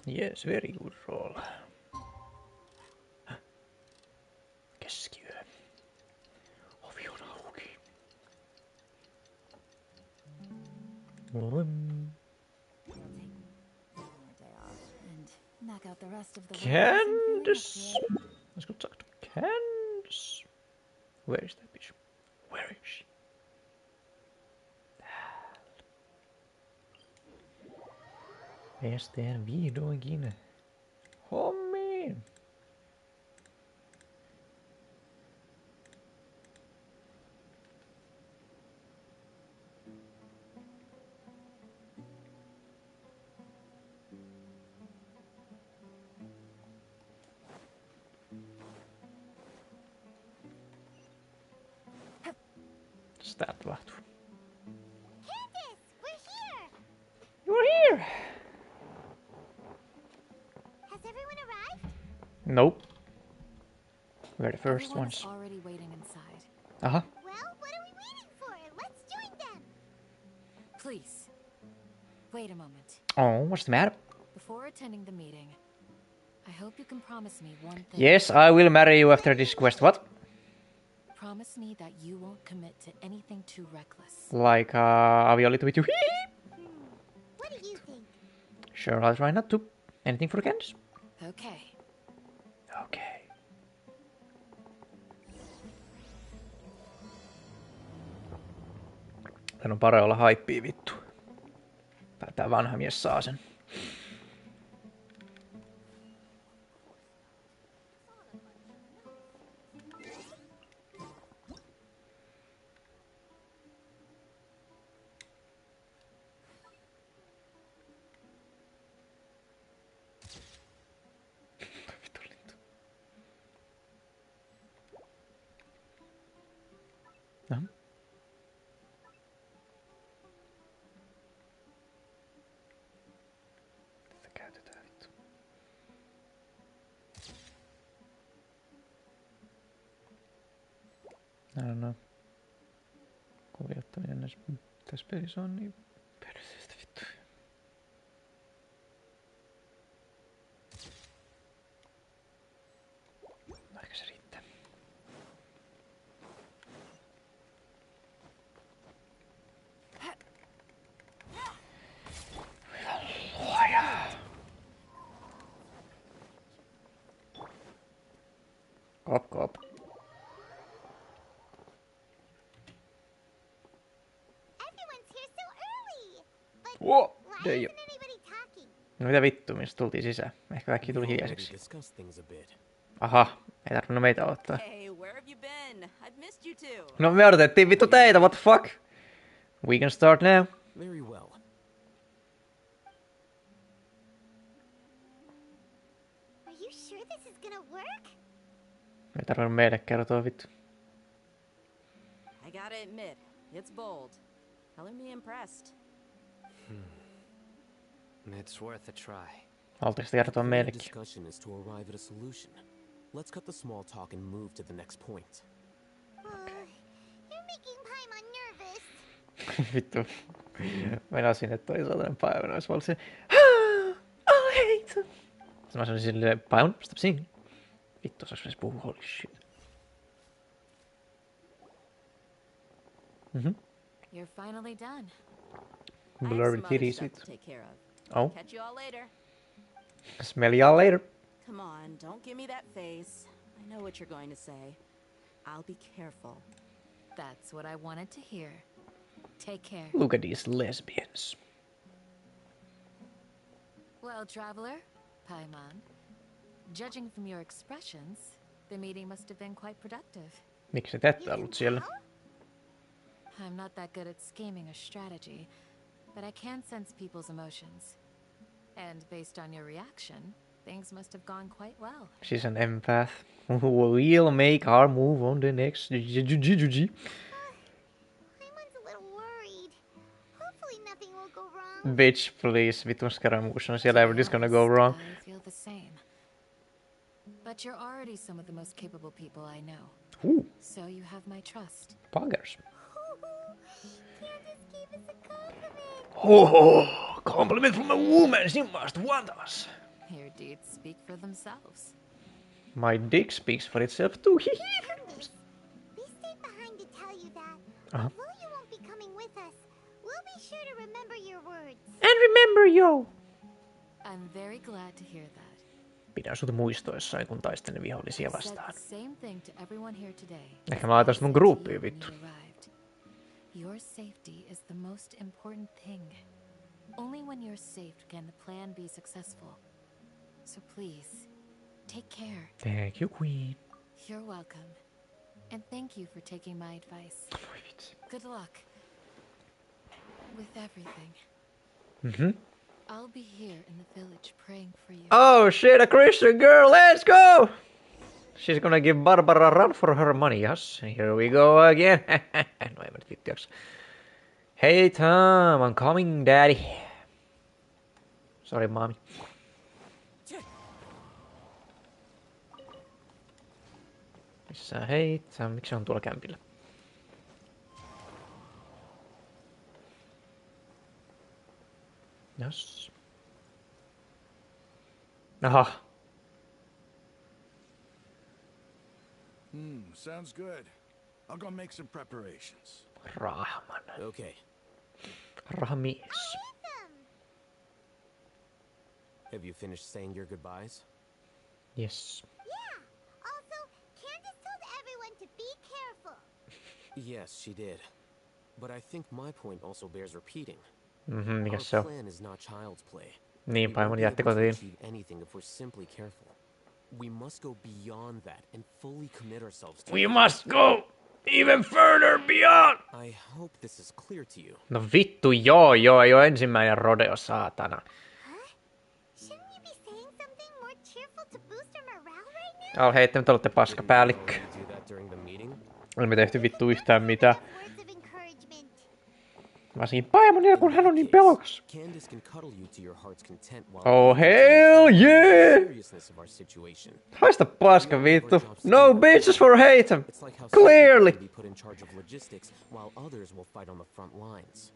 Yes, very good roll. Keskiyö. Ovi on auki. Candace! Olisiko sagt Candace? Where is that bitch? Where is she? Täällä. Päästään vihdoinkin hommiin. Sitä tapahtuu. You're here! Has everyone arrived? Nope. We're the first ones. Already waiting inside. Aha. Well, what are we waiting for? Let's join them. Please, wait a moment. Oh, what's the matter? Before attending the meeting, I hope you can promise me one thing. Yes, I will marry you after this quest. What? Promise me that you won't commit to anything too reckless. Like, avioliitto with you. What do you think? Sure, I'll try not to. Anything for Candace? Okay. Okay. Tän on parempi olla haippia vittu. Tää vanha mies saa sen. Aha. Tätä käytetään vittu. I don't know. Kuljettaminen tässä pelissä on niin perseestä vittu. Ehkä se riittää. Kop, kop. Everyone's here so early. But Whoa, why Daimio. isn't anybody talking? No mitä vittu, mistä tultiin sisään? Ehkä kaikki tuli hiljaiseksi. Aha, ei tarvinnut meitä odottaa. Hey, where have you been? I've missed you too. No me odotettiin vittu teitä, what the fuck? We can start now. Very well. Are you sure this is gonna work? Ei tarvinnut meille kertoa vittu. I gotta admit, it's bold. Color me impressed. It's worth a try. Altista kertoa The meillekin. discussion is to arrive at a solution. Let's cut the small talk and move to the next point. You're making Paimon nervous. Vittu. Meinasin, että toisaalta Paimon olisi ollut se I hate. Sitten mä sanoin silleen, Paimon, stop singing. Vittu, osaisi edes puhua, holy shit. You're finally done. I have Blurry some other titties stuff vittu. to take care of. Oh, Catch you all later. smell y'all later. Come on, don't give me that face. I know what you're going to say. I'll be careful. That's what I wanted to hear. Take care. Look at these lesbians. Well, traveler, Paimon, judging from your expressions, the meeting must have been quite productive. Miksi te ette ollut siellä? I'm not that good at scheming or strategy, but I can sense people's emotions. And based on your reaction, things must have gone quite well. She's an empath. We'll make our move on the next. Paimon's a little worried. Hopefully nothing will go wrong. Bitch, please. Vitun skaramuus on siellä. Everything's gonna go wrong. I feel the same. But you're already some of the most capable people I know. Ooh, So you have my trust. buggers. Candace gave us a compliment. Oh, compliment from a woman. She must want us. Your deeds speak for themselves. My dick speaks for itself too. We stayed behind to tell you that, although you won't be coming with us, we'll be sure to remember your words. And remember yo. I'm very glad to hear that. Pidän sut muistoissaan, kun taistelen vihollisia I said vastaan. the same thing to everyone here today. Ehkä mä laitan mun gruppiin, vittu. Your safety is the most important thing. Only when you're safe can the plan be successful. So please, take care. Thank you, Queen. You're welcome. And thank you for taking my advice. Good luck. With everything. I'll be here in the village praying for you. Oh shit, a Christian girl, let's go! She's gonna give Barbara a run for her money, yes. Here we go again. No ei mä nyt vittu jaksa. Hey Tom, I'm coming daddy. Sorry mommy. Missä hei Tom, miksi se on tuolla kämpillä? Yes. Aha. Sounds good. I'll go make some preparations. Rahman. Okay. Rahmies. Have you finished saying your goodbyes? Yes. Yeah. Also, Candace told everyone to be careful. Yes, she did. But I think my point also bears repeating. Mikä Our se on? plan is not child's play. Niin, We paimon won't be jätti able to kotiin. achieve anything if we're simply careful. We must go beyond that and fully commit ourselves to We it. must go even further beyond! I hope this is clear to you. No vittu joo, ei oo ensimmäinen rodeo, saatana. Shouldn't you be saying something more cheerful to boost our morale right now? Al hei, te nyt olette paskapäällikkö. Did you do that during the meeting? Ei me tehty vittu yhtään mitään. Words of encouragement. Varsinkin paimonilla, kun hän on niin pelokas. Candace can cuddle you to your heart's content while Oh hell yeah! seriousness of our situation. Haista paska vittu. No bitches for hate him. It's like how Clearly. some people can be put in charge of logistics while others will fight on the front lines.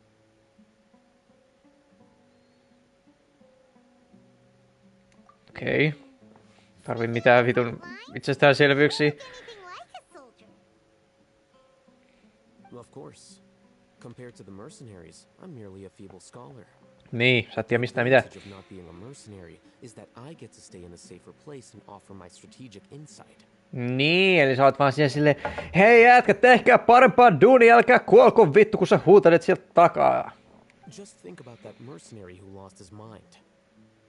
Okei. Tarvii mitään vitun itsestäänselvyyksiä. Anything like a soldier. Of course. Compared to the mercenaries, I'm merely a feeble scholar. Niin, sä et tiedä mistään The mitään. advantage of not being a mercenary is that I get to stay in a safer place and offer my strategic insight. Niin, eli sä oot vaan siellä silleen, hei jätkät, tehkää parempaa duunia, älkää kuolko vittu, kun sä huutalet sieltä takaa. Just think about that mercenary who lost his mind.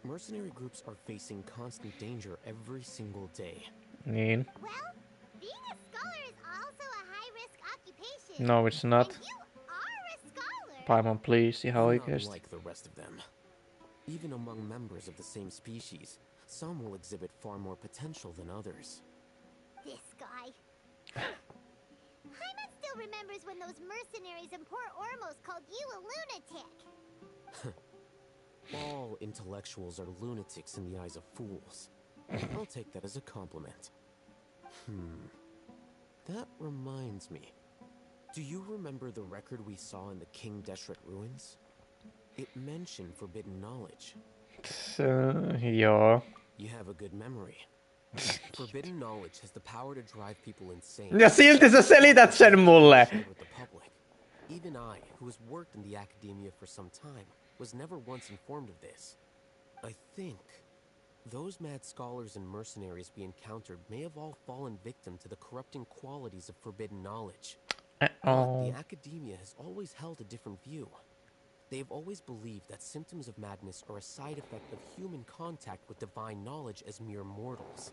Mercenary groups are facing constant danger every single day. Niin. Well, being a scholar is also a high-risk occupation. No, it's not. And you are a scholar. Paimon, please, ihan We're oikeesti. not like the rest of them. Even among members of the same species, some will exhibit far more potential than others. This guy. Hyman still remembers when those mercenaries in Port Ormos called you a lunatic. All intellectuals are lunatics in the eyes of fools. I'll take that as a compliment. That reminds me. Do you remember the record we saw in the King Deshret ruins? It mentioned forbidden knowledge. Joo. You have a good memory. Forbidden knowledge has the power to drive people insane. Ja silti sä selität sen mulle. With the public. Even I, who has worked in the academia for some time, was never once informed of this. I think those mad scholars and mercenaries we encountered may have all fallen victim to the corrupting qualities of forbidden knowledge. But the academia has always held a different view. They've always believed that symptoms of madness are a side effect of human contact with divine knowledge as mere mortals.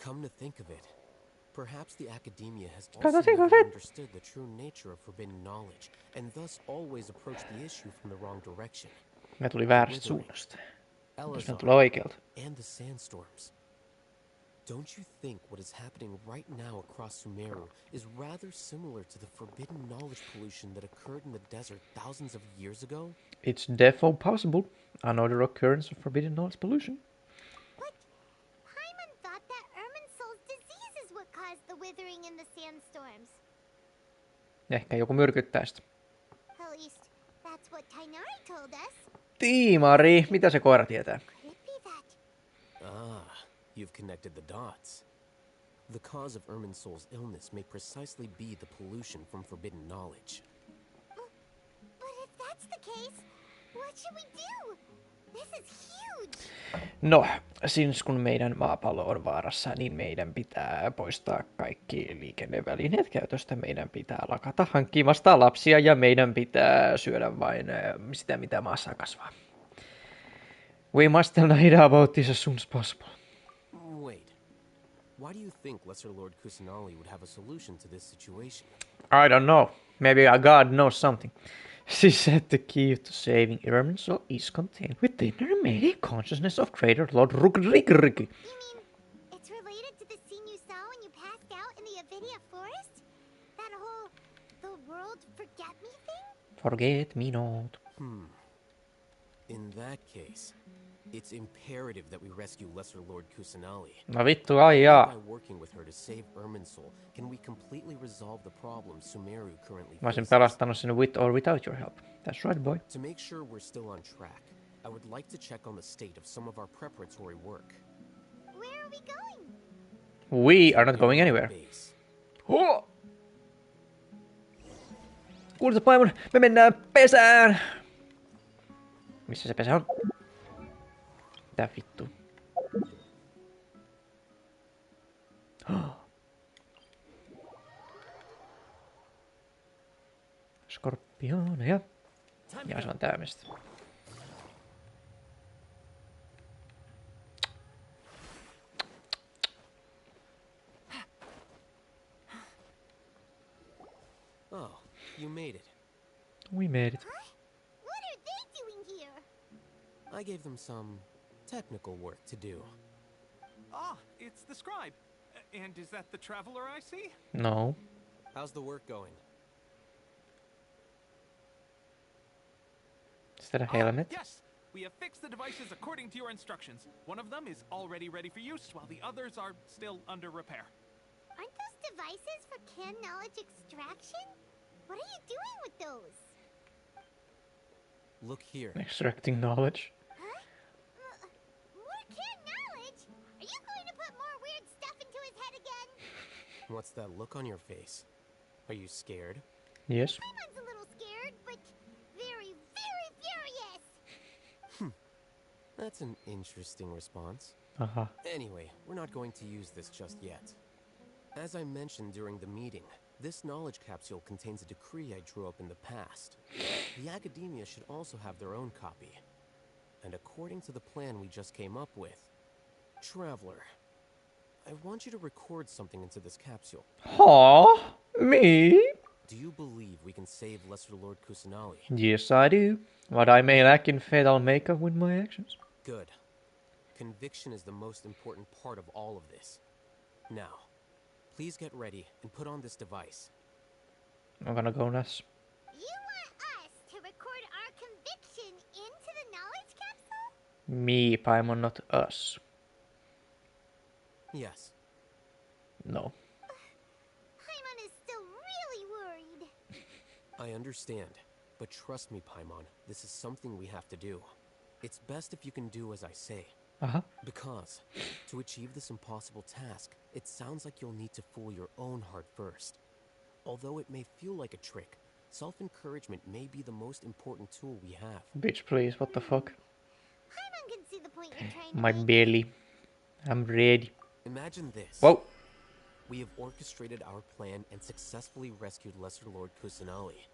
Come to think of it, perhaps the academia has also never understood the true nature of forbidden knowledge, and thus always approached the issue from the wrong direction. Me tuli väärästä suunnasta. Jos me Elazar, tulee oikealta. and the sandstorms. Don't you think what is happening right now across Sumeru is rather similar to the forbidden knowledge pollution that occurred in the desert thousands of years ago? It's defo possible. Another occurrence of forbidden knowledge pollution. But Hyman thought that Irminsul's disease is what caused the withering in the sandstorms. Ehkä joku myrkyttää sitä. At least, that's what Tainari told us. Tiimari, mitä se koira tietää? Could it be that Ah, you've connected the dots. The cause of Irminsul's illness may precisely be the pollution from forbidden knowledge. But if that's the case, what should we do? This is huge! No, since kun meidän maapallo on vaarassa, niin meidän pitää poistaa kaikki liikennevälineet käytöstä. Meidän pitää lakata hankkimasta lapsia ja meidän pitää syödä vain sitä, mitä maassa kasvaa. We must tell Nahida about this as soon as possible. Wait. Why do you think Lesser Lord Kusanali would have a solution to this situation? I don't know. Maybe our god knows something. She said the key to saving Irminsul is contained within the remaining consciousness of Greater Lord Rugrigrig. You mean it's related to the scene you saw when you passed out in the Avidia forest? That whole the world forget me thing? Forget me not. In that case, it's imperative that we rescue Lesser Lord Kusanali. No vittu, ai jaa. By working with her to save Irminsul, can we completely resolve the problems Sumeru currently Mä olisin faces? pelastanut sen with or without your help. That's right, boy. To make sure we're still on track, I would like to check on the state of some of our preparatory work. Where are we going? We are not going anywhere. Base. Huh! Kuulta Paimon, me mennään pesään! Missä se pesä on? Mitä vittu? Skorpioneja. Ja se on tää mistä. Oh, you made it. We made it. What are they doing here? I gave them some technical work to do. Ah, it's the scribe. And is that the traveler I see? No. How's the work going? Is that a helmet? Yes, we have fixed the devices according to your instructions. One of them is already ready for use, while the others are still under repair. Aren't those devices for canned knowledge extraction? What are you doing with those? Look here. Extracting knowledge. Huh? More canned knowledge? Are you going to put more weird stuff into his head again? What's that look on your face? Are you scared? Yes. Paimon's a little scared, but very, very furious. That's an interesting response. Aha. Anyway, we're not going to use this just yet. As I mentioned during the meeting, this knowledge capsule contains a decree I drew up in the past. The academia should also have their own copy. And according to the plan we just came up with, Traveler, I want you to record something into this capsule. Huh? Me? Do you believe we can save Lesser Lord Kusanali? Yes, I do. What I may lack in faith, I'll make up with my actions. Good. Conviction is the most important part of all of this. Now, please get ready and put on this device. I'm gonna go nuts. You want us to record our conviction into the knowledge capsule? Me, Paimon, not us. Yes. No. Paimon is still really worried. I understand, but trust me, Paimon, this is something we have to do. It's best if you can do as I say. Aha. Because, to achieve this impossible task, it sounds like you'll need to fool your own heart first. Although it may feel like a trick, self-encouragement may be the most important tool we have. Bitch, please, what the fuck? Paimon can see the point you're trying to My make. belly. I'm ready. Imagine this. Whoa. We have orchestrated our plan and successfully rescued Lesser Lord Kusanali.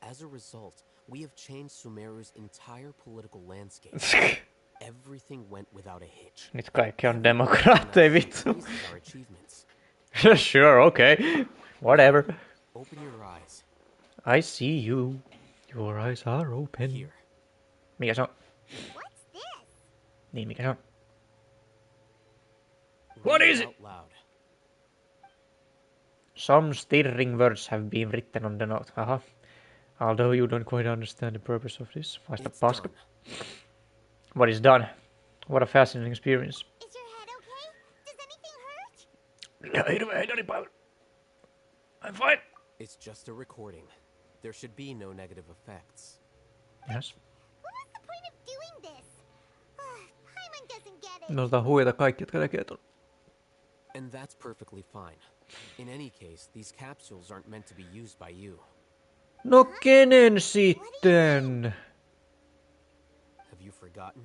As a result, we have changed Sumeru's entire political landscape. Everything went without a hitch. Nyt kaikki on demokraatteja, vittu. These are our achievements. Sure, okay. Whatever. Open your eyes. I see you. Your eyes are open. Here. Mikä se on? What's this? Niin, mikä se on? Read What is it? out loud. Some stirring words have been written on the note. Aha. Although you don't quite understand the purpose of this. Vasta It's paska. done. What is done? What a fascinating experience. Is your head okay? Does anything hurt? I'm fine. It's just a recording. There should be no negative effects. Yes. What was the point of doing this? Paimon doesn't get get Me it. osataan huijata kaikki, jotka tekee ton. And that's perfectly fine. In any case, these capsules aren't meant to be used by you. No kenen sitten? Have you forgotten?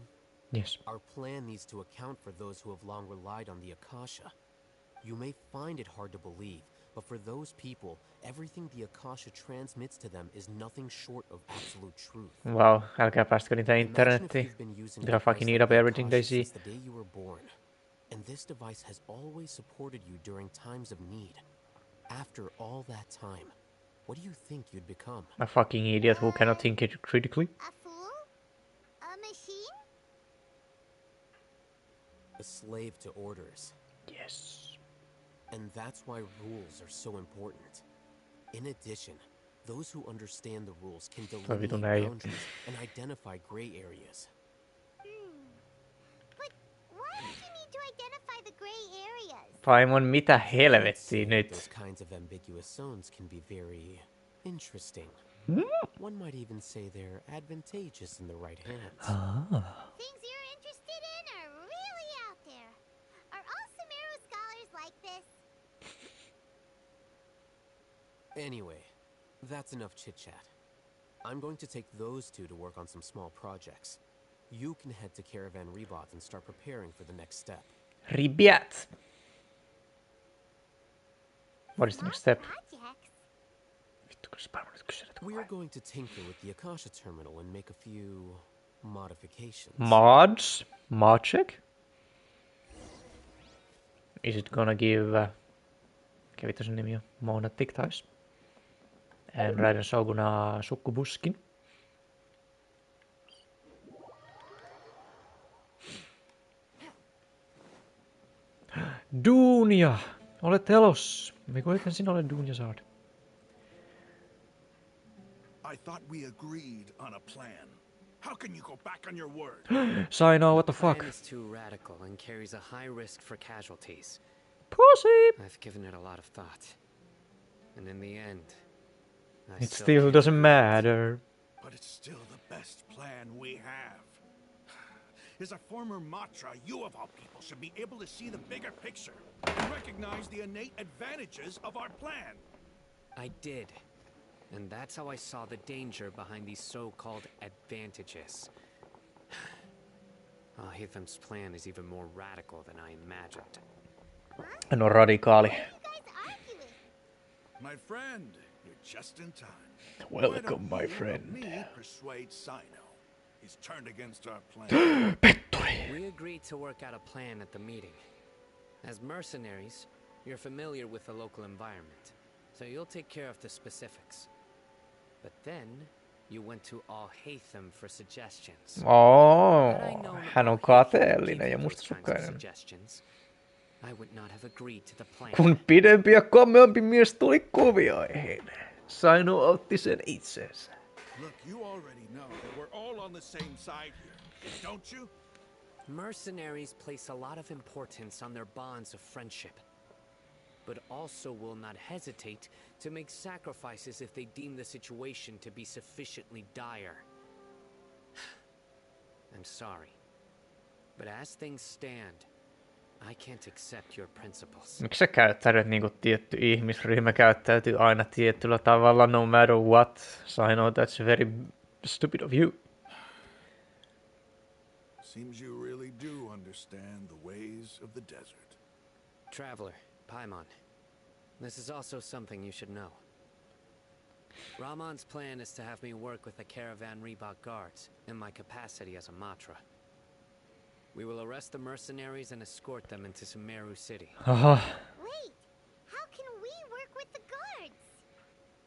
Yes. Our plan needs to account for those who have long relied on the Akasha. You may find it hard to believe, but for those people, everything the Akasha transmits to them is nothing short of absolute truth. Wow, älkää päästäkö niitä Imagine if internettiin. you've been using a They'll fucking device eat like up the everything they Akasha see. since the day you were born. And this device has always supported you during times of need. After all that time, what do you think you'd become? A fucking idiot who cannot think it critically. A fool? A machine? A slave to orders. Yes. And that's why rules are so important. In addition, those who understand the rules can delineate boundaries and identify gray areas. But why would you need to identify the gray areas? Paimon, mitä helvettiä nyt? Those kinds of ambiguous zones can be very interesting. One might even say they're advantageous in the right hands. Things you're interested in are really out there. Are all Sumeru scholars like this? Anyway, that's enough chit-chat. I'm going to take those two to work on some small projects. You can head to Caravan Rebot and start preparing for the next step. Ribiat. What is the next step? Projects? Vittu, kun Sparma nyt kyselet koko We are ajan. going to tinker with the Akasha terminal and make a few modifications. Mods? Mod check? Is it gonna give... mikä vittu sen nimi on? Monatic Ties? And Raiden Soguna Sukkubuskin? Duunia! Olet elossa. Eihän sinä ole duunia saada. I thought we agreed on a plan. How can you go back on your word? Saino, what the fuck? Plan is too radical and carries a high risk for casualties. Pussy! I've given it a lot of thought. And in the end, It still doesn't matter. But it's still the best plan we have. As a former Matra, you of all people should be able to see the bigger picture and recognize the innate advantages of our plan. I did. And that's how I saw the danger behind these so-called advantages. Al-Hitham's plan is even more radical than I imagined. Hän on radikaali. You guys arguing? My friend, you're just in time. Welcome, my Why don't friend. me persuade Sino. He's turned against our plan. Petturi! We agreed to work out a plan at the meeting. As mercenaries, you're familiar with the local environment, so you'll take care of the specifics. But then, you went to Al-Haytham for suggestions. Oh, Had I known hän on Al-Haytham would kateellinen give ja you those kinds of mustasukkainen. suggestions, I would not have agreed to the plan. Kun pidempi ja komeampi mies tuli kuvioihin, Saino otti sen itsensä. Look, you already know that we're all on the same side here, don't you? Mercenaries place a lot of importance on their bonds of friendship, but also will not hesitate to make sacrifices if they deem the situation to be sufficiently dire. I'm sorry, but as things stand, I can't accept your principles. Miksi sä käyttäydyt niinku tietty ihmisryhmä käyttäytyy aina tietyllä tavalla, no matter what? Saino, that's very stupid of you. Seems you really do understand the ways of the desert. Traveler, Paimon, this is also something you should know. Ramon's plan is to have me work with the Caravan Rebot guards in my capacity as a Matra. We will arrest the mercenaries and escort them into Sumeru City. Aha. Wait, how can we work with the guards?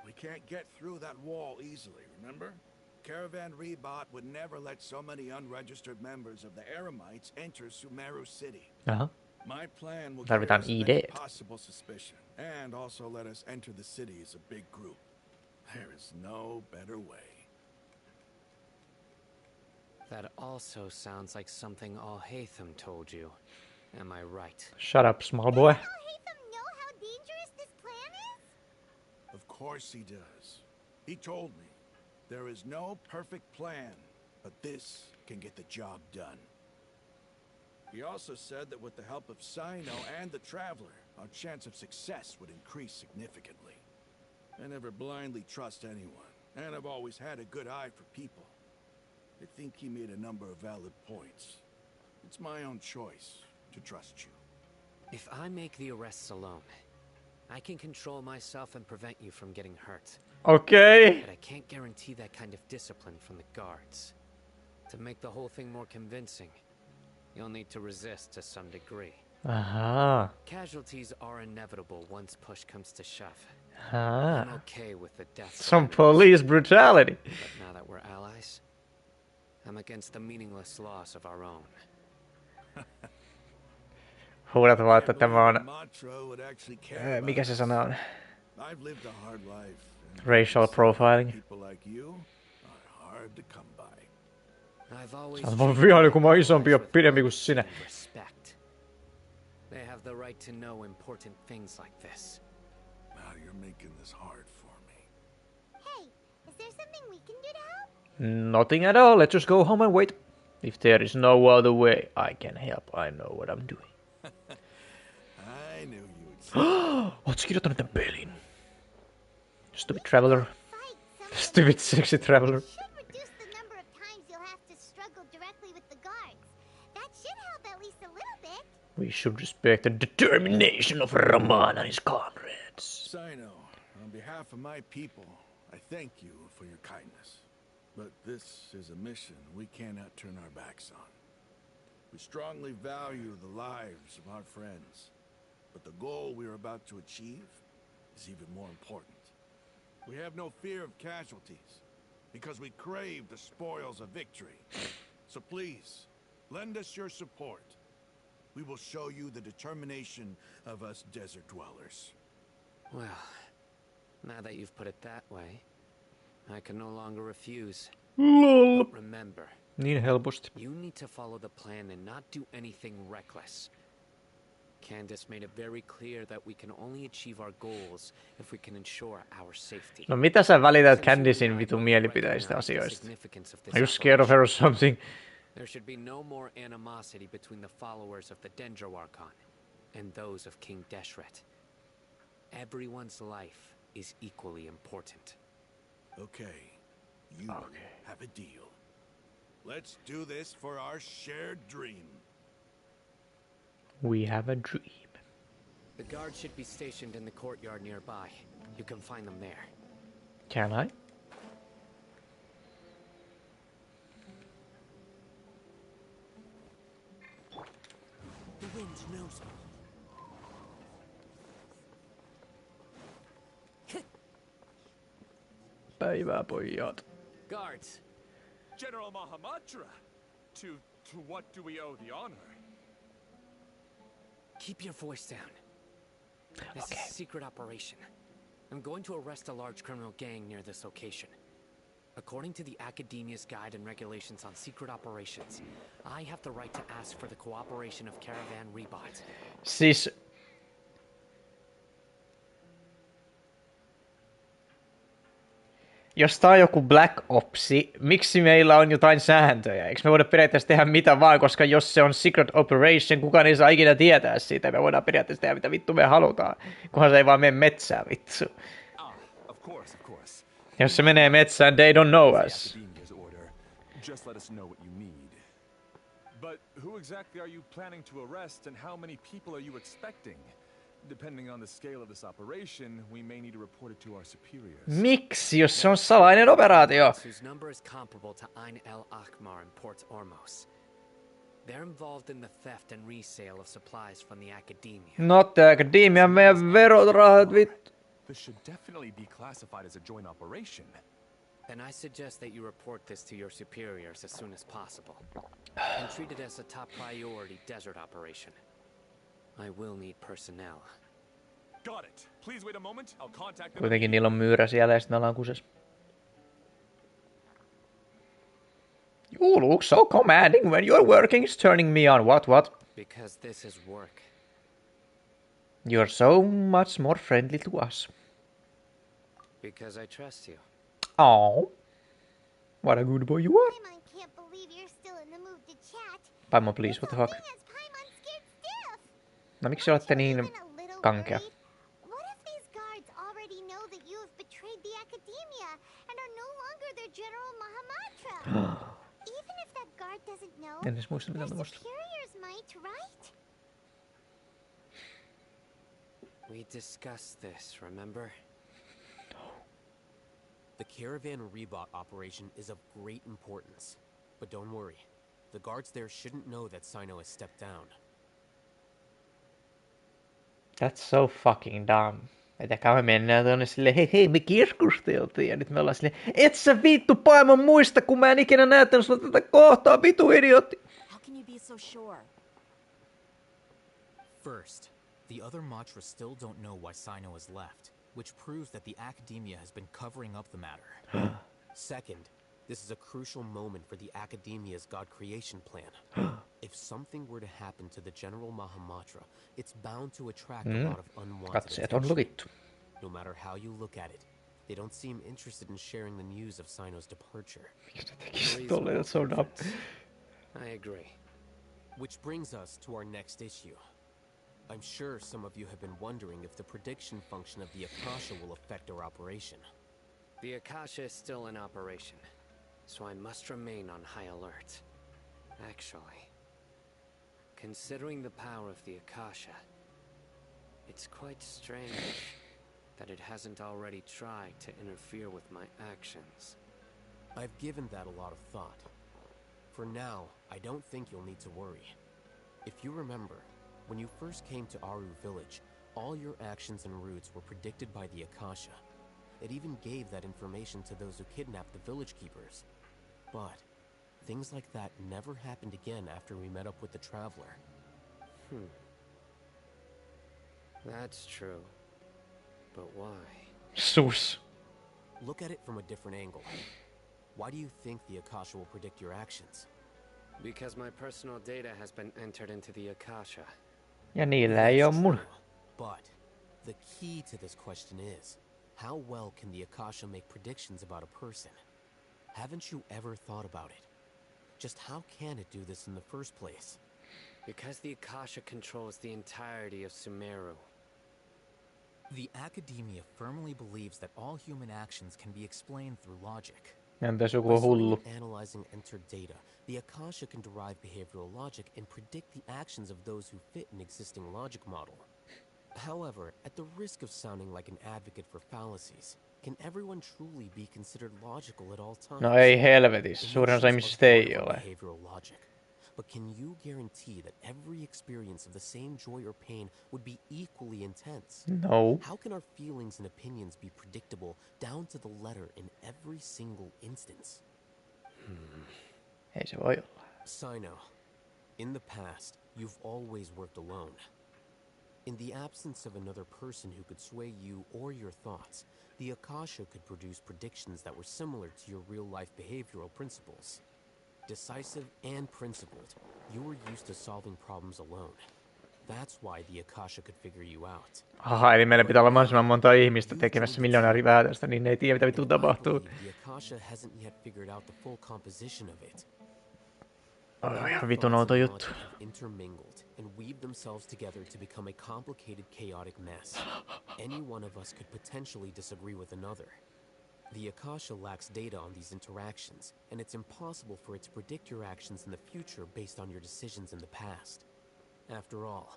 We can't get through that wall easily, remember? Caravan Rebot would never let so many unregistered members of the Eremites enter Sumeru City. Aha. My plan will Tarvitaan carry us any ID. possible suspicion, and also let us enter the city as a big group. There is no better way. That also sounds like something Al-Haytham told you. Am I right? Shut up, small boy. Does Al-Haytham know how dangerous this plan is? Of course he does. He told me. There is no perfect plan, but this can get the job done. He also said that with the help of Sino and the Traveler, our chance of success would increase significantly. I never blindly trust anyone, and I've always had a good eye for people. I think he made a number of valid points. It's my own choice to trust you. If I make the arrests alone, I can control myself and prevent you from getting hurt. Okay. But I can't guarantee that kind of discipline from the guards. To make the whole thing more convincing, you'll need to resist to some degree. Aha. Casualties are inevitable once push comes to shove. Ah. I'm okay with the death. Some police brutality. But now that we're allies, I'm against the meaningless loss of our own. Huudat vaan, että tämä on... Matra would actually care Mikä se sana on? I've lived a hard life. Racial profiling. People like you are hard to come by. I've always Sä oot vaan vihainen, kun mä oon isompi ja pidempi kuin sinä. respect. They have the right to know important things like this. Now you're making this hard for me. Hey, is there something we can do to help? Nothing at all. Let's just go home and wait. If there is no other way, I can help. I know what I'm doing. I knew you would say. Ootko sä kirjoittanut tämän pelin? Stupid traveler. Fight some Stupid sexy traveler. should reduce the number of times you'll have to struggle directly with the guards. That should help at least a little bit. We should respect the determination of Raman and his comrades. Sino, on behalf of my people, I thank you for your kindness. But this is a mission we cannot turn our backs on. We strongly value the lives of our friends, but the goal we are about to achieve is even more important. We have no fear of casualties, because we crave the spoils of victory. So please, lend us your support. We will show you the determination of us desert dwellers. Well, now that you've put it that way, I can no longer refuse. Lol. But remember, Niin helposti. you need to follow the plan and not do anything reckless. Candace made it very clear that we can only achieve our goals if we can ensure our safety. No mitä sä välität Candicen vitun mielipiteistä asioista? Are you scared of her or something? There should be no more animosity between the followers of the Dendroarchon and those of King Deshret. Everyone's life is equally important. Okay, you have a deal. Let's do this for our shared dream. We have a dream. The guards should be stationed in the courtyard nearby. You can find them there. Can I? The wind knows me. Päivää pojat. Guards, General Mahamatra! To what do we owe the honor? keep your voice down. This is a secret operation. I'm going to arrest a large criminal gang near this location. According to the Academia's Guide and Regulations on Secret Operations, I have the right to ask for the cooperation of Caravan Rebot. Siis... Jos tää on joku Black Opsi, miksi meillä on jotain sääntöjä? Eikö me voida periaatteessa tehdä mitä vaan, koska jos se on Secret Operation, kukaan ei saa ikinä tietää siitä. Me voidaan periaatteessa tehdä mitä vittu me halutaan, kunhan se ei vaan mene metsään vittu. Of course. Jos se menee metsään, they don't know us. Academia's order. Just let us know what you need. But who exactly are you planning to arrest and how many people are you expecting? Depending on the scale of this operation, we may need to report it to our superiors. Miksi, jos se on salainen operaatio? Whose number is comparable to Ain El Akmar in Port Ormos. They're involved in the theft and resale of supplies from the Academia. Not the Academia, meidän verorahat vittu. This should definitely be classified as a joint operation. Then I suggest that you report this to your superiors as soon as possible. And treat it as a top priority desert operation. I will need personnel. Got it. Please wait a moment. I'll contact them. Kuitenkin niillä on myyrä siellä ja sitten me ollaan kuses. You look so commanding when your working is turning me on. What? Because this is work. You're so much more friendly to us. Because I trust you. Oh, what a good boy you are. Paimon can't believe you're still in the mood to chat. Paimon, please, what the fuck? Something as No miksi olette niin Even a little kankea? worried? What if these guards already know that you have betrayed the academia and are no longer their General Mahamatra? Even if that guard doesn't know, En edes muista their mitä tuosta. superiors might, right? We discussed this, remember? The caravan rebot operation is of great importance. But don't worry. The guards there shouldn't know that Sino has stepped down. That's so fucking dumb. Etäkään me mennään tuonne silleen, hei, me keskusteltiin. Ja nyt me ollaan silleen, et sä vittu Paimon muista, kun mä en ikinä näyttänyt sulle tätä kohtaa, vitu idiootti. How can you be so sure? First, the other Matra still don't know why Sino has left, which proves that the academia has been covering up the matter. Second, this is a crucial moment for the academia's God creation plan. If something were to happen to the General Mahamatra, it's bound to attract a lot of unwanted Katseet on attention. lukittu. No matter how you look at it, they don't seem interested in sharing the news of Sino's departure. Tolleen, that's so dumb. I agree. Which brings us to our next issue. I'm sure some of you have been wondering if the prediction function of the Akasha will affect our operation. The Akasha is still in operation, so I must remain on high alert. Actually, considering the power of the Akasha, it's quite strange that it hasn't already tried to interfere with my actions. I've given that a lot of thought. For now, I don't think you'll need to worry. If you remember, when you first came to Aru village, all your actions and routes were predicted by the Akasha. It even gave that information to those who kidnapped the village keepers. But things like that never happened again after we met up with the Traveler. That's true. But why? Sus. Look at it from a different angle. Why do you think the Akasha will predict your actions? Because my personal data has been entered into the Akasha. Ja niillä ei oo mun. But the key to this question is, how well can the Akasha make predictions about a person? Haven't you ever thought about it? Just how can it do this in the first place? Because the Akasha controls the entirety of Sumeru. The academia firmly believes that all human actions can be explained through logic. Entäs joku hullu? By analyzing entered data, the Akasha can derive behavioral logic and predict the actions of those who fit an existing logic model. However, at the risk of sounding like an advocate for fallacies, can everyone truly be considered logical at all times? No ei helvetissä, suurin osa ihmisistä ei ole. Behavioral logic. But can you guarantee that every experience of the same joy or pain would be equally intense? No. How can our feelings and opinions be predictable down to the letter in every single instance? Ei se voi olla. Sino, in the past, you've always worked alone. In the absence of another person who could sway you or your thoughts, the Akasha could produce predictions that were similar to your real-life behavioral principles. Decisive and principled, you were used to solving problems alone. That's why the Akasha could figure you out. Aha, eli meillä pitää olla mahdollisimman monta ihmistä tekemässä miljoonaa eri päätöstä, niin ne ei tiedä mitä vittu tapahtuu. The Akasha hasn't yet figured out the full composition of it. Ihan vitun outo juttu. Intermingled and weave themselves together to become a complicated, chaotic mess. Any one of us could potentially disagree with another. The Akasha lacks data on these interactions, and it's impossible for it to predict your actions in the future based on your decisions in the past. After all,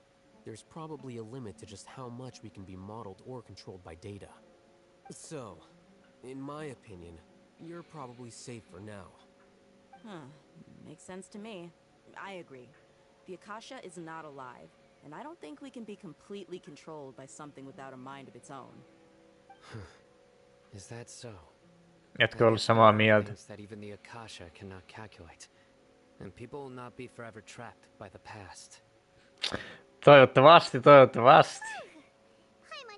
there's probably a limit to just how much we can be modeled or controlled by data. So, in my opinion, you're probably safe for now. Makes sense to me. I agree. The Akasha is not alive, and I don't think we can be completely controlled by something without a mind of its own. Is that so? Etkö ollut samaa mieltä? That even the Akasha cannot calculate, and people will not be forever trapped by the past. Toivottavasti. I'm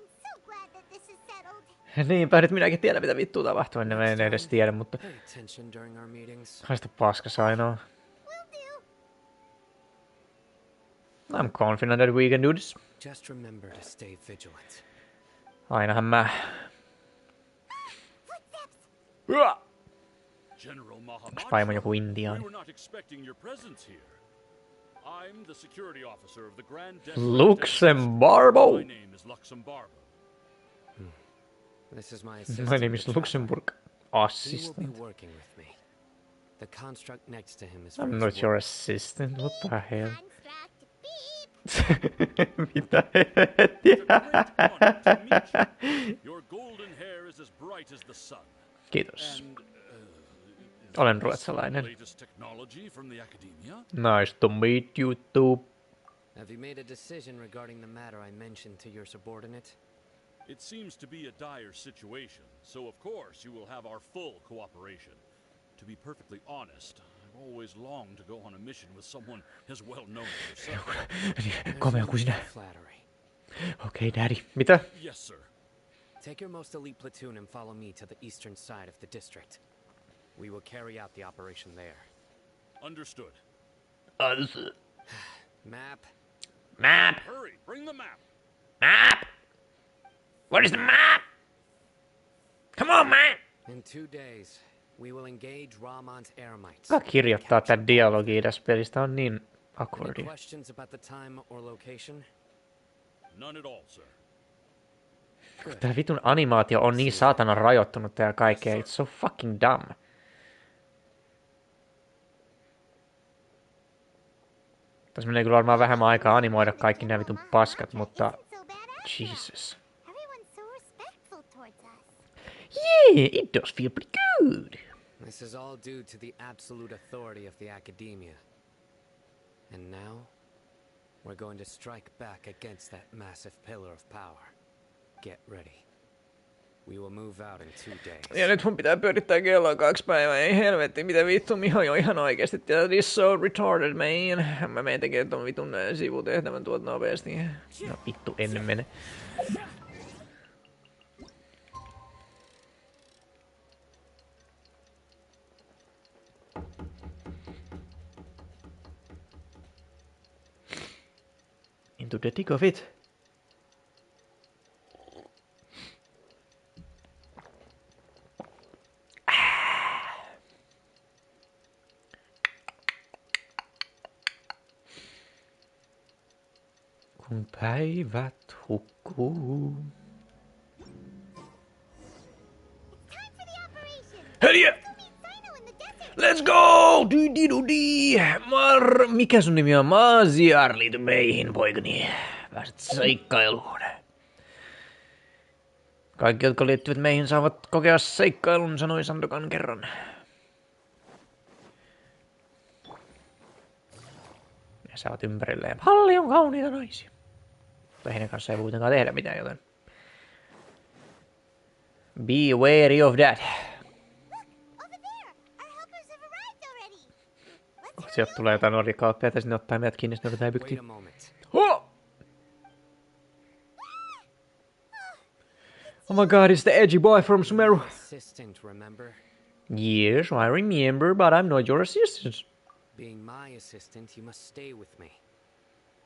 so glad that this is settled. Niinpä nyt minäkin tiedän mitä vittua tapahtuu, en edes tiedä, mutta... Pay attention during our meetings. Haista paskas ainoa. I'm confident that we can do this. Just remember to stay vigilant. Ainahan mä... General Mahamatra, Paimon joku intiaani. we were not expecting your presence here. I'm the security officer of the Grand Luxembarbo. My name is Luxembarbo. This is my assistant. My name is Luxemburg. He will Assistant. be working with me. The construct next to him is I'm for not his your work. assistant. What the hell? Construct. Beep. Mitä It's a helvettiä? great honor to meet you. Your golden hair is as bright as the sun. Kiitos. And Olen some ruotsalainen. latest technology from the academia. Nice to meet you too. Have you made a decision regarding the matter I mentioned to your subordinate? It seems to be a dire situation, so of course you will have our full cooperation. To be perfectly honest, I've always longed to go on a mission with someone as well known as yourself. Komea kuin sinä. Flattery. Okei, daddy. Mitä? Yes, sir. Take your most elite platoon and follow me to the eastern side of the district. We will carry out the operation there. Understood. Map. Map. Hurry, bring the map. Map. What is the map? Come on, man. In 2 days, we will engage Rahman's Eremites. Kuka kirjoittaa tää dialogia tässä pelistä? On niin Any awkwardia. questions about the time or location? None at all, sir. Tää vitun animaatio on niin saatana rajoittunut ja kaikkea. It's so fucking dumb. Tässä menee kyllä varmaan vähemmän aikaa animoida kaikki nämä vitun paskat, mutta... Jesus. Everyone's so respectful towards us. Yeah, it does feel pretty good. This is all due to the absolute authority of the academia. And now, we're going to strike back against that massive pillar of power. Get ready. We will move out in 2 days. Ja nyt mun pitää pyörittää kelloa 2 päivää. Ei helvetti, mitä vittu, Miho jo ihan oikeesti. That is so retarded, man. Mä menen tekemään ton vitun sivutehtävän tuolta nopeasti. No vittu, ennen mene. Into the thick of it. Kun päivät hukkuu. Time for the operation. Hölje! Go meet Sino in the desert. Let's go! Di-di-du-di! Mikä sun nimi on? Maasiar, liity meihin, poikani. Pääset seikkailuun. Kaikki, jotka liittyvät meihin, saavat kokea seikkailun, sanoi Sandokan kerran. Ja saavat ympärilleen paljon kauniita naisia. Mutta heidän kanssa ei kuitenkaan tehdä mitään, joten... Be wary of that. Over there. Our helpers have arrived already. Let's Sieltä tulee jotain orjakauppiaita, sinne ottaa meidät kiinni, sinne otetaan Wait byktiin. a moment. Oh! Oh my god, it's the edgy boy from Sumeru. Assistant, remember? Yes, I remember, but I'm not your assistant. Being my assistant, you must stay with me.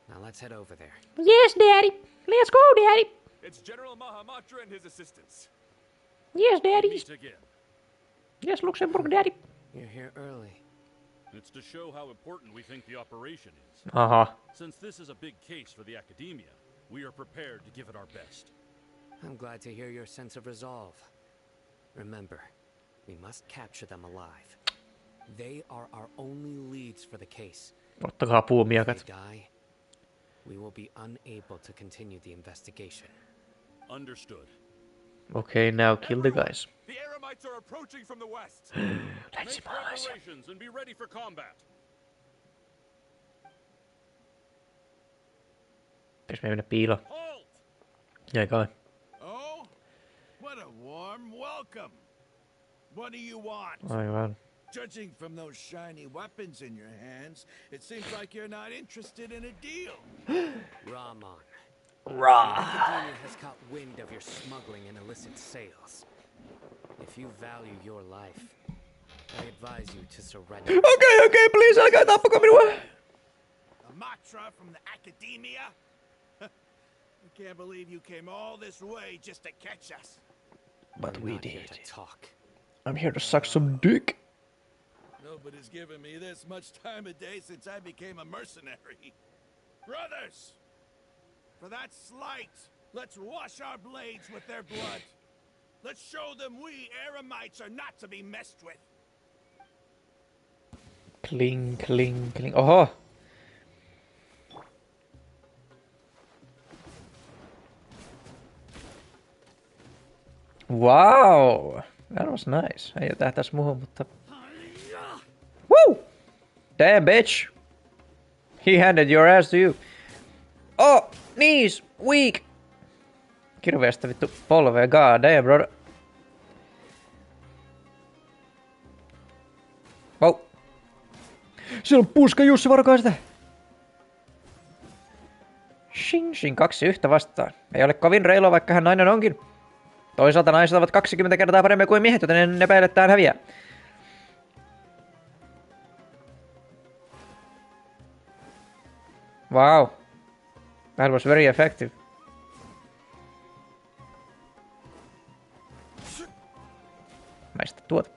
Now let's head over there. Yes, Daddy. Let's go, Daddy. It's General Mahamatra and his assistants. Yes, Daddy. Meet again. Yes, Luxembourg, Daddy. You're here early. It's to show how important we think the operation is. Aha. Since this is a big case for the academia, we are prepared to give it our best. I'm glad to hear your sense of resolve. Remember, we must capture them alive. They are our only leads for the case. Ottakaa If they puumiakat. die, we will be unable to continue the investigation. Understood. Okay, now kill the guys. The Eremites are approaching from the west. Make Länsimaalaisia. preparations and be ready for combat. Pitäis me mennä piiloon. Halt! Ei kai. Oh? What a warm welcome. What do you want? Aivan. Judging from those shiny weapons in your hands, it seems like you're not interested in a deal. Rahman, Rah. academia has caught wind of your smuggling and illicit sales. If you value your life, I advise you to surrender. Okei, please, älkää tappako minua. A Matra from the academia? I can't believe you came all this way just to catch us. But I'm we not here did. to talk. I'm here to suck some dick. Nobody's given me this much time of day since I became a mercenary. Brothers! For that slight, let's wash our blades with their blood. Let's show them we Eremites are not to be messed with. Kling, kling, kling. Oho! Wow! That was nice. Ei tähtäis muuhun, mutta... Woo! Damn, bitch! He handed your ass to you. Oh! Knees! Weak! Kirveestä vittu polvea. God damn, brother. Oh! Siellä on puska Jussi, varokaa sitä! Shing, 2 yhtä vastaan. Ei ole kovin reilua, vaikka hän nainen onkin. Toisaalta naiset ovat 20 kertaa paremmin kuin miehet, joten en epäile, että hän häviää. Wow. That was very effective. Näistä tuota.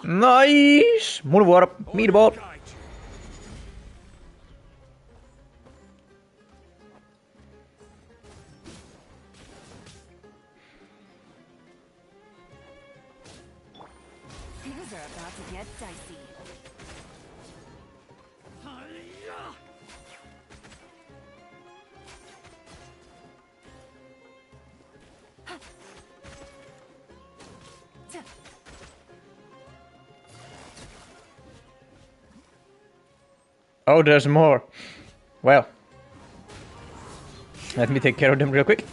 Nice! Mun vuoro. Meatball. Things are about to get dicey. Oh, there's more. Well. Let me take care of them real quick.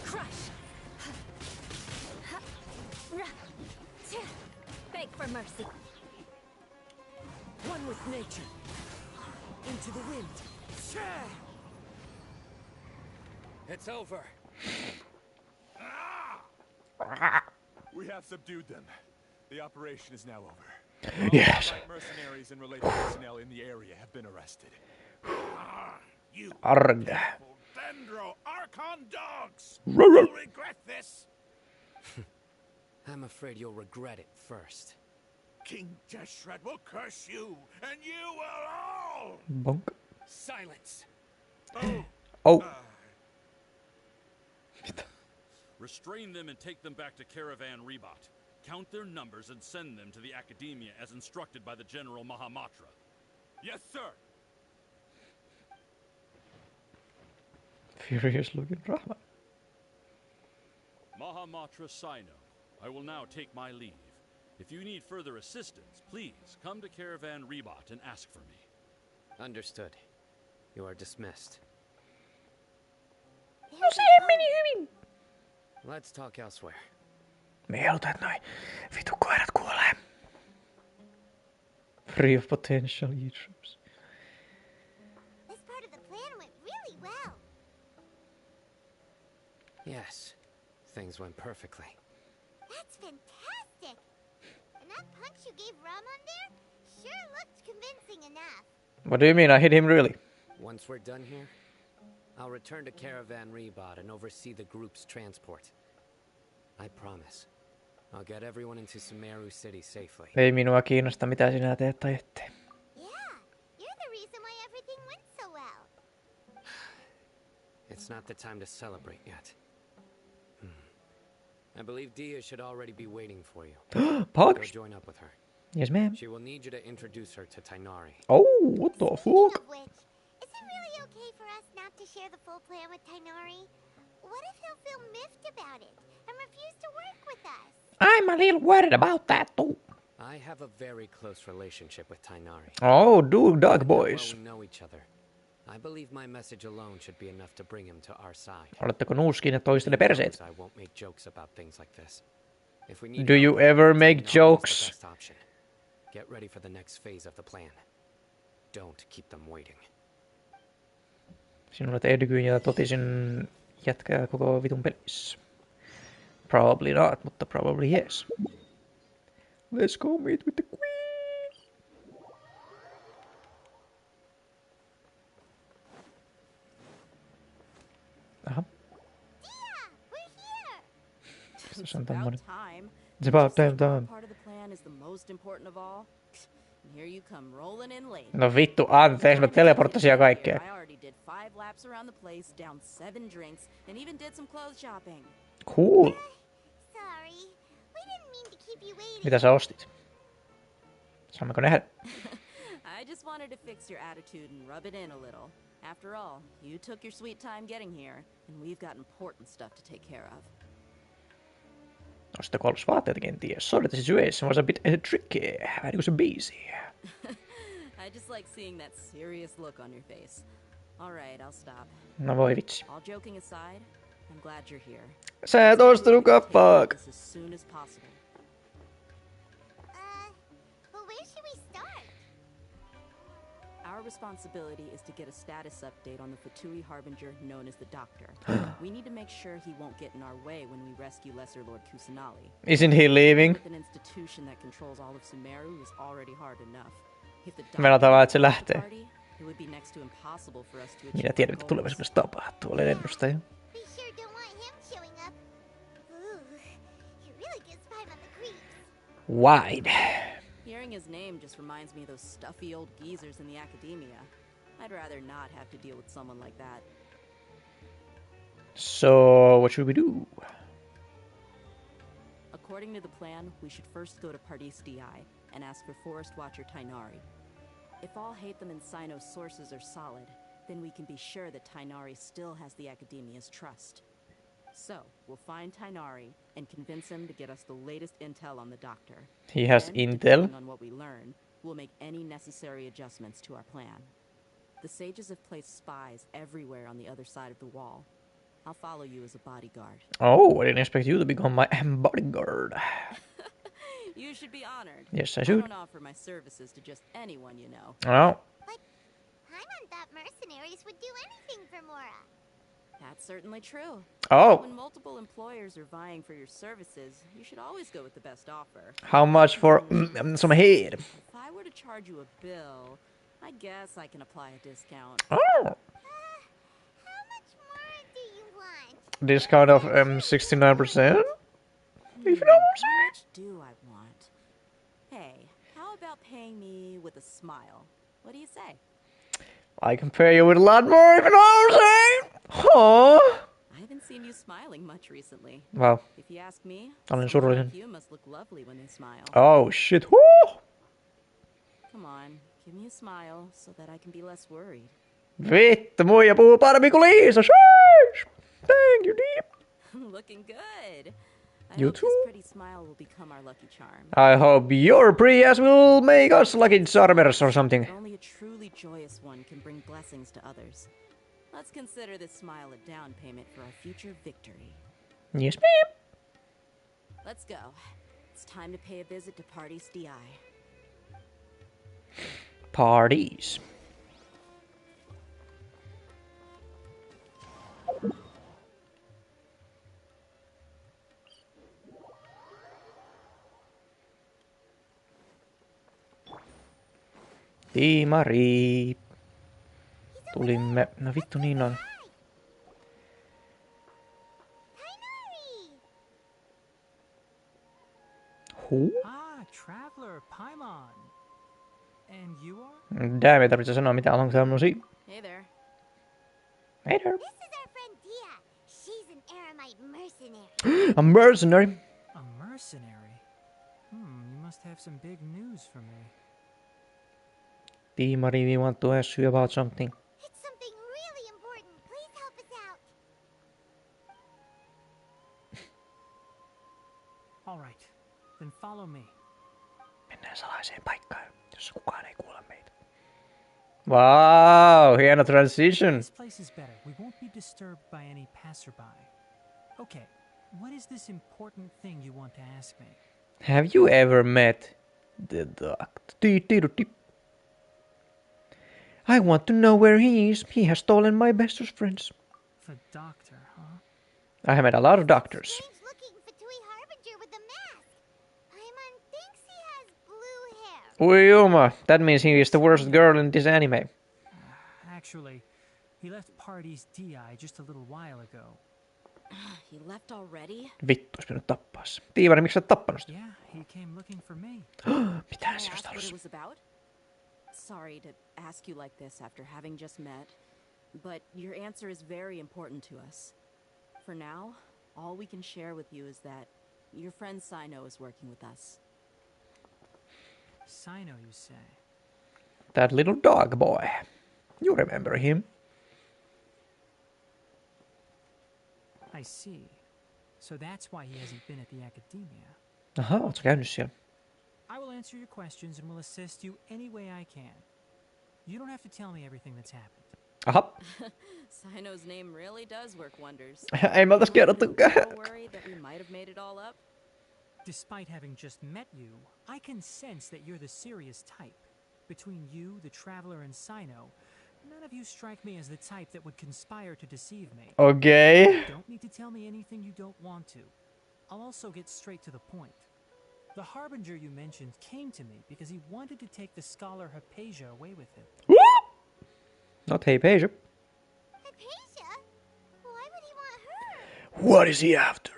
Beg for mercy. One with nature. Into the wind. It's over. We have subdued them. The operation is now over. Yes. Mercenaries and related personnel in the area have been arrested. You Arg. Dendro Archon dogs! Ruh, ruh. You'll regret this! I'm afraid you'll regret it first. King Deshret will curse you, and you will all! Bonk. Silence! Oh. Restrain them and take them back to Caravan Rebot. Count their numbers and send them to the Academia as instructed by the General Mahamatra. Yes, sir. Furious looking Rahman. Mahamatra Sino, I will now take my leave. If you need further assistance, please come to Caravan Rebot and ask for me. Understood. You are dismissed. Let's talk elsewhere. Me ei haluta, että noi vitu koirat kuolee. Free of potential YouTubers. This part of the plan went really well. Yes, things went perfectly. That's fantastic! And that punch you gave Ramon there sure looked convincing enough. What do you mean? I hit him really? Once we're done here, I'll return to Caravan Rebot and oversee the group's transport. I promise. I'll get everyone into Sumeru City safely. Ei minua kiinnosta, mitä sinä teet tai ette. Yeah, you're the reason why everything went so well. It's not the time to celebrate yet. I believe Dia should already be waiting for you. Go join up with her. Yes, ma'am. She will need you to introduce her to Tainari. Oh, what the Speaking fuck? of which, is it really okay for us not to share the full plan with Tainari? What if he'll feel miffed about it and refuse to work with us? I'm a little worried about that too. I have a very close relationship with Tainari. Oh, dude, dog boys. We know each other. I believe my message alone should be enough to bring him to our side. Oletteko nuuskineet toistenne perseet? I won't make jokes about things like this. If we need Do you help, ever make Tainari is jokes? the best option. Get ready for the next phase of the plan. Don't keep them waiting. Sinulle Edgyn ja totisin jätkää koko vitun pelissä. Probably not, mutta probably yes. Let's go meet with the queen. Aha. It's on about tommonen. time. It's about Just like damn our time. part of the plan is the most most important of all? And here you come rolling in late. No vittu, anteeksi, mä teleporttasin ja kaikkea. I already did 5 laps around the place, downed 7 drinks, and even did some clothes shopping. Cool. Sorry. We didn't mean to keep you waiting. Mitä sä ostit? Saammeko nähdä? I just wanted to fix your attitude and rub it in a little. After all, you took your sweet time getting here, and we've got important stuff to take care of. Ostako olus vaatteita kenties? Sorry, the situation was a bit tricky. Vähän niin kuin se biisi. I just like seeing that serious look on your face. All right, I'll stop. No voi vitsi. All joking aside, I'm glad you're here. Sä et ostanutkaan fuck. As soon as possible. But where should we start? Our responsibility is to get a status update on the Fatui Harbinger known as the Doctor. We need to make sure he won't get in our way when we rescue Lesser Lord Kusanali. Isn't he leaving? With an institution that controls all of Sumeru is already hard enough. If the Meinataan vaan, että se lähtee. it would be next to impossible for us to Minä tiedän, mitä tulevaisuudessa tapahtuu. Olen ennustaja. We sure don't want him showing up. Ooh, he really gives Paimon the creeps. Wide. Hearing his name just reminds me of those stuffy old geezers in the academia. I'd rather not have to deal with someone like that. So, what should we do? According to the plan, we should first go to Pardis DI and ask for Forest Watcher Tainari. If all Hatham and Sino's sources are solid, then we can be sure that Tainari still has the Academia's trust. So, we'll find Tainari and convince him to get us the latest intel on the Doctor. He has Then, intel? depending on what we learn, we'll make any necessary adjustments to our plan. The sages have placed spies everywhere on the other side of the wall. I'll follow you as a bodyguard. Oh, I didn't expect you to become my bodyguard. You should be honored. Yes, I I should. don't offer my services to just anyone you know. Oh. But Paimon thought mercenaries would do anything for Mora. That's certainly true. Oh. When multiple employers are vying for your services, you should always go with the best offer. How much for some head? If I were to charge you a bill, I guess I can apply a discount. Oh. How much more do you want? Discount of 69%? If you know what I'm saying. How much do I want? Hey, how about paying me with a smile? What do you say? I can pay you with a lot more if you know what I'm saying. Huh? I haven't seen you smiling much recently. Wow. If you ask me, Olen someone surullinen. like you must look lovely when they smile. Oh shit. Woo! Come on, give me a smile so that I can be less worried. Vittu, muija puhuu paremmin kuin Liisa. Sheesh. Thank you, deep. Looking good. I You hope too? this pretty smile will become our lucky charm. I hope your Prius will make us lucky charmers or something. Only a truly joyous one can bring blessings to others. Let's consider this smile a down payment for our future victory. Yes, ma'am. Let's go. It's time to pay a visit to Pardis DI. Parties. Tiimari. Tulimme. No vittu niin on. Who? Ah, traveler, Paimon. And you are? Damn, ei tarvitse sanoa mitään long time no see. Hey there. Hey there. This is our friend Dia. She's an Aramite mercenary. A mercenary. A mercenary? You must have some big news for me. Tiimari, we want to ask you about something. It's something really important. Please help us out. All right, then follow me. Mennään salaiseen paikkaan, jossa kukaan ei kuule meitä. Wow, hieno transition. This place is better. We won't be disturbed by any passerby. Okay, what is this important thing you want to ask me? Have you ever met the doctor? I want to know where he is. He has stolen my bestest friends. The doctor, huh? I have met a lot of doctors. Strange looking Fatui Harbinger with the mask. Paimon thinks he has blue hair. Uyuma, that means he is the worst girl in this anime. Actually, he left Pardis DI just a little while ago. He left already? Vittu, olisi pitänyt tappaa se. Tiivari, miksi sä oot tappanut sitä? Yeah, he came looking for me. Mitä Can I se ask what it halusi? was about? Sorry to ask you like this after having just met, but your answer is very important to us. For now, all we can share with you is that your friend Sino is working with us. Sino, you say? That little dog boy. You remember him? I see. So that's why he hasn't been at the academia. Aha, ootko käynyt siellä? I will answer your questions and will assist you any way I can. You don't have to tell me everything that's happened. Aha. Sino's name really does work wonders. Ei me oltais kerrottukaan. Don't worry that we might have made it all up. Despite having just met you, I can sense that you're the serious type. Between you, the Traveler, and Sino, none of you strike me as the type that would conspire to deceive me. Okay. You don't need to tell me anything you don't want to. I'll also get straight to the point. The Harbinger you mentioned came to me because he wanted to take the scholar Hypatia away with him. Not Hypatia. Hypatia? Why would he want her? What is he after?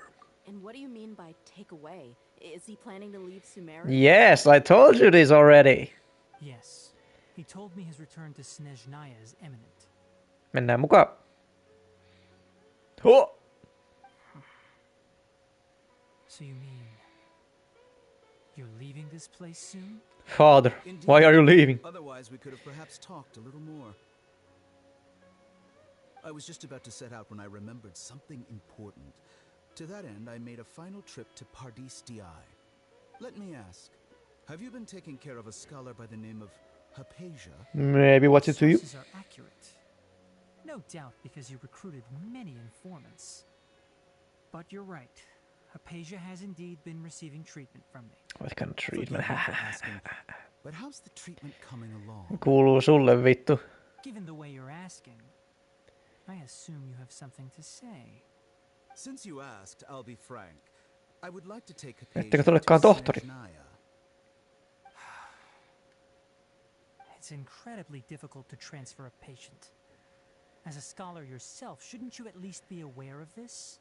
And what do you mean by take away? Is he planning to leave Sumeru? Yes, I told you this already. Yes. He told me his return to Snezhnaya is imminent. Mennään mukaan. Huh. So you mean you're leaving this place soon? Father, why are you leaving? Otherwise, we could have perhaps talked a little more. I was just about to set out when I remembered something important. To that end, I made a final trip to Pardis Di. Let me ask, have you been taking care of a scholar by the name of Hypatia? Maybe what's it to you? Sources are accurate. No doubt because you recruited many informants. But you're right. Hypatia has indeed been receiving treatment from me. What kind of treatment? Forgive me for asking, but how's the treatment coming along? Kuuluu sulle vittu. Given the way you're asking, I assume you have something to say. Since you asked, I'll be frank. I would like to take Hypatia Ettekö te to olekaan tohtori? Snezhnaya. It's incredibly difficult to transfer a patient. As a scholar yourself, shouldn't you at least be aware of this?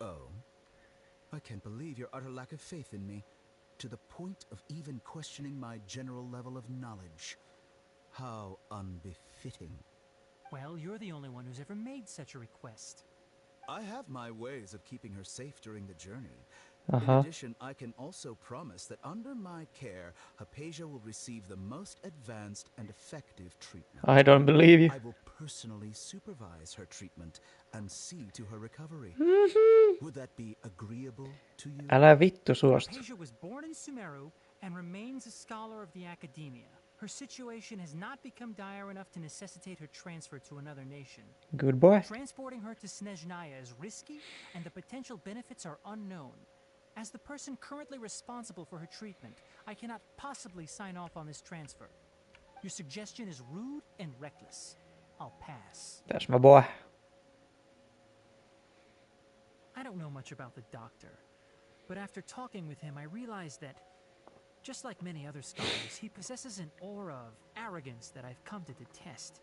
Oh, I can't believe your utter lack of faith in me, to the point of even questioning my general level of knowledge. How unbefitting. Well, you're the only one who's ever made such a request. I have my ways of keeping her safe during the journey. Uh-huh. In addition, I can also promise that under my care, Hypatia will receive the most advanced and effective treatment. I don't believe you. I will personally supervise her treatment and see to her recovery. Would that be agreeable to you? Älä vittu suostu. Hypatia was born in Sumeru and remains a scholar of the academia. Her situation has not become dire enough to necessitate her transfer to another nation. Good boy. Transporting her to Snezhnaya is risky, and the potential benefits are unknown. As the person currently responsible for her treatment, I cannot possibly sign off on this transfer. Your suggestion is rude and reckless. I'll pass. That's my boy. I don't know much about the doctor, but after talking with him, I realized that, just like many other scholars, he possesses an aura of arrogance that I've come to detest.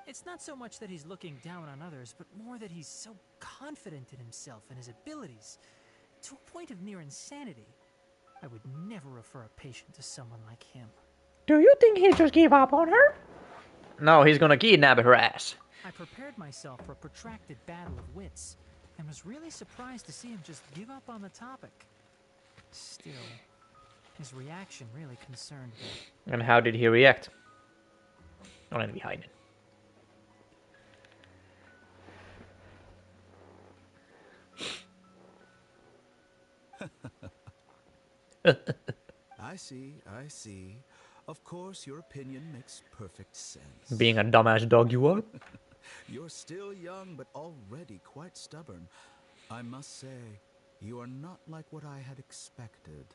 It's not so much that he's looking down on others, but more that he's so confident in himself and his abilities, to a point of near insanity. I would never refer a patient to someone like him. Do you think he'll just give up on her? No, he's gonna kidnap her ass. I prepared myself for a protracted battle of wits, and was really surprised to see him just give up on the topic. Still, his reaction really concerned me. And how did he react? Olen vihainen. I see. Of course, your opinion makes perfect sense. Being a dumbass dog you are. You're still young, but already quite stubborn. I must say, you are not like what I had expected.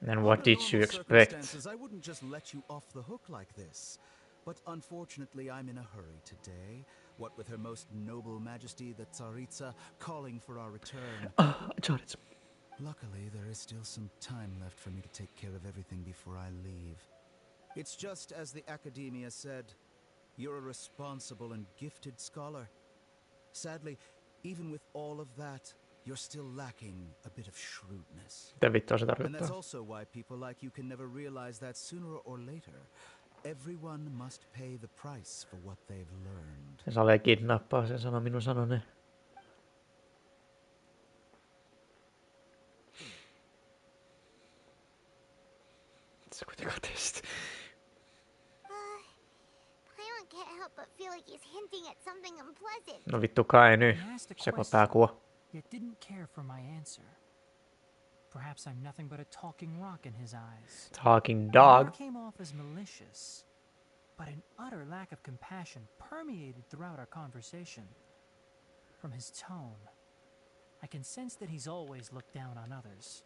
And what Under did you normal expect? circumstances, I wouldn't just let you off the hook like this. But unfortunately, I'm in a hurry today. What with Her Most Noble Majesty, the Tsaritsa, calling for our return. Tsaritsa. Luckily, there is still some time left for me to take care of everything before I leave. It's just as the Academia said. You're a responsible and gifted scholar. Sadly, even with all of that, you're still lacking a bit of shrewdness. Mitä vittua se And that's tarkoittaa? also why people like you can never realize that sooner or later, everyone must pay the price for what they've learned. Se salee kidnappaa, se sanoo minun sanoneen. Se kuitenkaan testi. Paimon can't help but feel like he's hinting at something unpleasant. No vittu kai nyt. I asked a Seko question, pääkuo. yet didn't care for my answer. Perhaps I'm nothing but a talking rock in his eyes. Talking I dog. never came off as malicious, but an utter lack of compassion permeated throughout our conversation. From his tone, I can sense that he's always looked down on others.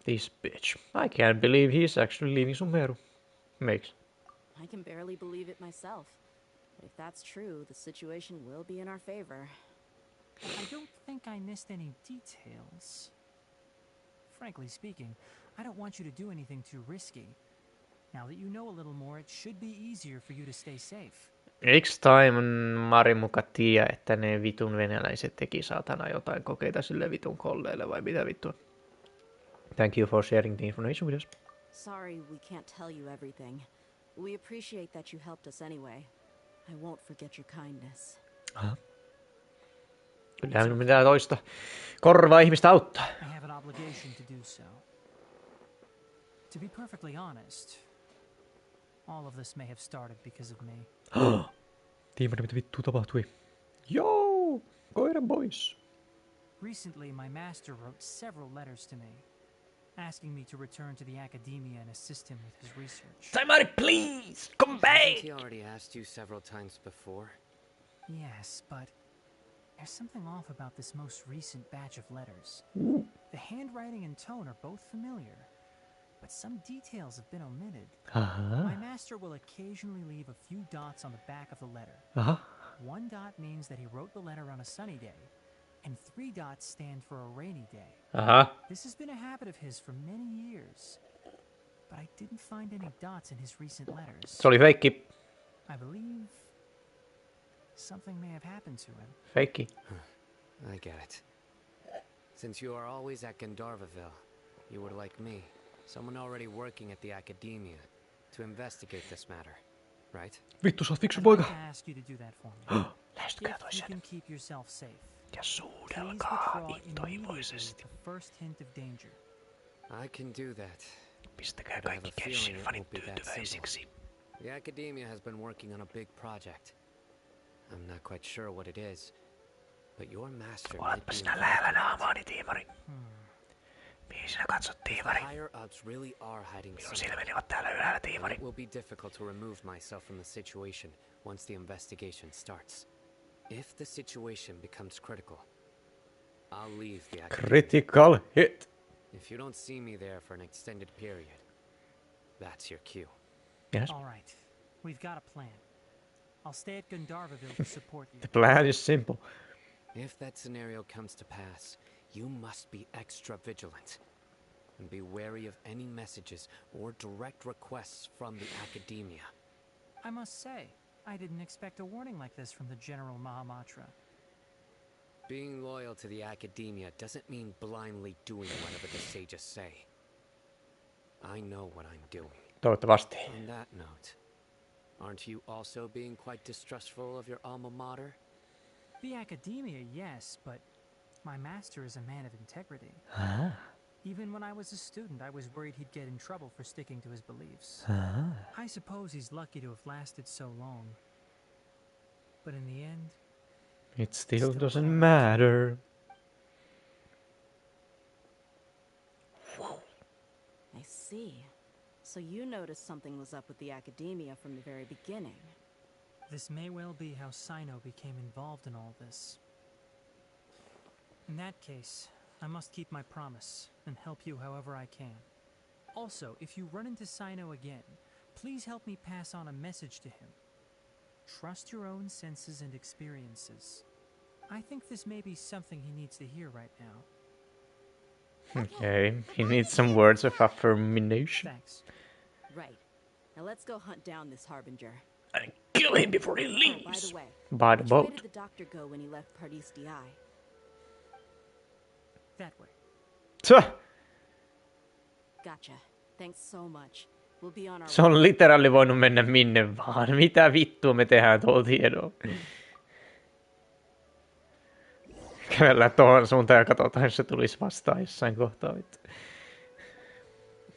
This bitch. I can't believe he's actually leaving Sumeru. Makes. I can barely believe it myself. But if that's true, the situation will be in our favor. I don't think I missed any details. Frankly speaking, I don't want you to do anything too risky. Now that you know a little more, it should be easier for you to stay safe. Eiks Taimon Mari muka tiedä, että ne vitun venäläiset teki saatana jotain kokeita sille vitun kolleelle vai mitä vittua? Thank you for sharing the information with us. Sorry we can't tell you everything. We appreciate that you helped us anyway. I won't forget your kindness. Aha. Kyllähän minun pitää toista korvaa ihmistä auttaa. I have an obligation to do so. To be perfectly honest, all of this may have started because of me. Tiimari, mitä vittua tapahtui? Joo! Koiran boys! Recently, my master wrote several letters to me, asking me to return to the academia and assist him with his research. Taimari, please! Come back! Hasn't he already asked you several times before? Yes, but there's something off about this most recent batch of letters. The handwriting and tone are both familiar, but some details have been omitted. My master will occasionally leave a few dots on the back of the letter. One dot means that he wrote the letter on a sunny day, and 3 dots stand for a rainy day. This has been a habit of his for many years, but I didn't find any dots in his recent letters. Se oli feikki. I believe something may have happened to him. Feikki. I get it. Since you are always at Gandharvaville, you were like me, someone already working at the academia to investigate this matter, right? Vittu, sä oot fiksu I'd poika. like to ask you to do that for me. Lähestykää If you toiseen. can keep yourself safe, Ja please suudelkaa withdraw immediately intoivoisesti. with the first hint of danger. I can do that. Pistäkää But I have kaikki a feeling Genshin it fanit won't be that simple. tyytyväisiksi. The academia has been working on a big project. I'm not quite sure what it is, but your master might Oletpa be sinä involved lähellä in it. naamaani, Tiimari. Mihin sinä katsot, The Tiimari? higher ups really are hiding Minun something. silmäni ovat täällä ylhäällä, Tiimari. It will be difficult to remove myself from the situation once the investigation starts. If the situation becomes critical, I'll leave the academia. Critical hit. If you don't see me there for an extended period, that's your cue. Yes. All right, we've got a plan. I'll stay at Gandharvaville to support you. The plan is simple. If that scenario comes to pass, you must be extra vigilant. And be wary of any messages or direct requests from the academia. I must say, I didn't expect a warning like this from the General Mahamatra. Being loyal to the academia doesn't mean blindly doing whatever the sages say. I know what I'm doing. Toivottavasti. On that note, aren't you also being quite distrustful of your alma mater? The academia, yes, but my master is a man of integrity. Even when I was a student, I was worried he'd get in trouble for sticking to his beliefs. I suppose he's lucky to have lasted so long. But in the end, It still doesn't matter. I see. So you noticed something was up with the academia from the very beginning. this may well be how Sino became involved in all this. In that case, I must keep my promise and help you however I can. Also, if you run into Sino again, please help me pass on a message to him. Trust your own senses and experiences. I think this may be something he needs to hear right now. Okay, he needs some words of affirmation. Thanks. Right. Now let's go hunt down this harbinger. Kill him before he By leaves. the way, By the which way boat. did the doctor go when he left Paradis DI? That way. Tö! Gotcha. Thanks so much. We'll be on our Se on literally voinut mennä minne vaan. Mitä vittua me tehdään tuolla tiedolla? Kävellään tuohon suuntaan ja katsotaan, jos se tulisi vastaan jossain kohtaa.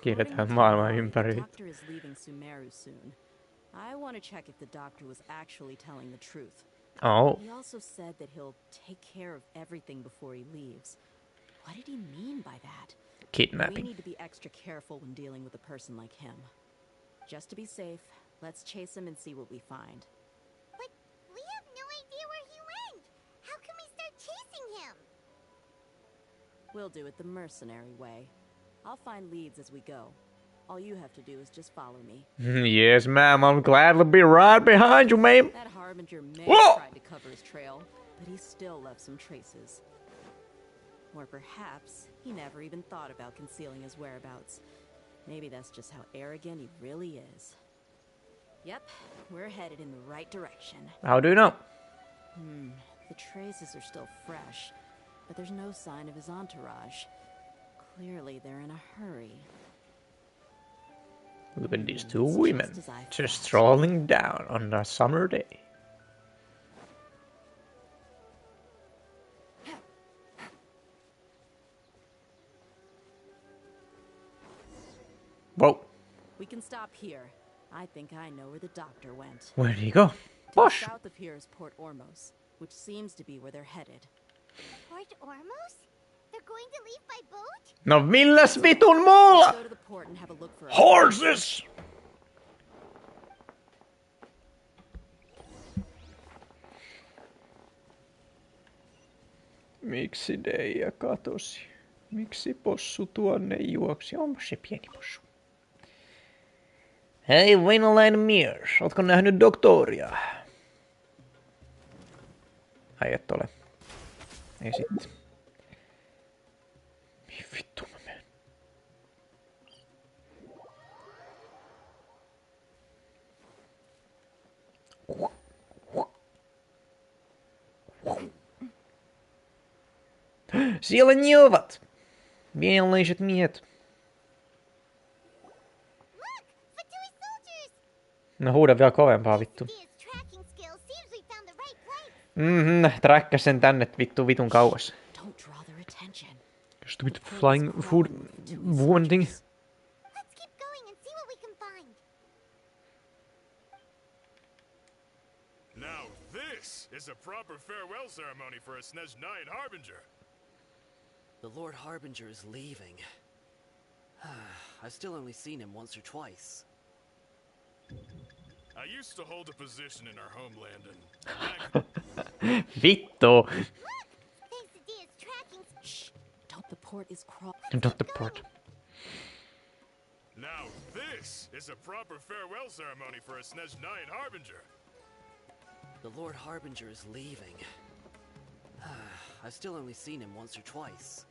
Kierretään maailman ympäri. The doctor is leaving Sumeru soon. I want to check if the doctor was actually telling the truth. Oh. He also said that he'll take care of everything before he leaves. What did he mean by that? Kidnapping. We need to be extra careful when dealing with a person like him. Just to be safe, let's chase him and see what we find. But we have no idea where he went. How can we start chasing him? We'll do it the mercenary way. I'll find leads as we go. All you have to do is just follow me. Yes, ma'am. I'm glad to be right behind you, ma'am. That Harbinger may have tried to cover his trail, but he still left some traces. Or perhaps he never even thought about concealing his whereabouts. Maybe that's just how arrogant he really is. Yep, we're headed in the right direction. How do you know? The traces are still fresh, but there's no sign of his entourage. Clearly they're in a hurry. Look at these two women just strolling down on a summer day. Whoa. We can stop here. I think I know where the doctor went. Where did he go? To Bosh. the south of here is Port Ormos, which seems to be where they're headed. Port Ormos? They're going to leave by boat? No milläs vitun muulla? Go to the port and have a look for us. Horses! Miksi Deija katosi? Miksi possu tuonne juoksi? Onpa se pieni possu. Hei, venäläinen mies. Ootko nähnyt doktoria? Ai et ole. Ei sitten. Mihin vittu mä menen? Siellä ne ovat! Venäläiset miehet. No huuda vielä kovempaa vittu. Träkkäs sen tänne vitun kauas. Stupid flying food woman thing. Let's keep going and see what we can find. Now this is a proper farewell ceremony for a Snezhnayan Harbinger. The Lord Harbinger is leaving. I've still only seen him once or twice. I used to hold a position in our homeland and Vittu. Shh! Don't the port is Don't the port. now this is a proper farewell ceremony for a Snezhnayan Harbinger. The Lord Harbinger is leaving. I've still only seen him once or twice.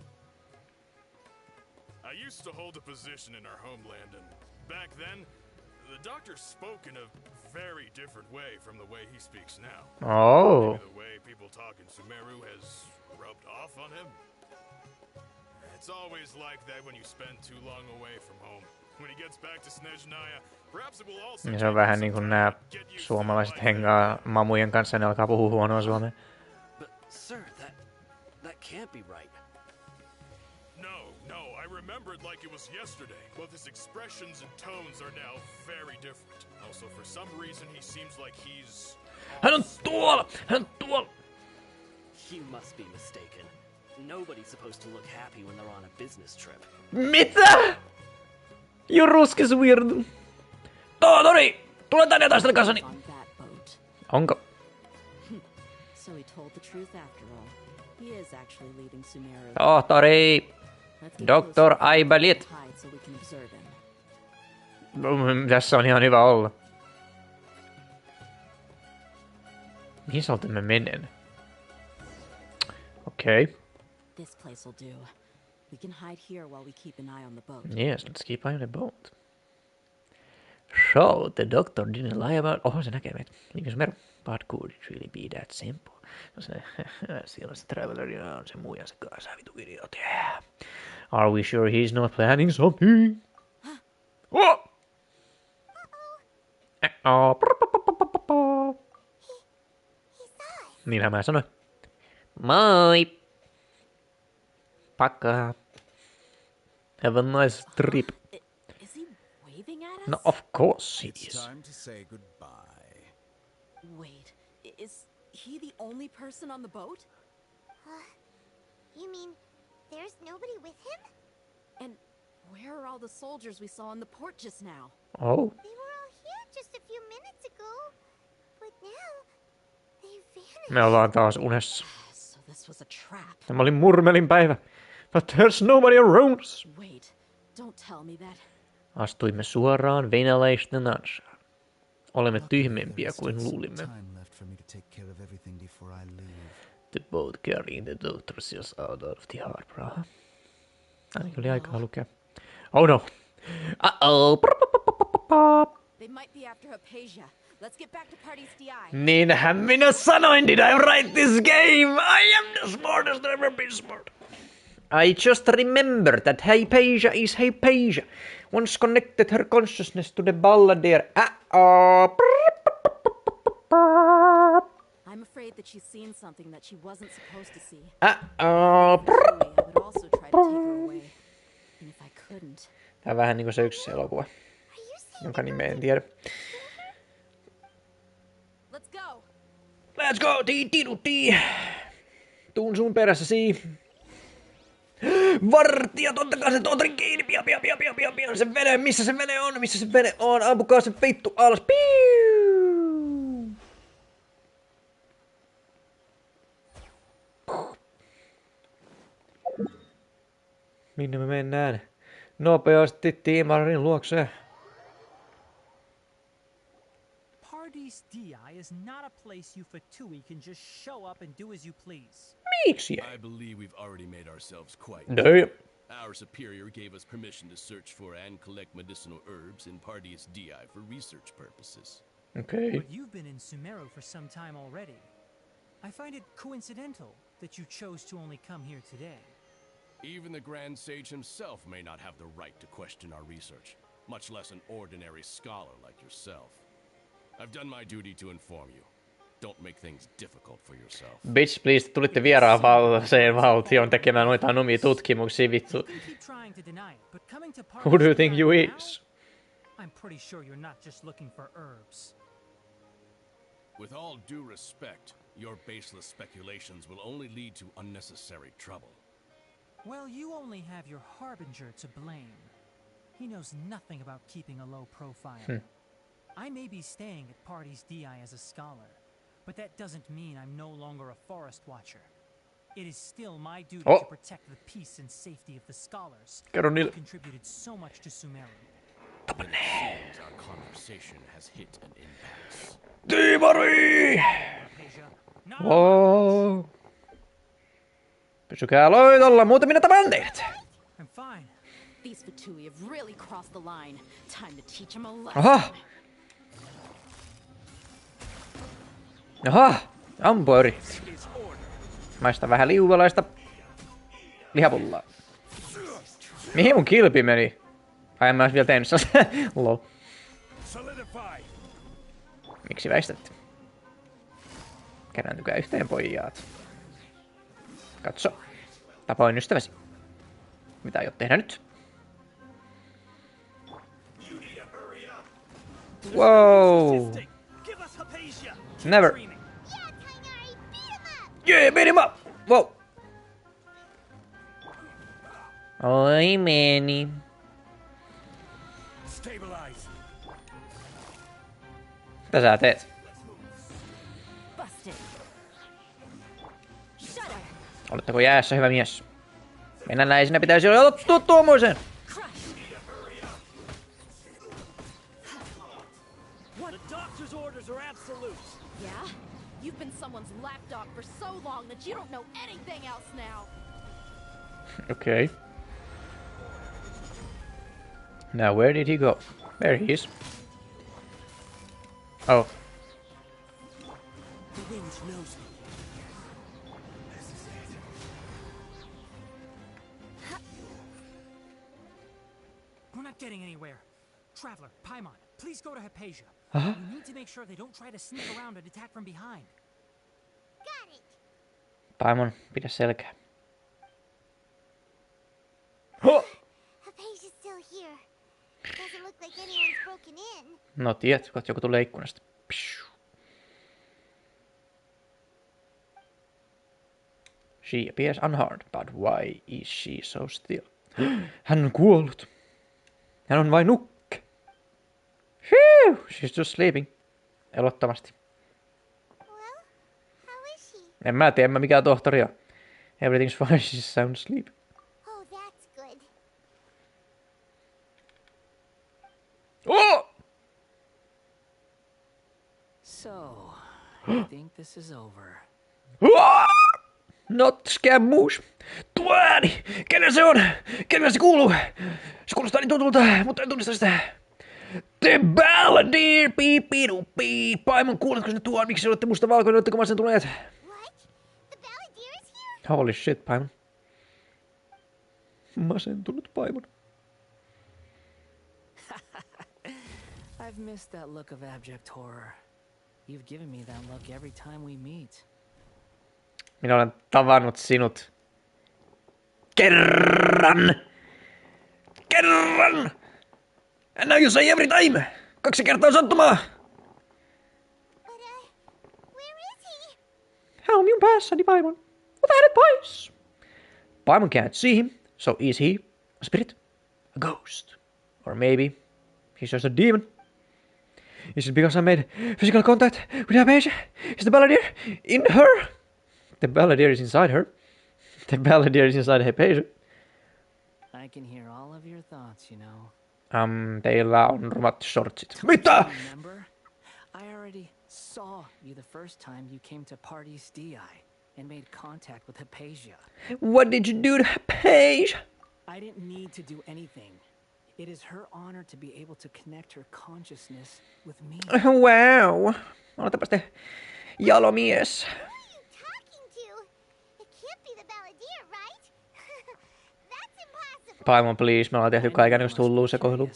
I used to hold a position in our homeland, and back then, the doctor spoke in a very different way from the way he speaks now. Oh. Maybe the way people talk in Sumeru has rubbed off on him. It's always like that when you spend too long away from home. When he gets back to Snezhnaya, perhaps it will also Ja se on vähän niin kuin nämä suomalaiset hengaa mamujen kanssa ja ne alkaa puhua huonoa suomea. But sir, that can't be right. No, I remember it like it was yesterday. Both his expressions and tones are now very different. Also, for some reason, he seems like he's... Hän on tuolla! Hän on tuolla! You must be mistaken. Nobody's supposed to look happy when they're on a business trip. Mitä? You ruskis weird. Tohtori! Tule tänne taistele kanssani! on that boat. Onko? So he told the truth after all. He is actually leaving Sumeru. Tohtori! Let's get Dr. closer Aibalit. to the tide so we can observe him. Tässä on ihan hyvä olla. Mihin sä me menen? Okay. This place will do. We can hide here while we keep an eye on the boat. Yes, let's keep eye on the boat. So, the doctor didn't lie about... Oho, se näkee meitä. Niin se merkki. But could it really be that simple? No se, siellä se travelerina on se muija se kanssa vitu idiot. Yeah. Are we sure he's not planning something? Oh! Niinhän mä sanoin. Moi! Pakka. Have a nice trip. Is he waving at us? No, of course he It's is. time to say goodbye. Wait, is he the only person on the boat? You mean there's nobody with him? And where are all the soldiers we saw on the port just now? Oh. They were all here just a few minutes ago, but now they vanished. Me ollaan taas unessa. So this was a trap. Tämä oli murmelin päivä. But there's nobody around us. Wait, don't tell me that. Astuimme suoraan venäläisten ansaan. Olemme tyhmempiä kuin luulimme. Time left for me to take care of everything before I leave. The boat carrying the doctor sails out of the harbor. Ainakin oli aikaa lukea. Oh no. Uh-oh. They might be after Hypatia. Let's get back to party's DI. Niinhän minä sanoin, did I write this game? I am the smartest I've ever been smart. I just remember that Hypatia is Hypatia. Once connected her consciousness to the balladeer. Uh-oh. I'm afraid that she's seen something that she wasn't supposed to see. Uh-oh. I would also try to take her away. And if I couldn't... Tää on vähän niinku se yksi elokuva, jonka nimeä en tiedä. Let's go. Let's go, tii. Tuun sun perässäsi. Vartijat, ottakaa se Totrin kiinni, pian. Se vene, missä se vene on, ampukaa se vittu alas. Piu! Minne me mennään? Nopeasti tiimarin luokse. Party's DI is not a place you fatui can just show up and do as you please. Miksi? I believe we've already made ourselves quite. No. Our superior gave us permission to search for and collect medicinal herbs in Party's DI for research purposes. Okay. But you've been in Sumeru for some time already. I find it coincidental that you chose to only come here today. Even the Grand Sage himself may not have the right to question our research, much less an ordinary scholar like yourself. I've done my duty to inform you. Don't make things difficult for yourself. Bitch, please, tulitte vieraan valtion tekemään noita omia tutkimuksia, vittu. Who do you think you is? I'm pretty sure you're not just looking for herbs. With all due respect, your baseless speculations will only lead to unnecessary trouble. Well, you only have your Harbinger to blame. He knows nothing about keeping a low profile. I may be staying at Party's DI as a scholar, but that doesn't mean I'm no longer a forest watcher. It is still my duty to protect the peace and safety of the scholars who contributed so much to Sumeru. Then it seems our conversation has hit an impasse. Tiimari! Wow. Pysykää loitolla, muuten minä tapan teidät. I'm fine. These fatui have really crossed the line. Time to teach them a lesson. Aha, ampua yritti. Maista vähän liuvalaista lihapullaa. Mihin mun kilpi meni? Ai en mä ois vielä tehnyt lol. Miksi väistätte? Kerääntykää yhteen pojaat. Katso. Tapoin ystäväsi. Mitä aiot tehdä nyt? Wow. Never. Yeah, beat him up. Whoa. Oi meni. Mitä sä teet? Oletteko jäässä, hyvä mies? Venäläisenä pitäisi olla ottaa tuommoisen. Yeah? You've been someone's lapdog for so long that you don't know anything else now. Okay. Now where did he go? There he is. Oh. The wind knows me. This is it. We're not getting anywhere. Traveler, Paimon, please go to Hypatia. Uh-huh. We need to make sure they don't try to sneak around and attack from behind. Got it. Paimon, pidä selkää. Hypatia's still here. Doesn't look like anyone's broken in. No tiedätkö, että joku tulee ikkunasta. Pshu. She appears unharmed, but why is she so still? Hän on kuollut. Hän on vain nukke. Phew, she's just sleeping. Elottomasti. Well, how is she? En mä tiedä, mikä tohtori on. Everything's fine, she's sound asleep. Oh, that's good. Oh! So, I think this is over. Not scammoose. Tuo ääni! Kenen se on? Kenelle se kuuluu? Se kuulostaa niin tutulta, mutta en tunnista sitä. The Balladeer, piipidupi. Paimon, kuuletko sinne tuon? Miksi olette musta valkoinen? Oletteko masentuneet? What? The Balladeer is here? Holy shit, Paimon. Masentunut Paimon. I've missed that look of abject horror. You've given me that look every time we meet. Minä olen tavannut sinut. Kerran! Kerran! And now you say every time! 2 kertaa sattumaa! But, where is he? Hän on minun päässäni, Paimon. Ota hänet pois! Paimon can't see him, so is he a spirit? A ghost? Or maybe he's just a demon? Is it because I made physical contact with Hypatia? Is the Balladeer in her? The Balladeer is inside her. The Balladeer is inside Hypatia. I can hear all of your thoughts, you know. Teillä on rumat shortsit. Mitä? Remember? I already saw you the first time you came to Party's DI and made contact with Hypatia. What did you do to Hypatia? I didn't need to do anything. It is her honor to be able to connect her consciousness with me. Wow. Oletapa sitten jalomies. Paimon, please. Me ollaan tehty kaikenlaista hullua sekoilua.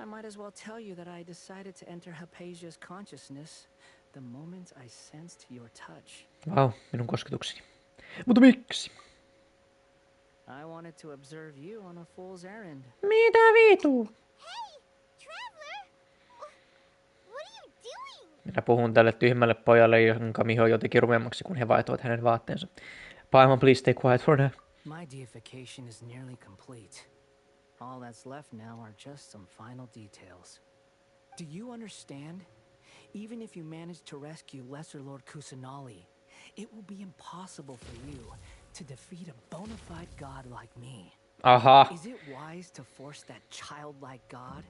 I might as well tell you that I decided to enter Hypatia's consciousness the moment I sensed your touch. Wow, minun kosketukseni. Mutta miksi? I wanted to observe you on a fool's errand. Mitä vitu? Hey, traveler! What are you doing? Minä puhun tälle tyhmälle pojalle, jonka Miho jotenkin rumemmaksi, kun he vaihtoivat hänen vaatteensa. Paimon, please stay quiet for now. My deification is nearly complete. All that's left now are just some final details. Do you understand? Even if you manage to rescue Lesser Lord Kusanali, it will be impossible for you to defeat a bona fide god like me. Aha. Is it wise to force that childlike god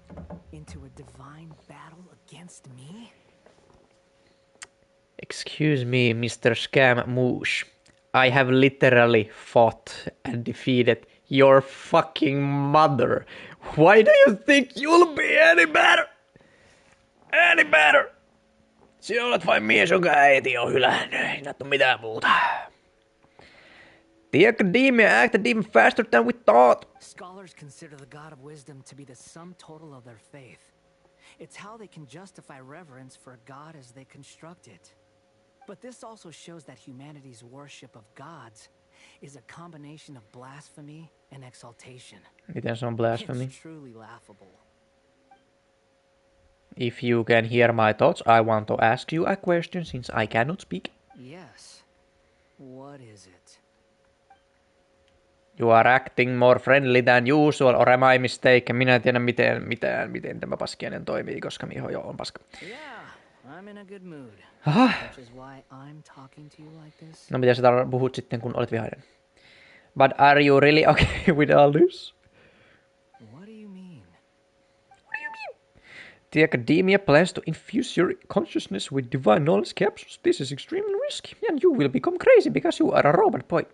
into a divine battle against me? Excuse me, Mr. Scam Moosh. I have literally fought and defeated your fucking mother. Why do you think you'll be any better? Any better? Sinä olet vain mies, jonka äiti on hylännyt. Ei näytä mitään muuta. The academia acted even faster than we thought. Scholars consider the God of wisdom to be the sum total of their faith. It's how they can justify reverence for a god as they construct it. But this also shows that humanity's worship of gods is a combination of blasphemy and exaltation. Miten se on blasphemy? It's truly laughable. If you can hear my thoughts, I want to ask you a question since I cannot speak. Yes. What is it? You are acting more friendly than usual, or am I mistaken? Minä en tiedä miten tämä paskiainen toimii, koska Miho jo on paska. Yeah, I'm in a good mood. Aha. Which is why I'm talking to you like this. No mitä sä puhut sitten, kun olet vihainen? But are you really okay with all this? What do you mean? What do you mean? The academia plans to infuse your consciousness with divine knowledge capsules. This is extremely risky, and you will become crazy because you are a robot boy.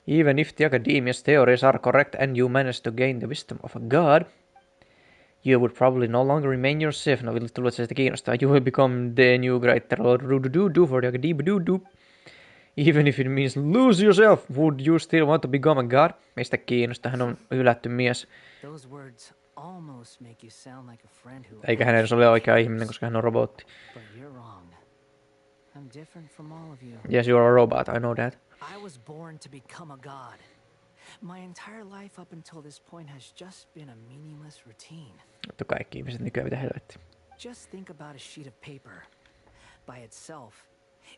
Even if the academia's theories are correct and you manage to gain the wisdom of a god, You would probably no longer remain yourself. No, tullut se sitä kiinnostaa. You will become the new greater do for the academia. Even if it means lose yourself, would you still want to become a god? Meistä kiinnostaa, hän on hylätty mies. Those words almost make you sound like a friend who. Eikä hän edes ole oikea ihminen, koska hän on robotti. But you're wrong. I'm different from all of you. Yes, you are a robot, I know that. I was born to become a god. My entire life up until this point has just been a meaningless routine. Mutta kaikki ihmiset nykyään mitä helvetti. Just think about a sheet of paper. By itself,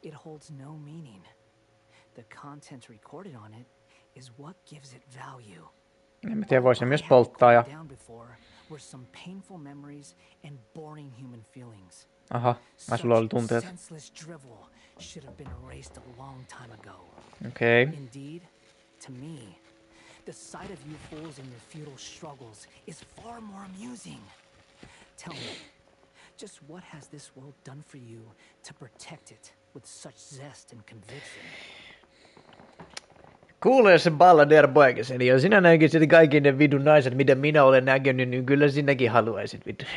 it holds no meaning. The content recorded on it is what gives it value. En tiedä, voisin myös polttaa ja... Were some painful memories and boring human feelings. Aha, sulla oli tunteet. Senseless drivel should have been erased a long time ago. Okay. Indeed, to me, the sight of you fools and your futile struggles is far more amusing. Tell me, just what has this world done for you to protect it with such zest and conviction? Kuulee se balladeer poikaseni, jos sinä näkisit kaikki ne vidun naiset, mitä minä olen näkynyt, niin kyllä sinäkin haluaisit vidun.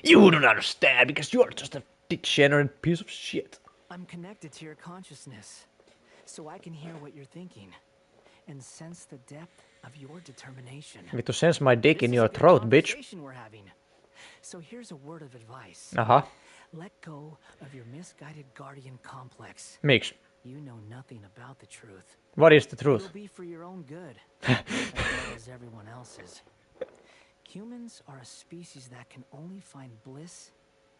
You don't understand, because you're just a degenerate piece of shit. I'm connected to your consciousness, so I can hear what you're thinking, and sense the depth of your determination. Vittu, sense my dick in your throat, bitch. So here's a word of advice. Aha. Let go of your misguided guardian complex. Miksi? You know nothing about the truth. What is the truth? It'll be for your own good, as well as everyone else's. Humans are a species that can only find bliss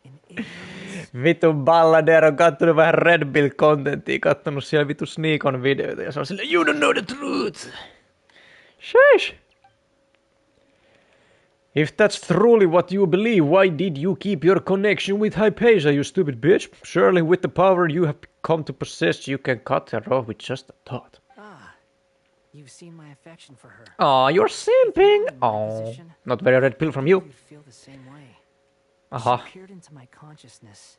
in ignorance. Vittu balladeer on kattonut vähän Red Pill-contentia, kattonut siellä vittu Sneakon videoita ja se on silleen, you don't know the truth. Sheesh. If that's truly what you believe, why did you keep your connection with Hypatia, you stupid bitch? Surely with the power you have come to possess, you can cut her off with just a thought. Ah, you've seen my affection for her. Aw, you're simping. Oh, not very Red Pill from you. You'd feel the same way. Aha. She peered into my consciousness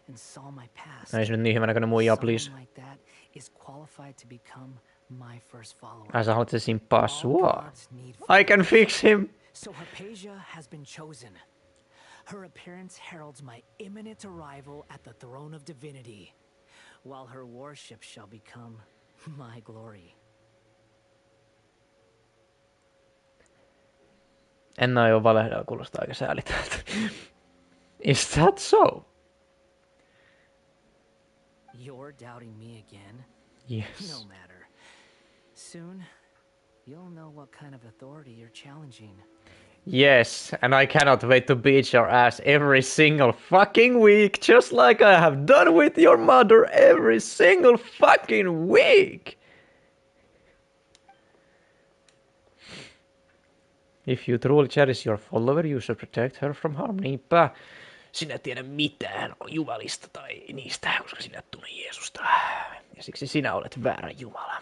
and saw my past. Ei se nyt niin hyvän näköinen muija, please. Someone like that is qualified to become my first follower. Ai sä haluat se simppaa sua. I can fix him. So Hypatia has been chosen. Her appearance heralds my imminent arrival at the throne of divinity, while her worship shall become my glory. En aio valehdella, kuulostaa aika säälitältä. Is that so? You're doubting me again? Yes. No matter. Soon, you'll know what kind of authority you're challenging. Yes, and I cannot wait to beat your ass every single fucking week, just like I have done with your mother every single fucking week! If you truly cherish your follower, you should protect her from harm. Niinpä, sinä tiedä mitään Jumalista tai niistä, koska sinä et tunne Jeesusta. Ja siksi sinä olet väärä Jumala.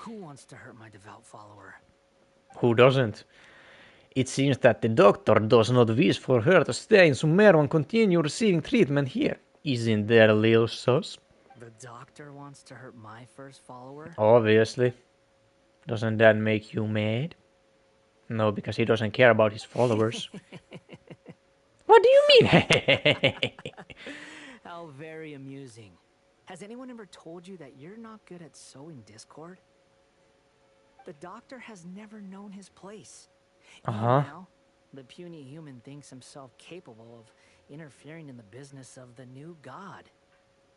Who wants to hurt my devout follower? Who doesn't? It seems that the doctor does not wish for her to stay in Sumeru and continue receiving treatment here. Isn't that a little sus? The doctor wants to hurt my first follower? Obviously. Doesn't that make you mad? No, because he doesn't care about his followers. What do you mean? How very amusing. Has anyone ever told you that you're not good at sowing discord? The doctor has never known his place. Now, the puny human thinks himself capable of interfering in the business of the new god.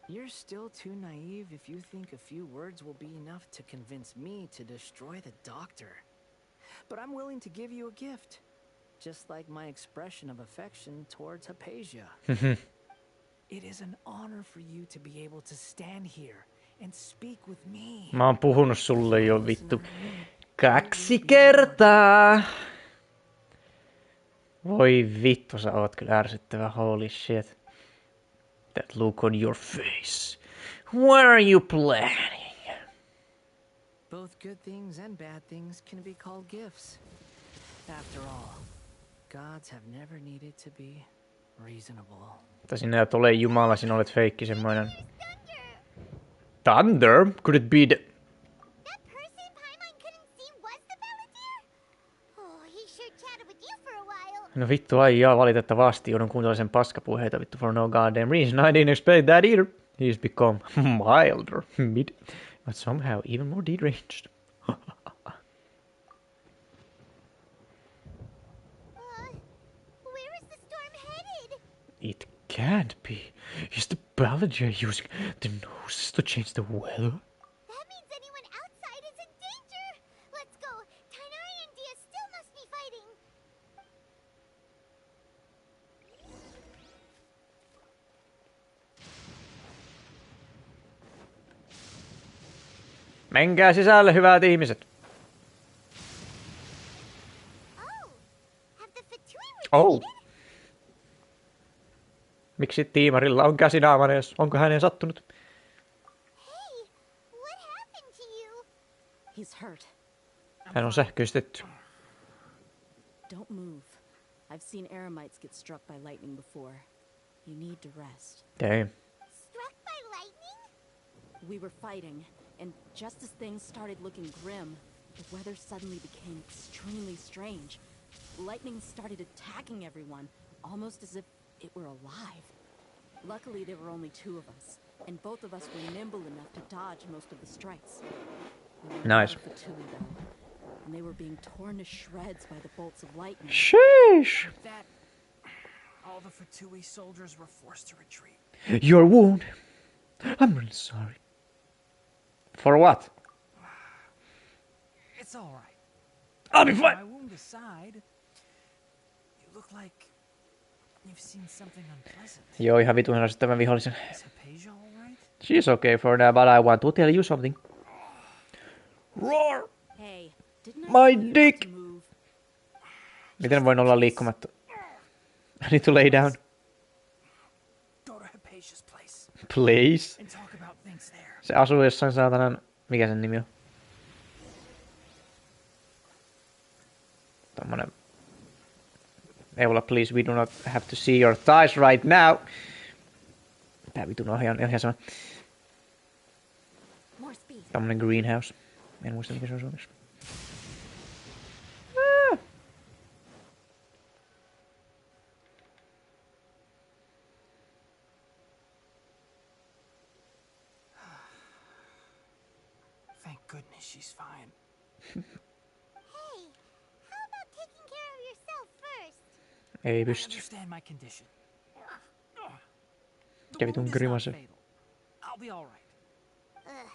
You're still too naive if you think a few words will be enough to convince me to destroy the doctor. But I'm willing to give you a gift, just like my expression of affection towards Hypatia. It is an honor for you to be able to stand here and speak with me. Mä oon puhunut sulle jo vittu 2 kertaa. Voi vittu, sä oot kyllä ärsyttävä, holy shit. That look on your face. What are you planning? Both good things and bad things can be called gifts. After all, gods have never needed to be reasonable. Mutta sinä et ole Jumala, sinä olet feikki semmoinen. Thunder? Could it be the... That person Paimon couldn't see was the Palantir? Oh, he sure chatted with you for a while. No vittu, ai jaa, valitettavasti joudun kuuntelemaan sen paskapuheita vittu for no goddamn reason. I didn't expect that either. He's become milder, mid, but somehow even more deranged. Where is the storm headed? It can't be. Is the balladeer using the noses to change the weather? That means anyone outside is in danger! Let's go! Tainari and Dia still must be fighting! Menkää sisälle, hyvät ihmiset. Oh. Miksi tiimarilla on käsinaamanees? Onko häneen sattunut? Hey, what happened to you? He's hurt. Hän on sähköistetty. Don't move. I've seen eremites get struck by lightning before. You need to rest. Damn. Struck by lightning? We were fighting, and just as things started looking grim, the weather suddenly became extremely strange. Lightning started attacking everyone, almost as if it were alive. Luckily, there were only two of us, and both of us were nimble enough to dodge most of the strikes. Nice. And they were being torn to shreds by the bolts of lightning. Sheesh. That all the Fatui soldiers were forced to retreat. Your wound. I'm really sorry. For what? It's all right. I'll be fine. My wound aside, you look like you've seen something unpleasant. Joo, ihan vitun ärsyttävän vihollisen. Is Hypatia all right? She's okay for now, but I want to tell you something. Roar! Hey, My dick! Miten voin olla liikkumatta? I need to lay down. Go to Hypatia's place. Place? And talk about things there. Se asuu jossain saatanan... Mikä sen nimi on? Tommonen... Eula, please, we do not have to see your thighs right now. Tää vitun ohjaa on ihan sama. Tommonen greenhouse. En muista mikä se on suomeksi. Thank goodness she's fine. Hey, how about taking care of yourself first? Ei I pysty. understand my condition. Mikä vitun grimace? I'll be all right. Ugh.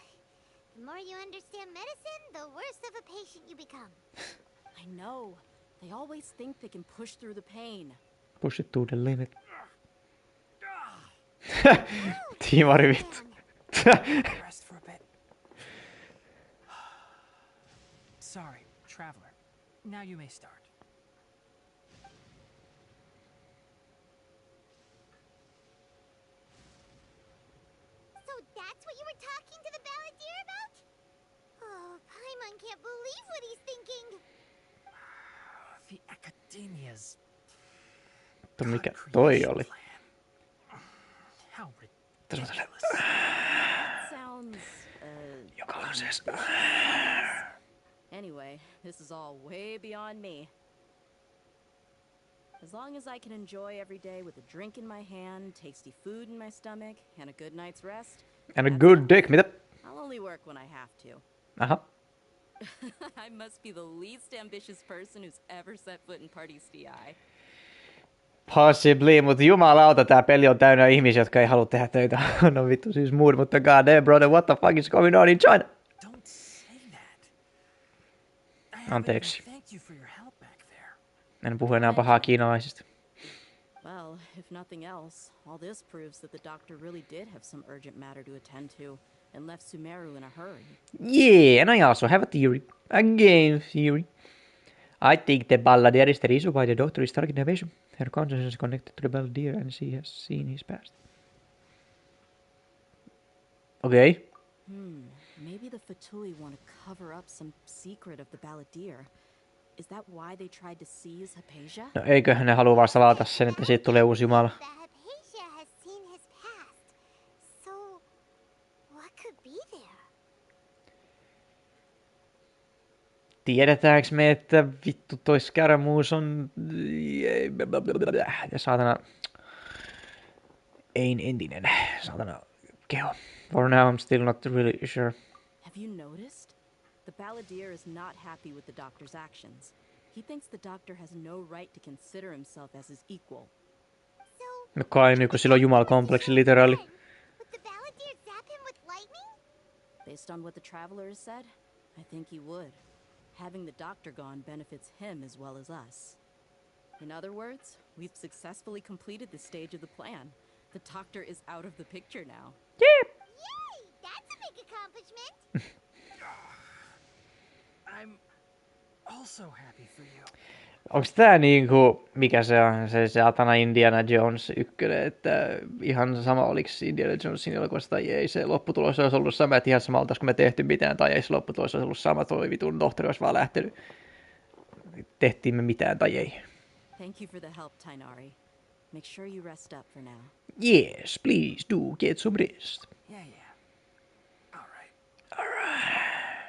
The more you understand medicine, the worse of a patient you become. I know. They always think they can push through the pain. Push it to the limit. Tiimari vittu. Rest for a bit. Sorry, traveler. Now you may start. So that's what you were talking to the balladeer about? Oh, Paimon can't believe what he's thinking. The Academia's Mutta mikä toi oli? how Sounds, Joka on siis... Anyway, this is all way beyond me. As long as I can enjoy every day with a drink in my hand, tasty food in my stomach, and a good night's rest. And a good dick, mitä? I'll only work when I have to. Aha. I must be the least ambitious person who's ever set foot in Party's DI. Possibly, mutta jumalauta, tää peli on täynnä ihmisiä, jotka ei halua tehdä töitä. No vittu siis mood, mutta god damn brother, what the fuck is going on in China? Don't say that. Anteeksi. Thank you for your help back there. En puhu enää pahaa kiinalaisista. Well, if nothing else, all this proves that the doctor really did have some urgent matter to attend to and left Sumeru in a hurry. Yeah, and I also have a theory. A game theory. I think the balladeer is the reason why the doctor is targeting evasion. Her consciousness is connected to the balladeer and she has seen his past. Okay. Maybe the Fatui want to cover up some secret of the balladeer. Is that why they tried to seize Hypatia? No eiköhän ne halua vaan salata sen, että siitä tulee uusi jumala. That Hypatia has seen his past. So, what could be there? Tiedetäänkö me, että vittu toi Scaramouche on... Ja saatana... Ein entinen. Saatana keho. For now I'm still not really sure. Have you noticed? The balladeer is not happy with the doctor's actions. He thinks the doctor has no right to consider himself as his equal. No kai nyt, kun sillä on jumalkompleksi literaali. Would the balladeer zap him with lightning? Based on what the traveler has said, I think he would. Having the doctor gone benefits him as well as us. In other words, we've successfully completed this stage of the plan. The doctor is out of the picture now. Yay! That's a big accomplishment. I'm also happy for you. Onks tää niinku, mikä se on, se saatana Indiana Jones 1, että ihan sama oliks Indiana Jonesin elokuvassa tai ei, se lopputulos olisi ollut sama, että ihan sama oltaisiko me tehty mitään, tai ei se lopputulos olisi ollut sama, toi vitun tohtori olisi vaan lähtenyt, tehtiin me mitään tai ei. Thank you for the help, Tainari. Make sure you rest up for now. Yes, please do get some rest. Yeah.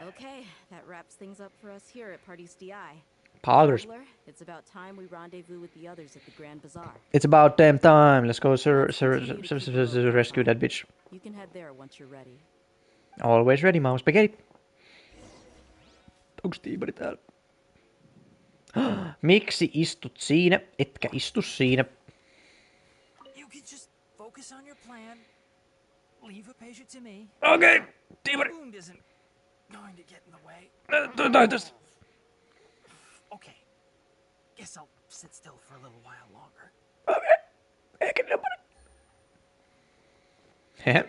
Okay, that wraps things up for us here at Party's DI. Poggers. It's about time we rendezvous with the others at the Grand Bazaar. It's about damn time. Let's go rescue that bitch. You can head there once you're ready. Always ready, mom. Spaghetti. Onks tiimari täällä? Miksi istut siinä, etkä istu siinä? You can just focus on your plan. Leave a patient to me. Okay, tiimari. Wound isn't going to get in the way. Okay. Guess I'll sit still for a little while longer. Heh.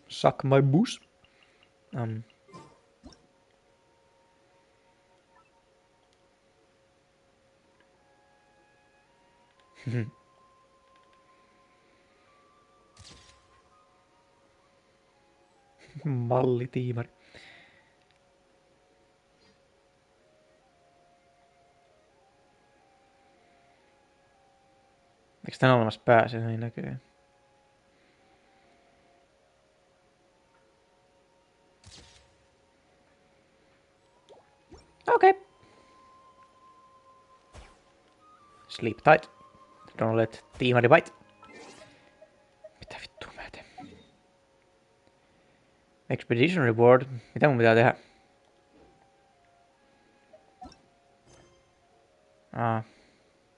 Suck my boost. Mallitiimari. Eikö tän olemassa pääse? Niin näkyy. Okei. Okay. Sleep tight. Don't let tiimari bite. Mitä vittua mä teen? Expedition reward. Mitä mun pitää tehdä?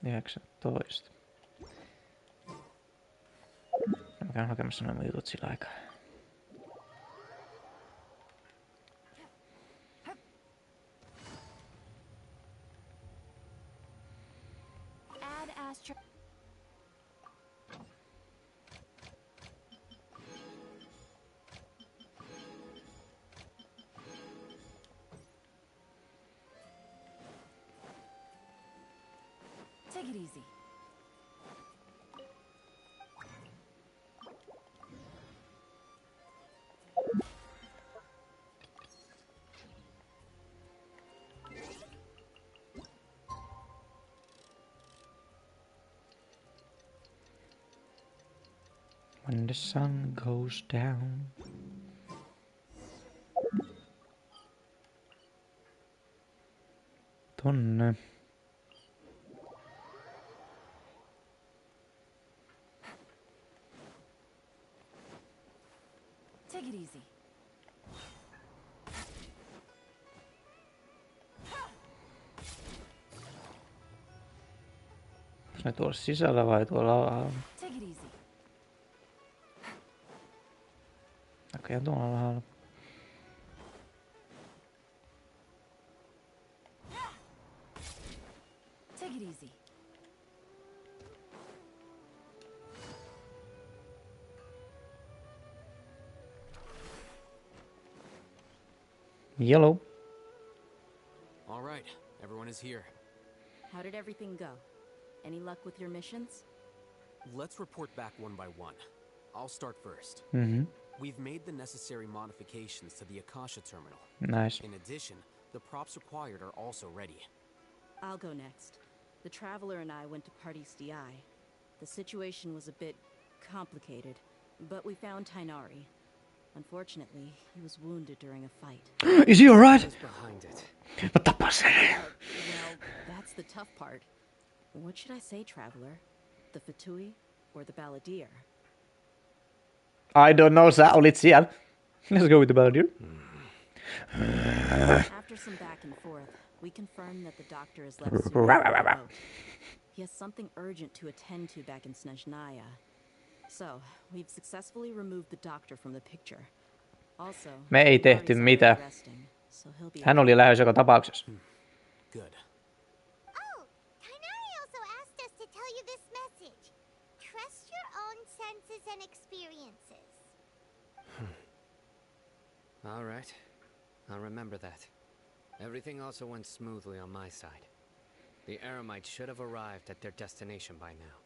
19. Mä käyn hakemassa nämä jutut sillä aikaa. Add Astro. Take it easy. When the sun goes down. Tonne. Take it easy. Onko ne tuolla sisällä vai tuolla alhaalla? Take it easy. Näköjään tuolla alhaalla. Take it easy. Yellow. All right, everyone is here. How did everything go? Any luck with your missions? Let's report back one by one. I'll start first. We've made the necessary modifications to the Akasha terminal. Nice. In addition, the props required are also ready. I'll go next. The Traveler and I went to Party's DI. The situation was a bit complicated, but we found Tainari. Unfortunately, he was wounded during a fight. Is he alright? Who's behind it? Mä tapasin. Well, that's the tough part. What should I say, traveler? The Fatui or the Balladeer? I don't know, sä olit siellä. Let's go with the Balladeer. After some back and forth, we confirmed that the doctor has left soon. He has something urgent to attend to back in Snezhnaya. So, we've successfully removed the doctor from the picture. Also, me ei tehty mitään. Hän oli lähes joka tapauksessa. Good. Oh, Kainari also asked us to tell you this message. Trust your own senses and experiences. All right. I'll remember that. Everything also went smoothly on my side. The Eremites should have arrived at their destination by now.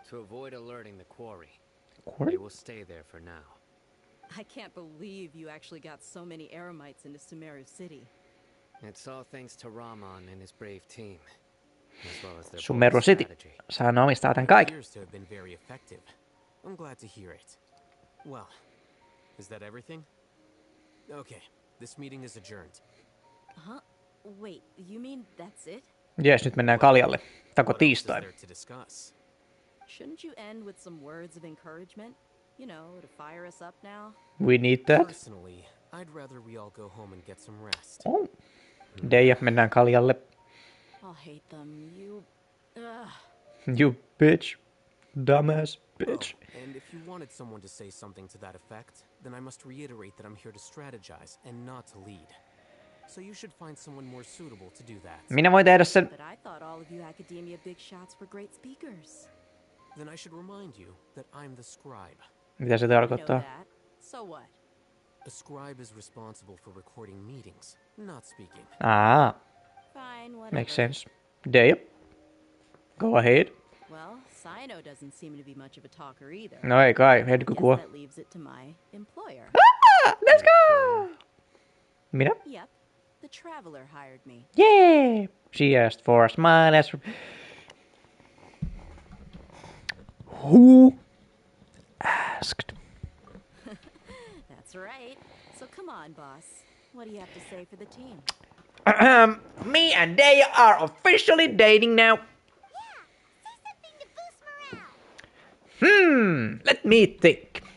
To avoid alerting the quarry, they will stay there for now. I can't believe you actually got so many Eremites into Sumeru City. It's all thanks to Rahman and his brave team, as well as their Sumeru City. Sehän omistaa tän kaiken. Appears to have been very effective. I'm glad to hear it. Well, is that everything? Okay, this meeting is adjourned. Huh? Wait, you mean that's it? Jees, nyt mennään kaljalle. Tako tiistai. Shouldn't you end with some words of encouragement? You know, to fire us up now? We need that. Personally, I'd rather we all go home and get some rest. Oh. Deija, mennään kaljalle. I'll hate them. You bitch. Dumbass bitch. Oh, and if you wanted someone to say something to that effect, then I must reiterate that I'm here to strategize and not to lead. So you should find someone more suitable to do that. Minä voin tehdä sen. But I thought all of you academia big shots were great speakers. Then I should remind you that I'm the scribe. Mitä se tarkoittaa? So what? A scribe is responsible for recording meetings, not speaking. Ah. Fine, whatever. Makes sense. Deija. Go ahead. Well, Sino doesn't seem to be much of a talker either. No ei kai, hetki kuo. That leaves it to my employer. Ah, let's go! Minä? Yep. The traveler hired me. Yeah! She asked for a smile as... Who asked? That's right. So come on, boss. What do you have to say for the team? Me and Deija are officially dating now. Yeah, say something to boost morale. Let me think. Huh?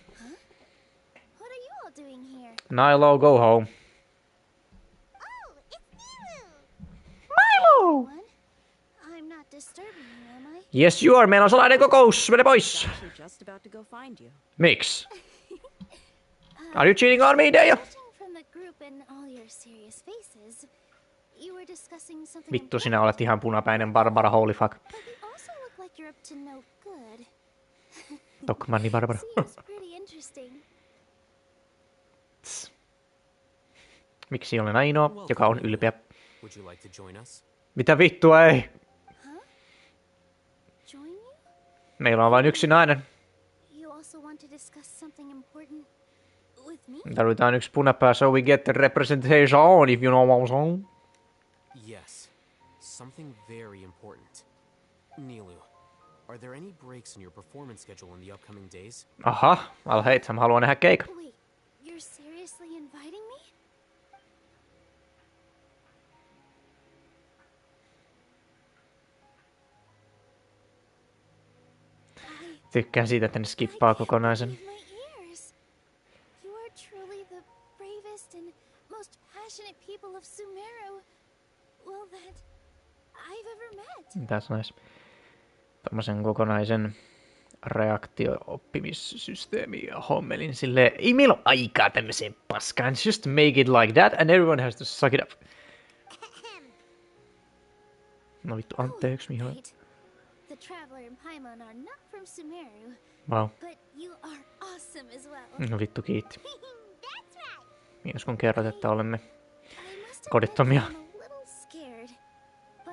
What are you all doing here? Nilo, go home. Oh, it's Nilu! Milo! I'm not disturbing you, am I? Yes, you are. Meillä on salainen kokous. Mene pois. Just about to go find you. Miksi? Are you cheating on me, Deija? From the group and all your serious faces, you were discussing something. Vittu, sinä olet ihan punapäinen Barbara, holy fuck. But you also look like you're up to no good. Tokkmanni Barbara. Seems pretty interesting. Miksi olen ainoa, joka on ylpeä? Would you like to join us? Mitä vittua ei? Huh? Join you? Meillä on vain yksi nainen. You also want to discuss something important with me? Tarvitaan yksi punapää so we get the representation, if you know what I'm saying. Yes. Something very important. Nilu, are there any breaks in your performance schedule in the upcoming days? Aha, Alheitsam haluaa nähdä keikan. Wait, you're seriously inviting me? Tykkään siitä, että ne skippaa kokonaisen. You are truly the bravest and most passionate people of Sumeru, well, that I've ever met. That's nice. Tommosen kokonaisen reaktio-oppimissysteemi ja hommelin silleen, ei meillä ole aikaa tämmöiseen paskaan, just make it like that and everyone has to suck it up. No vittu, anteeksi Mihail. The Traveler and Paimon are not from Sumeru. Wow. But you are awesome as well. No vittu, kiitti. That's right. Mitäs kun kerrot, että olemme kodittomia?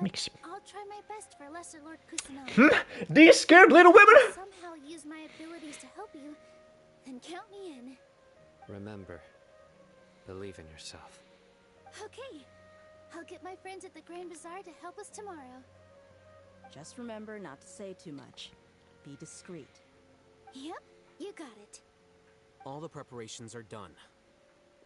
Miksi? I'll try my best for Lesser Lord Kusanagi. These scared little women! Somehow use my abilities to help you, then count me in. Remember, believe in yourself. Okay. I'll get my friends at the Grand Bazaar to help us tomorrow. Just remember not to say too much. Be discreet. Yep, you got it. All the preparations are done.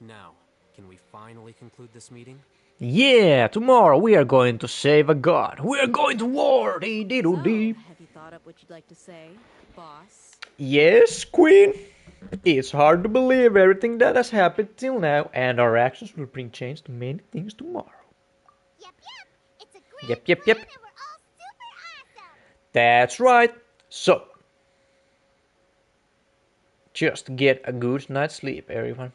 Now, can we finally conclude this meeting? Yeah, tomorrow we are going to save a god. We are going to war. Dee-dee-doo-dee. Have you thought up what you'd like to say, boss? Yes, Queen. It's hard to believe everything that has happened till now, and our actions will bring change to many things tomorrow. Yep. That's right. So, just get a good night's sleep, everyone.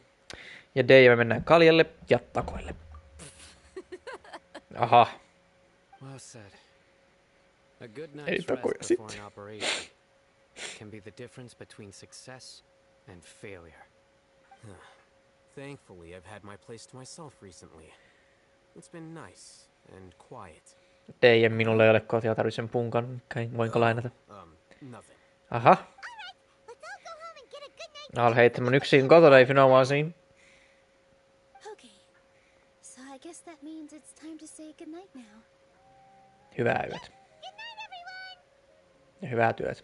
Ja Dei ja me mennään kaljalle ja takoille. Aha. Well said. A good Ei night's takoja rest before sitten. an operation can be the difference between success and failure. Thankfully, I've had my place to myself recently. It's been nice and quiet. Dei ja minulla ei ole kotia, tarvitsen punkan. Voinko lainata? Nothing. Aha. I'll hate mun yksin kotona, if you know what I'm saying. Okay, so I guess that means it's time to say goodnight now. Hyvää yötä. Ja hyvää työtä.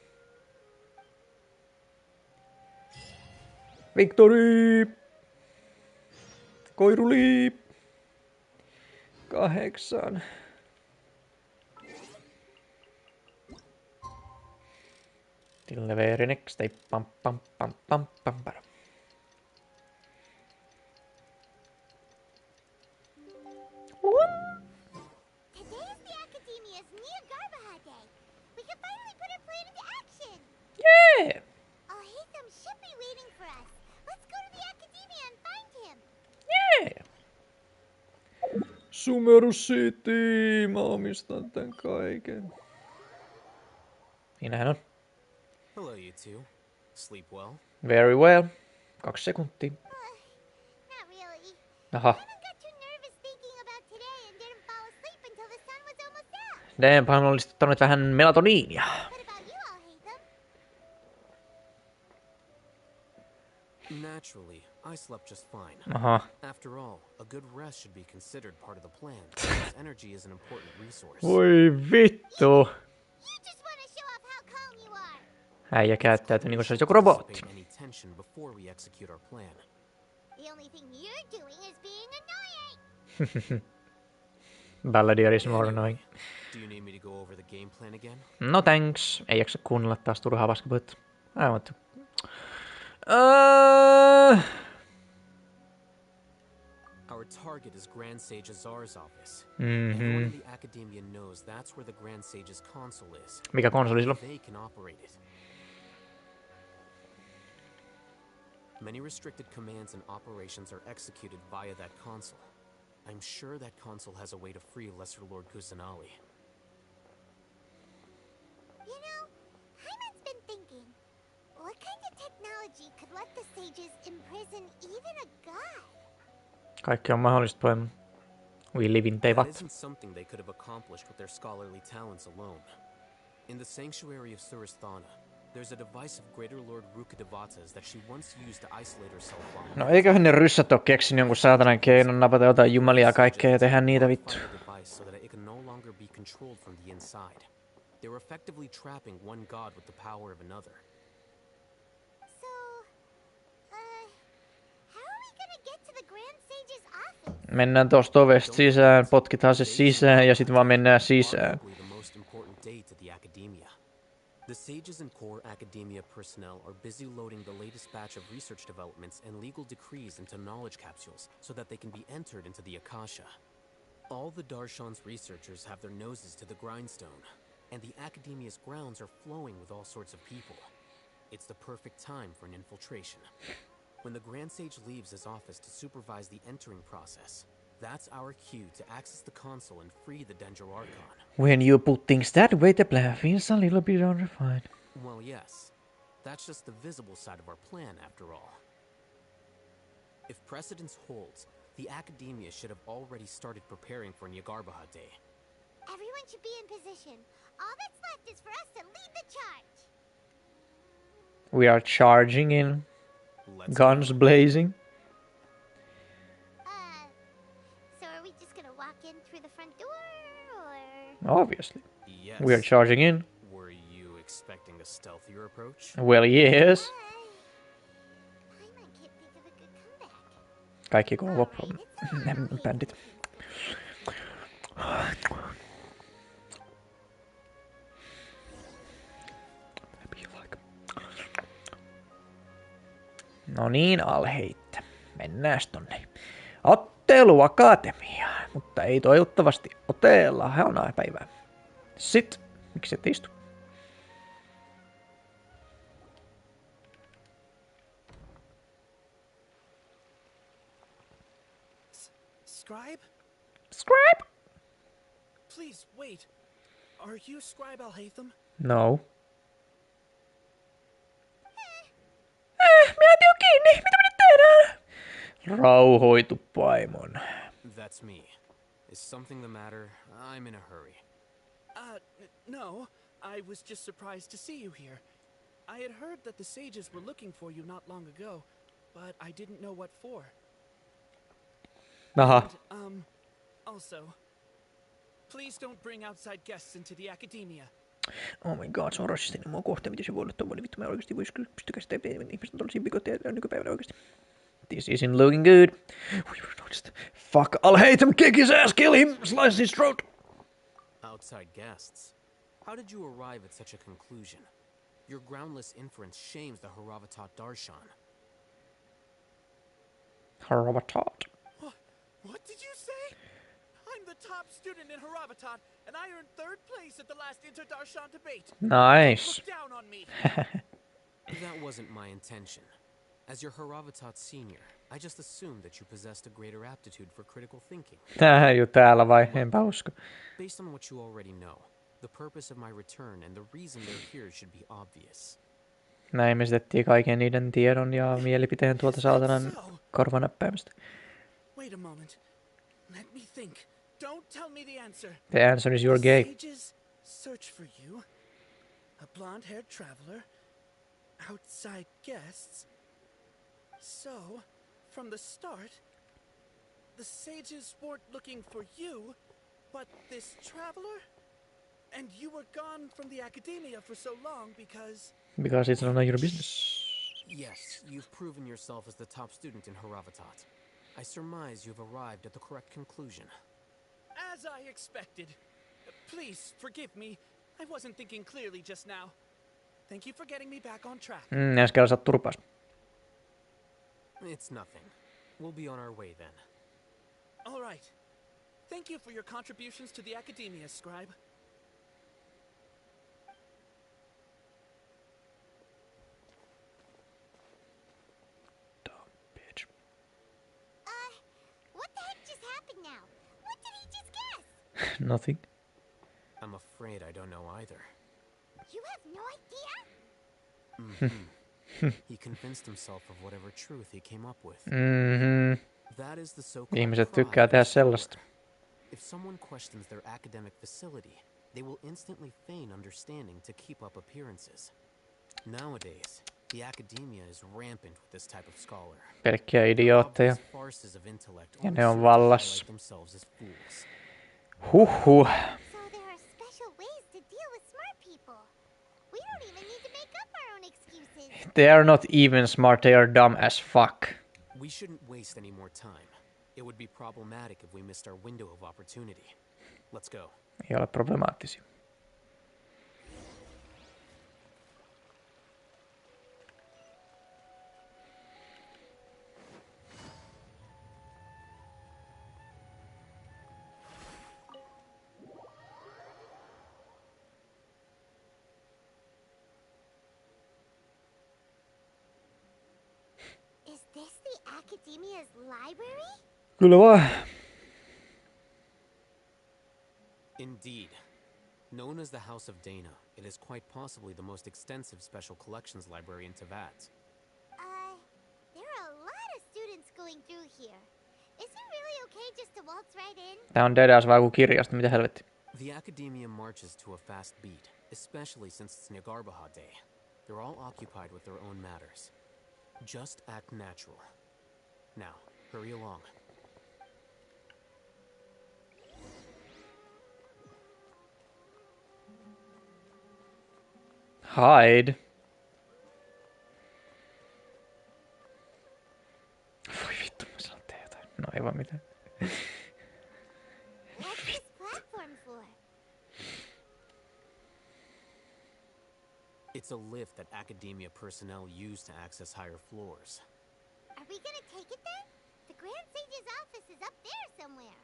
Victory! Koiruli! 8. Till next day. Pam. Today's the Academia's Nia Garbaha Day. We can finally put our plan into action. Yeah! Oh, Hatham should be waiting for us. Let's go to the Academia and find him. Yeah! Sumeru City! Mä omistan tän kaiken. Siinähän on. Hello, you two. Sleep well? Very well. 2 sekuntia. Not really. Aha. I got too nervous thinking about today and didn't fall asleep until the sun was almost out. Damn, mä olisin ottanut vähän melatoniinia. What about you all, Hatham? Naturally, I slept just fine. Aha. After all, a good rest should be considered part of the plan, because energy is an important resource. Voi vittu. You just want to show off how calm you are. Äijä käyttäytyy niinku se olisi joku robotti. Any tension before we execute our plan. The only thing you're doing is being annoying. Balladeer is more annoying. Do you need me to go over the game plan again? No thanks. Ei jaksa kuunnella taas turhaa paskapuhetta. I want to. Our target is Grand Sage Azar's office. Mhm. Everyone in the Academia knows that's where the Grand Sage's console is. Mikä konsoli sillä on? They can operate it. Many restricted commands and operations are executed via that console. I'm sure that console has a way to free Lesser Lord Kusanali. You know, Hyman's been thinking, what kind of technology could let the sages imprison even a god? Kaikki on mahdollista, poema. We live in That Tevat. isn't something they could have accomplished with their scholarly talents alone. In the Sanctuary of Surasthana, there's a device of Greater Lord Rukadevata's that she once used to isolate herself while... No eiköhän ne ryssät oo keksinyt jonkun saatanan keinon napata jotain jumalia kaikkea ja tehdä niitä vittu. ...so that it can no longer be controlled from the inside. They're effectively trapping one god with the power of another. So, how are we gonna get to the Grand Sage's office? Mennään tosta ovesta sisään, potkitaan se sisään ja sit vaan mennään sisään. The most important day to the Academia. The sages and core Academia personnel are busy loading the latest batch of research developments and legal decrees into knowledge capsules so that they can be entered into the Akasha. All the Darshan's researchers have their noses to the grindstone, and the Academia's grounds are flowing with all sorts of people. It's the perfect time for an infiltration. When the Grand Sage leaves his office to supervise the entering process, that's our cue to access the console and free the Danger Archon. When you put things that way, the plan feels a little bit unrefined. Well, yes. That's just the visible side of our plan, after all. If precedence holds, the Academia should have already started preparing for Nyagarbaha Day. Everyone should be in position. All that's left is for us to lead the charge. We are charging in. Guns blazing. So are we just gonna walk in through the front door, or...? Obviously. Yes. We are charging in. Were you expecting a stealthier approach? Well, yes. I'm Kaikki koko bändit. No niin, Alheita. Mennääs tonne Otteluakatemiaan, mutta ei toivottavasti otella haunaa päivää. Sit, miksi et istu? Scribe? Scribe? Please, wait. Are you Scribe Alhaitham? No. Minä tiu kiinni. Mitä me nyt tehdään? Rauhoitu, Paimon. That's me. Is something the matter? I'm in a hurry. No. I was just surprised to see you here. I had heard that the sages were looking for you not long ago, but I didn't know what for. Aha. And, also, please don't bring outside guests into the academia. Oh my god, se on rasistinen mua kohtaan. Miten se voi olla tommoinen? Vittu, mä oikeesti vois pysty käsittämään, että ihmiset on tollisia bikoteja nykypäivänä oikeesti. This isn't looking good. We were noticed. Fuck, I'll hate him, kick his ass, kill him, slice his throat. Outside guests? How did you arrive at such a conclusion? Your groundless inference shames the Haravatat Darshan. Haravatat? What did you say? I'm the top student in Haravatat, and I earned 3rd place at the last Inter-Darshan debate. Nice. Look down on me. That wasn't my intention. As your Haravatat senior, I just assumed that you possessed a greater aptitude for critical thinking. Tää jo täällä vai? Enpä usko. Based on what you already know, the purpose of my return and the reason they're here should be obvious. Näin me esitettiin kaiken niiden tiedon ja mielipiteen tuolta saatanan korvanäppäimistä. Wait a moment. Let me think. Don't tell me the answer. The answer is you're gay. Sages search for you. A blonde-haired traveler. Outside guests. So, from the start, the sages weren't looking for you, but this traveler? And you were gone from the academia for so long because... Because it's none of your business. Yes, you've proven yourself as the top student in Haravatat. I surmise you've arrived at the correct conclusion. As I expected. Please, forgive me. I wasn't thinking clearly just now. Thank you for getting me back on track. Äsken sä turpas. It's nothing. We'll be on our way then. All right. Thank you for your contributions to the academia, Scribe. What the heck just happened now? What did he just guess? Nothing. I'm afraid I don't know either. You have no idea? Mm-hmm. He convinced himself of whatever truth he came up with. That is the so-called Ihmiset tykkää tehdä sellaista. If someone questions their academic facility, they will instantly feign understanding to keep up appearances. Nowadays, the academia is rampant with this type of scholar. Pelkkiä idiootteja. Farces of intellect Ja ne on vallassa. themselves as fools. Huhhuh. So there are special ways to deal with smart people. We don't even need to make up our own excuses. They are not even smart, they are dumb as fuck. We shouldn't waste any more time. It would be problematic if we missed our window of opportunity. Let's go. Ei ole problemaattisia. Is this the academia's library? Kyllä vaan. Indeed. Known as the House of Dana, it is quite possibly the most extensive special collections library in Tibet. There are a lot of students going through here. Is it really okay just to waltz right in? Tää on deadass vaan kuin kirjasto, mitä helvetti. The academia marches to a fast beat, especially since it's Nagarbaha Day. They're all occupied with their own matters. Just act natural. Now, hurry along. Hide. Voi vittu, mä sanon tehdä. Aivan mitä. What's this platform for? It's a lift that academia personnel use to access higher floors. Are we gonna take it then? The Grand Sage's office is up there somewhere.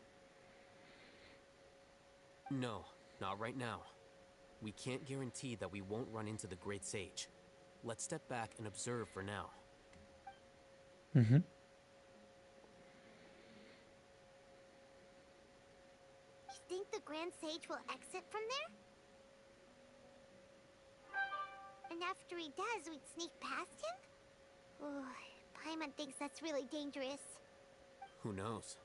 No, not right now. We can't guarantee that we won't run into the Great Sage. Let's step back and observe for now. Mm-hmm. You think the Grand Sage will exit from there? And after he does, we'd sneak past him? Oh, Paimon thinks that's really dangerous. Who knows?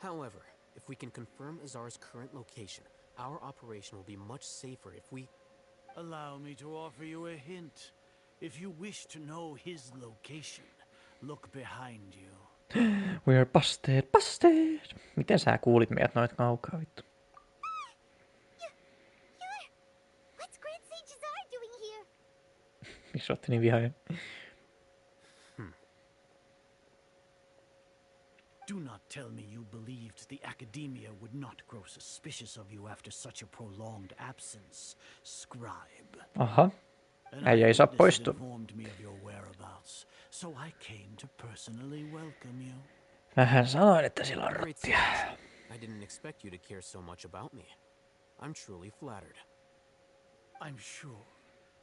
However, if we can confirm Azar's current location, our operation will be much safer if we... Allow me to offer you a hint. If you wish to know his location, look behind you. We're busted, busted! Miten sä kuulit meidät noit kaukaa, vittu? What's Grand Sage Azar doing here? Miksi ootte niin vihainen? Do not tell me you believed the Academia would not grow suspicious of you after such a prolonged absence, scribe. Aha. Äijä ei saa poistua. So I came to personally welcome you. Mähän sanoin, että sillä on rottia. I didn't expect you to care so much about me. I'm truly flattered. I'm sure,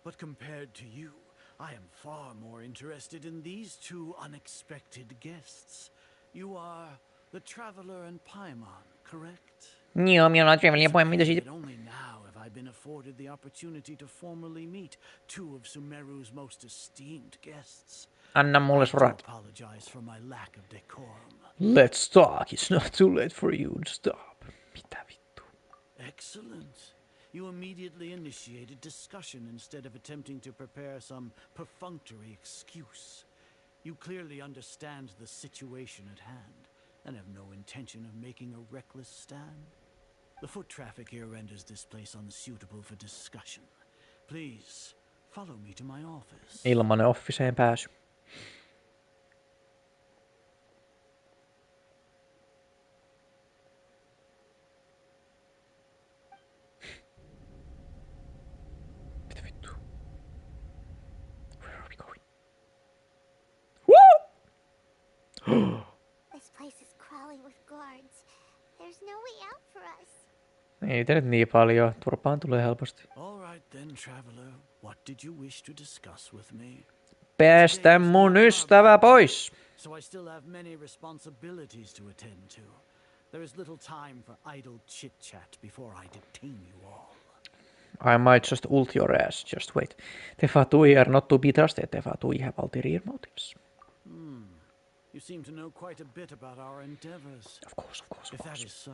but compared to you, I am far more interested in these two unexpected guests. You are the Traveler and Paimon, correct? Joo, minä olen Traveler ja Paimon, mitä siitä? Only now have I been afforded the opportunity to formally meet two of Sumeru's most esteemed guests. Anna mulle surat. Apologize for my lack of decorum. Let's talk. It's not too late for you to stop. Mitä vittu? Excellent. You immediately initiated discussion instead of attempting to prepare some perfunctory excuse. You clearly understand the situation at hand, and have no intention of making a reckless stand. The foot traffic here renders this place unsuitable for discussion. Please, follow me to my office. Ilmanen officeen pääsy. Mitä vittu? Where are we going? This place is crawling with guards. There's no way out for us. Ei te nyt niin paljon. Turpaan tulee helposti. All right then, traveler. What did you wish to discuss with me? Päästä mun ystävä pois. So I still have many responsibilities to attend to. There is little time for idle chit-chat before I detain you all. I might just ult your ass. Just wait. Tefatui are not to be trusted. Tefatui have ulterior motives. You seem to know quite a bit about our endeavors. Of course. If that is so,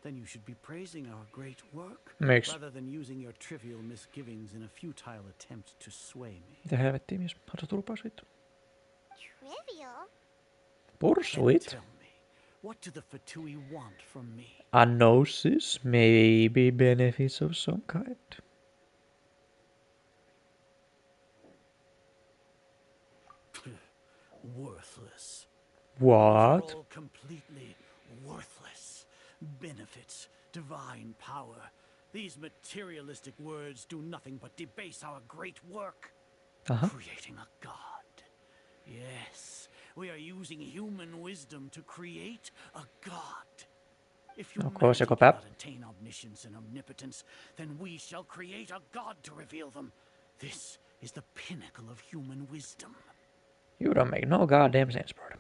then you should be praising our great work rather than using your trivial misgivings in a futile attempt to sway me. Mitä helvettiä, mies? Haluat turpaa siitä? Trivial? Pursuit? Tell me, what do the Fatui want from me? A gnosis, maybe benefits of some kind. Worthless. What? All completely worthless. Benefits, divine power. These materialistic words do nothing but debase our great work. Creating a god. Yes, we are using human wisdom to create a god. If humanity cannot attain omniscience and omnipotence, then we shall create a god to reveal them. This is the pinnacle of human wisdom. You don't make no goddamn sense, brother.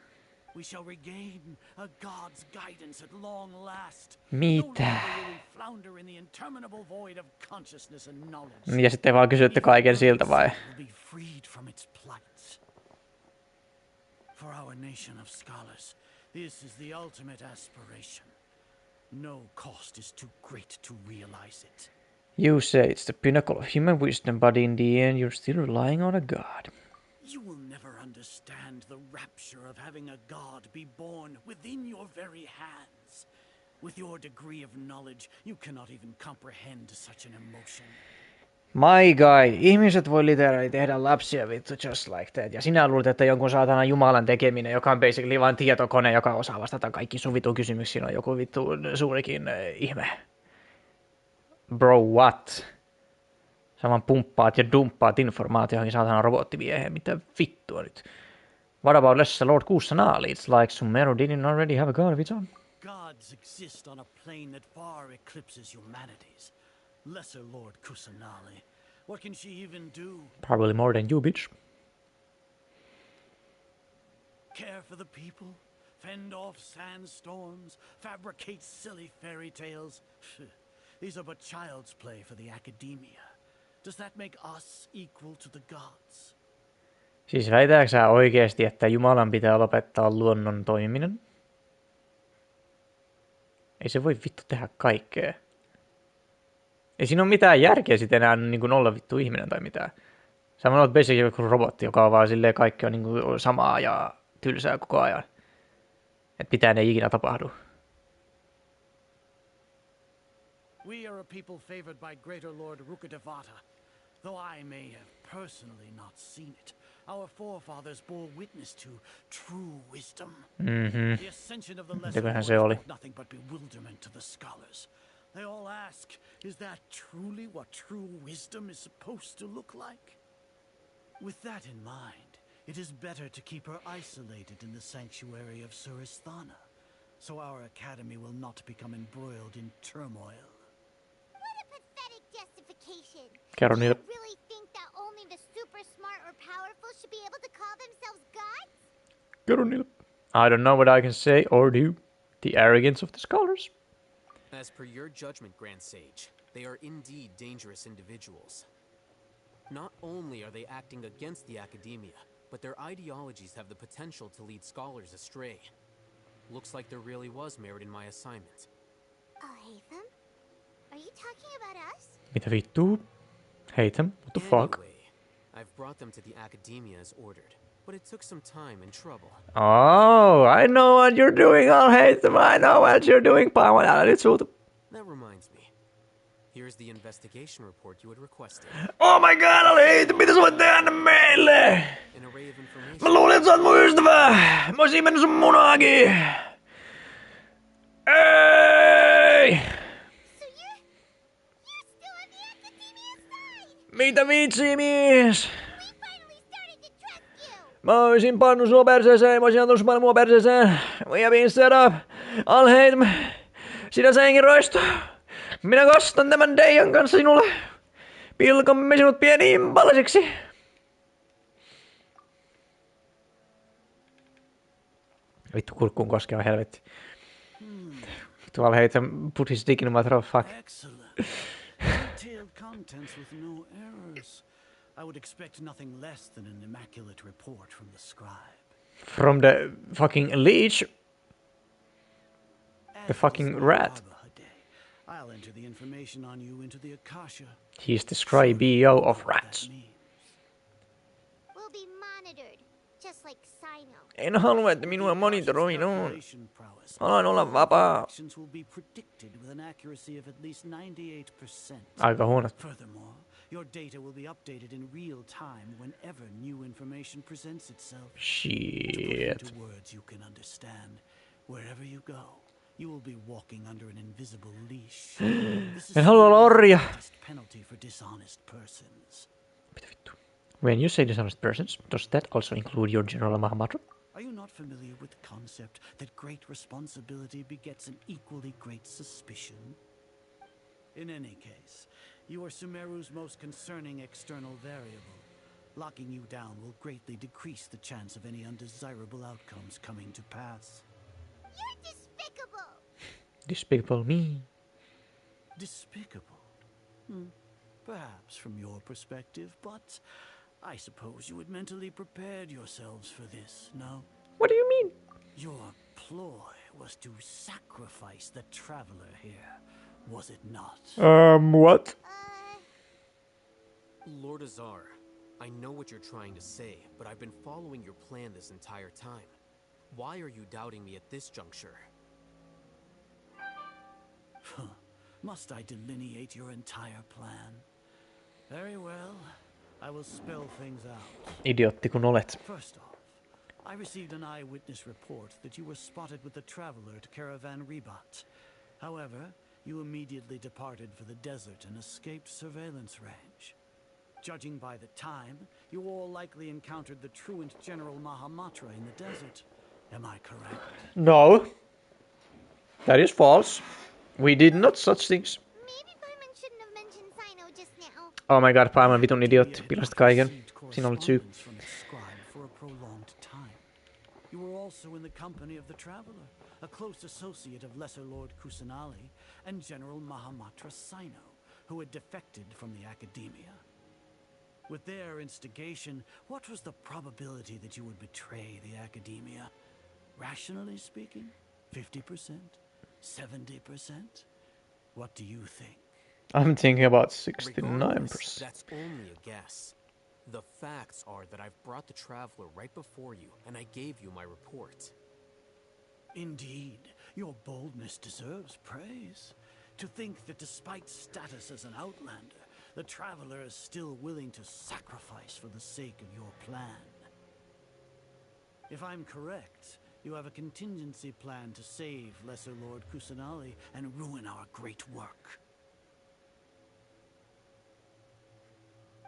We shall regain a god's guidance at long last. Mitä? No longer will we flounder in the interminable void of consciousness and knowledge. Ja sitten vaan kysytte kaiken siltä vai? Will be freed from its plight. For our nation of scholars, this is the ultimate aspiration. No cost is too great to realize it. You say it's the pinnacle of human wisdom, but in the end you're still relying on a god. You will never understand the rapture of having a god be born within your very hands. With your degree of knowledge, you cannot even comprehend such an emotion. My guy, ihmiset voi literally tehdä lapsia vittu just like that. Ja sinä luulet, että jonkun saatana jumalan tekeminen, joka on basically vain tietokone, joka osaa vastata kaikki sun vittu kysymyksiin, on joku vittu suurikin ihme. Bro, what? Sä vaan pumppaat ja dumppaat informaatio johonkin saatana robottivieheen. Mitä vittua nyt? What about lesser Lord Kusanali? It's like Sumeru didn't already have a god of its own. Gods exist on a plane that far eclipses humanity's. Lesser Lord Kusanali. What can she even do? Probably more than you, bitch. Care for the people? Fend off sandstorms? Fabricate silly fairy tales? These are but child's play for the academia. Does that make us equal to the gods? Siis väitääkö sä oikeesti, että Jumalan pitää lopettaa luonnon toimiminen? Ei se voi vittu tehdä kaikkea. Ei siinä ole mitään järkeä sit enää niin kuin olla vittu ihminen tai mitään. Sä olet basically joku robotti, joka on vaan silleen kaikki on niin kuin samaa ja tylsää koko ajan. Että mitään ei ikinä tapahdu. We are a people favored by Greater Lord Rukkhadevata. Though I may have personally not seen it, our forefathers bore witness to true wisdom. The ascension of the lesser lord brought nothing but bewilderment to the scholars. They all ask, is that truly what true wisdom is supposed to look like? With that in mind, it is better to keep her isolated in the sanctuary of Surasthana, so our academy will not become embroiled in turmoil. What a pathetic justification. Kerro niille. You really think that only the super smart or powerful should be able to call themselves gods? Kerro niille. I don't know what I can say or do. The arrogance of the scholars. As per your judgment, Grand Sage, they are indeed dangerous individuals. Not only are they acting against the academia, but their ideologies have the potential to lead scholars astray. Looks like there really was merit in my assignment. Oh, Hatham? Are you talking about us? Mitä vittu? Hatham? What the fuck? Anyway, I've brought them to the academia as ordered, but it took some time and trouble. Oh, I know what you're doing, I'll hate them. I know what you're doing. That reminds me. Here's the investigation report you had requested. Oh my god, I'll hate them. Mitä sä voit tehdä meille? An array of information. Mä luulin, että sä oot mun ystävä. Mä oisin mennyt sun munaakin. Ei! So you're still on the academia side! Mitä vitsi, mies? We finally started to trust you! Mä oisin pannut sua perseeseen. Mä oisin antanut sun mua perseeseen. We have been set up. I'll hate them. Sinä senkin roisto. Minä kostan tämän Deijan kanssa sinulle. Pilkomme sinut pieniin palasiksi. Vittu kurkkuun koskee on helvetti. Tuolla heitä put his dick in my throat, fuck. Detailed contents with no errors. I would expect nothing less than an immaculate report from the scribe. From the fucking leech? The fucking rat. I'll enter the information on you into the Akasha. He's the scribe-o of rats. We'll be monitored, just like Sino. En halua, että minua monitoroidaan. Haluan olla vapaa. Will be predicted with an accuracy of at least 98%. Aika huono. Furthermore, your data will be updated in real time whenever new information presents itself. Shit. To put into words you can understand, wherever you go, you will be walking under an invisible leash. En halua olla orja. Penalty for dishonest persons. Mitä vittu? When you say dishonest persons, does that also include your General Mahamatra? Are you not familiar with the concept that great responsibility begets an equally great suspicion? In any case, you are Sumeru's most concerning external variable. Locking you down will greatly decrease the chance of any undesirable outcomes coming to pass. You're despicable! Despicable me. Despicable? Perhaps from your perspective, but I suppose you had mentally prepared yourselves for this, no? What do you mean? Your ploy was to sacrifice the traveler here, was it not? What? Lord Azar, I know what you're trying to say, but I've been following your plan this entire time. Why are you doubting me at this juncture? Must I delineate your entire plan? Very well. I will spell things out. Idiotti kun olet. First off, I received an eyewitness report that you were spotted with the traveler to Caravan Rebat. However, you immediately departed for the desert and escaped surveillance range. Judging by the time, you all likely encountered the truant General Mahamatra in the desert. Am I correct? No. That is false. We did not such things. Oh my god, Paimon vitun idiotti. Pilasit kaiken. Sinä olet syy. You were also in the company of the traveler, a close associate of Lesser Lord Kusanali and General Mahamatra Sino, who had defected from the academia. With their instigation, what was the probability that you would betray the academia? Rationally speaking, 50%? 70%? What do you think? I'm thinking about 69%. Regardless, that's only a guess. The facts are that I've brought the traveler right before you, and I gave you my report. Indeed, your boldness deserves praise. To think that despite status as an outlander, the traveler is still willing to sacrifice for the sake of your plan. If I'm correct, you have a contingency plan to save Lesser Lord Kusanali and ruin our great work.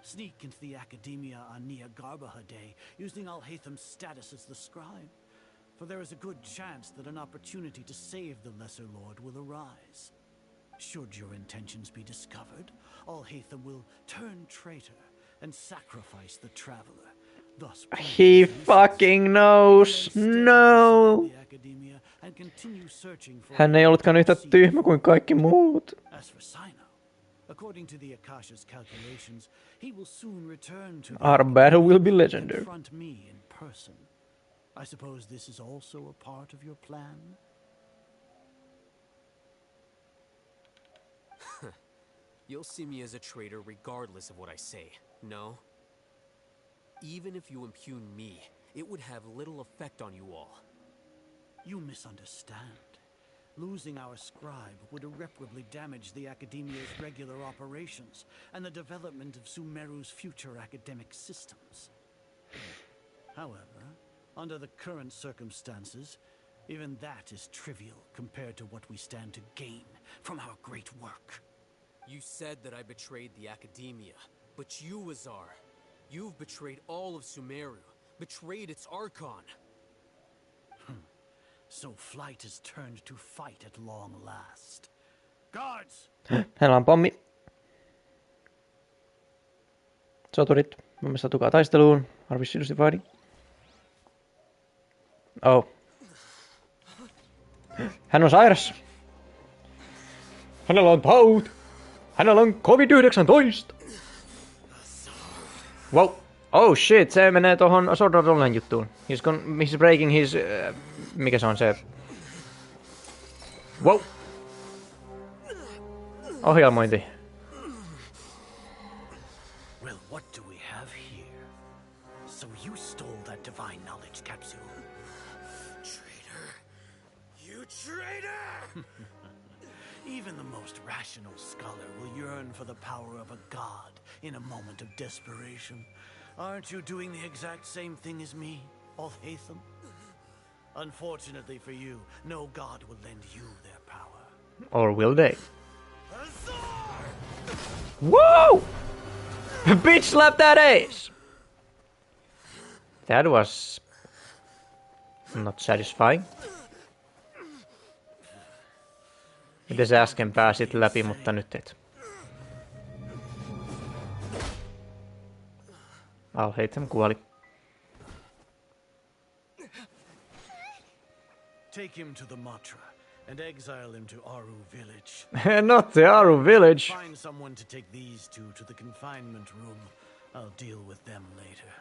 Sneak into the academia on Nia Garbaha Day, using Al-Haytham's status as the scribe. For there is a good chance that an opportunity to save the Lesser Lord will arise. Should your intentions be discovered, Al-Haytham will turn traitor and sacrifice the traveler. Thus, he fucking knows. No. Hän ei ollutkaan yhtä tyhmä kuin kaikki muut. As for Sino, according to the Akasha's calculations, he will soon return to Our battle will be legendary. confront me in person. I suppose this is also a part of your plan? You'll see me as a traitor regardless of what I say, no? Even if you impugn me, it would have little effect on you all. You misunderstand. Losing our scribe would irreparably damage the Academia's regular operations and the development of Sumeru's future academic systems. However, under the current circumstances, even that is trivial compared to what we stand to gain from our great work. You said that I betrayed the Academia, but you, Azar, you've betrayed all of Sumeru, betrayed its Archon. So flight has turned to fight at long last. Guards! Hänellä on pommi. Soturit, valmistautukaa taisteluun. Are we seriously fighting? Oh. Hän on sairas. Hänellä on taut. Hänellä on COVID-19. Wow. Oh shit, se menee tohon Sword Art Online juttuun. He's breaking his... mikä se on se? Wow. Ohjelmointi. Well, what do we have here? So you stole that divine knowledge capsule. Traitor! You traitor! Even the most rational scholar will yearn for the power of a god in a moment of desperation. Aren't you doing the exact same thing as me, Al-Haytham? Unfortunately for you, no god will lend you their power. Or will they? Whoa! Bitch slap that ass! That was... not satisfying. Mites äsken pääsit läpi, mutta nyt et. Al-Haytham kuoli. Take him to the Matra and exile him to Aru village. Not the Aru village. Find someone to take these two to the confinement room. I'll deal with them later.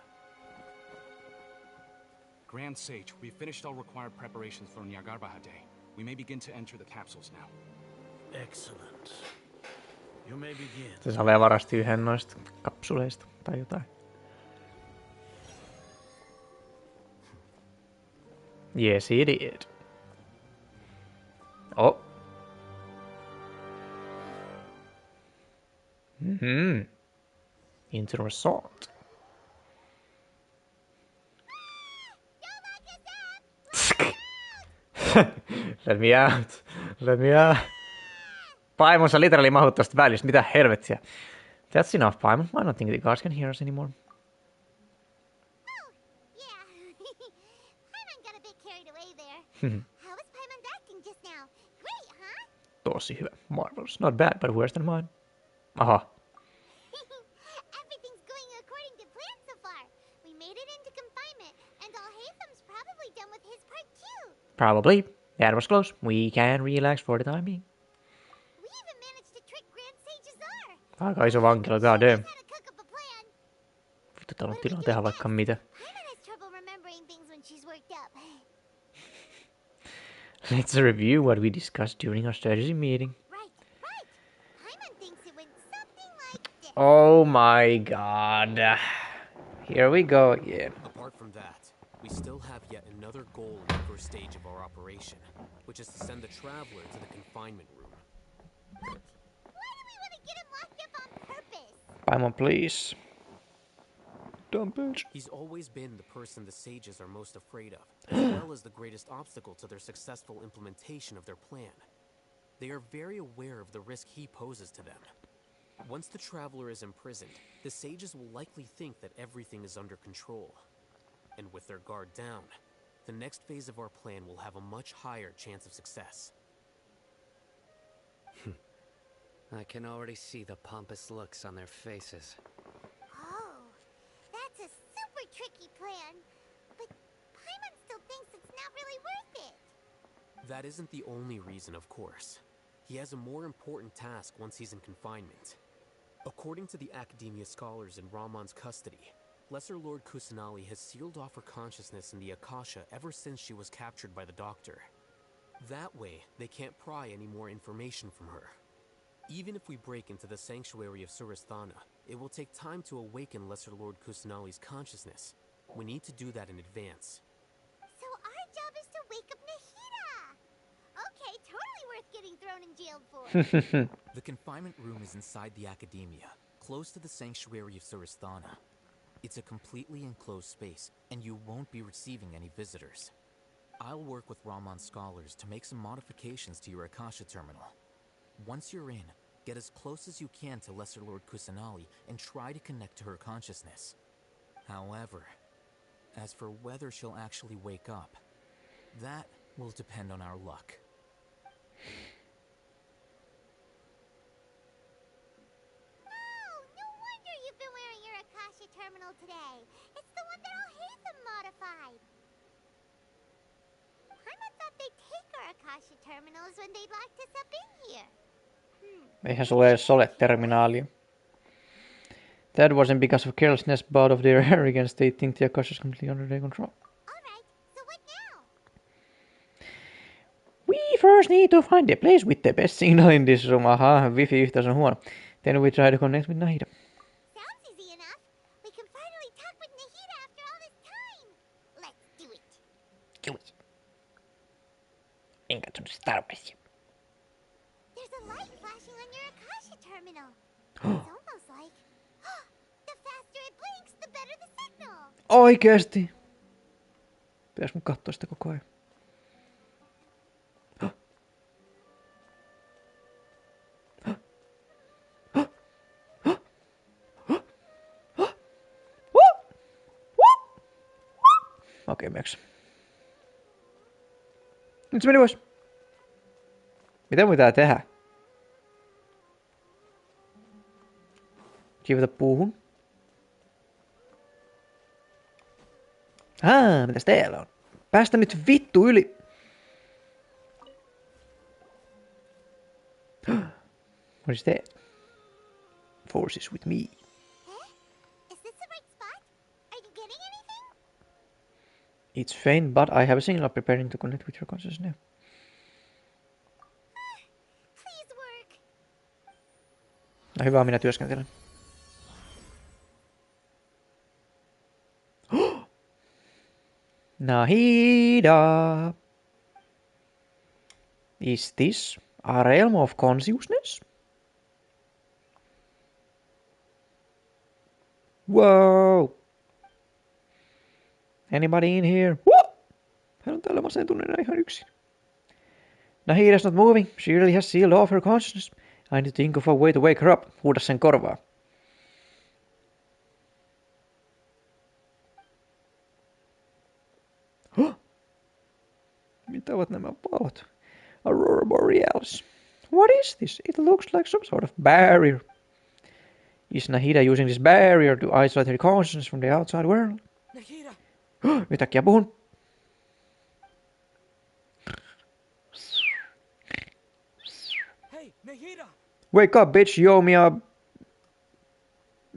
Grand Sage, we've finished all required preparations for Nyargarbaha Day. We may begin to enter the capsules now. Excellent. You may begin. Se Sale varasti yhden noista kapsuleista tai jotain. Yes, he did. Oh. into the resort. Let me out. Let me out. Paimon, sä literally mahut tosta välistä. Mitä helvettiä? That's enough, Paimon. I don't think the guards can hear us anymore. Tosi hyvä. Marvelous. Not bad, but worse than mine. Aha. Everything's going according to plan so far. We made it into confinement, and Al-Haytham's probably done with his part too. Probably. That was close. We can relax for the time being. We even managed to trick Grand Sage Azar. Aika iso vankila, god damn. Vittu, täällä on tilaa tehdä vaikka mitä. Let's review what we discussed during our strategy meeting. Oh my god. Here we go again. Apart from that, we still have yet another goal in the first stage of our operation, which is to send the traveler to the confinement room. Why do we want to get him locked up on purpose? Paimon, please. Dumb bitch. He's always been the person the sages are most afraid of, as well as the greatest obstacle to their successful implementation of their plan. They are very aware of the risk he poses to them. Once the traveler is imprisoned, the sages will likely think that everything is under control. And with their guard down, the next phase of our plan will have a much higher chance of success. I can already see the pompous looks on their faces. Oh, that's a super tricky plan. But Paimon still thinks it's not really worth it. That isn't the only reason, of course. He has a more important task once he's in confinement. According to the Academia scholars in Ramon's custody, Lesser Lord Kusanali has sealed off her consciousness in the Akasha ever since she was captured by the Doctor. That way, they can't pry any more information from her. Even if we break into the sanctuary of Surasthana, it will take time to awaken Lesser Lord Kusanali's consciousness. We need to do that in advance. So our job is to wake up Nahida! Okay, totally worth getting thrown in jail for. The confinement room is inside the Academia, close to the sanctuary of Surasthana. It's a completely enclosed space, and you won't be receiving any visitors. I'll work with Ramon's scholars to make some modifications to your Akasha terminal. Once you're in, get as close as you can to Lesser Lord Kusanali and try to connect to her consciousness. However, as for whether she'll actually wake up, that will depend on our luck. No wonder you've been wearing your Akasha terminal today. It's the one that Al-Haytham modified. Paimon thought they'd take our Akasha terminals when they locked us up in here. Eihän sulla edes ole terminaalia. That wasn't because of carelessness, but of their arrogance. They think the Akasha is completely under their control. Alright, so what now? We first need to find a place with the best signal in this room. Aha, wifi-yhteys on huono. Then we try to connect with Nahida. Sounds easy enough. We can finally talk with Nahida after all this time. Let's do it. Do it. En katsonut sitä tarpeeksi. There's a light flashing on your Akasha terminal. It's almost like... the faster it blinks, the better the signal. Oikeesti? Pitäis mun katsoa sitä koko ajan. Okei, miksi? Nyt se meni pois. Mitä mun pitää tehdä? Kiivetä puuhun. Mitäs täällä on? Päästä nyt vittu yli. What is that? Forces with me. Is this the right spot? Are you getting anything? It's faint, but I have a signal preparing to connect with your consciousness now. Please work. No hyvä, minä työskentelen. Nahida! Is this a realm of consciousness? Wow! Anybody in here? What? Hän on täällä masentuneena ihan yksin. Nahida's not moving. She really has sealed off her consciousness. I need to think of a way to wake her up. Huuda sen korvaa. Mitä ovat nämä valot? Aurora Borealis. What is this? It looks like some sort of barrier. Is Nahida using this barrier to isolate her consciousness from the outside world? Nahida! Yhtäkkiä puhun. Hey, Nahida! Wake up, bitch, Joomia.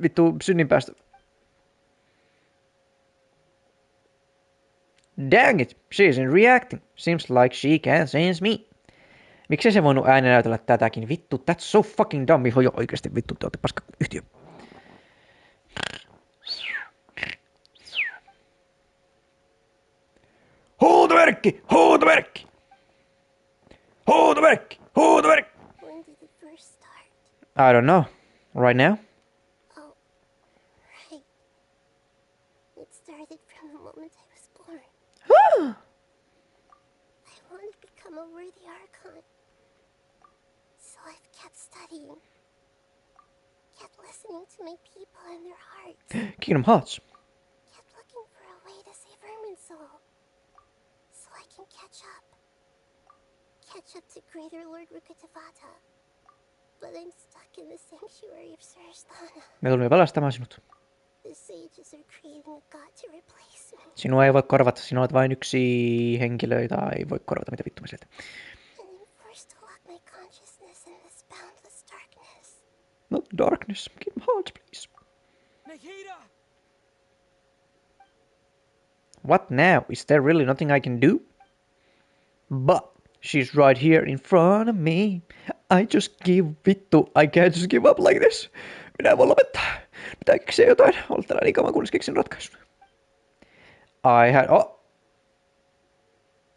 Vittu synninpäästö. Dang it, she isn't reacting. Seems like she can't sense me. Miksei se voinut äänenäytellä tätäkin? Vittu, that's so fucking dumb. Jo oikeesti vittu, te ootte paska yhtiö. Huutomerkki! Huutomerkki! Huutomerkki! Huutomerkki! When did it first start? I don't know. Right now? Oh, right. It started from the moment I was born. I want to become a worthy Archon. So I've kept studying. Kept listening to my people and their hearts. Kingdom Hearts. Kept looking for a way to save Irminsul. So I can catch up. Catch up to Greater Lord Rukkhadevata. But I'm stuck in the sanctuary of Sarasthana. Me tulemme pelastamaan sinut. The sages are creating a god to replace me. Sinua ei voi korvata, sinua olet vain yksi henkilö, jota ei voi korvata, mitä vittu me sieltä. And I'm forced to lock my consciousness in this boundless darkness. Not darkness. Kingdom Hearts, please. Nahida! What now? Is there really nothing I can do? But she's right here in front of me. I just give vittu. I can't just give up like this. Minä voin lopettaa. Pitää keksiä jotain. Olla täällä niin kauan, kunnes keksin ratkaisun.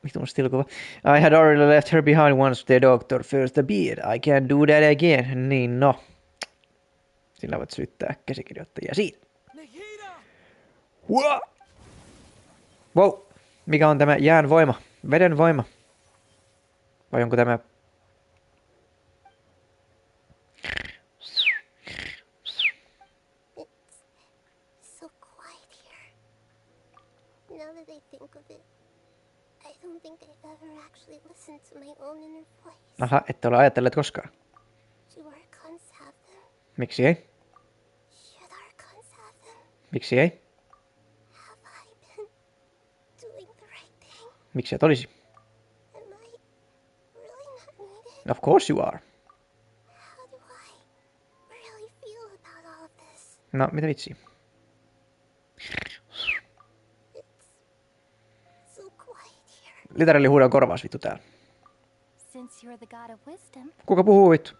Vittu stilkuva. I had already left her behind once the doctor first appeared. I can't do that again. Niin no. Sillä voit syyttää käsikirjoittajia siitä. Wow. Mikä on tämä jään voima? Veden voima? Vai onko tämä... It's so quiet here. Now that I think of it, I don't think I've ever actually listened to my own inner voice. Aha, ette ole ajatelleet koskaan. Do Archons have them? Miksi ei? Should Archons have them? Miksi ei? Have I been doing the right thing? Miksi et olisi? Am I really not needed? Of course you are. How do I really feel about all of this? No, mitä vitsiä? So quiet here. Literally huudan korvaus vittu täällä. Since you're the god of wisdom, Kuka puhuu vittu?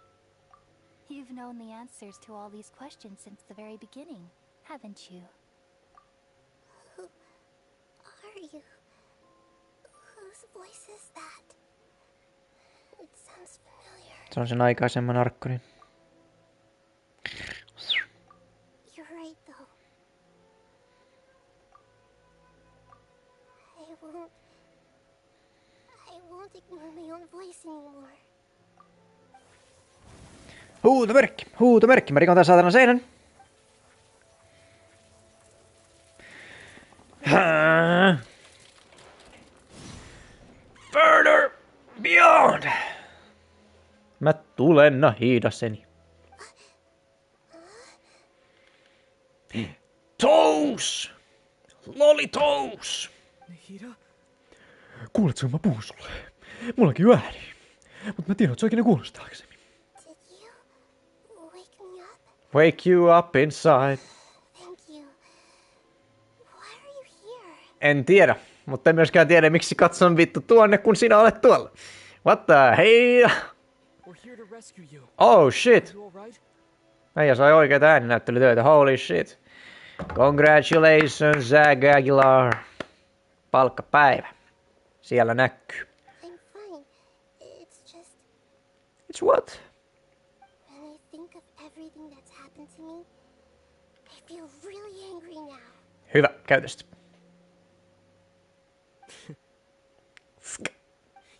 you've known the answers to all these questions since the very beginning, haven't you? Who are you? Whose voice is that? It sounds familiar. Se on sen aikaisemman arkkonin. You're right, though. I won't ignore my own voice anymore. Huutomerkki! Huutomerkki! Mä rikon tän saatana seinän. Further beyond! Mä tulen Nahidaseni. Toes! Loli toes! Nahida? Kuuletko, mä puhun sulle? Mullakin on ääni. Mut mä tiedän, että se oikein kuulostaa aikaisemmin. Wake you up inside. Thank you. Why are you here? En tiedä, mutta en myöskään tiedä, miksi katson vittu tuonne, kun sinä olet tuolla. What the hell? We're here to rescue you. Oh shit. You all right? Meija sai oikeita ääninäyttelytöitä, holy shit. Congratulations, Zach Aguilar. Palkkapäivä. Siellä näkyy. I'm fine. It's just It's what? when I think of everything that's happened to me, I feel really Hyvä, käytöstä.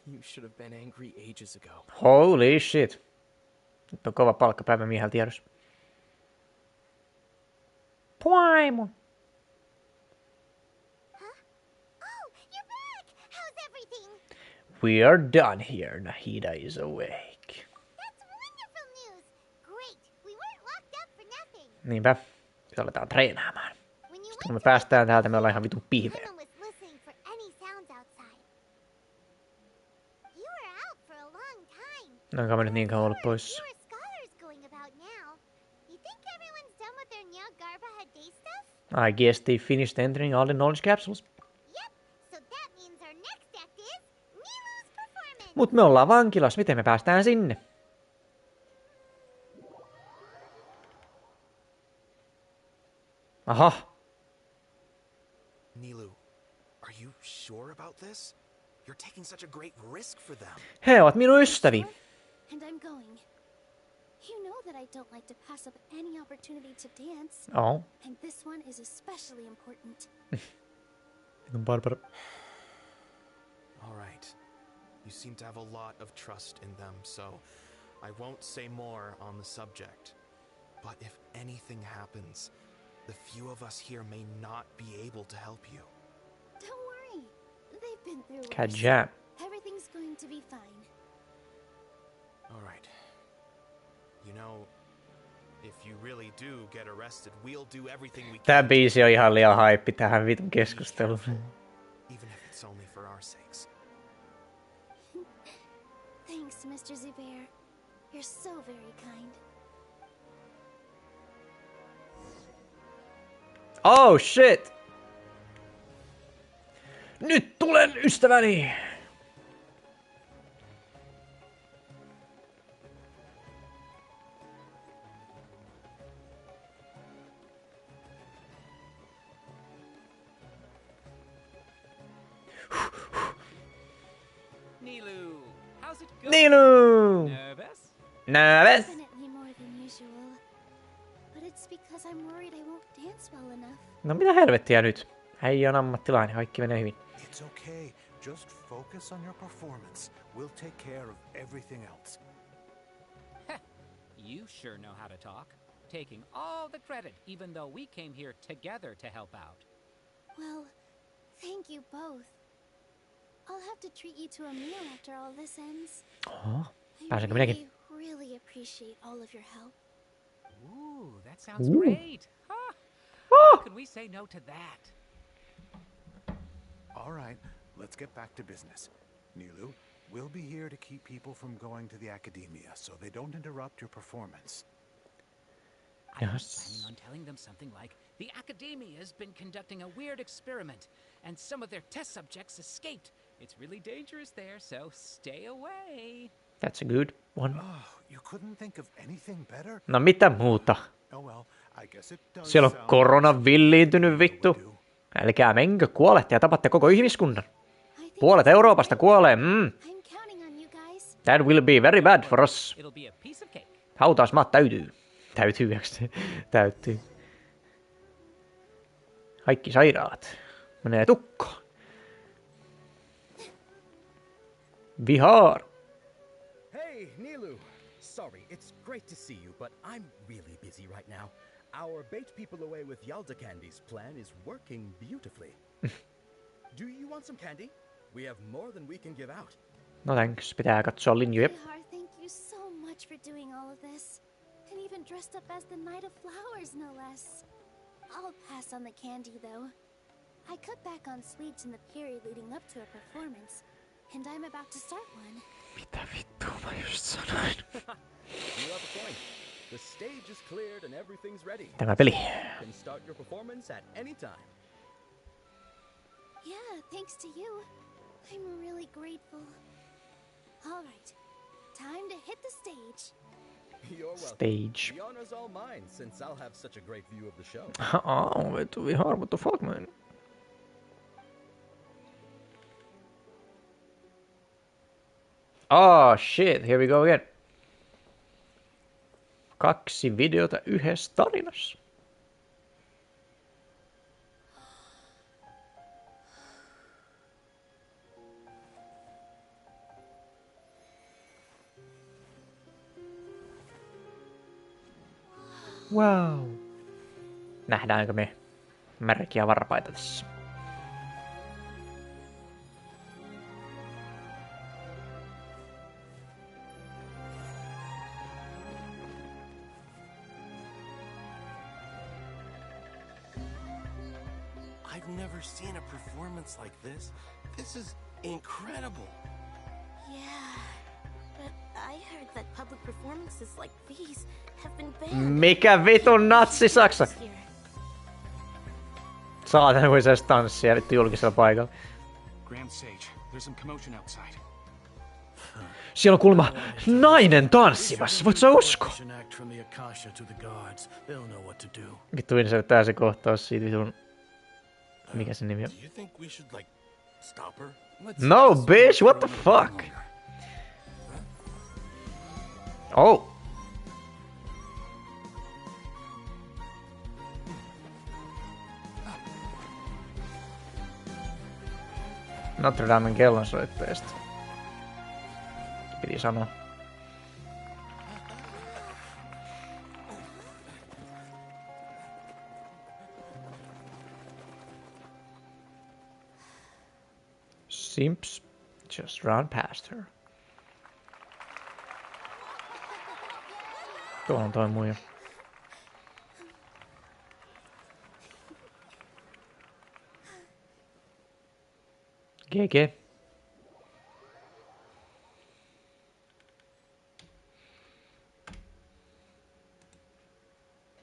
You should have been angry ages ago. Holy shit. Nyt on kova palkkapäivä miehellä tiedossa. Poimo. We are done here. Nahida is awake. Niinpä. Nyt aletaan treenaamaan. Sitten kun me päästään täältä, me ollaan ihan vitun pihveä. Onko me nyt niin kauan ollut pois? I guess they finished entering all the knowledge capsules. Mut me ollaan vankilassa, miten me päästään sinne? Aha. Nilu, are you sure about this? You're taking such a great risk for them. He ovat minun ystäviä. And I'm going. You know that I don't like to pass up any opportunity to dance. Oh. And this one is especially important. Barbara. All right. You seem to have a lot of trust in them, so I won't say more on the subject. But if anything happens, the few of us here may not be able to help you. Don't worry. They've been through Good worse. job. Everything's going to be fine. All right. You know, if you really do get arrested, we'll do everything we can. Tää biisi on ihan liian haippi tähän vitun keskusteluun. Even if it's only for our sakes. Thanks, Mr. Zubair. You're so very kind. Oh shit! Nyt tulen, ystäväni! Nilu, how's it going? Nilu! Nervous? Nervous? Definitely more than usual. But it's because I'm worried I won't dance well enough. No mitä helvettiä nyt? Äijä on ammattilainen, kaikki menee hyvin. It's okay. Just focus on your performance. We'll take care of everything else. You sure know how to talk. Taking all the credit, even though we came here together to help out. Well, thank you both. I'll have to treat you to a meal after all this ends. Oho, I pääsenkö minäkin? really appreciate all of your help. Ooh, that sounds Ooh. great. Huh. How can we say no to that? All right, let's get back to business. Nilu, we'll be here to keep people from going to the academia so they don't interrupt your performance. I was planning on telling them something like, the academia has been conducting a weird experiment, and some of their test subjects escaped. It's really dangerous there, so stay away. That's a good one. Oh, you couldn't think of anything better? No mitä muuta? Oh well, I guess it does Siellä on sound korona villiintynyt vittu. Älkää menkö, kuolette ja tapatte koko ihmiskunnan. Puolet Euroopasta kuolee, That will be very bad for us. It'll be a piece of cake. Hautausmaat täytyy. Täytyy. Kaikki sairaalat menee tukkoon. Vihaar. Hey, Nilu. Sorry, it's great to see you, but I'm really busy right now. Our bait people away with Yalda candies plan is working beautifully. Do you want some candy? We have more than we can give out. No thanks, pitää katsoa linjoja. Thank you so much for doing all of this. And even dressed up as the Knight of Flowers, no less. I'll pass on the candy, though. I cut back on sweets in the period leading up to a performance, and I'm about to start one. Mitä vittua mä just sanoin? You have a point. The stage is cleared and everything's ready. Tämä peli. You can start your performance at any time. Yeah, thanks to you. I'm really grateful. All right, time to hit the stage. You're welcome. Stage. The honor's all mine, since I'll have such a great view of the show. Oh, vittu vihaar, what the fuck, man? Oh shit, here we go again. 2 videota yhdessä tarinassa. Wow. Nähdäänkö me märkiä varpaita tässä? I've never seen a performance like this. This is incredible. Yeah, but I heard that public performances like these have been banned. Mikä vitun natsi Saksa? Saatan voi saisi tanssia vittu julkisella paikalla. Grand Sage, there's some commotion outside. Siellä on kuulemma nainen tanssimassa, voit sä uskoa? Vittu insertää se kohtaus siitä vitun... Mikä se nimi on? No bitch, what the fuck? Oh! Notre Damen kellonsoittajasta. Piti sanoa. Simps just run past her. Tuolla on toi muija. GG.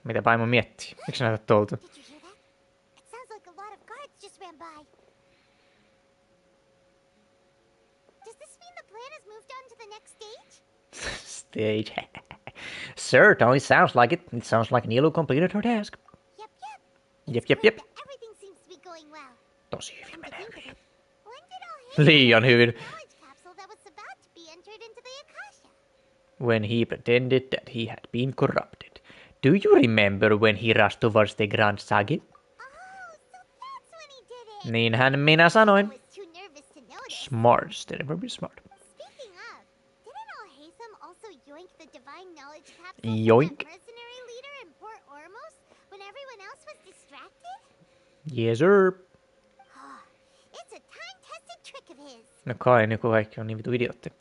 Mitä Paimo miettii? Miksi näytät tuolta? Stage. Certainly sounds like it. It sounds like Nilu completed her task. Yep. Everything seems to be going well. Tosi hyvin menee. Liian hyvin. When he pretended that he had been corrupted. Do you remember when he rushed towards the Grand Sage? Niinhän minä sanoin. Smart, still never be smart. Yoink. Yes, sir. No kai nyt kaikki on niin vitu idiootti.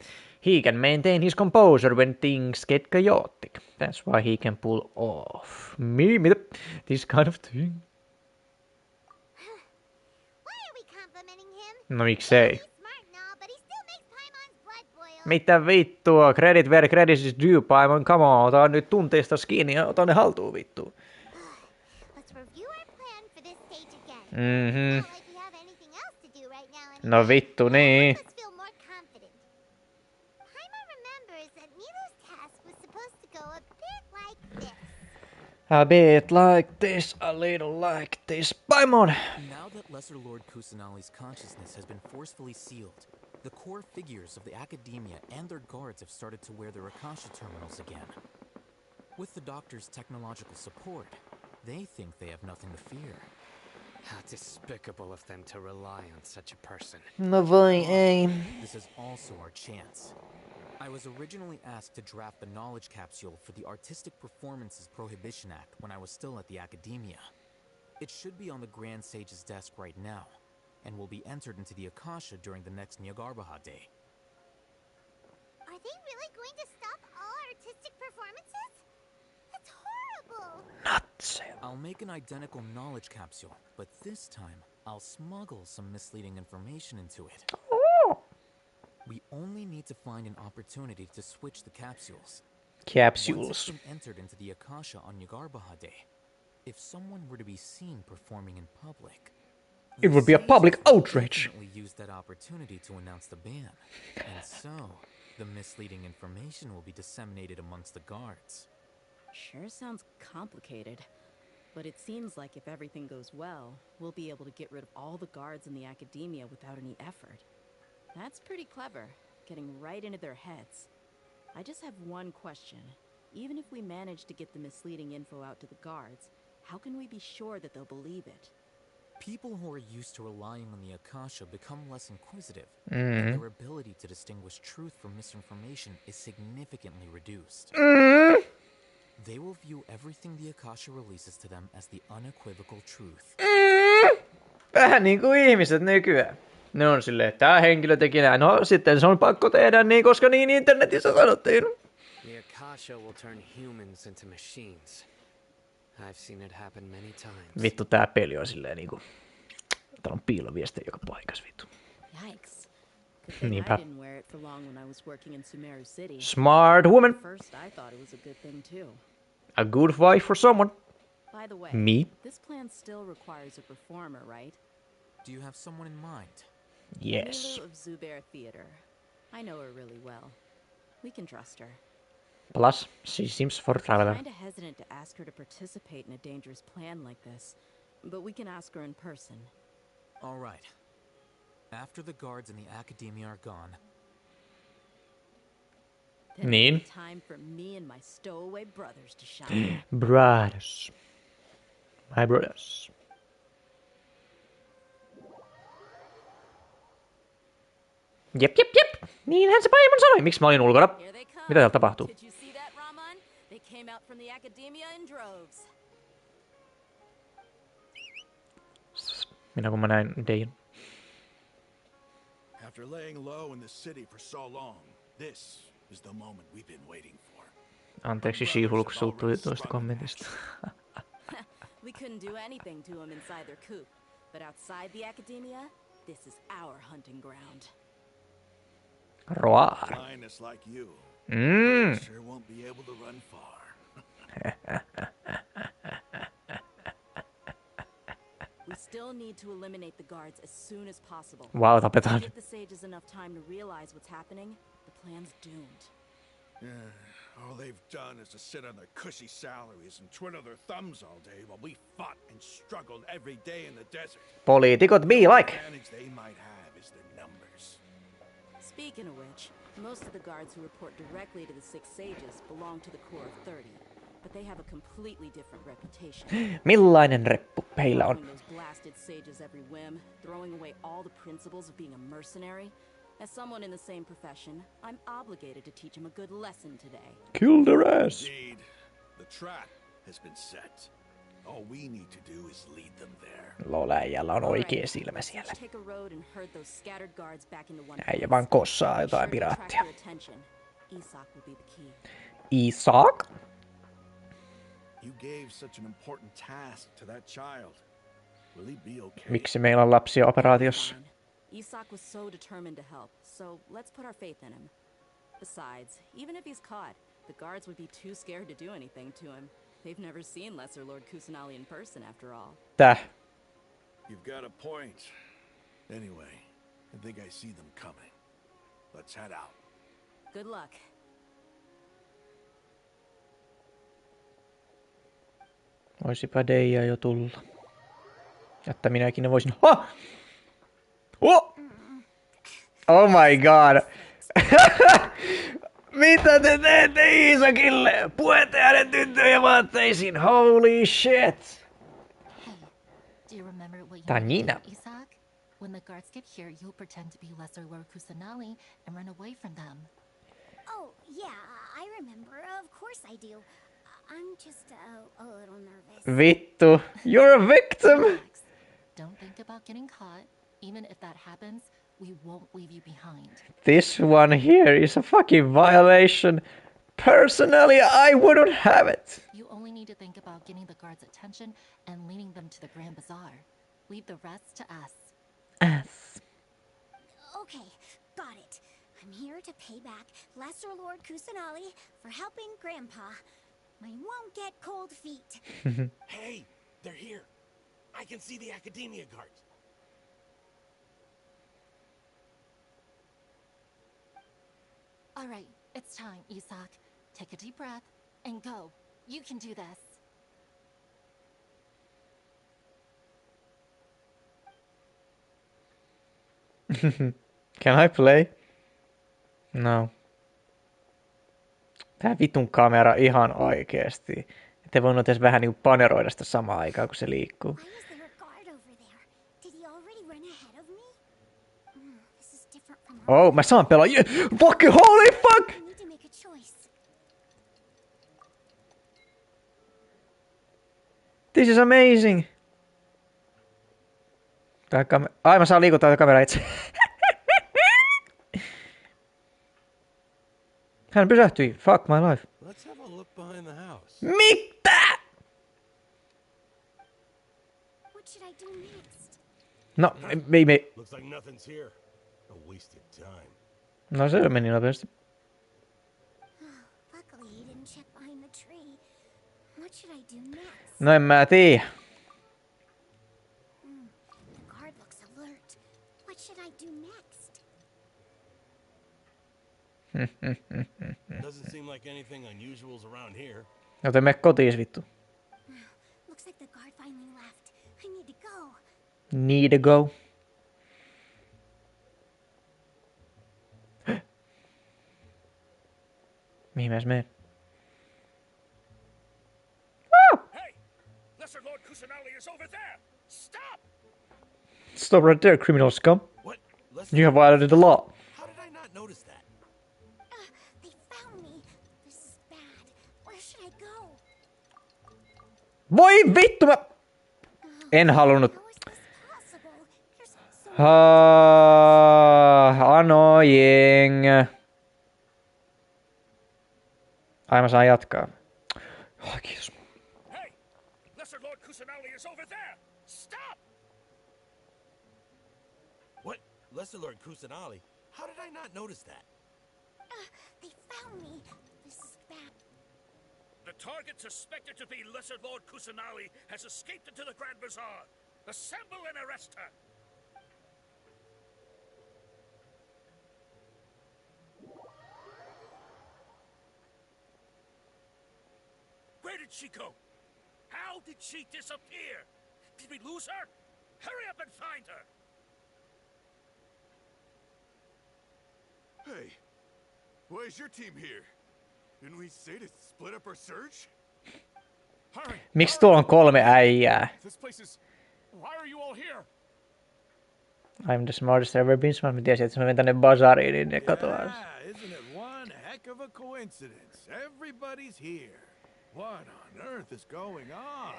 He can maintain his composure when things get chaotic. That's why he can pull off mitä? This kind of thing. No miksei? Mitä vittua? Credit where credit is due, Paimon. Come on, ota nyt tunteista kiinni ja ota ne haltuun vittu. Mhm. No vittu niin. A bit like this, a little like this. Paimon! Now that Lesser Lord Kusanali's consciousness has been forcefully sealed, the core figures of the Academia and their guards have started to wear their Akasha terminals again. With the Doctor's technological support, they think they have nothing to fear. How despicable of them to rely on such a person. No vai ei. This is also our chance. I was originally asked to draft the knowledge capsule for the Artistic Performances Prohibition Act when I was still at the Academia. It should be on the Grand Sage's desk right now, and will be entered into the Akasha during the next Nyargarbaha Day. Are they really going to stop all artistic performances? That's horrible! Nuts. I'll make an identical knowledge capsule, but this time I'll smuggle some misleading information into it. We only need to find an opportunity to switch the capsules. Once it's been entered into the Akasha on Nyargarbaha Day, if someone were to be seen performing in public, it would be a public outrage. Use that opportunity to announce the ban, and so the misleading information will be disseminated amongst the guards. Sure sounds complicated, but it seems like if everything goes well, we'll be able to get rid of all the guards in the Academia without any effort. That's pretty clever, getting right into their heads. I just have one question. Even if we manage to get the misleading info out to the guards, how can we be sure that they'll believe it? People who are used to relying on the Akasha become less inquisitive, and their ability to distinguish truth from misinformation is significantly reduced. They will view everything the Akasha releases to them as the unequivocal truth. Vähän niinku ihmiset nykyään. Ne on silleen, että tää henkilö teki näin. No sitten se on pakko tehdä niin, koska niin internetissä sanottiin. The Akasha will turn humans into machines. I've seen it happen many times. Vittu tää peli on silleen niinku... Täällä on piiloviestejä joka paikassa vittu. Yikes. Niinpä. I didn't wear it for long when I was working in Sumeru City. Smart woman. At first I thought it was a good thing too. A good wife for someone. By the way, me. This plan still requires a performer, right? Do you have someone in mind? Yes. Nilu of Zubair Theater. I know her really well. We can trust her. Plus, she seems for traveler. I'm kinda hesitant to ask her to participate in a dangerous plan like this, but we can ask her in person. All right. After the guards in the academia are gone. Then it'll be time for me and my stowaway brothers to shine. Brothers. My brothers. Jep. Niinhän se Paimon sanoi. Miksi mä olin ulkona? Mitä täällä tapahtuu? Did you see that, Raman? They came out from the academia in droves. Minä kun mä näin Dein. After laying low in the city for so long, this is the moment we've been waiting for. Anteeksi, She-Hulk suuttui tuosta kommentista. We couldn't do anything to them inside their coop, but outside the academia, this is our hunting ground. Roar. Finest like you. Sure won't be able to run far. We still need to eliminate the guards as soon as possible. Wow, tapetaan. Give the sages enough time to realize what's happening. The plan's doomed. All they've done is to sit on their cushy salaries and twiddle their thumbs all day while we fought and struggled every day in the desert. Poliitikot be like. The advantage they might have is their numbers. Speaking of which, most of the guards who report directly to the Six Sages belong to the Corps of 30, but they have a completely different reputation. Millainen reppu heillä on? Those blasted sages every whim, throwing away all the principles of being a mercenary. As someone in the same profession, I'm obligated to teach them a good lesson today. Kill their ass. Indeed, the trap has been set. All we need to do is lead them there. Loläijällä on oikea silmä siellä. Take a road and herd those scattered guards back into one. Äijä vaan kossaa jotain piraattia. Isaac will be the key. Isaac? You gave such an important task to that child. Will he be okay? Miksi meillä on lapsia operaatiossa? Isaac was so determined to help, so let's put our faith in him. Besides, even if he's caught, the guards would be too scared to do anything to him. They've never seen Lesser Lord Kusanali in person, after all. You've got a point. Anyway, I think I see them coming. Let's head out. Good luck. Voisipa Deija jo tulla. Jotta minäkin voisin... Oh! Oh! Oh my god! Mitä te teette Isakille? Puette hänen tyttöjen vaatteisiin. Holy shit! Do you remember what you Tää on Nina. did, Isaac? When the guards get here, you'll pretend to be Lesser Lord Kusanali and run away from them. Oh, yeah, I remember. Of course I do. I'm just a little nervous. Vittu. You're a victim! Relax. Don't think about getting caught. Even if that happens, we won't leave you behind. This one here is a fucking violation. Personally, I wouldn't have it. You only need to think about getting the guards' attention and leading them to the Grand Bazaar. Leave the rest to us. Us. Okay, got it. I'm here to pay back Lesser Lord Kusanali for helping Grandpa. I won't get cold feet. Hey, they're here. I can see the academia guards. All right, it's time, Isaac. Take a deep breath and go. You can do this. Can I play? No. Tää vitun kamera ihan oikeesti. Ette voinut edes vähän niinku paneroida sitä samaan aikaan, kun se liikkuu. Oh, mä saan pelaa. Fucking holy fuck! This is amazing! Ai mä saan liikuttaa kameraa itse. Hän pysähtyi. Fuck my life. Let's have a look behind the house. Mitä? What should I do next? No, ei. Looks like nothing's here. A wasted time. No se meni nopeasti. Luckily, he didn't check behind the tree. What should I do next? No en mä tiedä. The guard looks alert. What should I do next? Doesn't seem like anything unusual's around here. Joten mene kotiin vittu. Looks like the guard finally left. I need to go. Need to go. Mihin mä menen? Hey! Lesser Lord Kusanali is over there! Stop! Stop right there, criminal scum. What? You have violated the law. How did I not notice that? They found me. This is bad. Where should I go? Voi vittu mä... En halunnut. Annoying. Ai mä saan jatkaa. Oh, kiitos. Hey! Lesser Lord Kusanali is over there! Stop! What? Lesser Lord Kusanali? How did I not notice that? They found me. This is bad. The target suspected to be Lesser Lord Kusanali has escaped into the Grand Bazaar. Assemble and arrest her! Where did she go? How did she disappear? Did we lose her? Hurry up and find her! Hey, why is your team here? Didn't we say to split up our search? Hurry! Miksi tuolla on 3 äijää? This place is... Why are you all here? I'm the smartest ever been. Mä tiesin, että jos mä menen tänne bazaariin, niin ne katoaa. Yeah, isn't it one heck of a coincidence? Everybody's here. What on earth is going on?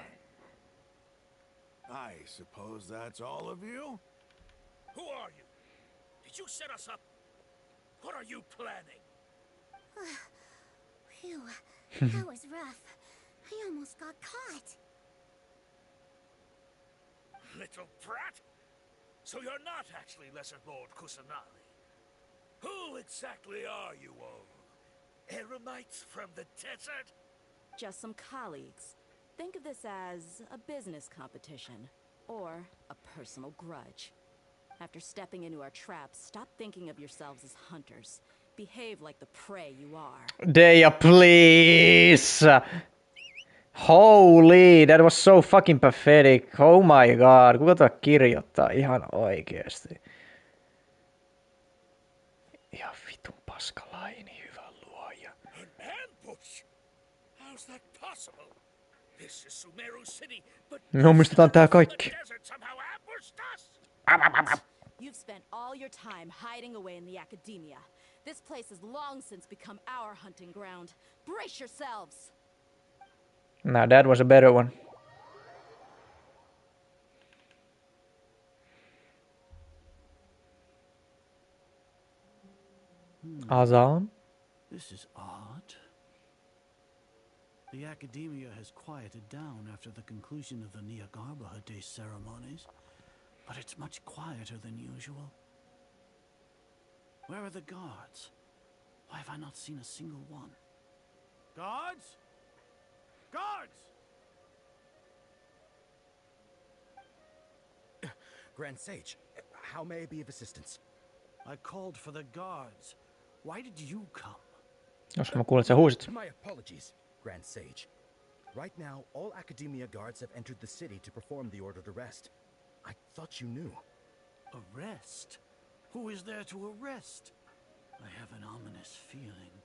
I suppose that's all of you? Who are you? Did you set us up? What are you planning? Phew, that was rough. I almost got caught. Little brat? So you're not actually Lesser Lord Kusanali. Who exactly are you all? Eremites from the desert? Just some colleagues. Think of this as a business competition, or a personal grudge. After stepping into our traps, stop thinking of yourselves as hunters. Behave like the prey you are. Deja, please! Holy, that was so fucking pathetic. Oh my god, kuka tuo kirjoittaa ihan oikeesti? Ihan vitun paskalaini, hyvä luoja. An ambush? How's that possible? This is Sumeru City, but Me omistetaan tää kaikki. You've spent all your time hiding away in the academia. This place has long since become our hunting ground. Brace yourselves! Now that was a better one. Azan? This is odd. The academia has quieted down after the conclusion of the Niagarbaha Day ceremonies, but it's much quieter than usual. Where are the guards? Why have I not seen a single one? Guards? Guards! Grand Sage, how may I be of assistance? I called for the guards. Why did you come? Jos mä kuulen, että sä huusit. My apologies, Grand Sage. Right now, all Academia guards have entered the city to perform the ordered arrest. I thought you knew. Arrest? Who is there to arrest? I have an ominous feeling.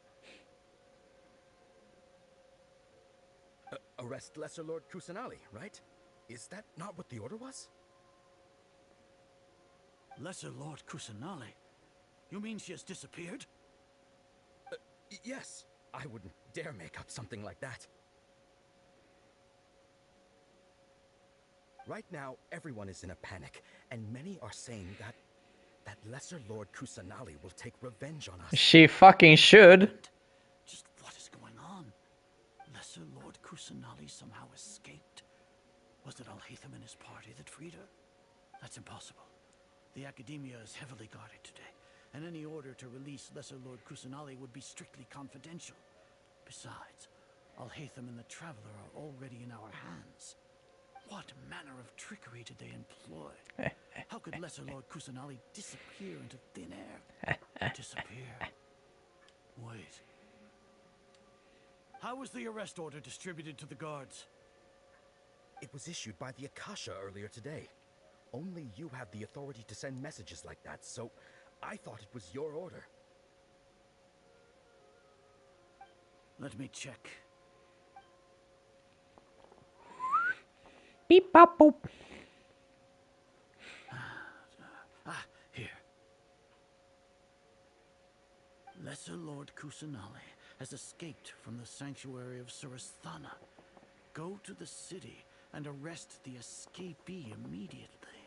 Arrest Lesser Lord Kusanali, right? Is that not what the order was? Lesser Lord Kusanali? You mean she has disappeared? Yes. I wouldn't dare make up something like that. Right now, everyone is in a panic, and many are saying that Lesser Lord Kusanali will take revenge on us. She fucking should. Just what is going on? Lesser Lord Kusanali somehow escaped. Was it Alhaitham and his party that freed her? That's impossible. The Academia is heavily guarded today, and any order to release Lesser Lord Kusanali would be strictly confidential. Besides, Alhaitham and the Traveler are already in our hands. What manner of trickery did they employ? How could Lesser Lord Kusanali disappear into thin air? Disappear? Wait. How was the arrest order distributed to the guards? It was issued by the Akasha earlier today. Only you have the authority to send messages like that, so I thought it was your order. Let me check. Beep bop boop. Here. Lesser Lord Kusanali has escaped from the sanctuary of Surasthana. Go to the city and arrest the escapee immediately.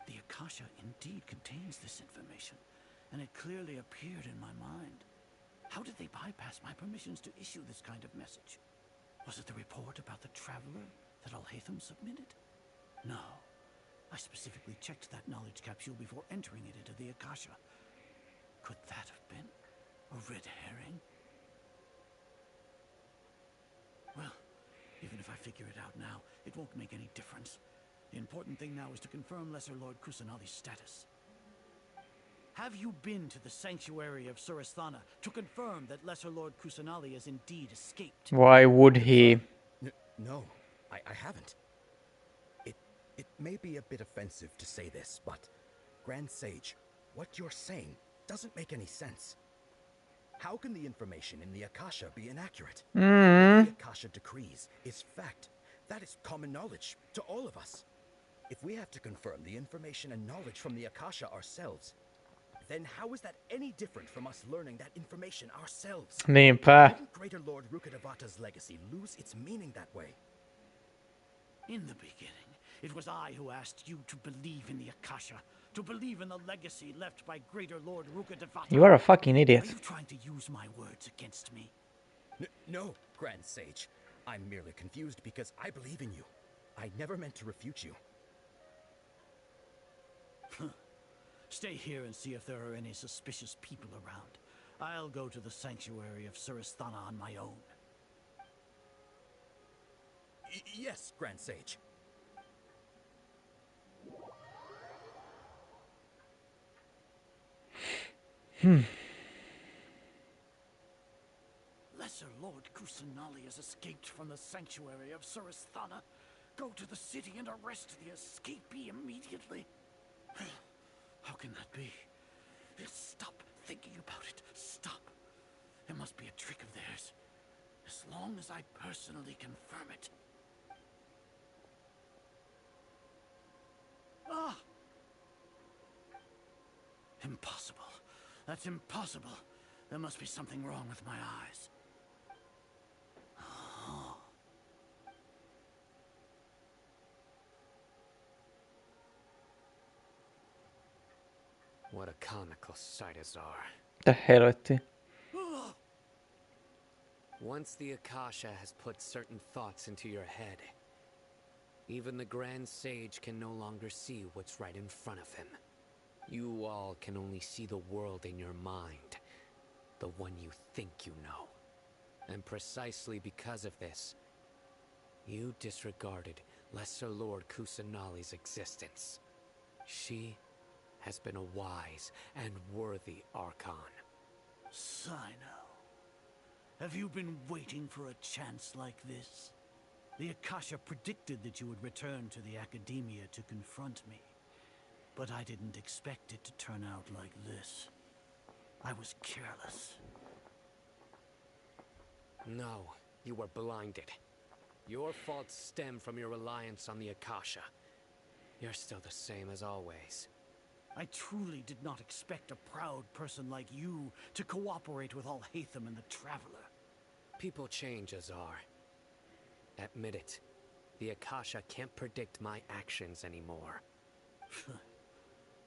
The Akasha indeed contains this information, and it clearly appeared in my mind. How did they bypass my permissions to issue this kind of message? Was it the report about the Traveler that Alhaitham submitted? No. I specifically checked that knowledge capsule before entering it into the Akasha. Could that have been a red herring? Well, even if I figure it out now, it won't make any difference. The important thing now is to confirm Lesser Lord Kusanali's status. Have you been to the sanctuary of Surasthana to confirm that Lesser Lord Kusanali has indeed escaped? Why would he? No, I haven't. It may be a bit offensive to say this, but Grand Sage, what you're saying doesn't make any sense. How can the information in the Akasha be inaccurate? What the Akasha decrees is fact. That is common knowledge to all of us. If we have to confirm the information and knowledge from the Akasha ourselves, then how is that any different from us learning that information ourselves? Niinpä. Wouldn't Greater Lord Rukkhadevata's legacy lose its meaning that way? In the beginning, it was I who asked you to believe in the Akasha, to believe in the legacy left by Greater Lord Rukkhadevata. You are a fucking idiot. Are you trying to use my words against me? No, Grand Sage. I'm merely confused because I believe in you. I never meant to refute you. Stay here and see if there are any suspicious people around. I'll go to the sanctuary of Surasthana on my own. Yes, Grand Sage. Lesser Lord Kusanali has escaped from the sanctuary of Surasthana. Go to the city and arrest the escapee immediately. How can that be? Stop thinking about it. Stop. It must be a trick of theirs. As long as I personally confirm it. Ah! Impossible. That's impossible. There must be something wrong with my eyes. What a comical sight as are. Mitä helvetti? Once the Akasha has put certain thoughts into your head, even the Grand Sage can no longer see what's right in front of him. You all can only see the world in your mind, the one you think you know. And precisely because of this, you disregarded Lesser Lord Kusanali's existence. She has been a wise and worthy Archon. Sino, have you been waiting for a chance like this? The Akasha predicted that you would return to the Academia to confront me. But I didn't expect it to turn out like this. I was careless. No, you were blinded. Your faults stem from your reliance on the Akasha. You're still the same as always. I truly did not expect a proud person like you to cooperate with Alhaitham and the Traveler. People change, Azar. Admit it. The Akasha can't predict my actions anymore.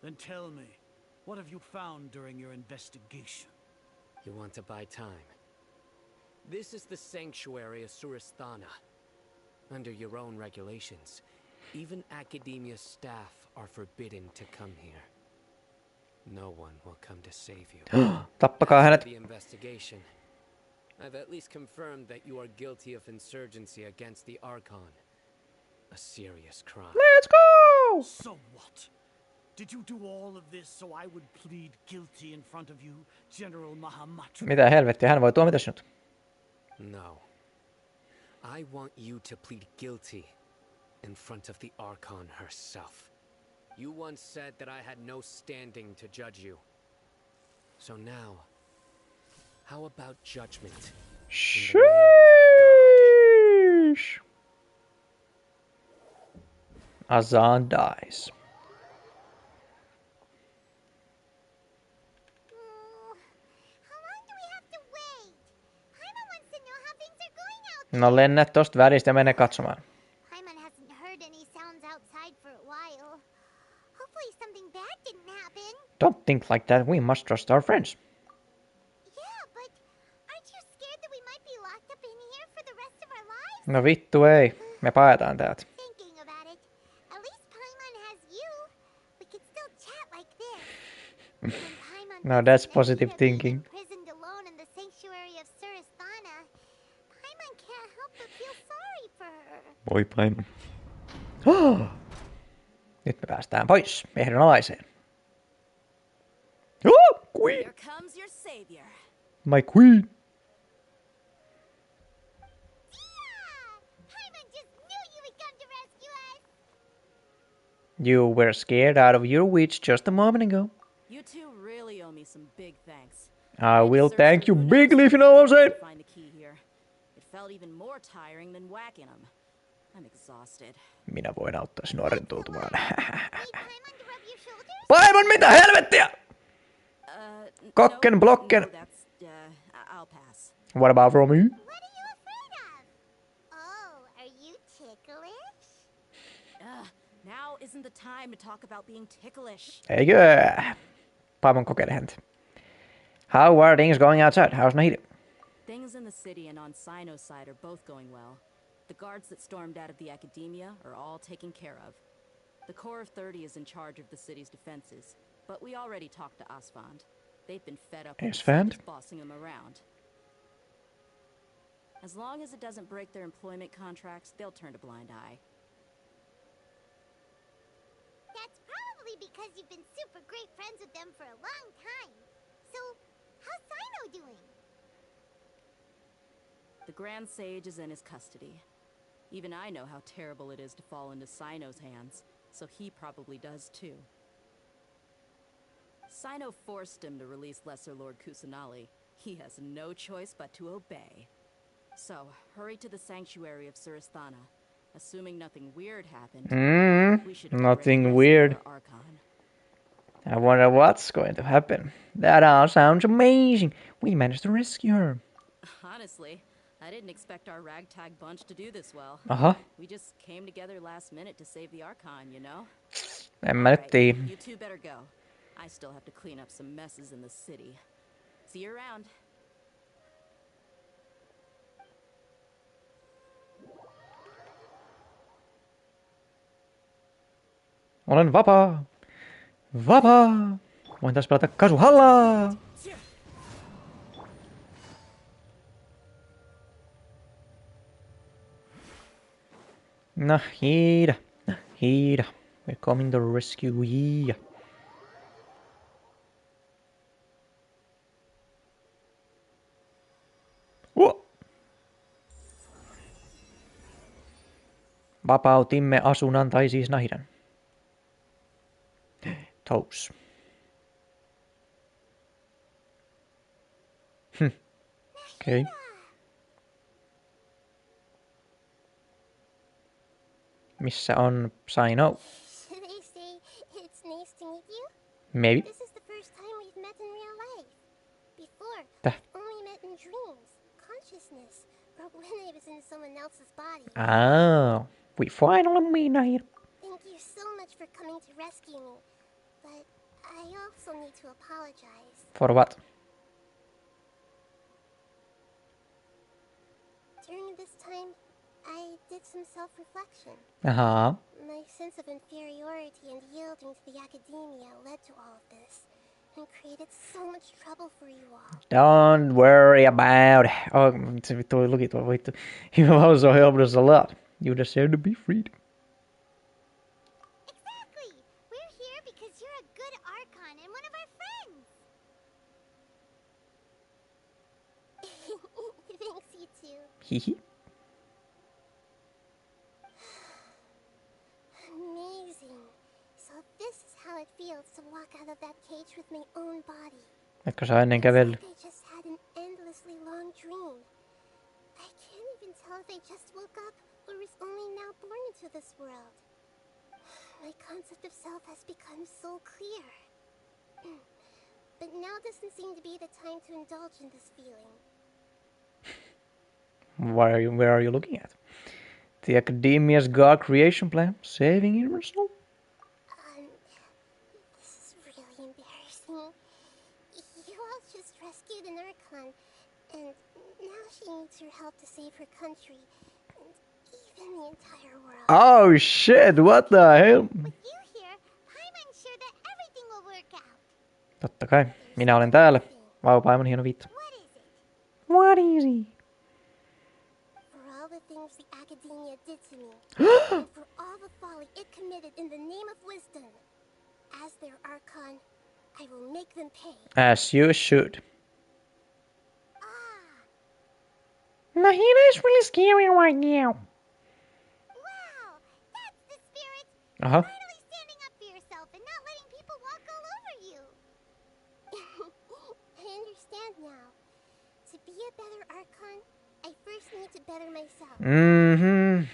Then tell me, what have you found during your investigation? You want to buy time? This is the sanctuary of Surasthana. Under your own regulations, even academia staff are forbidden to come here. No one will come to save you. Tappakaa hänet. The investigation. I've at least confirmed that you are guilty of insurgency against the Archon. A serious crime. Let's go! So what? Did you do all of this so I would plead guilty in front of you, General Mahamatra? Mitä helvettiä, hän voi tuomita sinut. No. I want you to plead guilty in front of the Archon herself. You once said that I had no standing to judge you. So now, how about judgment? Sheesh. Azan dies. No lennä tosta välistä ja mene katsomaan. Paimon hasn't heard any sounds outside for a while. Hopefully something bad didn't happen. Don't think like that. We must trust our friends. Yeah, but aren't you scared that we might be locked up in here for the rest of our lives? No vittu ei. Me paetaan täältä. Thinking about it, at least Paimon has you. We could still chat like this. No, that's positive thinking. Imprisoned alone in the sanctuary of Surasthana, Paimon can't help but feel sorry for her. Voi Paimon. Nyt me päästään pois ehdonalaiseen. Queen! Here comes your savior. My queen! You were scared out of your wits just a moment ago. You two really owe me some big thanks. I will thank you bigly if you know what I'm saying. Find the key here. It felt even more tiring than whacking them. I'm exhausted. Minä voin auttaa sinua rentoutumaan. Paimon, mitä helvettiä? Kokken, blokken. No, I'll pass. What about from me? Now isn't the time to talk about being ticklish. Eikö? Paimon kokeile häntä. How are things going outside? How's Nahida? Things in the city and on Sino's side are both going well. The guards that stormed out of the academia are all taken care of. The Corps of 30 is in charge of the city's defenses, but we already talked to Asfand. They've been fed up with just bossing them around. As long as it doesn't break their employment contracts, they'll turn a blind eye. That's probably because you've been super great friends with them for a long time. So, how's Sino doing? The Grand Sage is in his custody. Even I know how terrible it is to fall into Sino's hands, so he probably does too. Sino forced him to release Lesser Lord Kusanali. He has no choice but to obey. So, hurry to the sanctuary of Surasthana. Assuming nothing weird happened, we should nothing weird. I wonder what's going to happen. That all sounds amazing. We managed to rescue her. Honestly, I didn't expect our ragtag bunch to do this well. We just came together last minute to save the Archon, you know? You two better go. I still have to clean up some messes in the city. See you around. Olen vapaa! Vapaa! Voin taas pelata Kasuhallaa! Nahida! Nahida! We're coming to rescue you! Vapautimme Asunan tai siis Nahidan. Toes. Okay. Missä on Sino? Should they say it's nice to meet you? Maybe. This is the first time we've met in real life. Before, we've only met in dreams, consciousness, or when I was in someone else's body. Oh. We finally meet here. Thank you so much for coming to rescue me, but I also need to apologize. For what? During this time, I did some self-reflection. Uh-huh. My sense of inferiority and yielding to the academia led to all of this, and created so much trouble for you all. Don't worry about it. Oh, se vittu oli lukittua, vittu. You also helped us a lot. You deserve to be freed. Exactly! We're here because you're a good Archon and one of our friends! Thanks, you too. Hihi. Amazing. So this is how it feels to walk out of that cage with my own body. Etkö sä ennen kävellyt? I just had an endlessly long dream. I can't even tell if I just woke up or was only now born into this world. My concept of self has become so clear. But now doesn't seem to be the time to indulge in this feeling. Where are you looking at? The Academia's God creation plan, saving universal? This is really embarrassing. You all just rescued an Archon, and now she needs your help to save her country, and even the entire world. Oh shit, what the hell? With you here, I'm sure that everything will work out. Totta kai, minä olen täällä. Vau, Paimon hieno vittu. What is it? For all the things the academia did to me, and for all the folly it committed in the name of wisdom, as their Archon, I will make them pay. As you should. Nahida is really scary right now. Wow, that's the spirit. Uh-huh. Finally standing up for yourself and not letting people walk all over you. I understand now. To be a better Archon, I first need to better myself. Mm-hmm.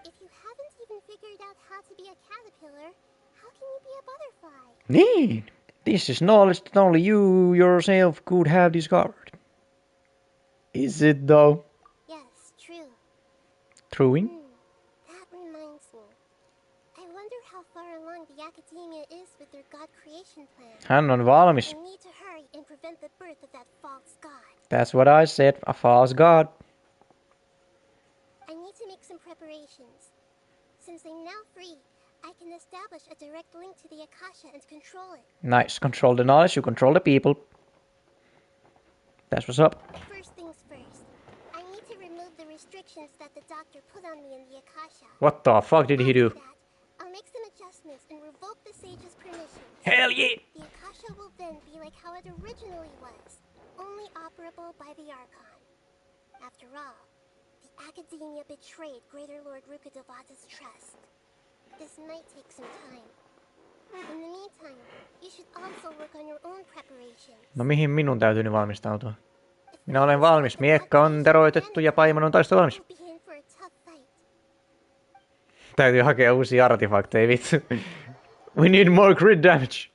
If you haven't even figured out how to be a caterpillar, how can you be a butterfly? Niin. This is knowledge that only you yourself could have discovered. Is it though? Yes, true. Truing? That reminds me. I wonder how far along the academia is with their god creation plan. Hän on valmis. I need to hurry and prevent the birth of that false god. That's what I said, a false god. I need to make some preparations. Since I'm now free, I can establish a direct link to the Akasha and control it. Nice, control the knowledge, you control the people. That's what's up. First things first, I need to remove the restrictions that the doctor put on me in the Akasha. What the fuck did he do? I'll make some adjustments and revoke the sage's permission. Hell yeah! The Akasha will then be like how it originally was, only operable by the Archon. After all, the academia betrayed Greater Lord Rukkhadevata's trust. This might take some time. In the meantime, you should also work on your own preparations. No mihin minun täytyy nyt valmistautua? Minä olen valmis. Miekka on teroitettu ja Paimon on taisto valmis. Täytyy hakea uusia artefakteja, vittu. We need more crit damage.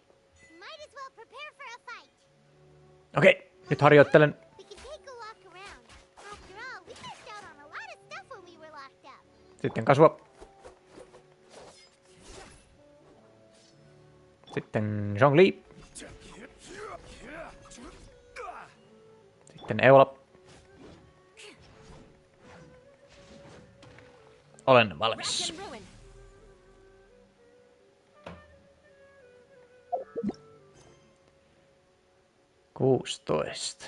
Okei, nyt harjoittelen. Sitten kasvua. Sitten Zhongli. Sitten Eula. Olen valmis. Kuusitoista.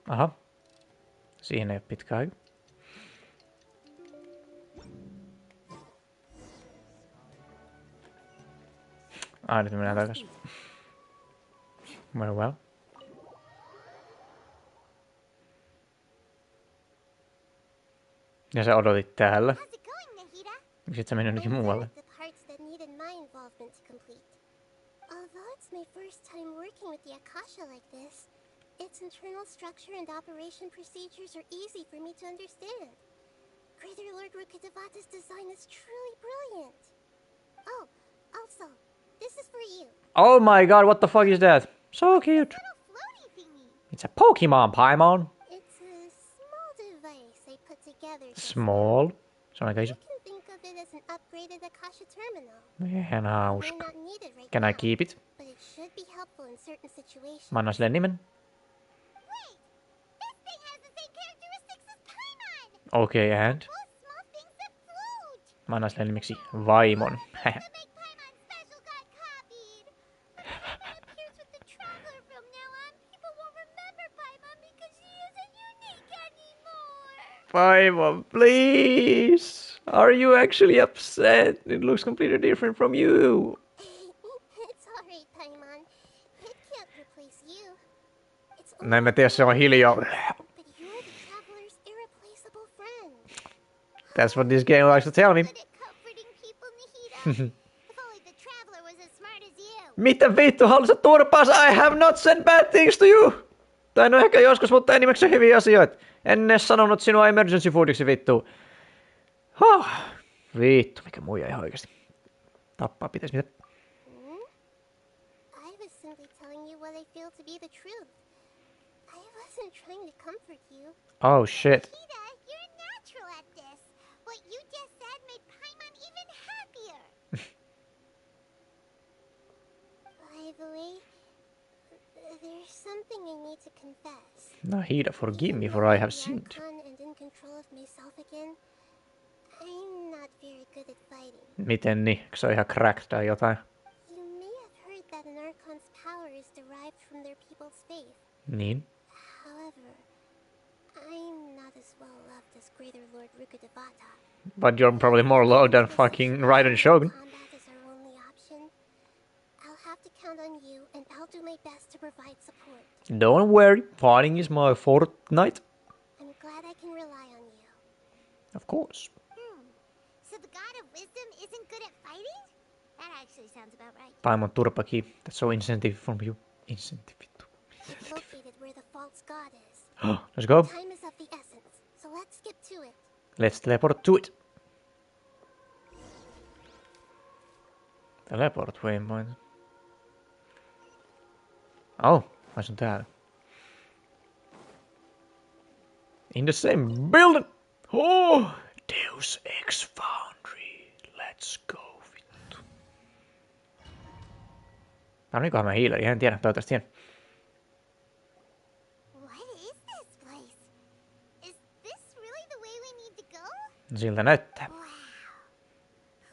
Aha. Siihen ei ole pitkä aika. Nyt mennään takas. Well. Ja sä odotit täällä. Miksi et sä mennyt jonnekin muualle? Although it's my first time working with the Akasha like this, its internal structure and operation procedures are easy for me to understand. Greater Lord Rukkhadevata's design is truly brilliant. Oh, also, this is for you. Oh my god, what the fuck is that? So cute. It's a Pokemon, Paimon. It's a small device I put together. Small? Se on aika iso. You can think of it as an upgraded Akasha terminal. En You usko. may not need it right Can now, I keep it? but it should be helpful in certain situations. Mä annan sille nimen. Wait! This thing has the same characteristics as Paimon! Okei, and? Both small things that float! Mä annan sille nimeksi Vaimon. Vaimon, please! Are you actually upset? It looks completely different from you. It's alright, Paimon. It can't replace you. It's No en mä tiedä, se on hiljaa. but you're the traveler's irreplaceable friend. That's what this game likes to tell me. If only the traveler was as smart as you. Mitä vittu, haluaisit turpaas? I have not said bad things to you! Tai no ehkä joskus, mutta enimmäkseen hyviä asioita. En edes sanonut sinua emergency foodiksi vittu. Huh. Vittu, mikä muija ihan oikeesti. Tappaa pitäis mitä. I was simply telling you what I feel to be the truth. I wasn't trying to comfort you. Oh shit. Kida, you're natural at this. What you just said made Paimon even happier. By the way, there's something I need to confess. Nahida, forgive me for I have sinned. And in control of myself again. I'm not very good at fighting. Miten niin? Se on ihan cracked tai jotain? You may have heard that an Archon's power is derived from their people's faith. Niin. However, I'm not as well loved as Greater Lord Rukkhadevata. But you're probably more low than fucking Raiden Shogun. Combat is our only option. I'll have to count on you, and I'll do my best to provide support. Don't worry, fighting is my Fortnite. I'm glad I can rely on you. Of course. So the God of Wisdom isn't good at fighting? That actually sounds about right. Paimon turpaki. That's so incentive from you. Incentive. It's located where the false god is. Let's go. Time is of the essence, so let's skip to it. Let's teleport to it. Teleport waypoint. Oh, I saw that. In the same building. Oh, Deus Ex Foundry. Let's go, vittu. Tarviikohan mä hiileri? En tiedä, toivottavasti tiedän. What is this place? Is this really the way we need to go? Siltä näyttää. Who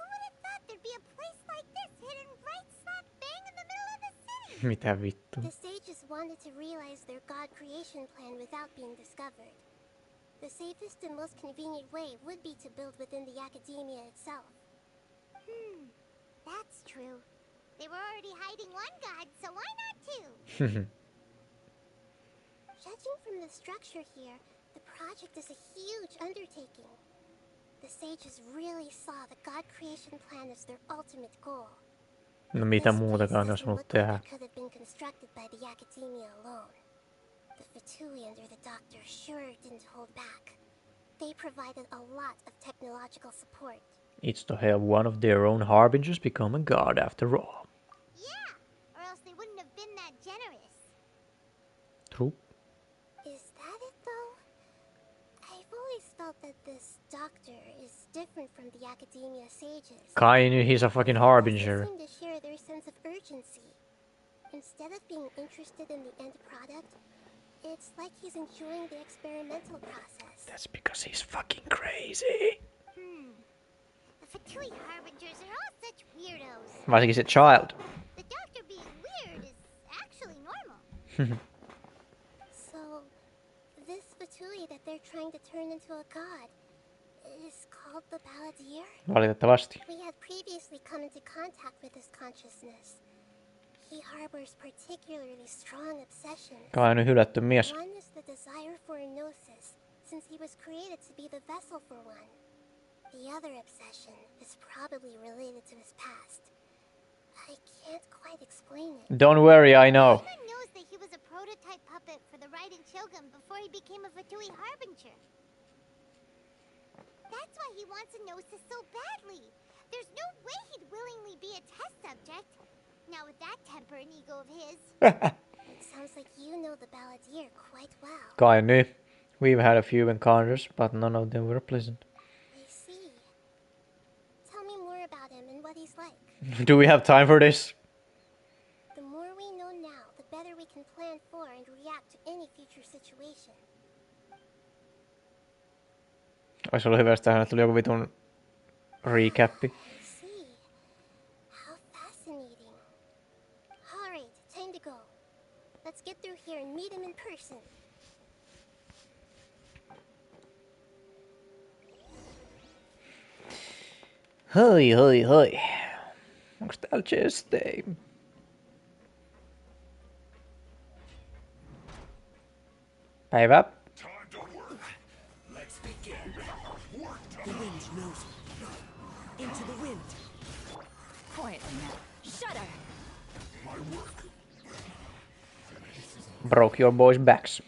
would have thought there'd be a place like this hidden right slap bang in the middle of the city? Mitä vittu? The sages wanted to realize their god creation plan without being discovered. The safest and most convenient way would be to build within the academia itself. That's true. They were already hiding one god, so why not two? Judging from the structure here, the project is a huge undertaking. The sages really saw the god creation plan as their ultimate goal. No mitä muutakaan jos voinut tehdä. Could have been constructed by the academia alone. The Fatui under the Doctor sure didn't hold back. They provided a lot of technological support. It's to have one of their own harbingers become a god after all. Yeah, or else they wouldn't have been that generous. True. Is that it though? I've always felt that this Doctor is different from the academia sages. Kai, he's a fucking harbinger. They seem to share their sense of urgency. Instead of being interested in the end product, it's like he's enjoying the experimental process. That's because he's fucking crazy. The Fatui harbingers are all such weirdos. Varsinkin se child. The Doctor being weird is actually normal. So, this Fatui that they're trying to turn into a god is called the Balladeer? Valitettavasti. We had previously come into contact with his consciousness. He harbors particularly strong obsessions. Kai on hylätty mies. One is the desire for a gnosis, since he was created to be the vessel for one. The other obsession is probably related to his past. I can't quite explain it. Don't worry, I know. Everyone knows that he was a prototype puppet for the Raiden Shogun before he became a Fatui harbinger. That's why he wants a gnosis so badly. There's no way he'd willingly be a test subject. Now with that temper and ego of his. It sounds like you know the Balladeer Kinda. We've had a few encounters, but none of them were pleasant. I see. Tell me more about him and what he's like. Do we have time for this? The more we know now, the better we can plan for and react to any future situation. Olisi ollut hyvä, jos tähän tuli joku vitun recappi. I see. How fascinating. Alright, time to go. Let's get through here and meet him in person. Hoi, hoi, hoi. Onks täällä chestei? Päivä. The wind knows. Into the wind. Quietly now. Shudder! My work. Broke your boys' backs.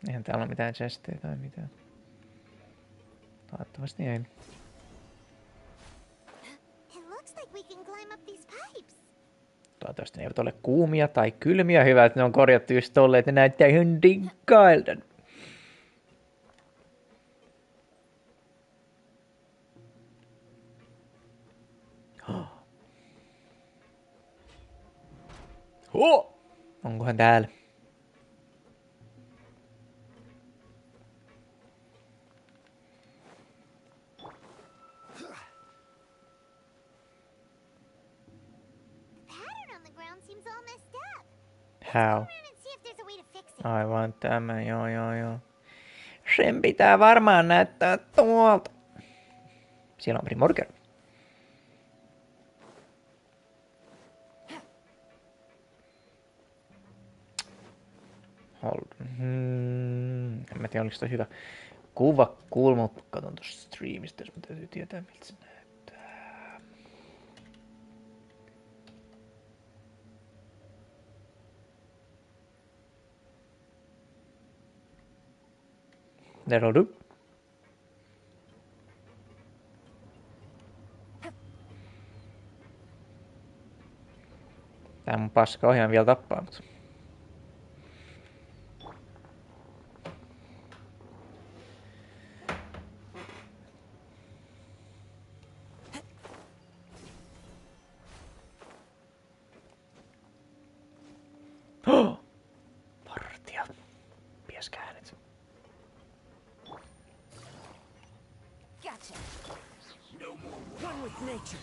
Eihän täällä ole mitään chestejä tai mitään. Toivottavasti ei. It looks like we can climb up these pipes. Toivottavasti ne eivät ole kuumia tai kylmiä. Hyvä, että ne on korjattu just tolleen, että ne näyttää ihan dinkkailta. Onkohan täällä? How? Aivan tämä, joo. Sen pitää varmaan näyttää tuolta. Siellä on Primorker. En mä tiedä, oliko sitä hyvä kuvakulma. Katon tuosta streamista, jos mä täytyy tietää, miltä se näyttää. That'll do. Tää mun paska ohjaan vielä tappaa, mutta... Partia. Pieskä äänet. Gotcha. One with nature.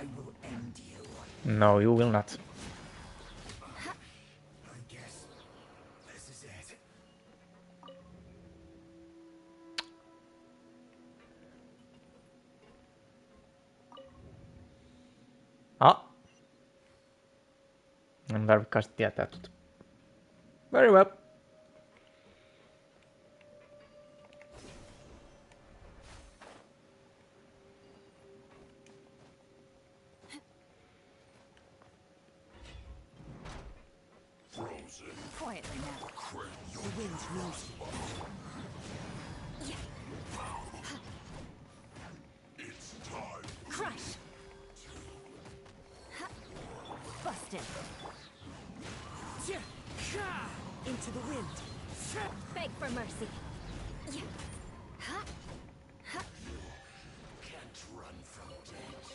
I will end you. No, you will not. I guess this is it. En tarvitse tietää tuota. Very well. Quietly now. The wind knows. It's time. Crush! Busted. Into the wind. Beg for mercy. Can't run from death.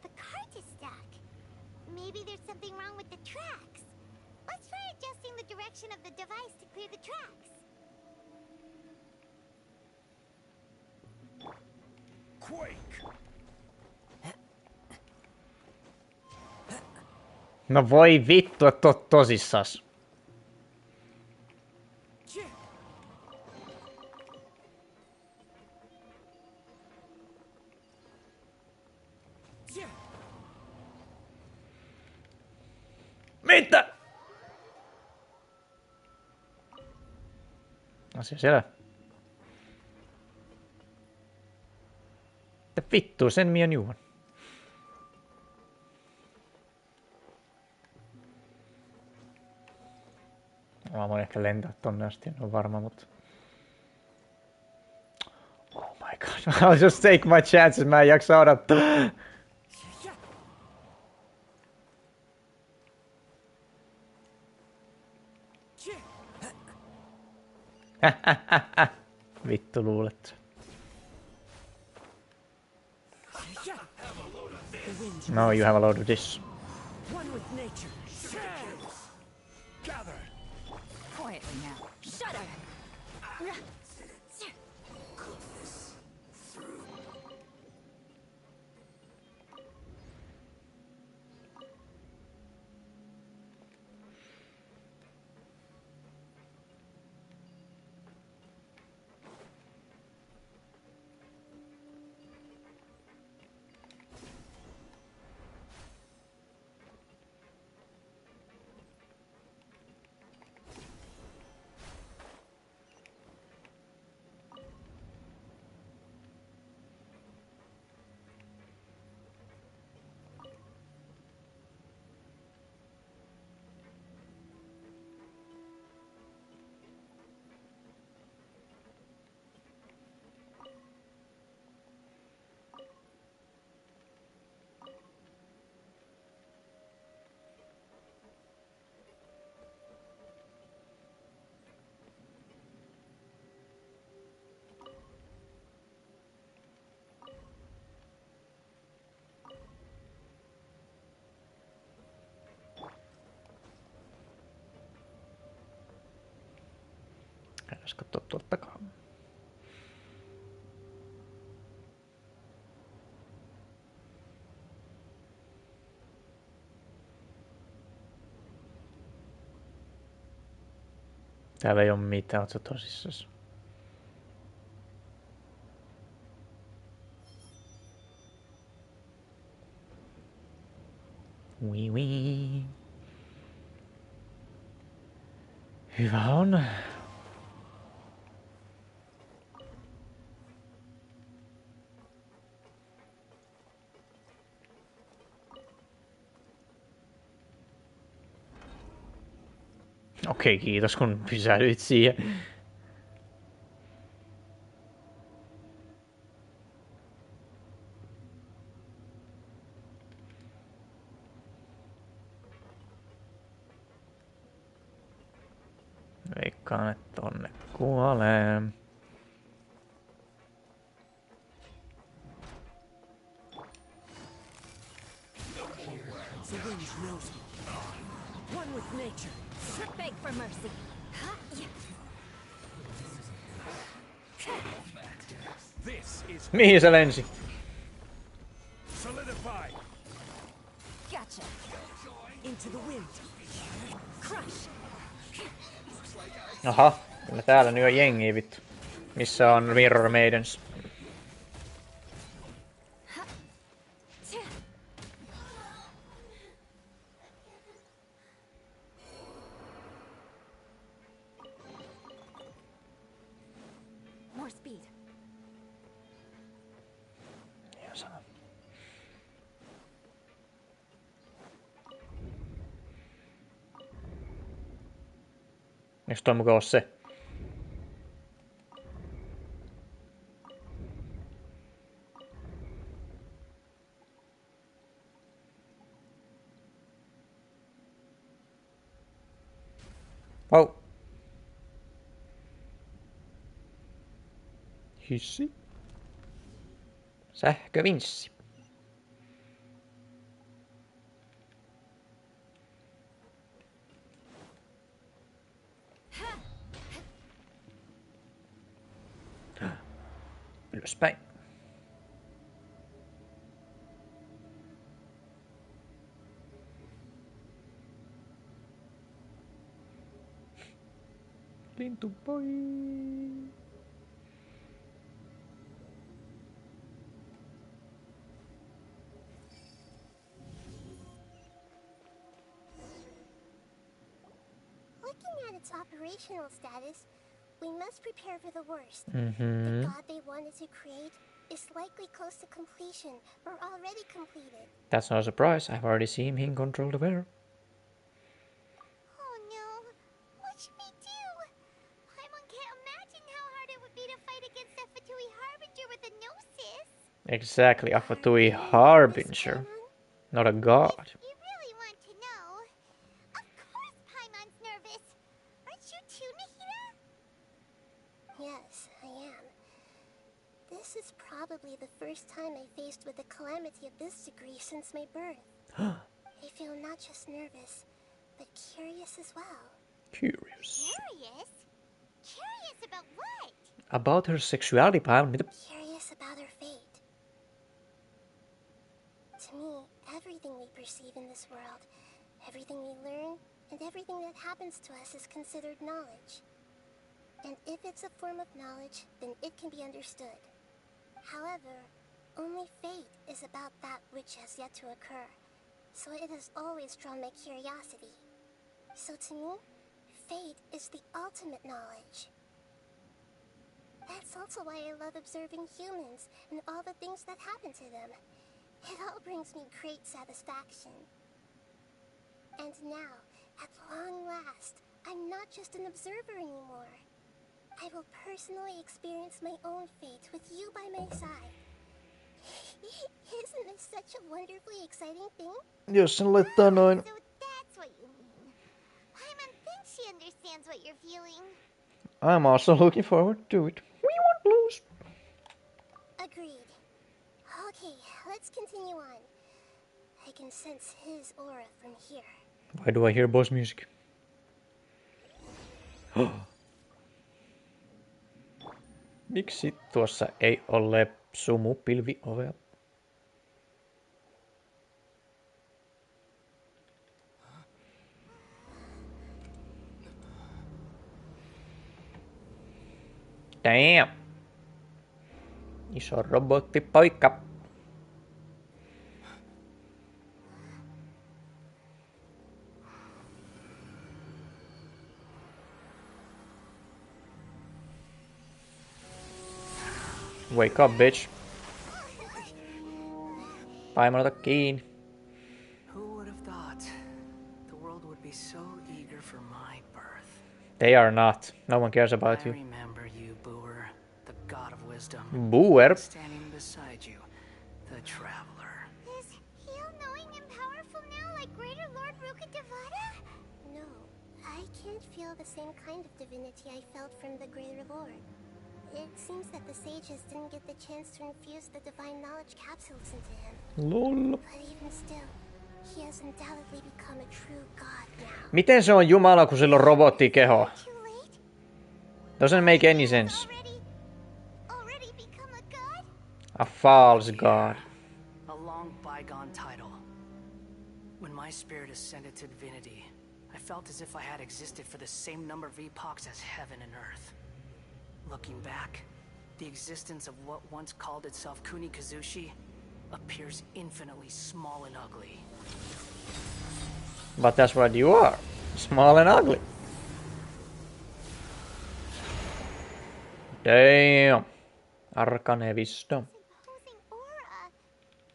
The cart is stuck. Maybe there's something wrong with the tracks. Let's try adjusting the direction of the device to clear the tracks. Quake! No voi vittu, että oot tosissas. Mitä? Asia siellä. Mitä vittua, sen mien juon. Mä voin ehkä lentää tonne asti, en ole varma, mutta... Oh my god, I'll just take my chances, mä en jaksa odottaa. Vittu luulet. No, you have a load of this. One with nature. Gather. Quietly now. Shut up! Käydään katsoa tuolta takaa. Täällä ei oo mitään, oot sä tosissas? Wii. Hyvä on. Okei, kiitos kun pysähdyit siihen. Veikkaan, että tonne kuolee. The wind knows me. One with nature. Beg for mercy. This is Mihin se lensi? solidify. Gotcha. Into the wind. Crush. Aha, kyllä täällä nyt on jengiä vittu. Missä on Mirror Maidens? More speed. Eiks toi mukaan oo se? Oh. Hissi. Sähkövinssi. Ylöspäin. Lintupoi. Looking at its operational status, we must prepare for the worst. Mm-hmm. The god they wanted to create is likely close to completion or already completed. That's not a surprise. I've already seen him control the bear. Oh no, what should we do? Paimon can't imagine how hard it would be to fight against a Fatui Harbinger with a gnosis. Exactly, a Fatui Harbinger, not a god. You really want to know? Of course Paimon's nervous. Aren't you too, Nahida? Yes, I am. This is probably the first time I faced with a calamity of this degree since my birth. I feel not just nervous, but curious as well. Curious? Curious about what? About her sexuality, Paimon. Curious about her fate. To me, everything we perceive in this world, everything we learn, and everything that happens to us is considered knowledge. And if it's a form of knowledge, then it can be understood. However, only fate is about that which has yet to occur, so it has always drawn my curiosity. So to me, fate is the ultimate knowledge. That's also why I love observing humans and all the things that happen to them. It all brings me great satisfaction. And now, at long last, I'm not just an observer anymore. I will personally experience my own fate with you by my side. Isn't this such a wonderfully exciting thing? Jos sen laittaa noin. So that's what you mean. Paimon thinks she understands what you're feeling. I'm also looking forward to it. We won't lose. Agreed. Okay, let's continue on. I can sense his aura from here. Why do I hear boss music? Miksi tuossa ei ole sumupilviovea? Damn! Iso robottipoika. Wake up, bitch. Paimon, ota kiinni. Who would have thought the world would be so eager for my birth? They are not. No one cares about you. I remember you, Booer, the god of wisdom. Booer? Standing beside you, the traveler. Is he all-knowing and powerful now like Greater Lord Rukkhadevata? No, I can't feel the same kind of divinity I felt from the Greater Lord. It seems that the sages didn't get the chance to infuse the divine knowledge capsules into him. Lol. But even still, he has undoubtedly become a true god now. Miten se on Jumala, kun sillä on robottikeho? Doesn't make any sense. A false god. A long bygone title. When my spirit ascended to divinity, I felt as if I had existed for the same number of epochs as heaven and earth. Looking back, the existence of what once called itself Kunikazushi appears infinitely small and ugly. But that's what you are. Small and ugly. Damn. Arkanevisto.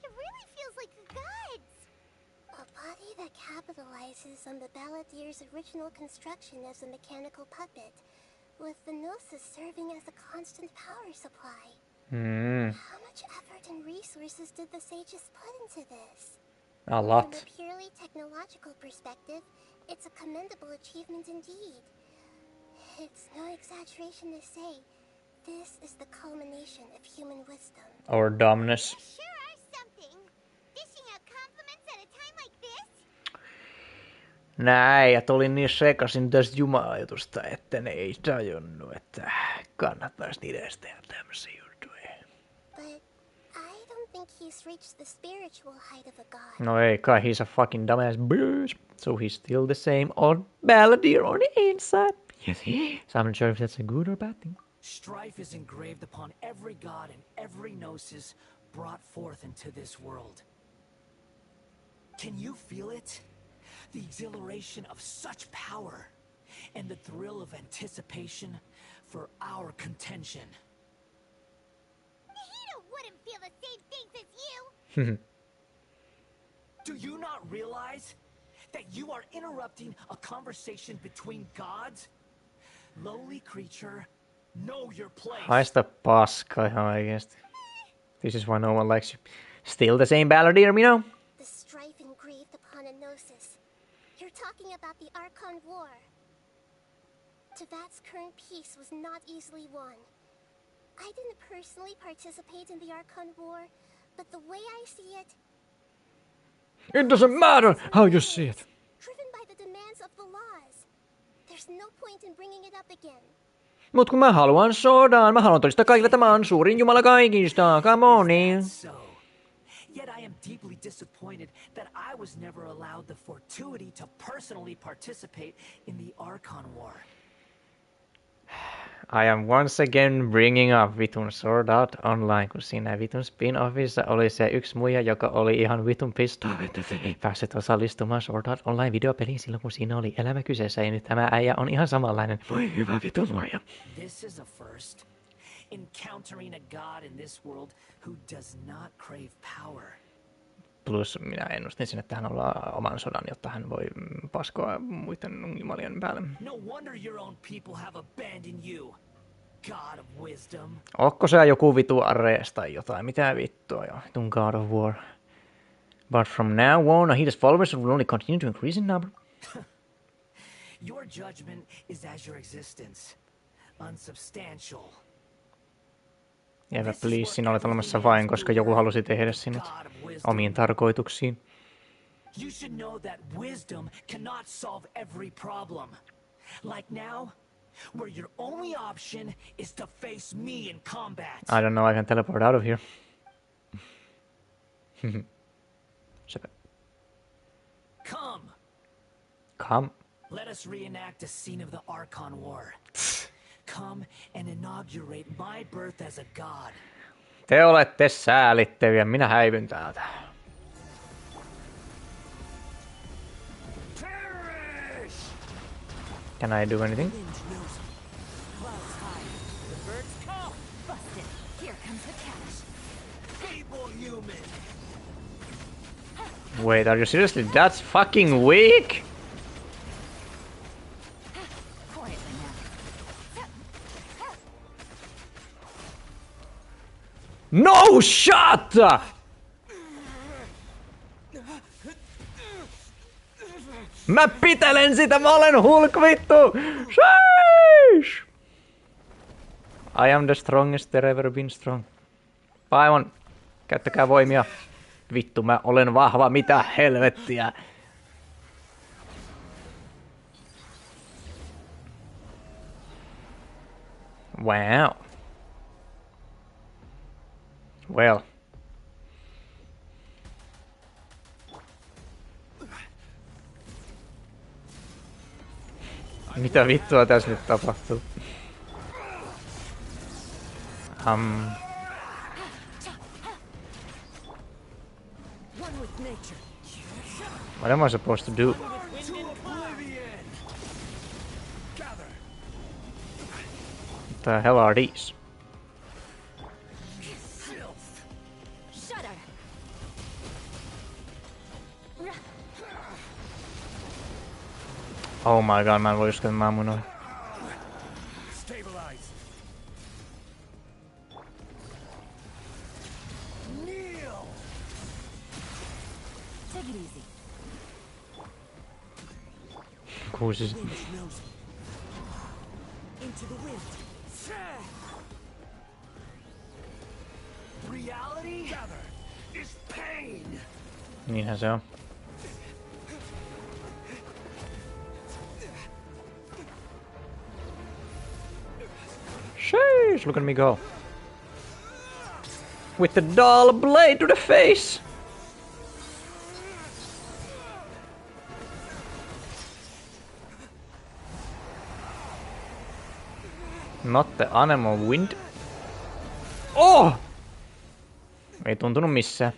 It really feels like a god's. A body that capitalizes on the Balladier's original construction as a mechanical puppet, with the Gnosis serving as a constant power supply. How much effort and resources did the sages put into this? A lot. From a purely technological perspective, it's a commendable achievement indeed. It's no exaggeration to say, this is the culmination of human wisdom. Or dumbness. Sure are something. Dishing out compliments at a time like this? Näin, ja olin niin sekasin tästä jumalajutusta, että ne ei tajunnut, että kannattaisi niistä tehdä tämmöisiä juttuja. But I don't think he's reached the spiritual height of a god. No ei kai, he's a fucking dumbass bitch. So he's still the same old balladeer on the inside. Yes, so I'm not sure if that's a good or bad thing. Strife is engraved upon every god and every gnosis brought forth into this world. Can you feel it? The exhilaration of such power and the thrill of anticipation for our contention. Hito wouldn't feel the same things as you. Do you not realize that you are interrupting a conversation between gods? Lowly creature, know your place. Haista paska ihan oikeesti. This is why no one likes you. Still the same balladeer, you know? The strife engraved upon a gnosis. You're talking about the Archon War. Tevat's current peace was not easily won. I didn't personally participate in the Archon War, but the way I see it... It doesn't matter how you see it. Driven by the demands of the laws. There's no point in bringing it up again. Mut kun mä haluan sodan, mä haluan todistaa kaikille, tämä on suurin jumala kaikista, come on niin. Yet I am deeply disappointed that I was never allowed the fortuity to personally participate in the Archon War. I am once again bringing up vitun Sword Art Online, kun siinä vitun spin-offissa oli se yksi muija, joka oli ihan vitun pissed off, että ei päässyt osallistumaan Sword Art Online videopeliin silloin, kun siinä oli elämä kyseessä, ja nyt tämä äijä on ihan samanlainen. Voi hyvä vitun muija. This is a first. Encountering a god in this world who does not crave power. Plus minä ennustin sinne, että hän ollaan oman sodan, jotta hän voi paskoa muiden jumalien päälle. No wonder your own people have abandoned you. God of wisdom. Onko se joku vitu Ares tai jotain? Mitä vittua jo? Vitun God of War. But from now on, Ahita's followers will only continue to increase in number. Your judgment is as your existence. Unsubstantial. Jäävä, please, sinä olet olemassa vain, koska joku halusi tehdä sinut omiin tarkoituksiin. You should know that wisdom cannot solve every problem. Like now, where your only option is to face me in combat. I don't know, I can teleport out of here. Come. Come. Let us reenact a scene of the Archon War. Come and inaugurate my birth as a god. Te olette säälittäviä, minä häivyn täältä. Can I do anything? Wait, are you seriously? That's fucking weak? No shot! Mä pitelen sitä, mä olen Hulk vittu! Sheesh! I am the strongest there ever been strong. Paimon, käyttäkää voimia. Vittu, mä olen vahva, mitä helvettiä. Wow. Well. Mitä vittua tässä nyt tapahtuu? What am I supposed to do? What the hell are these? Oh my god, mä en voi uskoa, että mä ammunoin. Kuusis. Niinhän se on. Sheesh, look at me go. With the dull blade to the face. Not the animal wind. Oh! Ei tuntunut missään.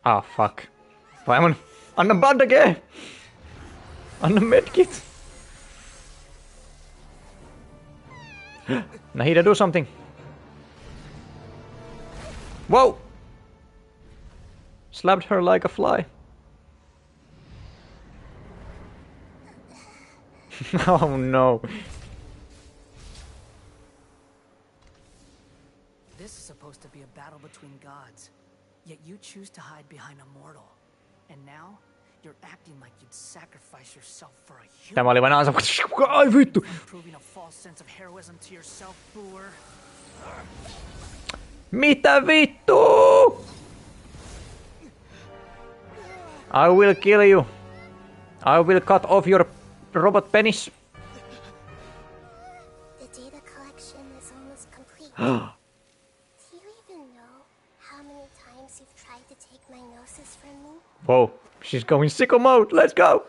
Ah, fuck. Paimon, anna bandage! Anna medkit! Nahida, do something. Whoa! Slapped her like a fly. Oh no. This is supposed to be a battle between gods, yet you choose to hide behind a mortal. And now, you're acting like you'd sacrifice yourself for a human. Tämä oli vain ansa. Ai vittu. Proving a false sense of heroism to yourself, booer. Mitä vittu? I will kill you. I will cut off your robot penis. The data collection is almost complete. Do you even know how many times you've tried to take my gnosis from me? Whoa, she's going sicko mode. Let's go.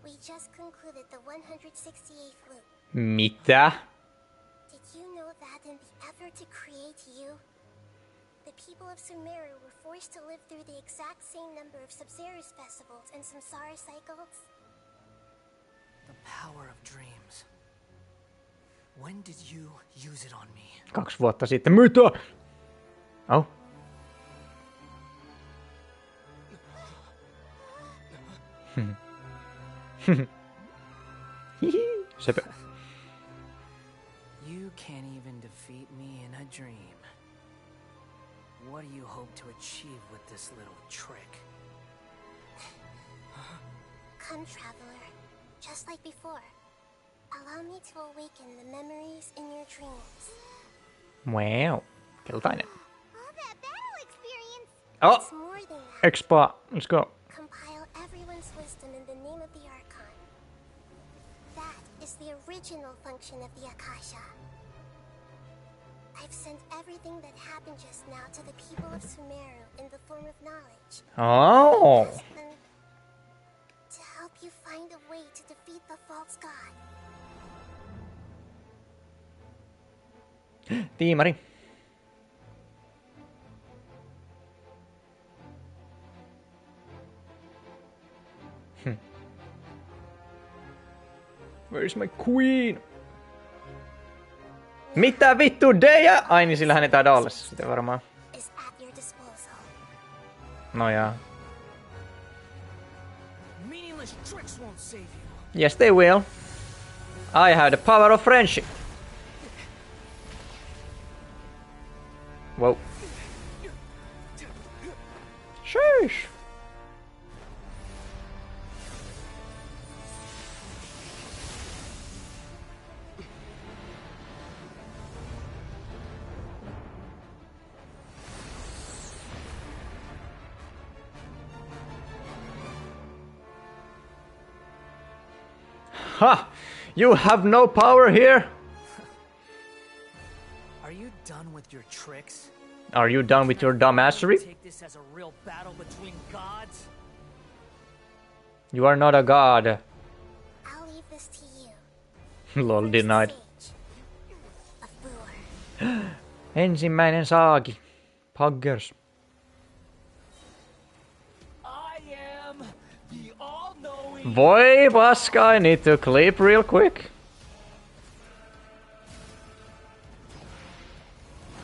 We just concluded the 168th loop. Mitä? Did you know that in the effort to create you, the people of Sumeru were forced to live through the exact same number of Sub-Zerus festivals and samsara cycles? The power of dreams. When did you use it on me? 2 vuotta sitten. Mitä? Oh. Sepä. You can't even defeat me in a dream. What do you hope to achieve with this little trick? Come, traveler. Just like before. Allow me to awaken the memories in your dreams. Wow. Keltainen. All that battle experience. Oh! It's more than that. Expa. Let's go. Compile everyone's wisdom in the name of the Archon. That is the original function of the Akasha. I've sent everything that happened just now to the people of Sumeru in the form of knowledge. Oh. To help you find a way to defeat the false god. Tiimari. Where's my queen? Mitä vittu, Deja? Ai niin, sillä hän ei taida olla sitä varmaan. No jaa. Yes, they will. I have the power of friendship. Whoa. Sheesh. Ha! You have no power here? Are you done with your tricks? Are you done with your dumbassery? Take this as a real battle between gods? You are not a god. I'll leave this to you. Lol, denied. Ensimmäinen saagi. Puggers. Voi paska, I need to clip real quick.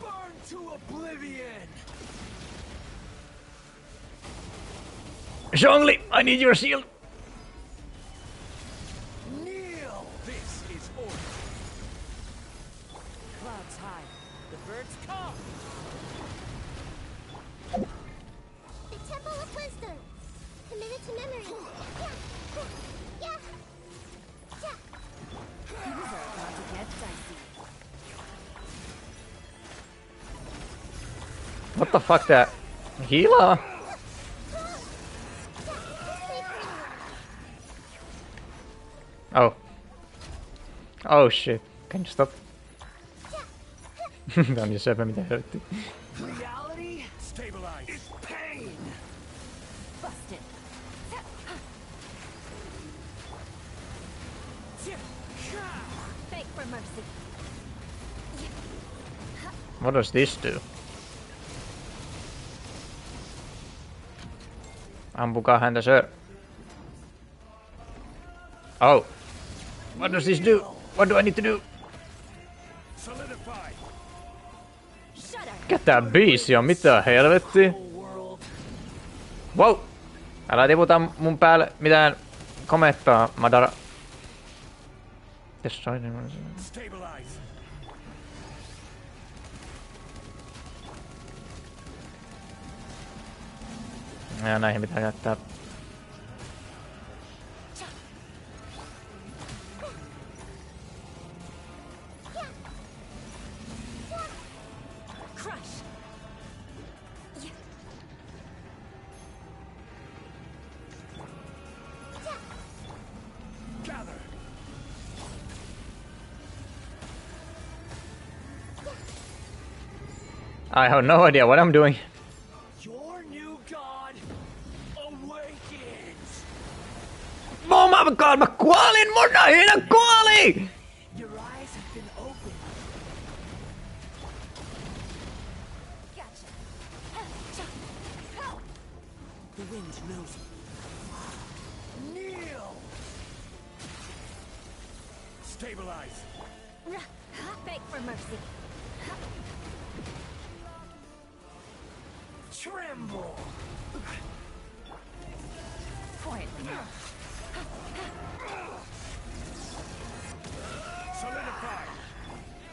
Burn to oblivion. Zhongli, I need your shield. Kneel. This is order. Clouds high. The birds come. The Temple of Wisdom. Committed to memory. What the fuck, that healer? Oh. Oh shit. Can you stop? Tää on jo söpö, mitä helvetti. Reality stabilize. It's pain. Busted. Beg for mercy. What does this do? Ampukaa häntä, sir. Oh. What does this do? What do I need to do? Mikä tää biisi on? Mitä helvettiä? Wow! Älä tiputa mun päälle mitään komettaa, Madara. Ja näihin pitää käyttää. I have no idea what I'm doing. Your new god awakens. Oh my god, mä kuolin! Mun hina kuoli! Your eyes have been opened. The wind knows. Kneel. Stabilize. Beg for mercy. Tremble. Solidify.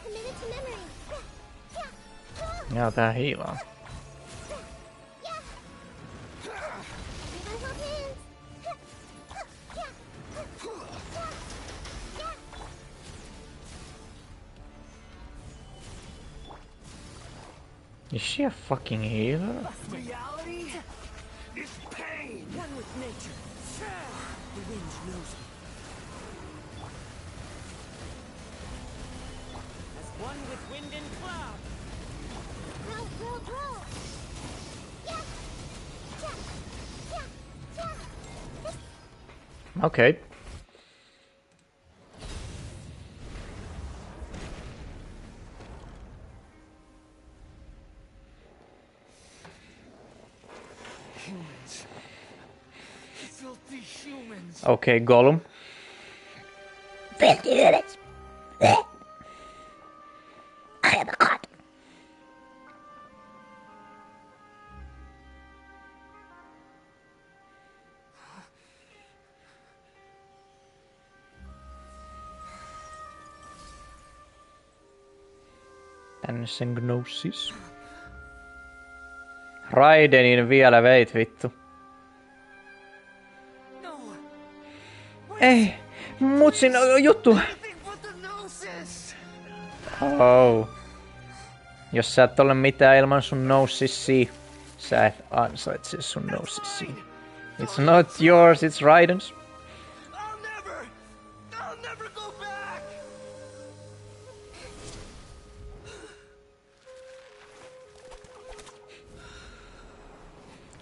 Committed to memory. Jaa, tää hiilaa. Is she a fucking healer? Reality is pain. One with nature. The wind knows it. As one with wind and cloud. Grow. Okay. Filthy humans. Okay, Gollum. Filthy humans. I am a god. Tänne sen Gnosis. Raidenin vielä veit, vittu. Ei, mutsin juttu. Oh. Jos sä et ole mitään ilman sun Gnosisia, sä et ansaitse sun Gnosisia. It's not yours, it's Raiden's. I'll never go back.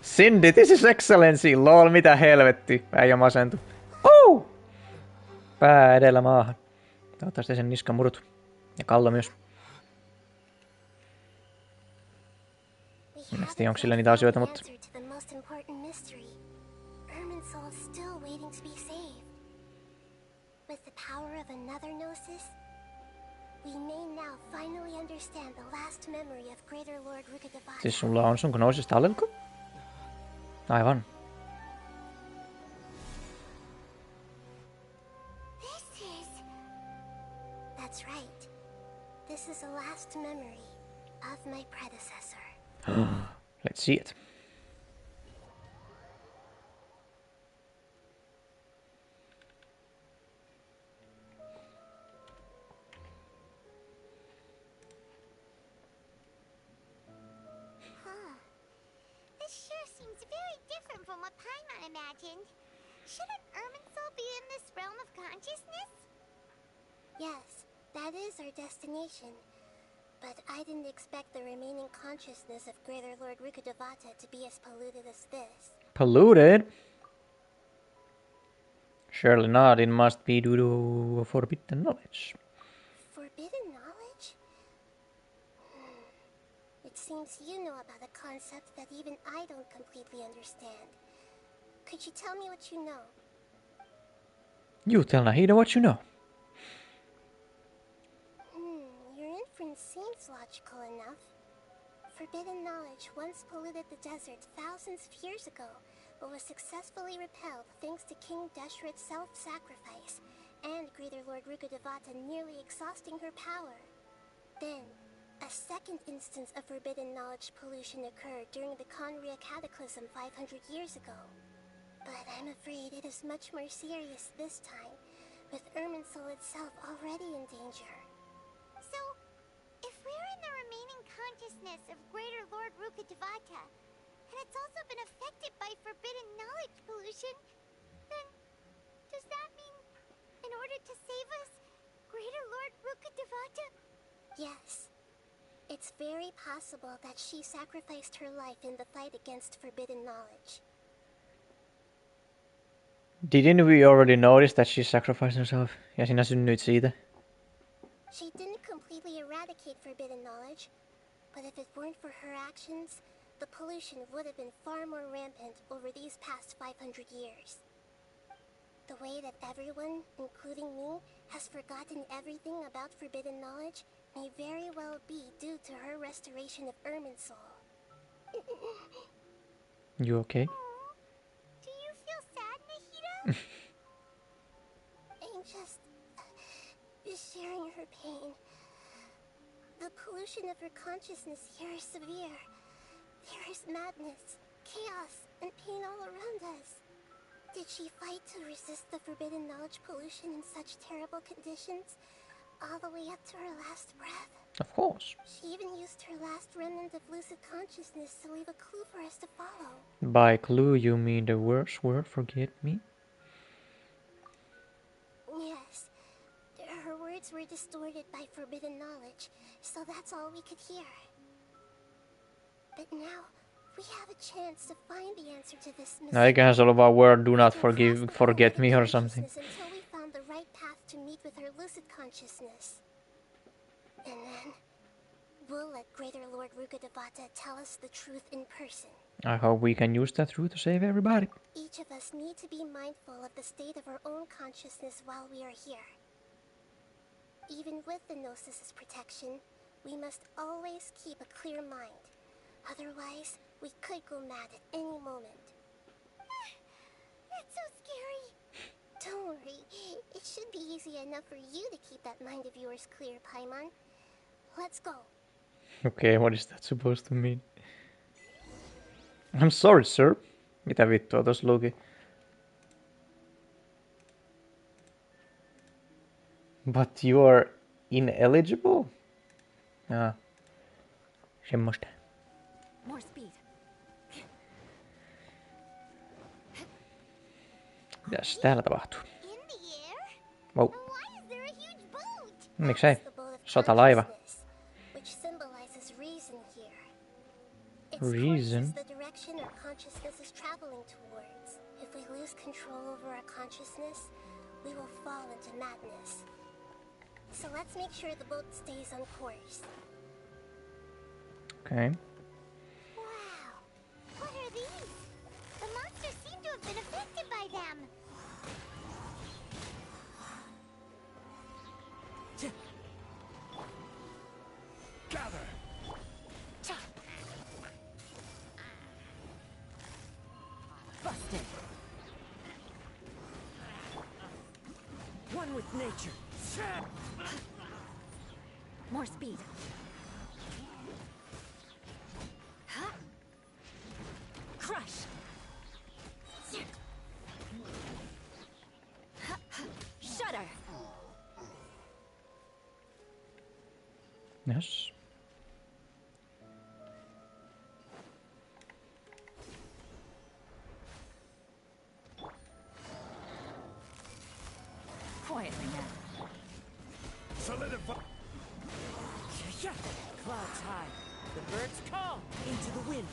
Cindy, this is excellency, lol, mitä helvetti. Äijä masentu. Oh! Pää edellä maahan. Toivottavasti sen niska murtu. Ja kallo myös. En tiedä, onko sillä niitä asioita, mutta... Siis sulla on sun Gnosis tallelko? Aivan. That's right. This is the last memory of my predecessor. Let's see it. This sure seems very different from what Paimon imagined. Shouldn't Irminsul be in this realm of consciousness? Yes, that is our destination. But I didn't expect the remaining consciousness of Greater Lord Rukkhadevata to be as polluted as this. Polluted? Surely not. It must be due to forbidden knowledge. Forbidden knowledge? seems you know about a concept that even I don't completely understand. Could you tell me what you know? You tell Nahida what you know. Your inference seems logical enough. Forbidden knowledge once polluted the desert thousands of years ago, but was successfully repelled thanks to King Deshret's self-sacrifice and Greater Lord Rukkhadevata nearly exhausting her power. Then, a second instance of forbidden knowledge pollution occurred during the Conria Cataclysm 500 years ago. But I'm afraid it is much more serious this time, with Irminsul itself already in danger. So, if we're in the remaining consciousness of Greater Lord Rukkhadevata, and it's also been affected by forbidden knowledge pollution, then does that mean, in order to save us, Greater Lord Rukkhadevata? Yes. It's very possible that she sacrificed her life in the fight against forbidden knowledge. Didn't we already notice that she sacrificed herself? Ja sinä synnyit siitä. She didn't completely eradicate forbidden knowledge, but if it weren't for her actions, the pollution would have been far more rampant over these past 500 years. The way that everyone, including me, has forgotten everything about forbidden knowledge may very well be due to her restoration of Irminsul. You okay? Do you feel sad, Nahida? I'm just sharing her pain. The pollution of her consciousness here is severe. There is madness, chaos, and pain all around us. Did she fight to resist the forbidden knowledge pollution in such terrible conditions, all the way up to her last breath? Of course. She even used her last remnant of lucid consciousness to leave a clue for us to follow. By clue, you mean the worst word, forget me? Yes. Her words were distorted by forbidden knowledge, so that's all we could hear. But now, we have a chance to find the answer to this mystery. Eiköhän se ollut vaan word do not forget me or something. Until we found the right path to meet with her lucid consciousness. And then, we'll let Greater Lord Rukkhadevata tell us the truth in person. I hope we can use that truth to save everybody. Each of us need to be mindful of the state of our own consciousness while we are here. Even with the Gnosis' protection, we must always keep a clear mind. Otherwise, we could go mad at any moment. That's so scary. Don't worry. It should be easy enough for you to keep that mind of yours clear, Paimon. Let's go. Okay, what is that supposed to mean? I'm sorry, sir. Mitä vittua tossa luki? But you are ineligible? Ah. Semmoista. More speed. Mitäs täällä tapahtuu? In the air? Wow. Why is there a huge boat? Miksei? Sotalaiva. Which symbolizes reason here. Reason? Its the direction our consciousness is traveling towards. If we lose control over our consciousness, we will fall into madness. So let's make sure the boat stays on course. Okay. Wow. What are these? The monsters seem to have been affected by them. Gather! Busted. One with nature. More speed. Crush. Shudder. Yes. Quietly now. Solidify. Clouds high. The birds call into the wind.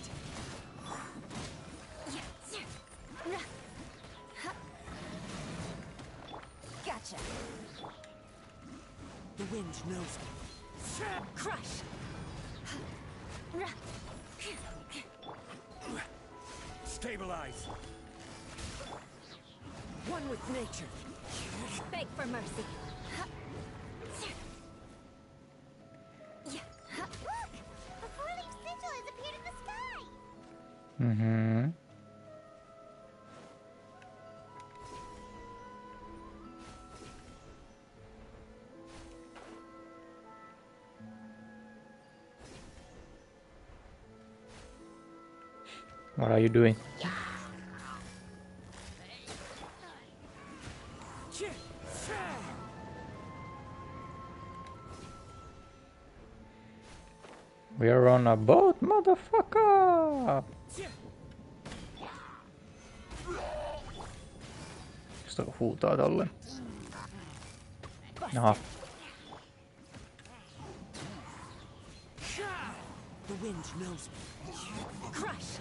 Gotcha. The wind knows me. Crush. Stabilize. One with nature. Beg for mercy. Look! A four-leaf sigil has appeared in the sky! Mm-hmm. What are you doing? We are on a boat, motherfucker! Mistä huutaa tolleen? Jaha. The wind knows me. Crush.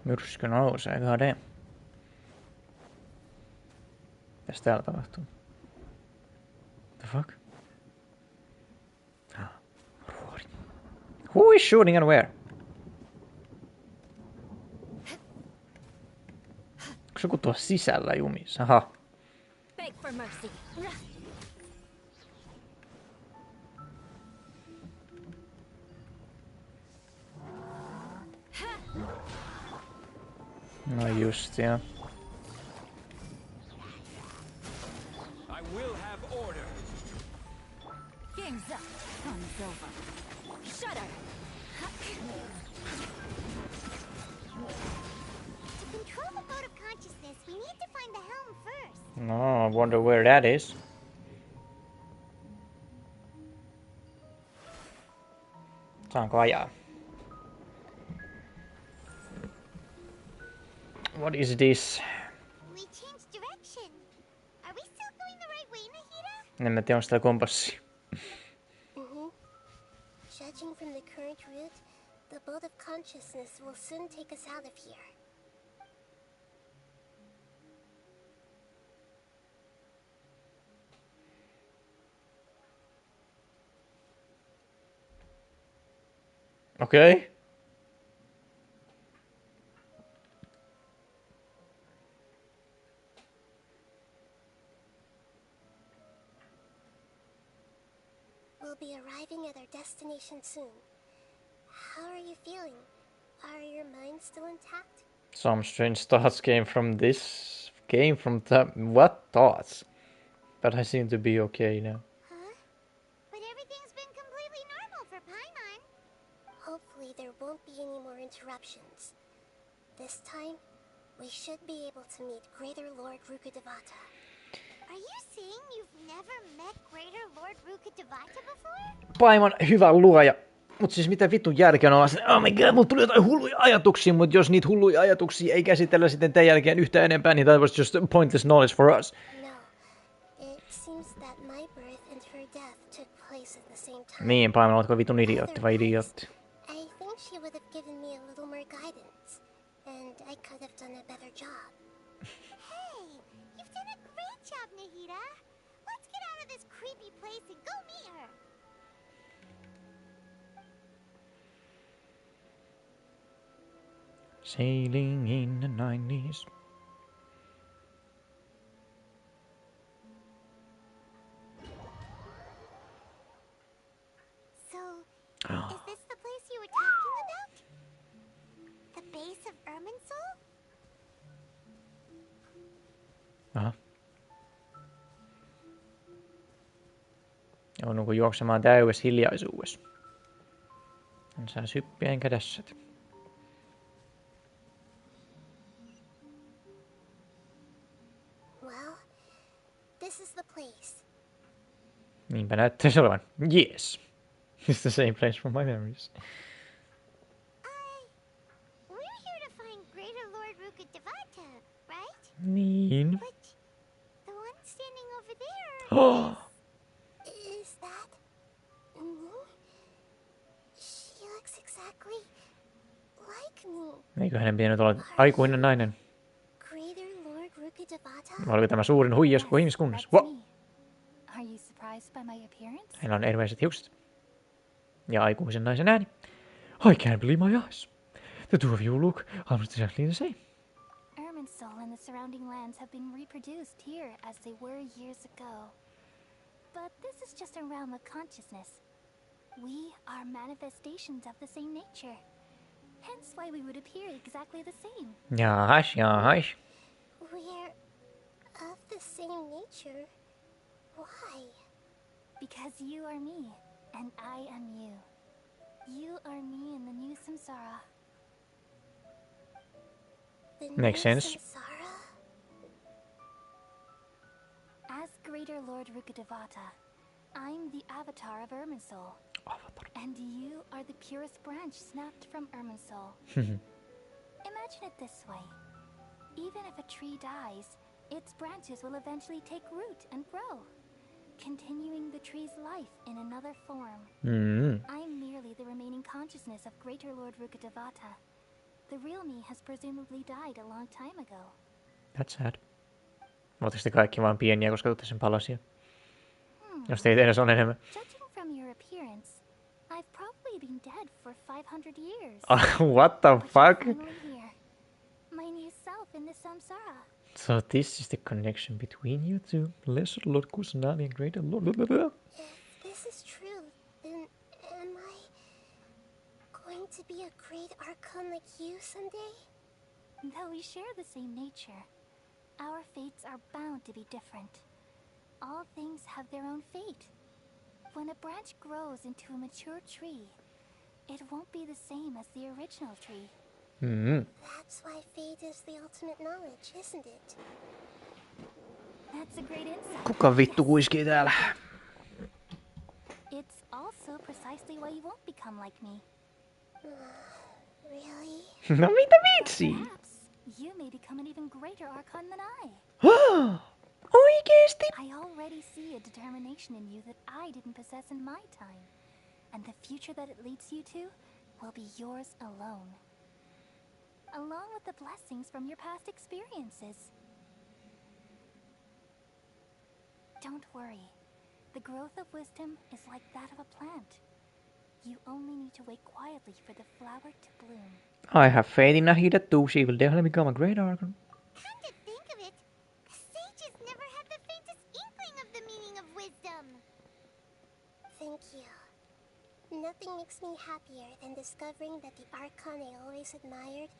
Myrskö nousee, god. Mitäs täällä tapahtuu? The fuck? Ruori. Who is shooting and where? Onko joku tuossa sisällä jumissa? Aha. Beg for mercy. No just ja. I will have order. Game's up. Fun's over. Shudder. To control the boat of consciousness, we need to find the helm first. No, I wonder where that is. Saanko ajaa? What is this? We changed direction. Are we still going the right way, Nahida? En mä tiedä, onko tää kompassi. Judging from the current route, the boat of consciousness will soon take us out of here. Okay. We'll be arriving at our destination soon. How are you feeling? Are your minds still intact? Some strange thoughts came from this. Came from the... What thoughts? But I seem to be okay now. Huh? But everything's been completely normal for Paimon. Hopefully there won't be any more interruptions. This time, we should be able to meet Greater Lord Rukkhadevata. Are you saying you've never met Greater Lord Rukkhadevata before? Paimon, hyvä luoja. Mut siis mitä vitun järkeä on oh my god, mulla tuli jotain hulluja ajatuksia, mut jos niitä hulluja ajatuksia ei käsitellä sitten tämän jälkeen yhtään enempää, niin that was just pointless knowledge for us. No, it seems that my birth and her death took place at the same time. Niin, Paimon, ootko vitun idiootti vai idiootti? I think she would have given me a little more guidance, and I could have done a better job. Hey, you've done a great job, Nahida. Let's get out of this creepy place and go meet her. Sailing in the 90s. So, is this the place you were talking about? The base of Irminsul? Aha. Joudunko juoksemaan täydessä hiljaisuudessa? En saa syppiä enkä tässätä. Well, this is the place. Niinpä näyttäisi olevan. Yes. It's the same place from my memories. We're here to find Greater Lord Rukkhadevata, right? Niin. But the one standing over there Is that me? She looks exactly like me. Eikö hänen pitänyt olla aikuinen nainen? Greater Lord Rukkhadevata? Vai oliko tämä suurin huijaus koko ihmiskunnassa? What? Are you surprised surprised by my appearance? Hänellä on erilaiset hiukset. Ja aikuisen naisen ääni. I can't believe my eyes. The two of you look almost exactly the same. Irminsul and the surrounding lands have been reproduced here as they were years ago. But this is just a realm of consciousness. We are manifestations of the same nature. Hence why we would appear exactly the same. Jahas. We're of the same nature? Why? Because you are me, and I am you. You are me in the new samsara. The Makes new sense. Samsara? As Greater Lord Rukkhadevata, I'm the avatar of Irminsul. And you are the purest branch snapped from Irminsul. Imagine it this way. Even if a tree dies, its branches will eventually take root and grow, continuing the tree's life in another form. I'm merely the remaining consciousness of Greater Lord Rukkhadevata. The real me has presumably died a long time ago. That's sad. Oletteko te kaikki vaan pieniä, koska tuutte sen palasia? Jos teitä edes on enemmän. Judging from your appearance, I've probably been dead for 500 years. What the fuck? Here, my new self in the samsara. So this is the connection between you two. Lesser Lord Kusanagi and Greater Lord... If this is true, then am I going to be a great archon like you someday? Though we share the same nature, our fates are bound to be different. All things have their own fate. When a branch grows into a mature tree, it won't be the same as the original tree. That's why fate is the ultimate knowledge, isn't it? That's a great insight. Kuka vittu kuiskii täällä? It's also precisely why you won't become like me. Really? No mitä vitsi? Perhaps you may become an even greater archon than I. Oikeesti? I already see a determination in you that I didn't possess in my time. And the future that it leads you to will be yours alone. Along with the blessings from your past experiences. Don't worry. The growth of wisdom is like that of a plant. You only need to wait quietly for the flower to bloom. I have faith in Nahida too. She will definitely become a great archon. Come to think of it, sages never had the faintest inkling of the meaning of wisdom. Thank you. Nothing makes me happier than discovering that the archon I always admired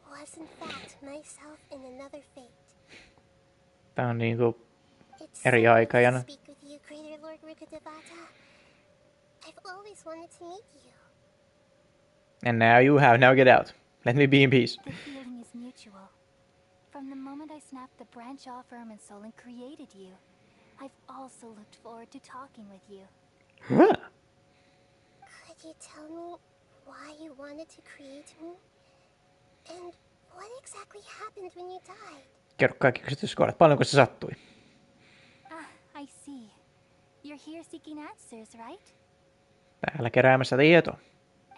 was in fact myself in another fate. Tää on niinku eri aikajana. Speak with you, Greater Lord Rukkhadevata. I've always wanted to meet you. And now you have. Now get out. Let me be in peace. The feeling is mutual. From the moment I snapped the branch off Irminsul and created you, I've also looked forward to talking with you. Could you tell me why you wanted to create me? And what exactly happened when you died? Kerro kaikki yksityiskohdat. Paljonko se sattui? I see. You're here seeking answers, right? Täällä keräämässä tietoa.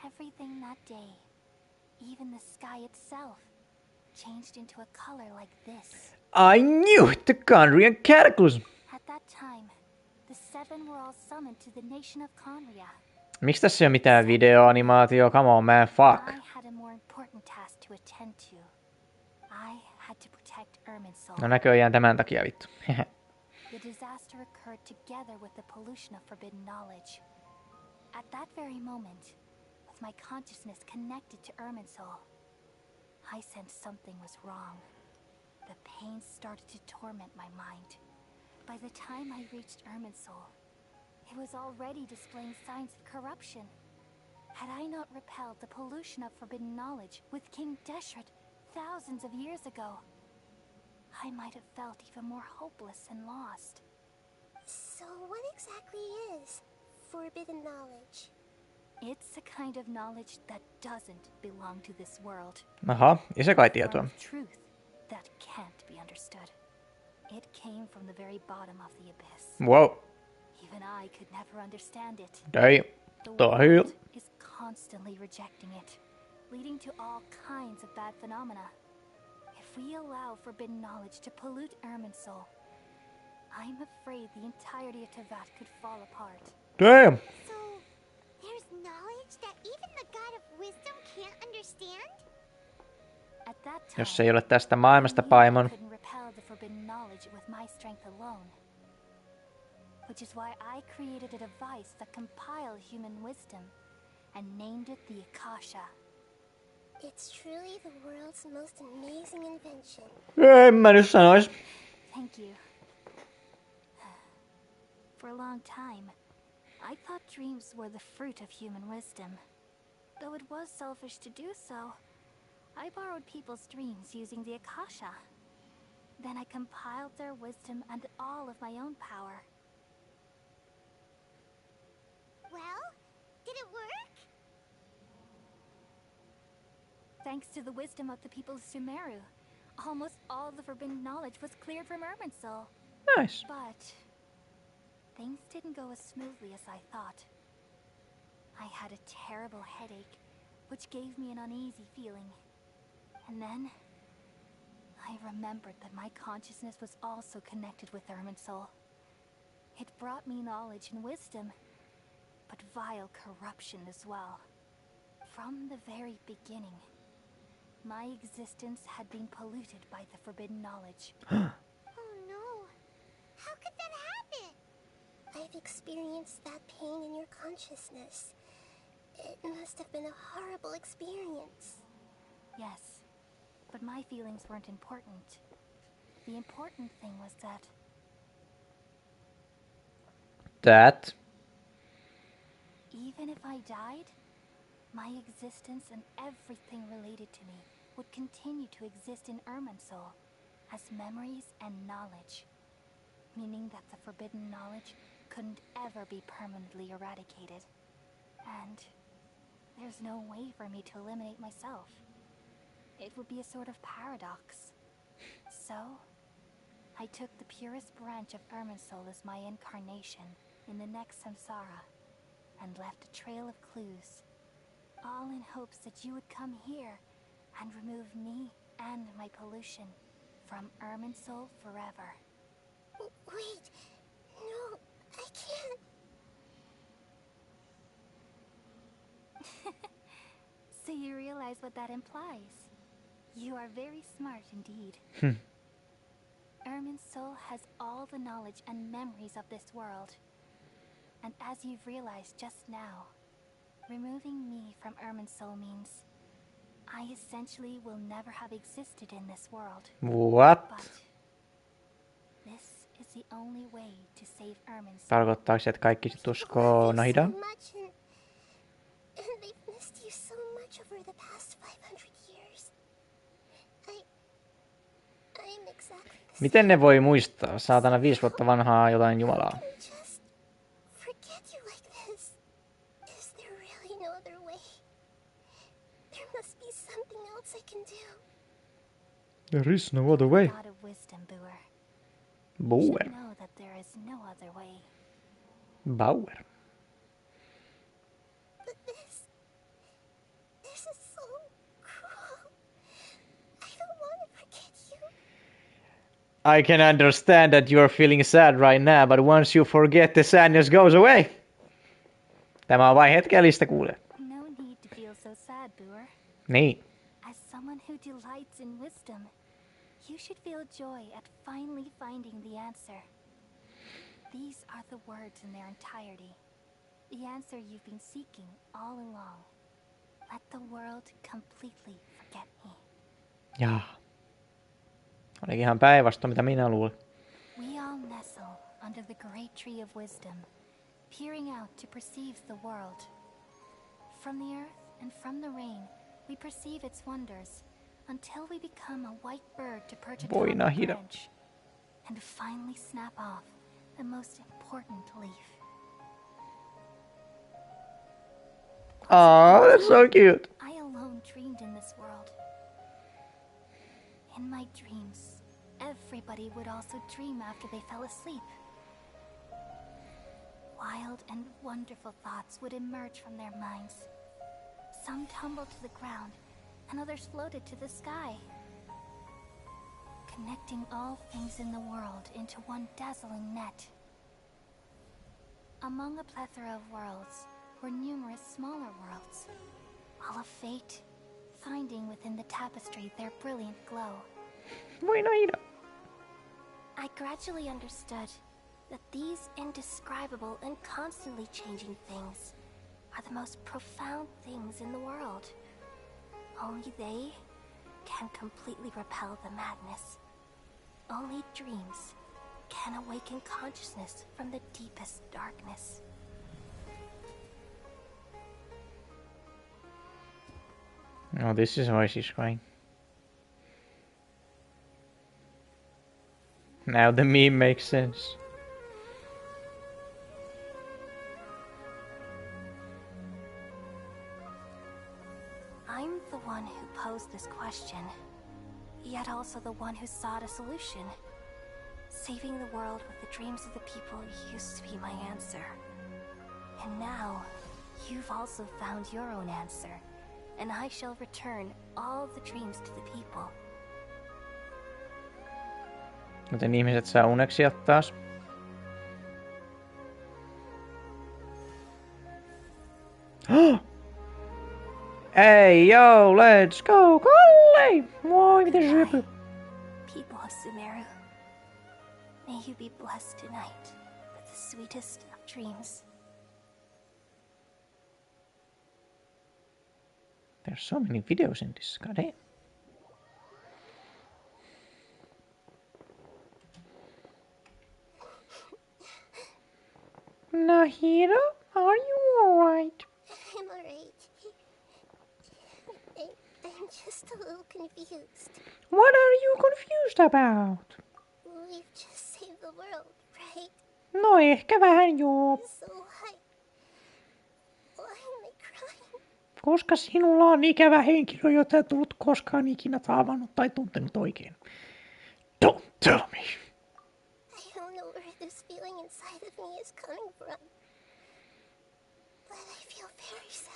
Everything that day, even the sky itself, changed into a color like this. I knew it! The Conrian Cataclysm! At that time, the seven were all summoned to the nation of Conria. Miksi tässä ei ole mitään videoanimaatio? Come on, man, fuck. I had a more important task to attend to. I had to protect Irminsul. No näköjään tämän takia vittu. The disaster occurred together with the pollution of forbidden knowledge. At that very moment, with my consciousness connected to Irminsul, I sensed something was wrong. The pain started to torment my mind. By the time I reached Irminsul, it was already displaying signs of corruption. Had I not repelled the pollution of forbidden knowledge with King Deshret thousands of years ago, I might have felt even more hopeless and lost. So what exactly is forbidden knowledge? It's a kind of knowledge that doesn't belong to this world. Aha, ja se kai tietoa. Truth that can't be understood. It came from the very bottom of the abyss. Wow. Even I could never understand it. Damn. The world is constantly rejecting it, leading to all kinds of bad phenomena. If we allow forbidden knowledge to pollute Irminsul, I'm afraid the entirety of Tevat could fall apart. Damn! So, there's knowledge that even the God of wisdom can't understand? At that time, Jos ei ole tästä maailmasta Paimon. couldn't repel the forbidden knowledge with my strength alone. Which is why I created a device that compiled human wisdom and named it the Akasha. It's truly the world's most amazing invention. En mä nyt sanois. Thank you. For a long time, I thought dreams were the fruit of human wisdom. Though it was selfish to do so, I borrowed people's dreams using the Akasha. Then I compiled their wisdom and all of my own power. Well, did it work? Thanks to the wisdom of the people of Sumeru, almost all the forbidden knowledge was cleared from Irminsul. Nice. But things didn't go as smoothly as I thought. I had a terrible headache, which gave me an uneasy feeling. And then I remembered that my consciousness was also connected with Irminsul. It brought me knowledge and wisdom, but vile corruption as well. From the very beginning, my existence had been polluted by the forbidden knowledge. Oh no. How could that happen? I've experienced that pain in your consciousness. It must have been a horrible experience. Yes, but my feelings weren't important. The important thing was that... Even if I died, my existence and everything related to me would continue to exist in Irminsul as memories and knowledge, meaning that the forbidden knowledge couldn't ever be permanently eradicated. And there's no way for me to eliminate myself. It would be a sort of paradox. So, I took the purest branch of Irminsul as my incarnation in the next samsara, and left a trail of clues, all in hopes that you would come here and remove me and my pollution from Irminsul forever. Wait, no, I can't. So you realize what that implies? You are very smart indeed. Irminsul has all the knowledge and memories of this world. And as you've realized just now, removing me from Irminsul means I essentially will never have existed in this world. What? But this is the only way to save Irminsul. Tarkoittaako se, että kaikki sit uskoo Nahida? And they've missed you so much over the past 500 years. I'm exactly the same. Miten ne voi muistaa? Saatana 5 vuotta vanhaa jotain jumalaa. Forget you like this. Is there really no other way? There must be something else I can do. There is no other way. God of wisdom, Boer. Boer. You should know that there is no other way. Bauer. But this is so cruel. I don't want to forget you. I can understand that you're feeling sad right now, but once you forget, the sadness goes away. Tämä on vain hetkellistä, kuule. No need to feel so sad, Boer. Niin. As someone who delights in wisdom, you should feel joy at finally finding the answer. These are the words in their entirety. The answer you've been seeking all along. Let the world completely forget me. Jaa. Olikin ihan päinvastoin, mitä minä luulin. We all nestle under the great tree of wisdom, peering out to perceive the world. From the earth and from the rain, we perceive its wonders, until we become a white bird to perch atop a branch, and finally snap off the most important leaf. Oh, that's so cute. I alone dreamed in this world. In my dreams, everybody would also dream after they fell asleep. Wild and wonderful thoughts would emerge from their minds. Some tumbled to the ground, and others floated to the sky. connecting all things in the world into one dazzling net. Among a plethora of worlds were numerous smaller worlds, all of fate, finding within the tapestry their brilliant glow. I gradually understood that these indescribable and constantly changing things are the most profound things in the world. Only they can completely repel the madness. Only dreams can awaken consciousness from the deepest darkness. Oh, this is why she's crying. Now the meme makes sense. I'm the one who posed this question, yet also the one who sought a solution. Saving the world with the dreams of the people used to be my answer. And now, you've also found your own answer, and I shall return all the dreams to the people. Joten ihmiset saa uneksia taas. Hey, yo, let's go, Kalle! Moi, miten syöpy? People of Sumeru, may you be blessed tonight with the sweetest of dreams. There's so many videos in this, goddamn. Nahira, are you alright? I'm alright. I'm just a little confused. What are you confused about? We've just saved the world, right? No, ehkä vähän joo. So why am I crying? Koska sinulla on ikävä henkilö, jota et tullut koskaan ikinä tavannut tai tuntenut oikein. Don't tell me. I don't know where this feeling inside of me is coming from, but I feel very sad.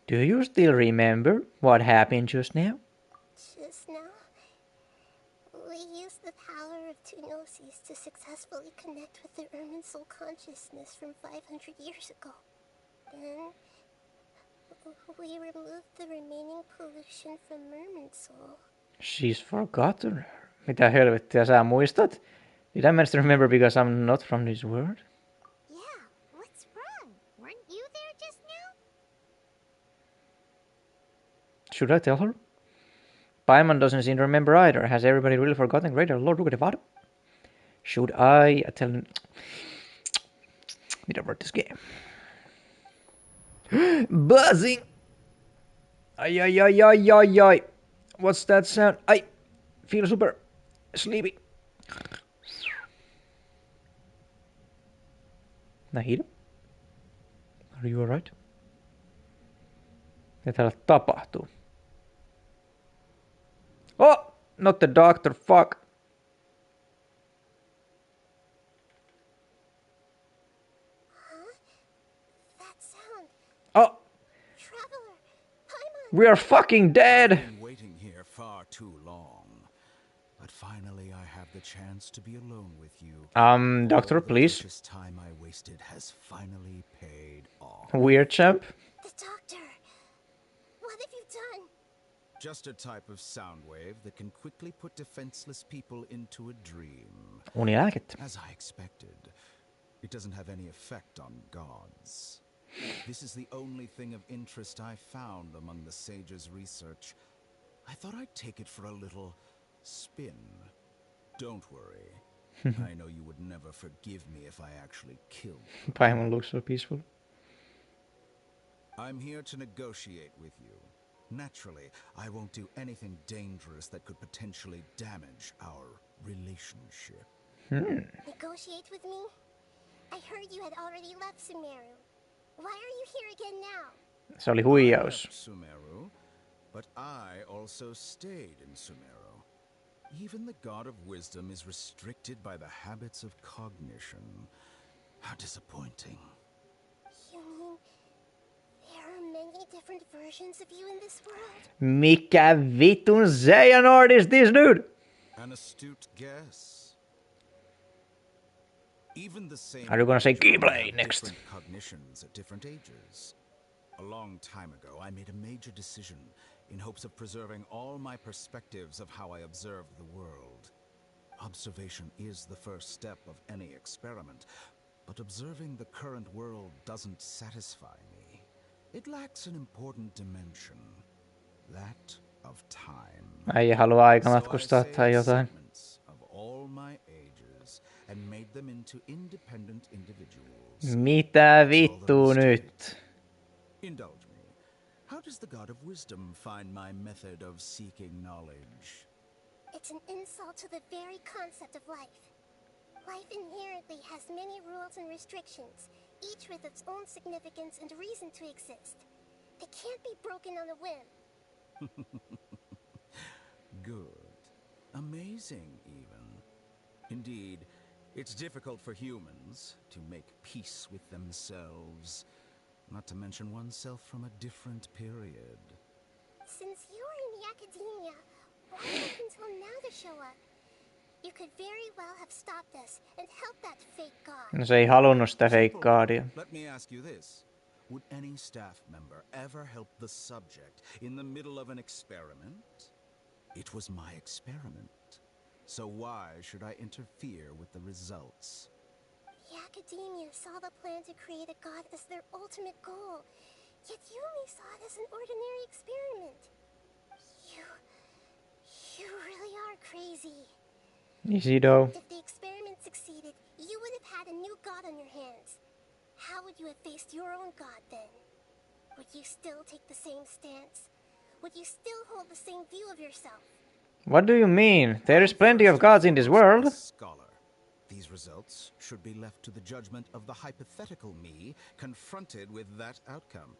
Do you still remember what happened just now? Just now, we used the power of two gnosis to successfully connect with the Ermin soul consciousness from 500 years ago. Then, we removed the remaining pollution from Merman's soul. She's forgotten her. Mitä helvettiä sä muistat? Did I manage to remember because I'm not from this world? Yeah, what's wrong? Weren't you there just now? Should I tell her? Paimon doesn't seem to remember either. Has everybody really forgotten Greater Lord Rukadevado? Should I tell him? Need to word this game. Buzzing! Ay, ay, ay, ay, ay, ay. What's that sound? I feel super sleepy. Nahida? Are you alright? Mitä täällä tapahtuu? Oh! Not the doctor, fuck! That sound. Oh! Traveler, Paimon! We are fucking dead! I've been waiting here far too long. But finally I have the chance to be alone with you. Doctor, please. This time I wasted has finally paid off. Weird champ. The doctor! What have you done? Just a type of sound wave that can quickly put defenseless people into a dream. Unilääkettä. As I expected, it doesn't have any effect on gods. This is the only thing of interest I found among the sage's research. I thought I'd take it for a little spin. Don't worry. I know you would never forgive me if I actually killed you. Paimon looks so peaceful. I'm here to negotiate with you. Naturally, I won't do anything dangerous that could potentially damage our relationship. Negotiate with me? I heard you had already left Sumeru. Why are you here again now? Se oli huijaus. Sumeru, but I also stayed in Sumeru. Even the god of wisdom is restricted by the habits of cognition. How disappointing. You mean there are many different versions of you in this world? Mikä vitun Xehanort is this dude? An astute guess. Even the same Are you gonna say individual Keyblade have next? different cognitions at different ages. A long time ago, I made a major decision in hopes of preserving all my perspectives of how I observe the world. Observation is the first step of any experiment, but observing the current world doesn't satisfy me. It lacks an important dimension, that of time. Äijä haluaa aikamatkustaa So I tai saved jotain. segments of all my ages and made them into independent individuals. Mitä vittu nyt? Indulge me. How does the God of Wisdom find my method of seeking knowledge? It's an insult to the very concept of life. Life inherently has many rules and restrictions, each with its own significance and reason to exist. They can't be broken on a whim. Good. Amazing, even. Indeed, it's difficult for humans to make peace with themselves, not to mention oneself from a different period. Since you're in the academia, why wait until now to show up? You could very well have stopped us and helped that fake god. No se ei halunnut sitä fake godia. Let me ask you this. Would any staff member ever help the subject in the middle of an experiment? It was my experiment. So why should I interfere with the results? The academia saw the plan to create a god as their ultimate goal, yet you only saw it as an ordinary experiment. You really are crazy. Easy though. If the experiment succeeded, you would have had a new god on your hands. How would you have faced your own god then? Would you still take the same stance? Would you still hold the same view of yourself? What do you mean? There is plenty of gods in this world. Scholar. These results should be left to the judgment of the hypothetical me confronted with that outcome.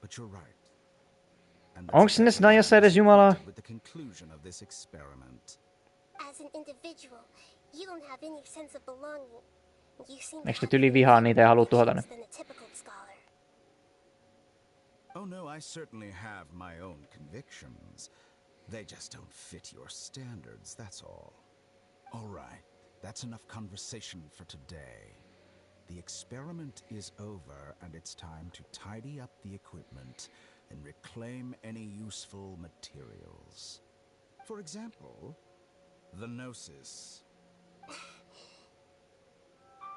But you're right. Onks sinne snajassa edes Jumalaa? With the conclusion of this experiment. As an individual, you don't have any sense of belonging. You seem to Eikö have nyt yli vihaa niitä ja halua tuhota ne? than a typical scholar. Oh no, I certainly have my own convictions. They just don't fit your standards, that's all. All right, that's enough conversation for today. The experiment is over, and it's time to tidy up the equipment and reclaim any useful materials. For example, the Gnosis.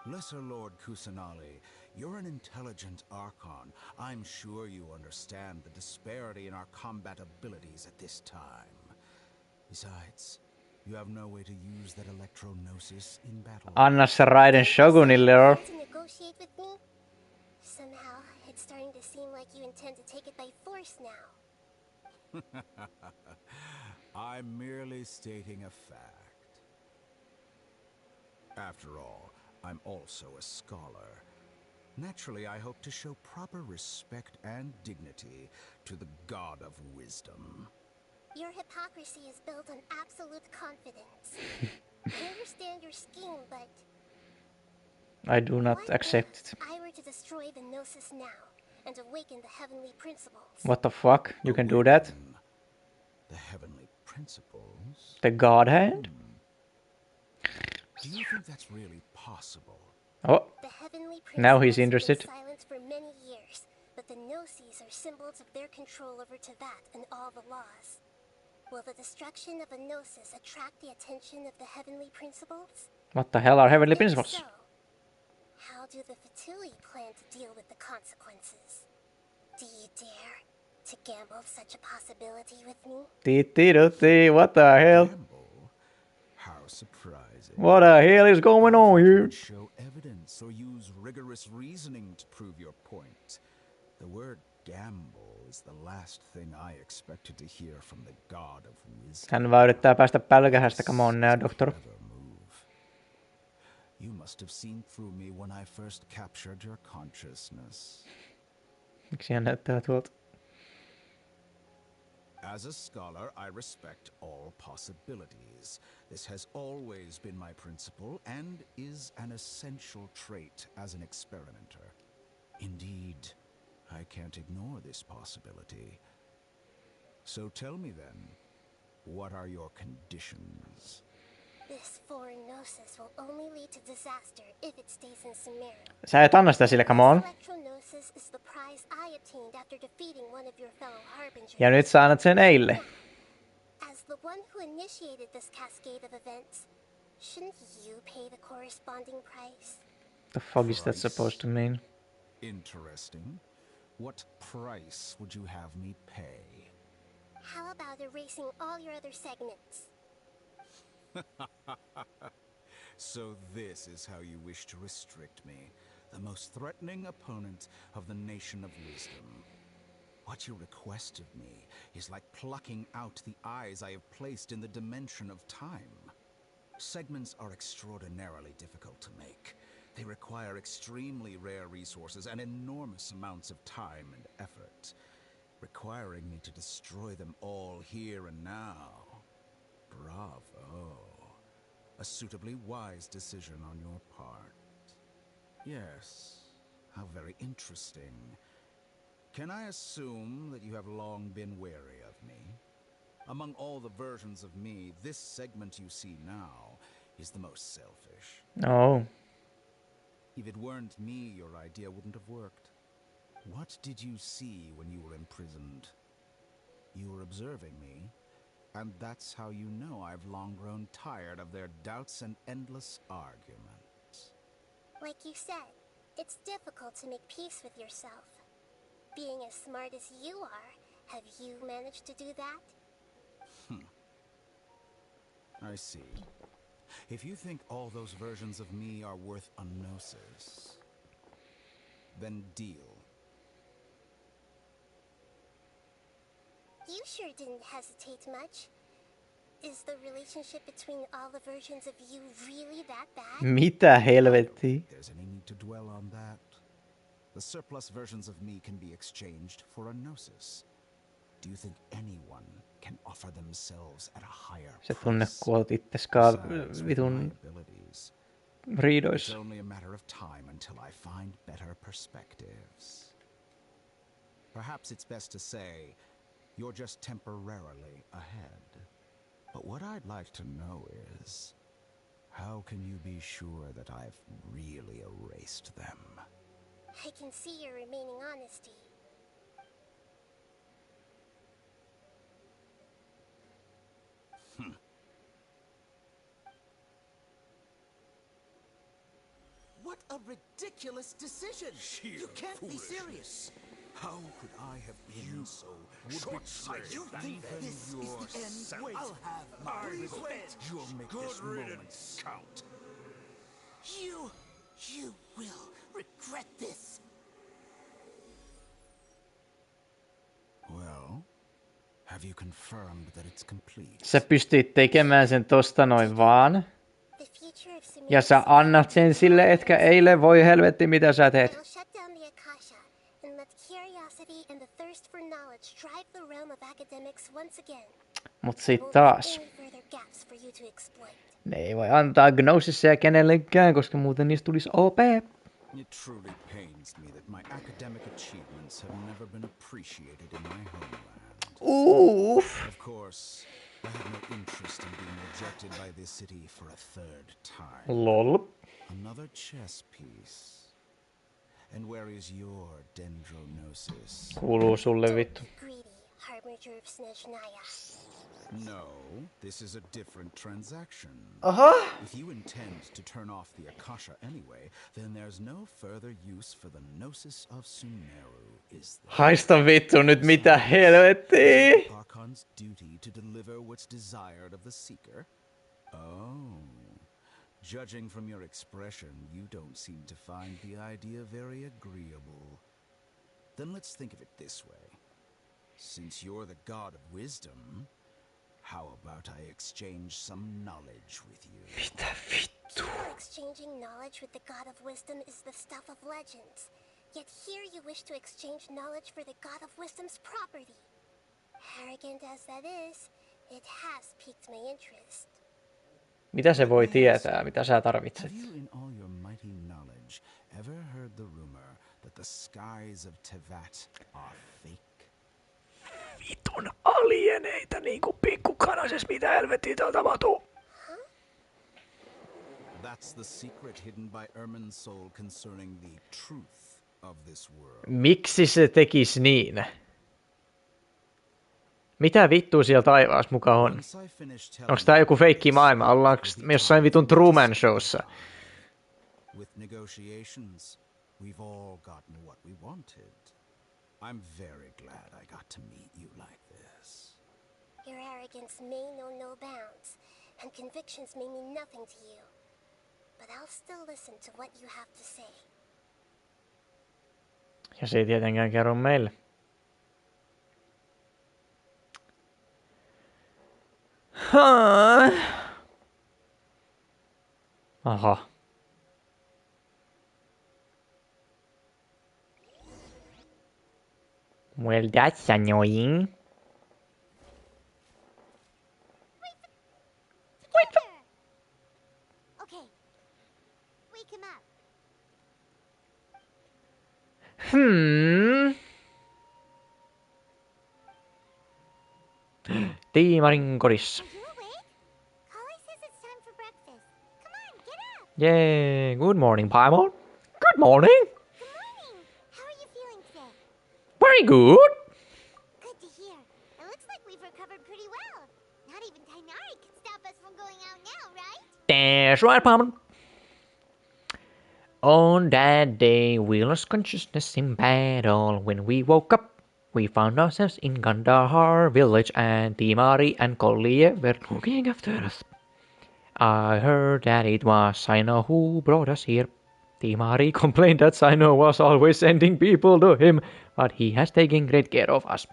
Lesser Lord Kusanali, you're an intelligent Archon. I'm sure you understand the disparity in our combat abilities at this time. Besides, you have no way to use that electro-gnosis in battle. Anna se Raiden Shogunille, or... To negotiate with me? Somehow, it's starting to seem like you intend to take it by force now. I'm merely stating a fact. After all, I'm also a scholar. Naturally, I hope to show proper respect and dignity to the God of Wisdom. Your hypocrisy is built on absolute confidence. I understand your scheme, but... I do not accept it. I were to destroy the Gnosis now, and awaken the heavenly principles. What the fuck? You can do that? The heavenly principles? The God hand? Do you think that's really possible? Oh, now he's interested. Have been silent for many years, but the Gnosis are symbols of their control over Teyvat and all the laws. Will the destruction of a Gnosis attract the attention of the heavenly principles? What the hell are heavenly If principles? so, how do the Fatui plan to deal with the consequences? Do you dare to gamble such a possibility with me? What the hell? How surprising. What the hell is going on here? Show evidence or use rigorous reasoning to prove your point. The word gamble is the last thing I expected to hear from the God of Wisdom. Hän vaan yrittää päästä pälkähästä, come on now, doctor. You must have seen through me when I first captured your consciousness. Miksi hän näyttää tuolta? As a scholar, I respect all possibilities. This has always been my principle and is an essential trait as an experimenter. Indeed, I can't ignore this possibility. So tell me then, What are your conditions? This foreign gnosis will only lead to disaster if it stays in Sumeru. Sä et anna sitä sille, come on. Electro-gnosis is the prize I obtained after defeating one of your fellow harbingers. Ja nyt sä annat sen Eille. As the one who initiated this cascade of events, shouldn't you pay the corresponding price? The fuck is that supposed to mean? Interesting. What price would you have me pay? How about erasing all your other segments? So this is how you wish to restrict me, the most threatening opponent of the Nation of Wisdom. What you request of me is like plucking out the eyes I have placed in the dimension of time. Segments are extraordinarily difficult to make. They require extremely rare resources and enormous amounts of time and effort, requiring me to destroy them all here and now. Bravo. A suitably wise decision on your part. Yes, how very interesting. Can I assume that you have long been wary of me? Among all the versions of me, this segment you see now is the most selfish. No. If it weren't me, your idea wouldn't have worked. What did you see when you were imprisoned? You were observing me, and that's how you know I've long grown tired of their doubts and endless arguments. Like you said, it's difficult to make peace with yourself. Being as smart as you are, have you managed to do that? I see. If you think all those versions of me are worth a gnosis, then deal. You sure didn't hesitate much. Is the relationship between all the versions of you really that bad? Mitä helvettiä? There's any need to dwell on that. The surplus versions of me can be exchanged for a gnosis. Do you think anyone can offer themselves at a higher Se price? tunne, kun oot itteskaan vitun riidoissa. It's only a matter of time until I find better perspectives. Perhaps it's best to say you're just temporarily ahead. But what I'd like to know is, how can you be sure that I've really erased them? I can see your remaining honesty. What a ridiculous decision! You can't be serious! How could I have been so short-sighted? You think this is the end? Wait, I'll have my revenge. You'll make this moment count. You will regret this. Well, have you confirmed that it's complete? Sä pystyt tekemään sen tosta noin vaan. Ja sä annat sen sille, etkä Eille, voi helvetti, mitä sä teet. Mut sit taas. Ne ei voi antaa gnosisseja kenellekään, koska muuten niistä tulisi OP. It truly pains me that my academic achievements have never been appreciated in my homeland. Oof. Of course, I have no interest in being rejected by this city for a third time. Lol. Another chess piece. And where is your dendronosis? Kuuluu sulle vittu. No, this is a different transaction. If you intend to turn off the Akasha anyway, then there's no further use for the Gnosis of Sumeru, is there? Haista vittu nyt mitä helvettiä. Parkon's duty to deliver what's desired of the seeker? Oh. Judging from your expression, you don't seem to find the idea very agreeable. Then let's think of it this way. Since you're the god of wisdom, how about I exchange some knowledge with you? Mitä vittu? Exchanging knowledge with the god of wisdom is the stuff of legends. Yet here you wish to exchange knowledge for the god of wisdom's property. Arrogant as that is, it has piqued my interest. Mitä se voi tietää, mitä sä tarvitset? Have you in all your mighty knowledge ever heard the rumor that the skies of Tevat are fake? Vitun alieneita niinku pikkukanases, mitä helvettiä täällä tapahtuu. That's the secret hidden by Ermin's soul concerning the truth of this world. Miksi se tekis niin? Mitä vittua siellä taivaassa muka on? Onks tää joku feikki maailma? Ollaanko me jossain vitun Truman Showssa? With negotiations, we've all gotten what we wanted. I'm very glad I got to meet you like this. Your arrogance may know no bounds, and convictions may mean nothing to you. But I'll still listen to what you have to say. Ja se ei tietenkään kerro meille. Aha. Well, that's annoying. Okay. Wake him up. Tiimarin kodissa. Yay, good morning, Paimon. Good morning. How are you feeling today? Very good. Good to hear. It looks like we've recovered pretty well. Not even Tainari can stop us from going out now, right? That's right, Paimon. On that day, we lost consciousness in battle. When we woke up, we found ourselves in Gandhar village, and Timari and Kollie were looking after us. I heard that it was Sino who brought us here. Timari complained that Sino was always sending people to him, but he has taken great care of us.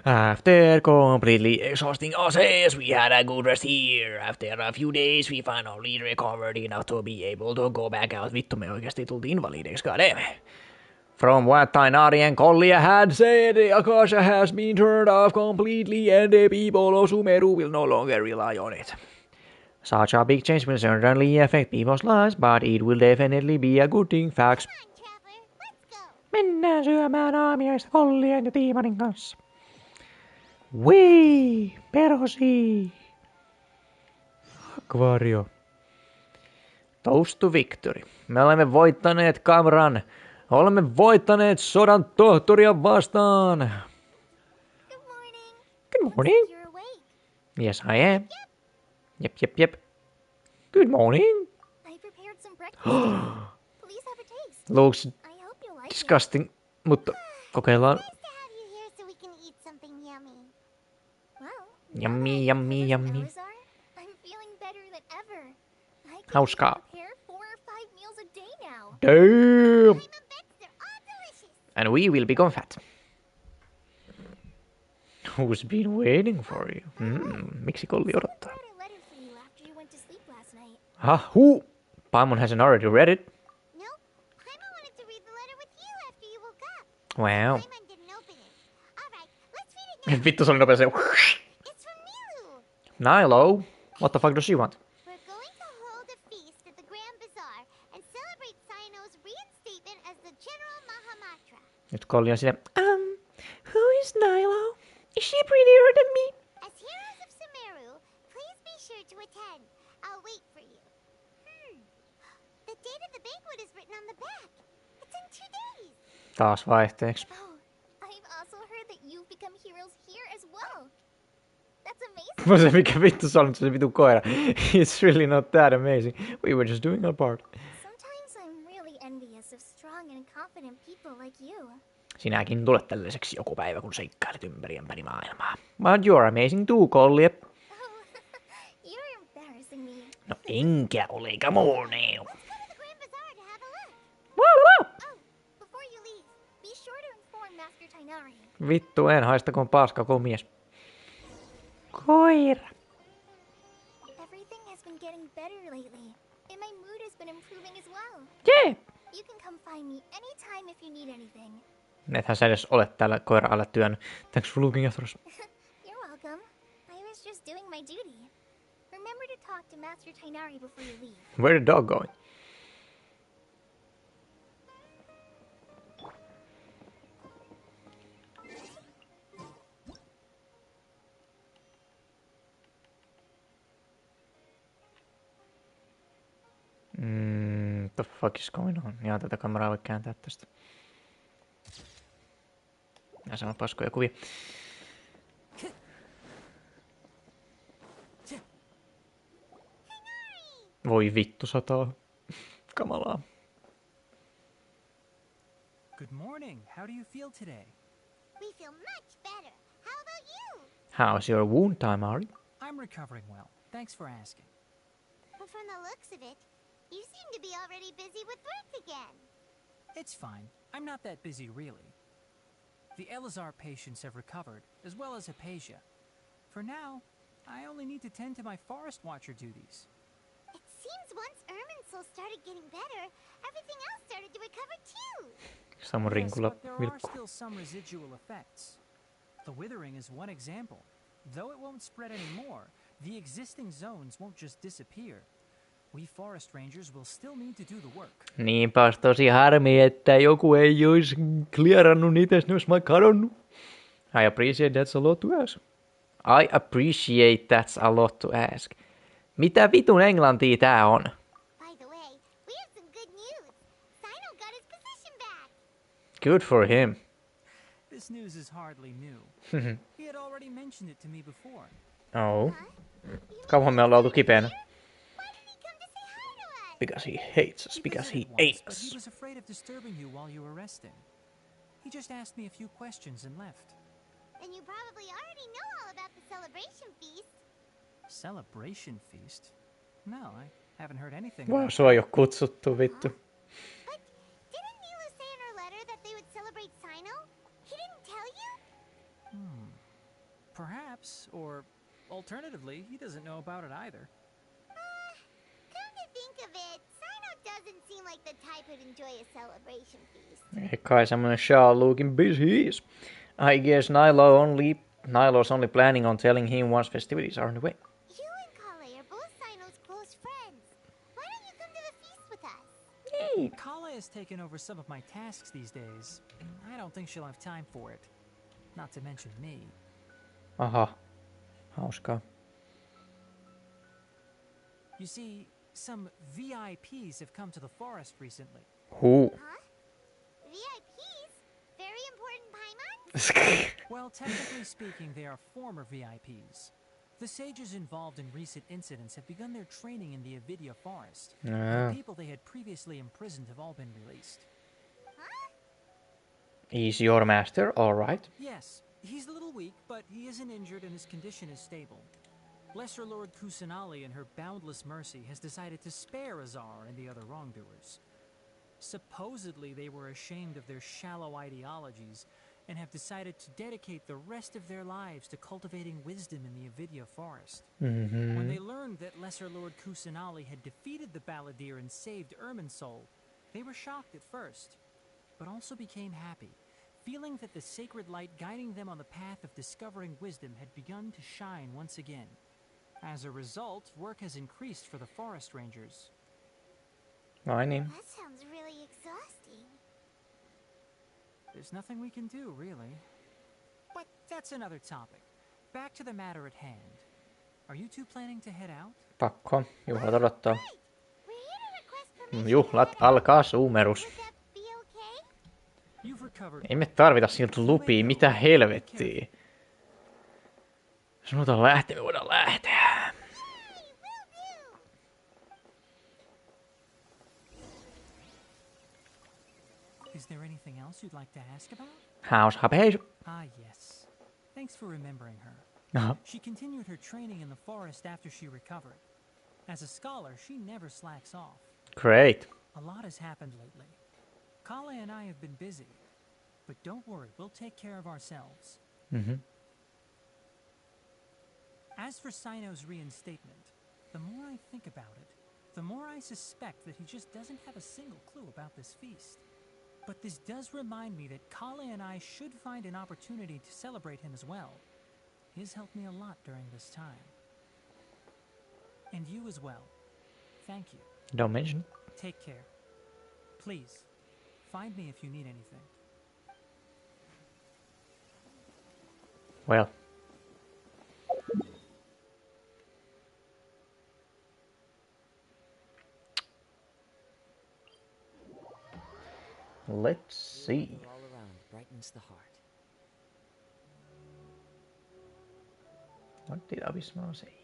After completely exhausting ourselves, we had a good rest here. After a few days, we finally recovered enough to be able to go back out. Vittu, me oikeasti tultiin invalideiksi, goddammit. From what Tainari and Kollie had said, Akasha has been turned off completely and the people of Sumeru will no longer rely on it. Such a big change will certainly affect people's lives, but it will definitely be a good thing, facts. Mennään syömään aamiaista Kollien ja Tiimarin kanssa. Wii, perhosi. Akvario. Toast to victory. Me olemme voittaneet Kamran. Olemme voittaneet sodan tohtoria vastaan. Good morning. Yes, I am. Yep. Good morning. I prepared some breakfast. Please have a taste. Looks I hope you like disgusting, mutta kokeillaan. Nice to have you here so we can eat something yummy. Well, Yummy. I'm feeling better than ever. I can Hauskaa. prepare 4 or 5 meals a day now. Damn. And we will become fat. Who's been waiting for you? Miksi Kolli odottaa? Who? Paimon hasn't already read it. No, Paimon wanted to read the letter with you after you woke up. Wow. Paimon didn't open it. All right, let's read it now. Vittu, se oli nopea se. It's from Nilu. Nilo? What the fuck does she want? We're going to hold a feast at the Grand Bazaar and celebrate Sino's reinstatement as the General Mahamatra. Nyt Kolli on siinä. Who is Nilo? Is she prettier than me? As heroes of Sumeru, please be sure to attend. I'll wait for you. The date of the banquet is written on the back. It's in 2 days. Taas vaihteeksi. Oh, I've also heard that you've become heroes here as well. That's amazing. Se mikä vittu se on, se vittu koira. It's really not that amazing. We were just doing our part. Sometimes I'm really envious of strong and confident people like you. Sinäkin tulet tällaiseksi joku päivä, kun seikkailet ympäri maailmaa. But you're amazing too, Kolli. You're embarrassing me. No enkä ole, come on now. Before you leave, be sure to inform Master Tainari. Vittu en haistakoon paska mies. Koira. Everything has been getting better lately, and my mood has been improving as well. Yeah. You can come find me anytime if you need anything. Ethän sä edes ole täällä koira alla työn. Thanks for looking after us. You're welcome. I was just doing my duty. Remember to talk to Master Tainari before you leave. Where's the dog going? What the fuck is going on? Jaa, tätä kameraa voi kääntää tästä. Ja se on paskoja kuvia. Voi vittu, sataa. Kamalaa. Good morning. How do you feel today? We feel much better. How about you? How's your wound time, Ari? I'm recovering well. Thanks for asking. But from the looks of it, you seem to be already busy with work again. It's fine. I'm not that busy, really. The Elazar patients have recovered, as well as Hypatia. For now, I only need to tend to my forest watcher duties. It seems once Irminsul started getting better, everything else started to recover too. Yes, but there are still some residual effects. The withering is one example. Though it won't spread anymore, the existing zones won't just disappear. We forest rangers will still need to do the work. Niinpä tosi harmi, että joku ei olisi clearannut niitä, jos ne olisi vaan kadonnut. I appreciate that's a lot to ask. I appreciate that's a lot to ask. Mitä vitun englantia tää on? By the way, we have some good news. Sino got his position back. Good for him. This news is hardly new. He had already mentioned it to me before. Oh. Kauanhan me ollaan oltu kipeänä. Because he hates us, because he hates But us. he was afraid of disturbing you while you were resting. He just asked me a few questions and left. And you probably already know all about the celebration feast. Celebration feast? No, I haven't heard anything Wow, about sua ei oo kutsuttu, vittu. Didn't Nilu say in her letter that they would celebrate Sino? He didn't tell you? Perhaps, or alternatively, he doesn't know about it either. Come to think of it, Sino doesn't seem like the type who'd enjoy a celebration feast. Ei kai semmonen Shaw looking busy is. I guess Nilo's only planning on telling him once festivities are on the way. You and Kale are both Sino's close friends. Why don't you come to the feast with us? Kale has taken over some of my tasks these days. I don't think she'll have time for it. Not to mention me. Aha. Hauskaa. You see, some VIPs have come to the forest recently. Who? VIPs? Very important Paimon? Well, technically speaking, they are former VIPs. The sages involved in recent incidents have begun their training in the Avidia forest. The people they had previously imprisoned have all been released. He's your master, alright. Yes, he's a little weak, but he isn't injured and his condition is stable. Lesser Lord Kusanali, in her boundless mercy, has decided to spare Azar and the other wrongdoers. Supposedly, they were ashamed of their shallow ideologies and have decided to dedicate the rest of their lives to cultivating wisdom in the Avidia forest. When they learned that Lesser Lord Kusanali had defeated the Balladeer and saved Irminsul, they were shocked at first, but also became happy, feeling that the sacred light guiding them on the path of discovering wisdom had begun to shine once again. As a result, work has increased for the forest rangers. I mean. That sounds really exhausting. There's nothing we can do, really. But that's another topic. Back to the matter at hand. Are you two planning to head out? Pakko. Juhlat odottaa. Juhlat alkaa suumerus. Ei me tarvita siltä lupia, mitä helvettiä. Jos halutaan lähteä, me voidaan lähteä. Is there anything else you'd like to ask about? How's Hypatia? Ah, yes. Thanks for remembering her. Uh-huh. She continued her training in the forest after she recovered. As a scholar, she never slacks off. Great. A lot has happened lately. Kale and I have been busy. But don't worry, we'll take care of ourselves. As for Sino's reinstatement, the more I think about it, the more I suspect that he just doesn't have a single clue about this feast. But this does remind me that Kale and I should find an opportunity to celebrate him as well. He has helped me a lot during this time. And you as well. Thank you. Don't mention. Take care. Please, find me if you need anything. Well. Let's see. All around brightens the heart. What did Abismal say?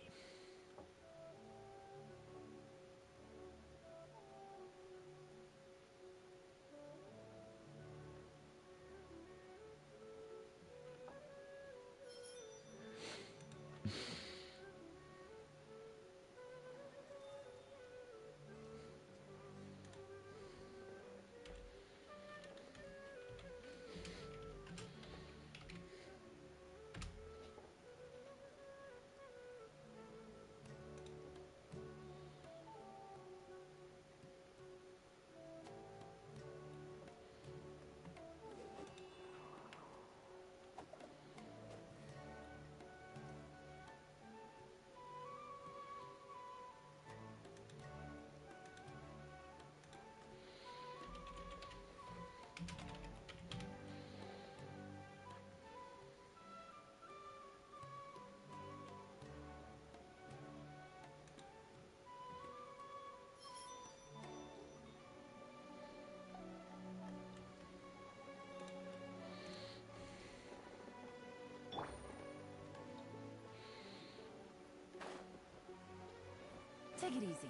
Take it easy.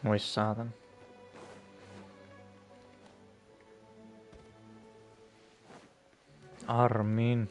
Voi saatan. Armin.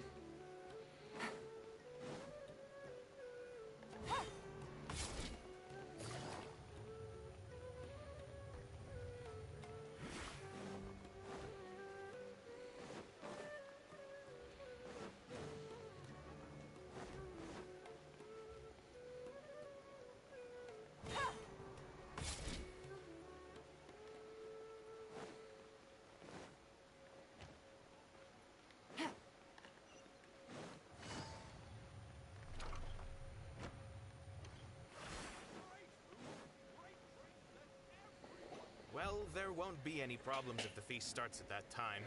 Well, there won't be any problems if the feast starts at that time.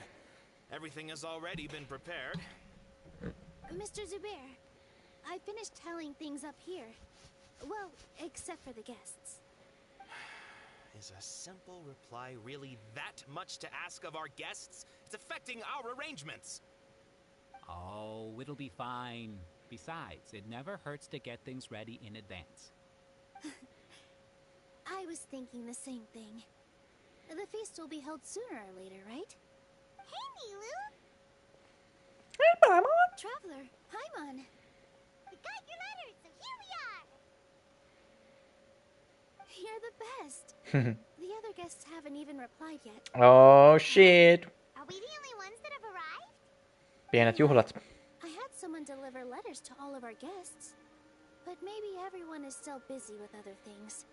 Everything has already been prepared. Mr. Zubair, I finished telling things up here. Well, except for the guests. Is a simple reply really that much to ask of our guests? It's affecting our arrangements. Oh, it'll be fine. Besides, it never hurts to get things ready in advance. I was thinking the same thing. The feast will be held sooner or later, right? Hey, Nilu! Hey, Paimon! Traveler, Paimon! We got your letter, so here we are! You're the best! The other guests haven't even replied yet. Oh shit! Are we the only ones that have arrived? Pienet juhlat. I had someone deliver letters to all of our guests. But maybe everyone is still busy with other things.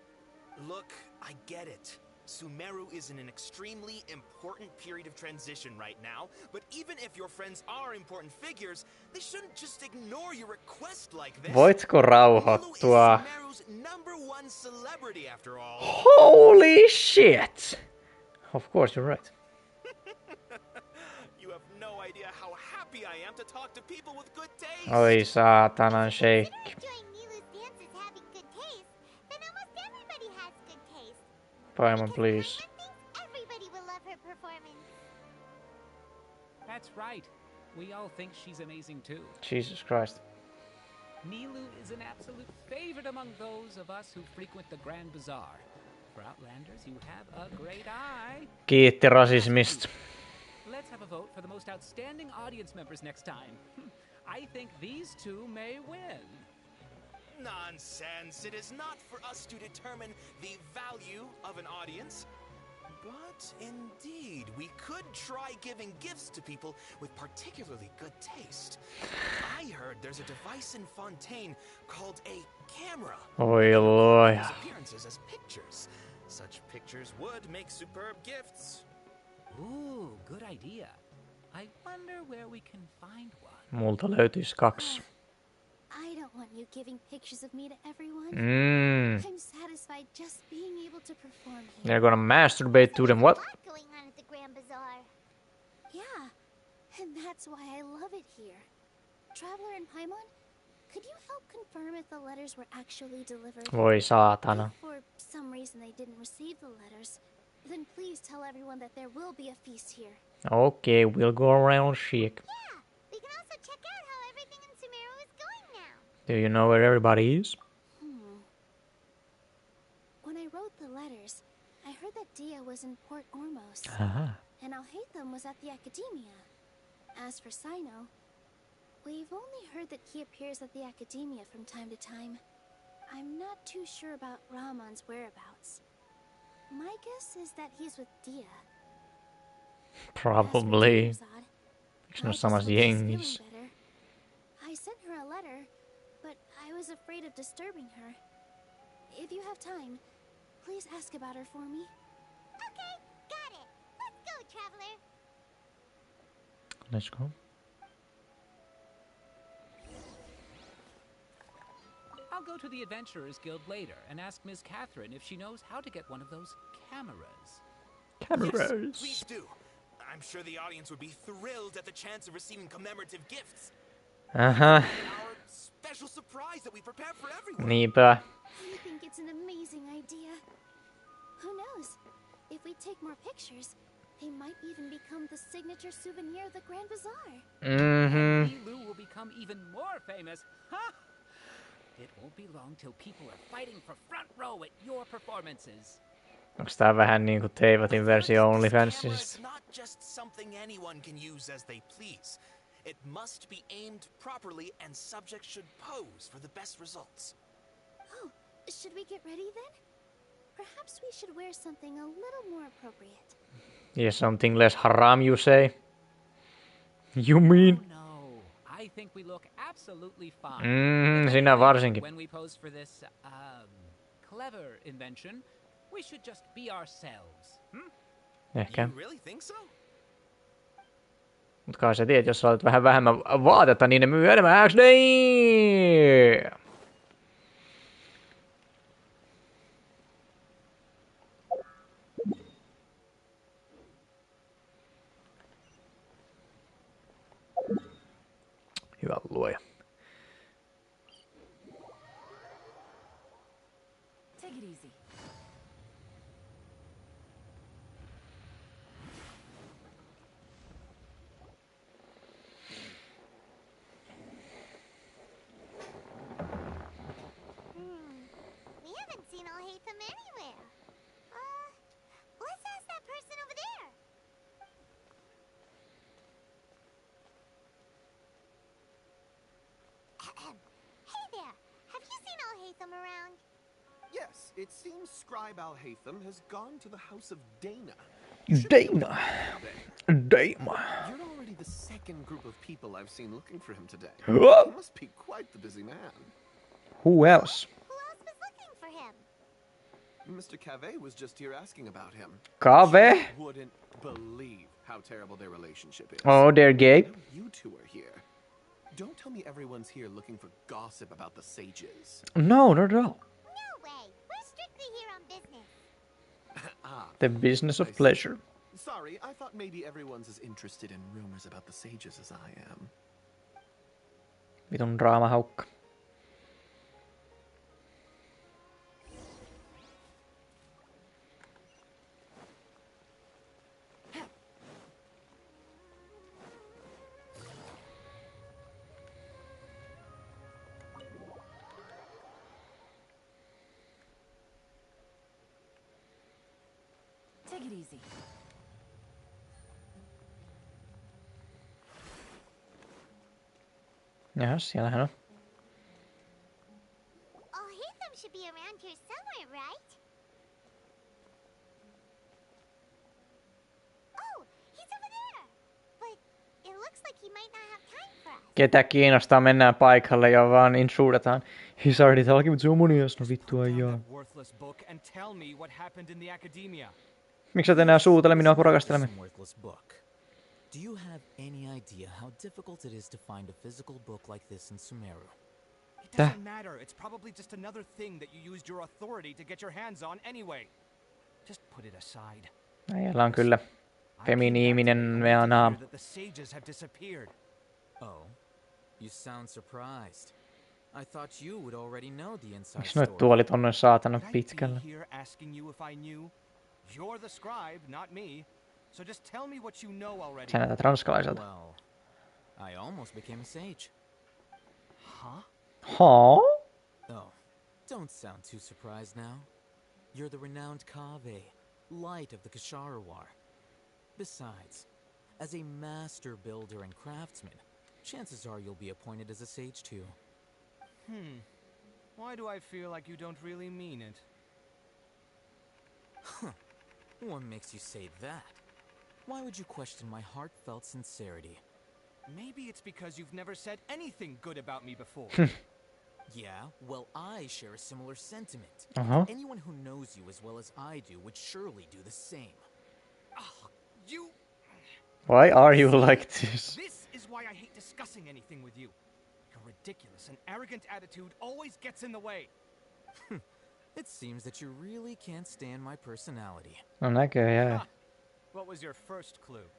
Look, I get it. Sumeru is in an extremely important period of transition right now, but even if your friends are important figures, they shouldn't just ignore your request like this. Voitko rauhoittua? Sumeru's #1 celebrity after all. Holy shit! Of course you're right. You have no idea how happy I am to talk to people with good taste. Oi saatanan shake. Paimon, please. Everybody will love her performance. That's right. We all think she's amazing too. Jesus Christ. Nilu is an absolute favorite among those of us who frequent the Grand Bazaar. For Outlanders, you have a great eye. Kiitti rasismista. Let's have a vote for the most outstanding audience members next time. I think these two may win. Nonsense. It is not for us to determine the value of an audience. But indeed, we could try giving gifts to people with particularly good taste. I heard there's a device in Fontaine called a camera. Oi luoja. Appearances as pictures. Such pictures would make superb gifts. Ooh, good idea. I wonder where we can find one. Multa löytyisi 2. I don't want you giving pictures of me to everyone. I'm satisfied just being able to perform here. They're gonna masturbate to them, what? Going on at the Grand Bazaar. Yeah, and that's why I love it here. Traveler and Paimon, Could you help confirm if the letters were actually delivered? Voi saatana. If for some reason they didn't receive the letters, then please tell everyone that there will be a feast here. Okay, we'll go around chic. Yeah, we can also check out how everything in Sumeru is going now. Do you know where everybody is? When I wrote the letters, I heard that Dia was in Port Ormos, and Alhaitham was at the Academia. As for Sino, we've only heard that he appears at the Academia from time to time. I'm not too sure about Rahman's whereabouts. My guess is that he's with Dia. Probably. Eikö ne ole samassa jengissä? I sent her a letter, but I was afraid of disturbing her. If you have time, please ask about her for me. Okay, got it. Let's go, traveler. Let's go. I'll go to the Adventurers Guild later and ask Ms. Catherine if she knows how to get one of those cameras. Cameras. Yes, please do. I'm sure the audience would be thrilled at the chance of receiving commemorative gifts. Our special surprise that we prepared for everyone. Niinpä. I think it's an amazing idea. Who knows? If we take more pictures, they might even become the signature souvenir of the Grand Bazaar. And Lu will become even more famous. Huh? It won't be long till people are fighting for front row at your performances. Onks tää vähän niinku Teivatin versio OnlyFansista? It's not just something anyone can use as they please. It must be aimed properly and subjects should pose for the best results. Oh, should we get ready then? Perhaps we should wear something a little more appropriate. Yeah, something less haram, you say? You mean? No, I think we look absolutely fine. Sinä varsinkin. When we pose for this, clever invention, we should just be ourselves. Ehkä. You really think so? Mut kai sä tiedät, jos sä olet vähän vähemmän vaatetta, niin ne myy enemmän, XD! Hyvä luoja. Take it easy. We haven't seen Alhaitham anywhere. Let's ask that person over there. Hey there, have you seen Alhaitham around? Yes, it seems Scribe Alhaitham has gone to the house of Dana. Daimio. You're already the second group of people I've seen looking for him today. Huh? He must be quite the busy man. Who else? Who else was looking for him? Mr. Cave was just here asking about him. Cave? You wouldn't believe how terrible their relationship is. Oh, they're gay? You two are here. Don't tell me everyone's here looking for gossip about the sages. No, not at all. No way. We're strictly here on business. The business of pleasure. Sorry, I thought maybe everyone's as interested in rumors about the sages as I am. Vitun draamahaukka. Take it easy. Jahas, siellähän on. Alhaitham should be around here somewhere, right? Oh, he's over there. But it looks like he might not have time for us. Ketä kiinnostaa, mennään paikalle ja vaan intrudataan. He's already talking with someone else. No vittu ajaa. Worthless book and tell me what happened in the academia. Miksi sä et enää suutele minua, kun rakastelemme? Do you have any idea how difficult it is to find a physical book like this in Sumeru? It doesn't matter. It's probably just another thing that you used your authority to get your hands on anyway. Just put it aside. Äijällä on kyllä feminiiminen naam. The sages have disappeared. Oh, you sound surprised. I thought you would already know the inside Miksi noit story. tuolit on noin saatana pitkällä? Here asking you if I knew. You're the scribe, not me. So just tell me what you know already. Sä näytät ranskalaiselta. Well, I almost became a sage. Huh? Huh? Oh, don't sound too surprised now. You're the renowned Kave, light of the Kasharawar. Besides, as a master builder and craftsman, chances are you'll be appointed as a sage too. Why do I feel like you don't really mean it? Huh. What makes you say that? Why would you question my heartfelt sincerity? Maybe it's because you've never said anything good about me before. Yeah, well, I share a similar sentiment. Anyone who knows you as well as I do would surely do the same. You... Why are you like this? This is why I hate discussing anything with you. Your ridiculous and arrogant attitude always gets in the way. It seems that you really can't stand my personality. No näköjään. What was your first clue?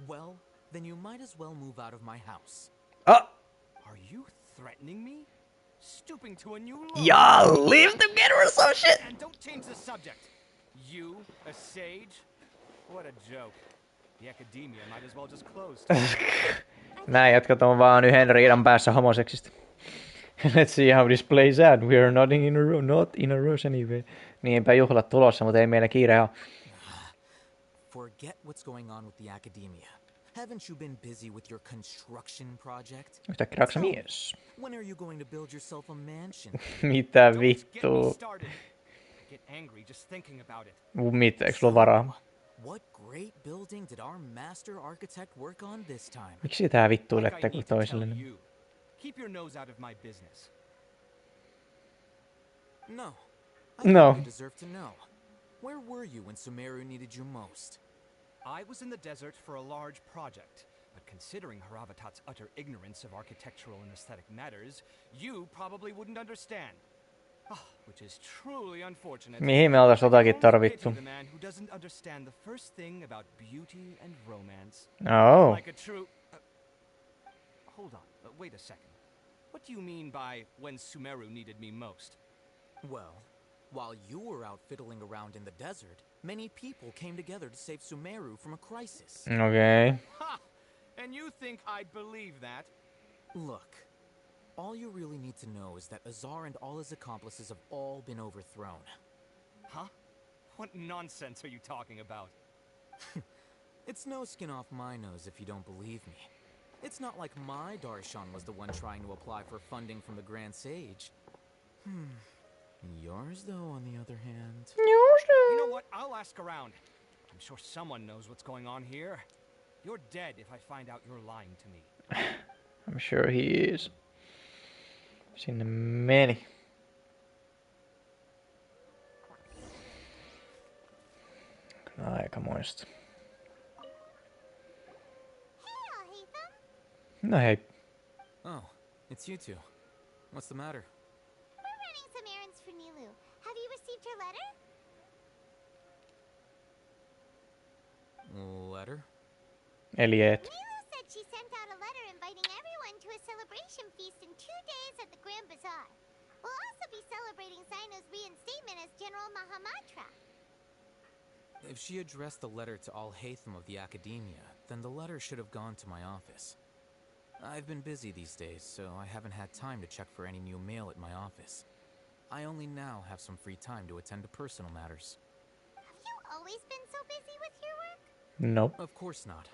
Well, then you might as well move out of my house. Are you threatening me? Stooping to a new low? Y'all live together or some shit? And don't change the subject. You, a sage? What a joke. The academia might as well just close. Nää jätkät on vaan yhden riidan päässä homoseksistä. Let's see how this plays out. We are not in a rush anyway. Niinpä juhlat tulossa, mutta ei meillä kiire ole. Forget what's going on with the academia. Haven't you been busy with your construction project? Yhtäkkiä raksa mies. When are you going to build yourself a mansion? Mitä vittua? Get angry just thinking about it. Mitä, eikö sulla varaa? What great building did our master architect work on this time? Miksi tää vittuilette kuin toiselle? Keep your nose out of my business. No. No. You deserve to know. Where were you when Sumeru needed you most? I was in the desert for a large project, but considering Haravatat's utter ignorance of architectural and aesthetic matters, you probably wouldn't understand. Which is truly unfortunate. Mihin me oltais jotakin tarvittu? The man who doesn't understand the first thing about beauty and romance. Oh. Like a true... hold on, wait a second. What do you mean by when Sumeru needed me most? Well, while you were out fiddling around in the desert, many people came together to save Sumeru from a crisis. Okay. Ha! And you think I'd believe that? Look, all you really need to know is that Azar and all his accomplices have all been overthrown. Huh? What nonsense are you talking about? It's no skin off my nose if you don't believe me. It's not like my Darshan was the one trying to apply for funding from the Grand Sage. Yours, though, on the other hand... You know what? I'll ask around. I'm sure someone knows what's going on here. You're dead if I find out you're lying to me. I'm sure he is. Sinne meni. Aikamoista. No hei. Oh, it's you two. What's the matter? We're running some errands for Nilu. Have you received her letter? Letter? Eliet. Nilu said she sent out a letter inviting everyone to a celebration feast in 2 days at the Grand Bazaar. We'll also be celebrating Sino's reinstatement as General Mahamatra. If she addressed the letter to all Hatham of the Academia, then the letter should have gone to my office. I've been busy these days, so I haven't had time to check for any new mail at my office. I only now have some free time to attend to personal matters. Have you always been so busy with your work? Nope. Of course not.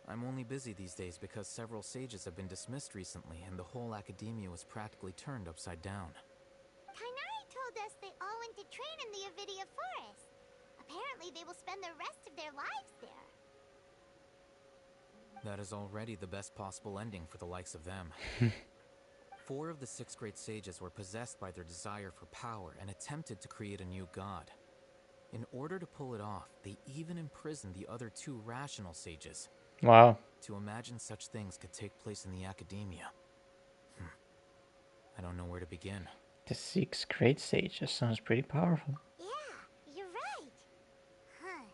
I'm only busy these days because several sages have been dismissed recently and the whole academia was practically turned upside down. Tainari told us they all went to train in the Avidia Forest. Apparently they will spend the rest of their lives there. That is already the best possible ending for the likes of them. 4 of the 6 great sages were possessed by their desire for power and attempted to create a new god. In order to pull it off, they even imprisoned the other 2 rational sages. Wow. To imagine such things could take place in the academia. I don't know where to begin. The 6 great sages sounds pretty powerful. Yeah, you're right. Huh.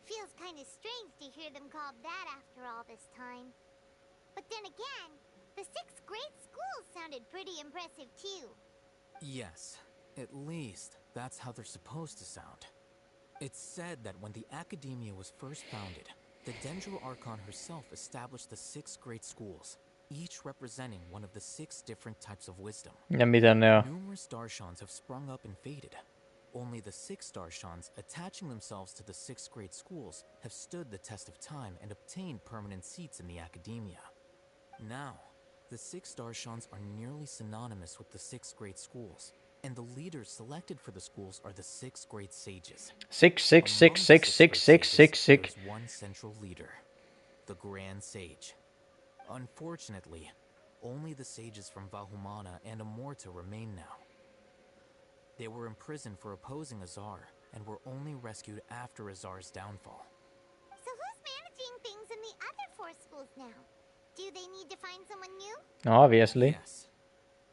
Feels kind of strange to hear them called that after all this time. But then again, The 6th grade schools sounded pretty impressive too. Yes, at least that's how they're supposed to sound. It's said that when the Academia was first founded, the Dendro Archon herself established the 6 great schools, each representing one of the 6 different types of wisdom. Ja mitä ne on? Numerous Darshans have sprung up and faded. Only the 6 Darshans, attaching themselves to the 6 great schools, have stood the test of time and obtained permanent seats in the Academia. Now, the 6 Darshans are nearly synonymous with the 6 great schools, and the leaders selected for the schools are the 6 great sages. 6. There's one central leader, the Grand Sage. Unfortunately, only the sages from Vahumana and Amorta remain now. They were imprisoned for opposing Azar, and were only rescued after Azar's downfall. So who's managing things in the other 4 schools now? Do they need to find someone new? Obviously. Yes.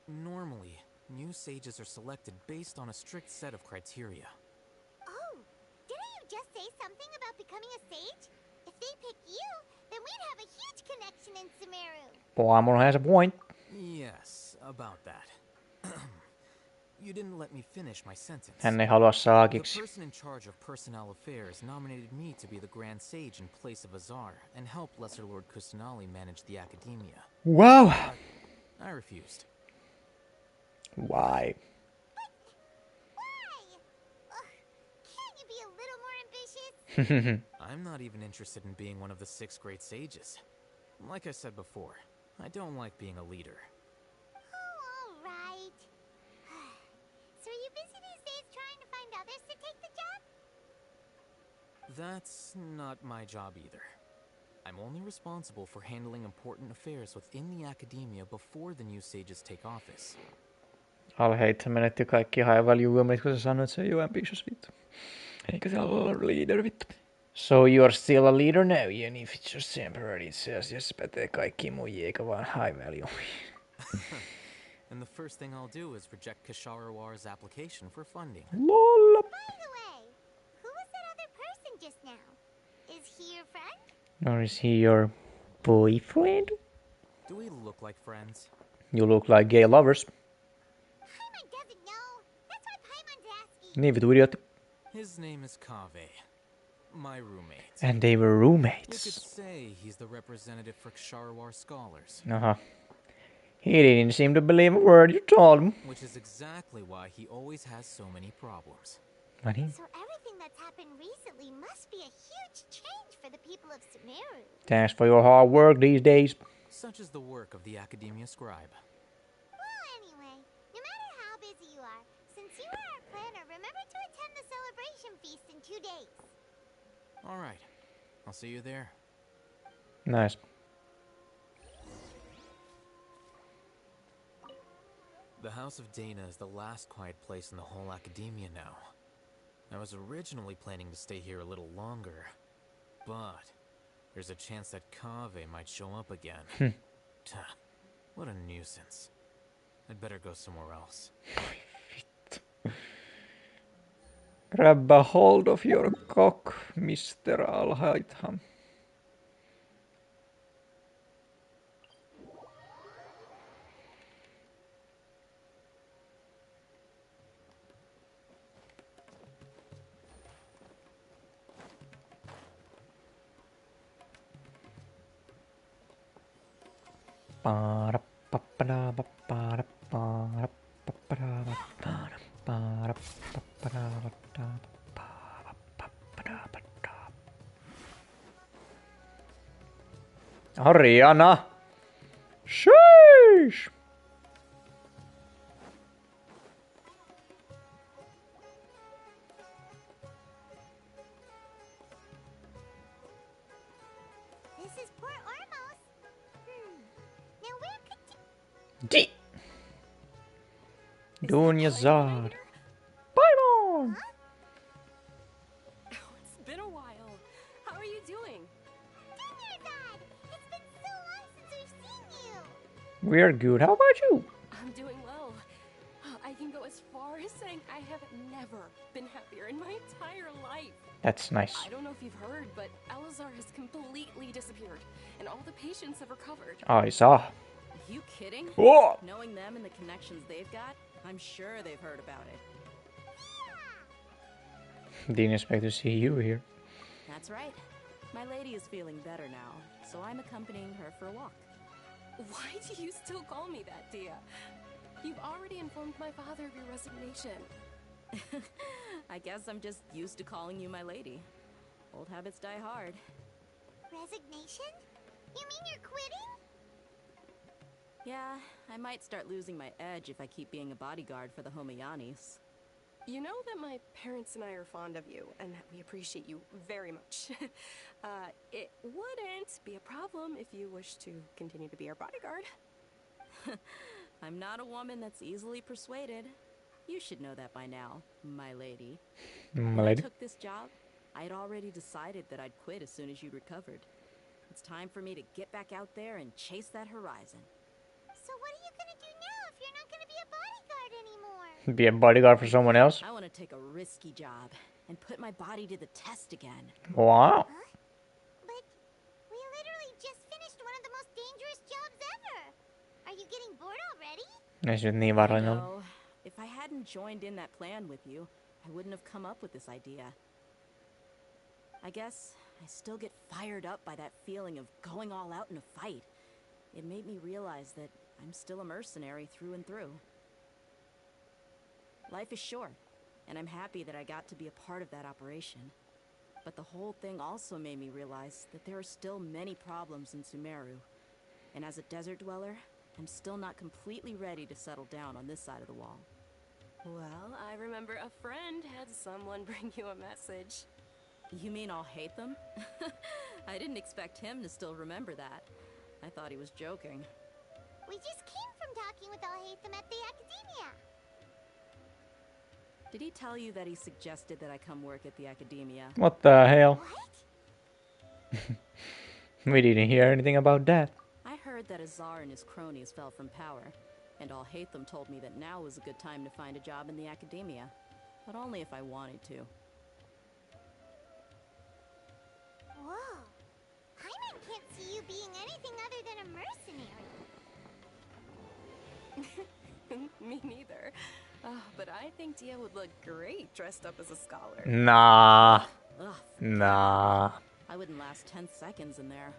Normally, new sages are selected based on a strict set of criteria. Oh, didn't you just say something about becoming a sage? If they pick you, then we'd have a huge connection in Sumeru. Poamon has a point. Yes, about that. You didn't let me finish my sentence. Hän ei halua saakiksi. The person in charge of personnel affairs nominated me to be the Grand Sage in place of Azar and help Lesser Lord Kustanali manage the Academia. Wow! But I refused. Why? Can't you be a little more ambitious? I'm not even interested in being one of the 6 great sages. Like I said before, I don't like being a leader. Oh, all right. So are you busy these days trying to find others to take the job? That's not my job either. I'm only responsible for handling important affairs within the Academia before the new sages take office. Alheit menetti kaikki high value women, kun sä sanoit, että se ei ole ambitious vittu. Eikä se ole leader vittu. So you're still a leader now, even if it's just temporary. Itse asiassa pätee kaikkiin muihin, eikä vaan high value. And the first thing I'll do is reject Kasharawar's application for funding. LOL! By the way, who was that other person just now? Is he your friend? Or is he your boyfriend? Do we look like friends? You look like gay lovers. Paimon doesn't know. That's why Paimon's asking. Niin vitu idiotti. His name is Kave, my roommate. And they were roommates. You could say he's the representative for Ksharawar scholars. Uh-huh. He didn't seem to believe a word you told him. Which is exactly why he always has so many problems. So everything that's happened recently must be a huge change for the people of Sumeru. Thanks for your hard work these days. Such is the work of the Academia Scribe. Well, anyway, no matter how busy you are, since you are our planner, remember to attend the celebration feast in 2 days. All right. I'll see you there. Nice. The House of Dana is the last quiet place in the whole Academia now. I was originally planning to stay here a little longer, but there's a chance that Kave might show up again. What a nuisance. I'd better go somewhere else. Grab a hold of your cock, Mr. Alhaitham. Ariana! Sheesh! This is Port Ormos. Now where could D. Dunya Zard. Paimon! It's been a while. How are you doing? Dad, it's been so long since we've seen you. We're good. How about you? I'm doing well. I can go as far as saying I have never been happier in my entire life. That's nice. I don't know if you've heard, but Elazar has completely disappeared, and all the patients have recovered. I saw. You kidding? Whoa! Knowing them and the connections they've got, I'm sure they've heard about it. Didn't expect to see you here. That's right. My lady is feeling better now, so I'm accompanying her for a walk. Why do you still call me that, Dia? You've already informed my father of your resignation. I guess I'm just used to calling you my lady. Old habits die hard. Resignation? You mean you're quitting? Yeah, I might start losing my edge if I keep being a bodyguard for the Homayanis. You know that my parents and I are fond of you, and that we appreciate you very much. It wouldn't be a problem if you wish to continue to be our bodyguard. I'm not a woman that's easily persuaded. You should know that by now, my lady. My When lady? I took this job, I had already decided that I'd quit as soon as you'd recovered. It's time for me to get back out there and chase that horizon. So what are you gonna do now if you're not gonna be a bodyguard anymore? Be a bodyguard for someone else? I want to take a risky job and put my body to the test again. Wow. But we literally just finished one of the most dangerous jobs ever. Are you getting bored already? Ei se nyt niin vaarallinen ole. No, if I hadn't joined in that plan with you, I wouldn't have come up with this idea. I guess I still get fired up by that feeling of going all out in a fight. It made me realize that I'm still a mercenary through and through. Life is short, and I'm happy that I got to be a part of that operation. But the whole thing also made me realize that there are still many problems in Sumeru. And as a desert dweller, I'm still not completely ready to settle down on this side of the wall. Well, I remember a friend had someone bring you a message. You mean I'll hate them? I didn't expect him to still remember that. I thought he was joking. We just came from talking with I'll hate them at the academia. Did he tell you that he suggested that I come work at the academia? What the hell? We didn't hear anything about that. I heard that Azar and his cronies fell from power, and I'll hate them told me that now was a good time to find a job in the academia, but only if I wanted to. Whoa. Hyman can't see you being anything other than a mercenary. Me neither. But I think Dia would look great dressed up as a scholar. Nah. Ugh, Nah. I wouldn't last 10 seconds in there.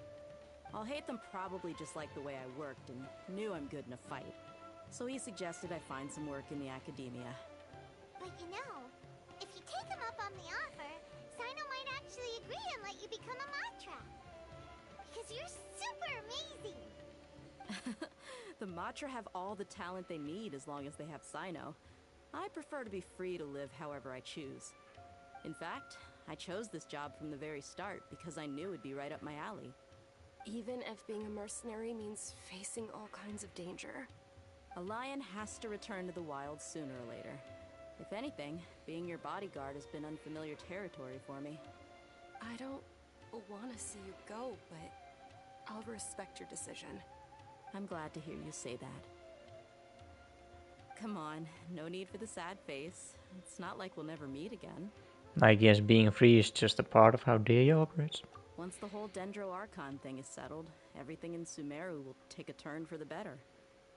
I'll hate them probably just like the way I worked and knew I'm good in a fight. So he suggested I find some work in the academia. But you know, if you take him up on the offer, Sino might actually agree and let you become a Matra. Because you're super amazing. The Matra have all the talent they need as long as they have Sino. I prefer to be free to live however I choose. In fact, I chose this job from the very start because I knew it'd be right up my alley. Even if being a mercenary means facing all kinds of danger. A lion has to return to the wild sooner or later. If anything, being your bodyguard has been unfamiliar territory for me. I don't want to see you go, but I'll respect your decision. I'm glad to hear you say that. Come on, no need for the sad face. It's not like we'll never meet again. I guess being free is just a part of how Daimio operates. Once the whole Dendro Archon thing is settled, everything in Sumeru will take a turn for the better.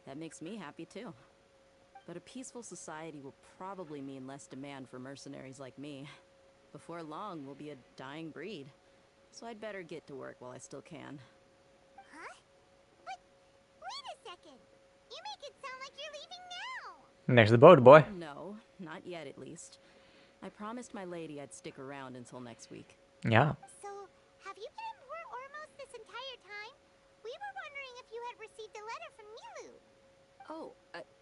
That makes me happy too. But a peaceful society will probably mean less demand for mercenaries like me. Before long, we'll be a dying breed. So I'd better get to work while I still can. Huh? But wait a second. You make it sound like you're leaving now. Next to the boat, boy. No, not yet at least. I promised my lady I'd stick around until next week. Yeah. So, have you been in Port Ormos this entire time? We were wondering if you had received a letter from Nilu. Oh,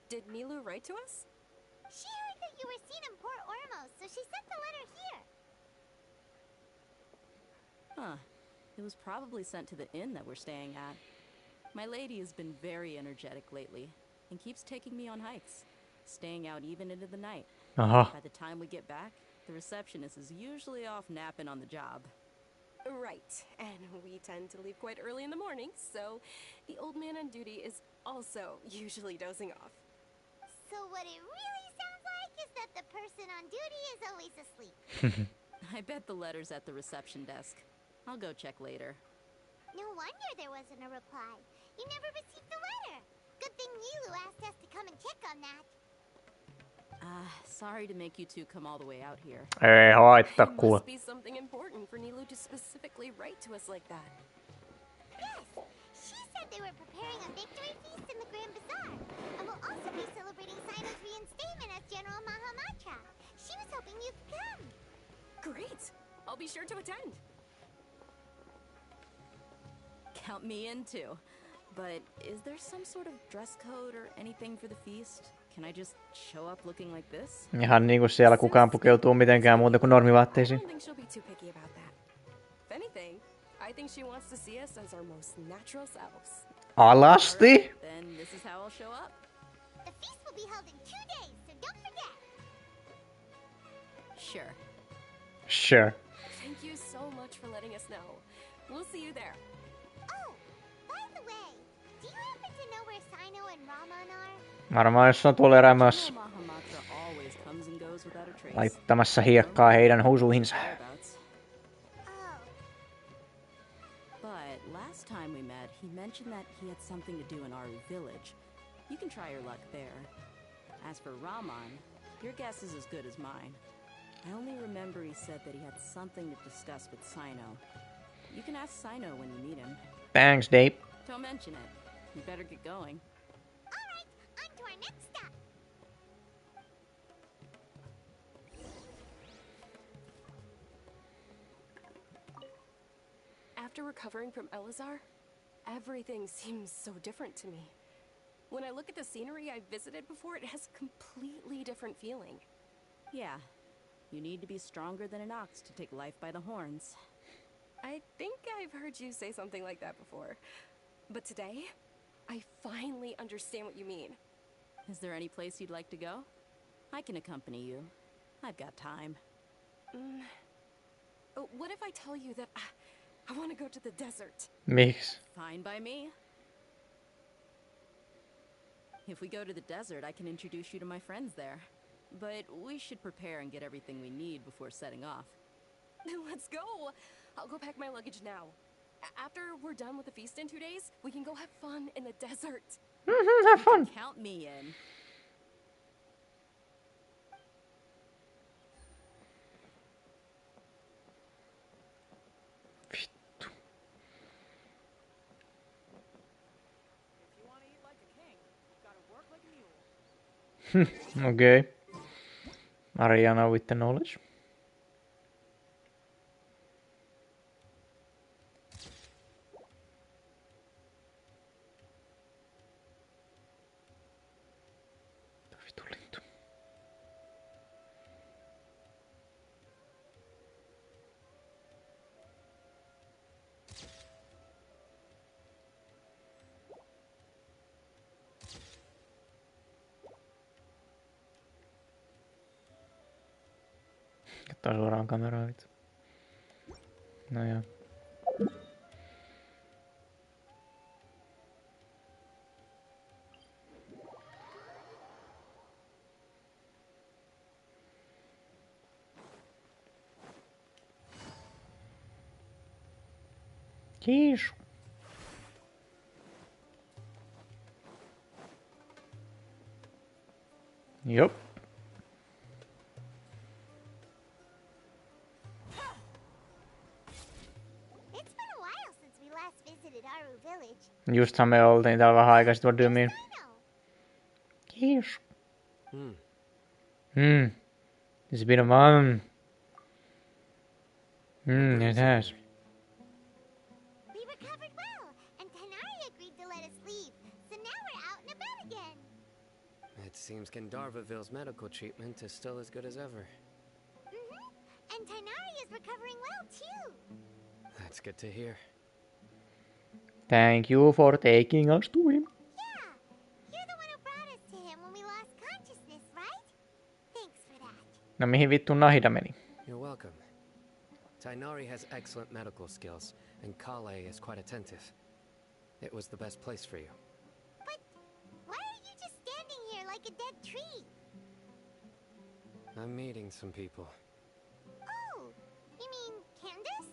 did Nilu write to us? She heard that you were seen in Port Ormos, so she sent the letter here. Huh. It was probably sent to the inn that we're staying at. My lady has been very energetic lately and keeps taking me on hikes, staying out even into the night. By the time we get back, the receptionist is usually off napping on the job. Right, and we tend to leave quite early in the morning, so the old man on duty is also usually dozing off. So what it really sounds like is that the person on duty is always asleep. I bet the letter's at the reception desk. I'll go check later. No wonder there wasn't a reply. You never received the letter. Good thing Nilu asked us to come and check on that. Sorry to make you two come all the way out here. Ei haittaa It kuule. must be something important for Nilu to specifically write to us like that. Yes, she said they were preparing a victory feast in the Grand Bazaar, and will also be celebrating Sino's reinstatement as General Mahamatra. She was hoping you could come. Great! I'll be sure to attend. Count me in too. But is there some sort of dress code or anything for the feast? Can I just show up looking like this? Ihan niinku siellä kukaan pukeutuu mitenkään muuta kuin normivaatteisiin. I don't think she'll be too picky about that. If anything, I think she wants to see us as our most natural selves. Alasti? Then this is how I'll show up. The feast will be held in 2 days, so don't forget. Sure. Sure. Thank you so much for letting us know. We'll see you there. Oh, by the way, do you happen to know where Sino and Raman are? Varmaan jos on tuolla erämaassa Mahamatra always comes and goes without a trace. laittamassa hiekkaa heidän housuihinsa. But last time we met, he mentioned that he had something to do in Aru village. You can try your luck there. As for Raman, your guess is as good as mine. I only remember he said that he had something to discuss with Sino. You can ask Sino when you meet him. Thanks, Dave. Don't mention it. You better get going. Alright, on to our next stop. After recovering from Elazar, everything seems so different to me. When I look at the scenery I've visited before, it has a completely different feeling. Yeah. You need to be stronger than an ox to take life by the horns. I think I've heard you say something like that before. But today, I finally understand what you mean. Is there any place you'd like to go? I can accompany you. I've got time. What if I tell you that I want to go to the desert? Miksi? Fine by me. If we go to the desert, I can introduce you to my friends there. But we should prepare and get everything we need before setting off. Let's go! I'll go pack my luggage now. After we're done with the feast in 2 days, we can go have fun in the desert. Have fun. Count me in. Okay. Ariana with the knowledge. Katsotaan suoraan kameraan nyt. No joo. Kiitos. Jop. It's been a while since we last visited Aru village. Justhan me oltiin täällä vähän aikaa sitten dymiin. Kiitos. It's been a while. It has. We recovered well, and Tanari agreed to let us leave, so now we're out and about again. It seems Gandharvaville's medical treatment is still as good as ever. And Tanari is recovering well too. That's good to hear. Thank you for taking us to him. Yeah, you're the one who brought us to him when we lost consciousness, right? Thanks for that. No mihin vittu Nahida meni? You're welcome. Tainari has excellent medical skills, and Kale is quite attentive. It was the best place for you. But why are you just standing here like a dead tree? I'm meeting some people. Oh, you mean Candace?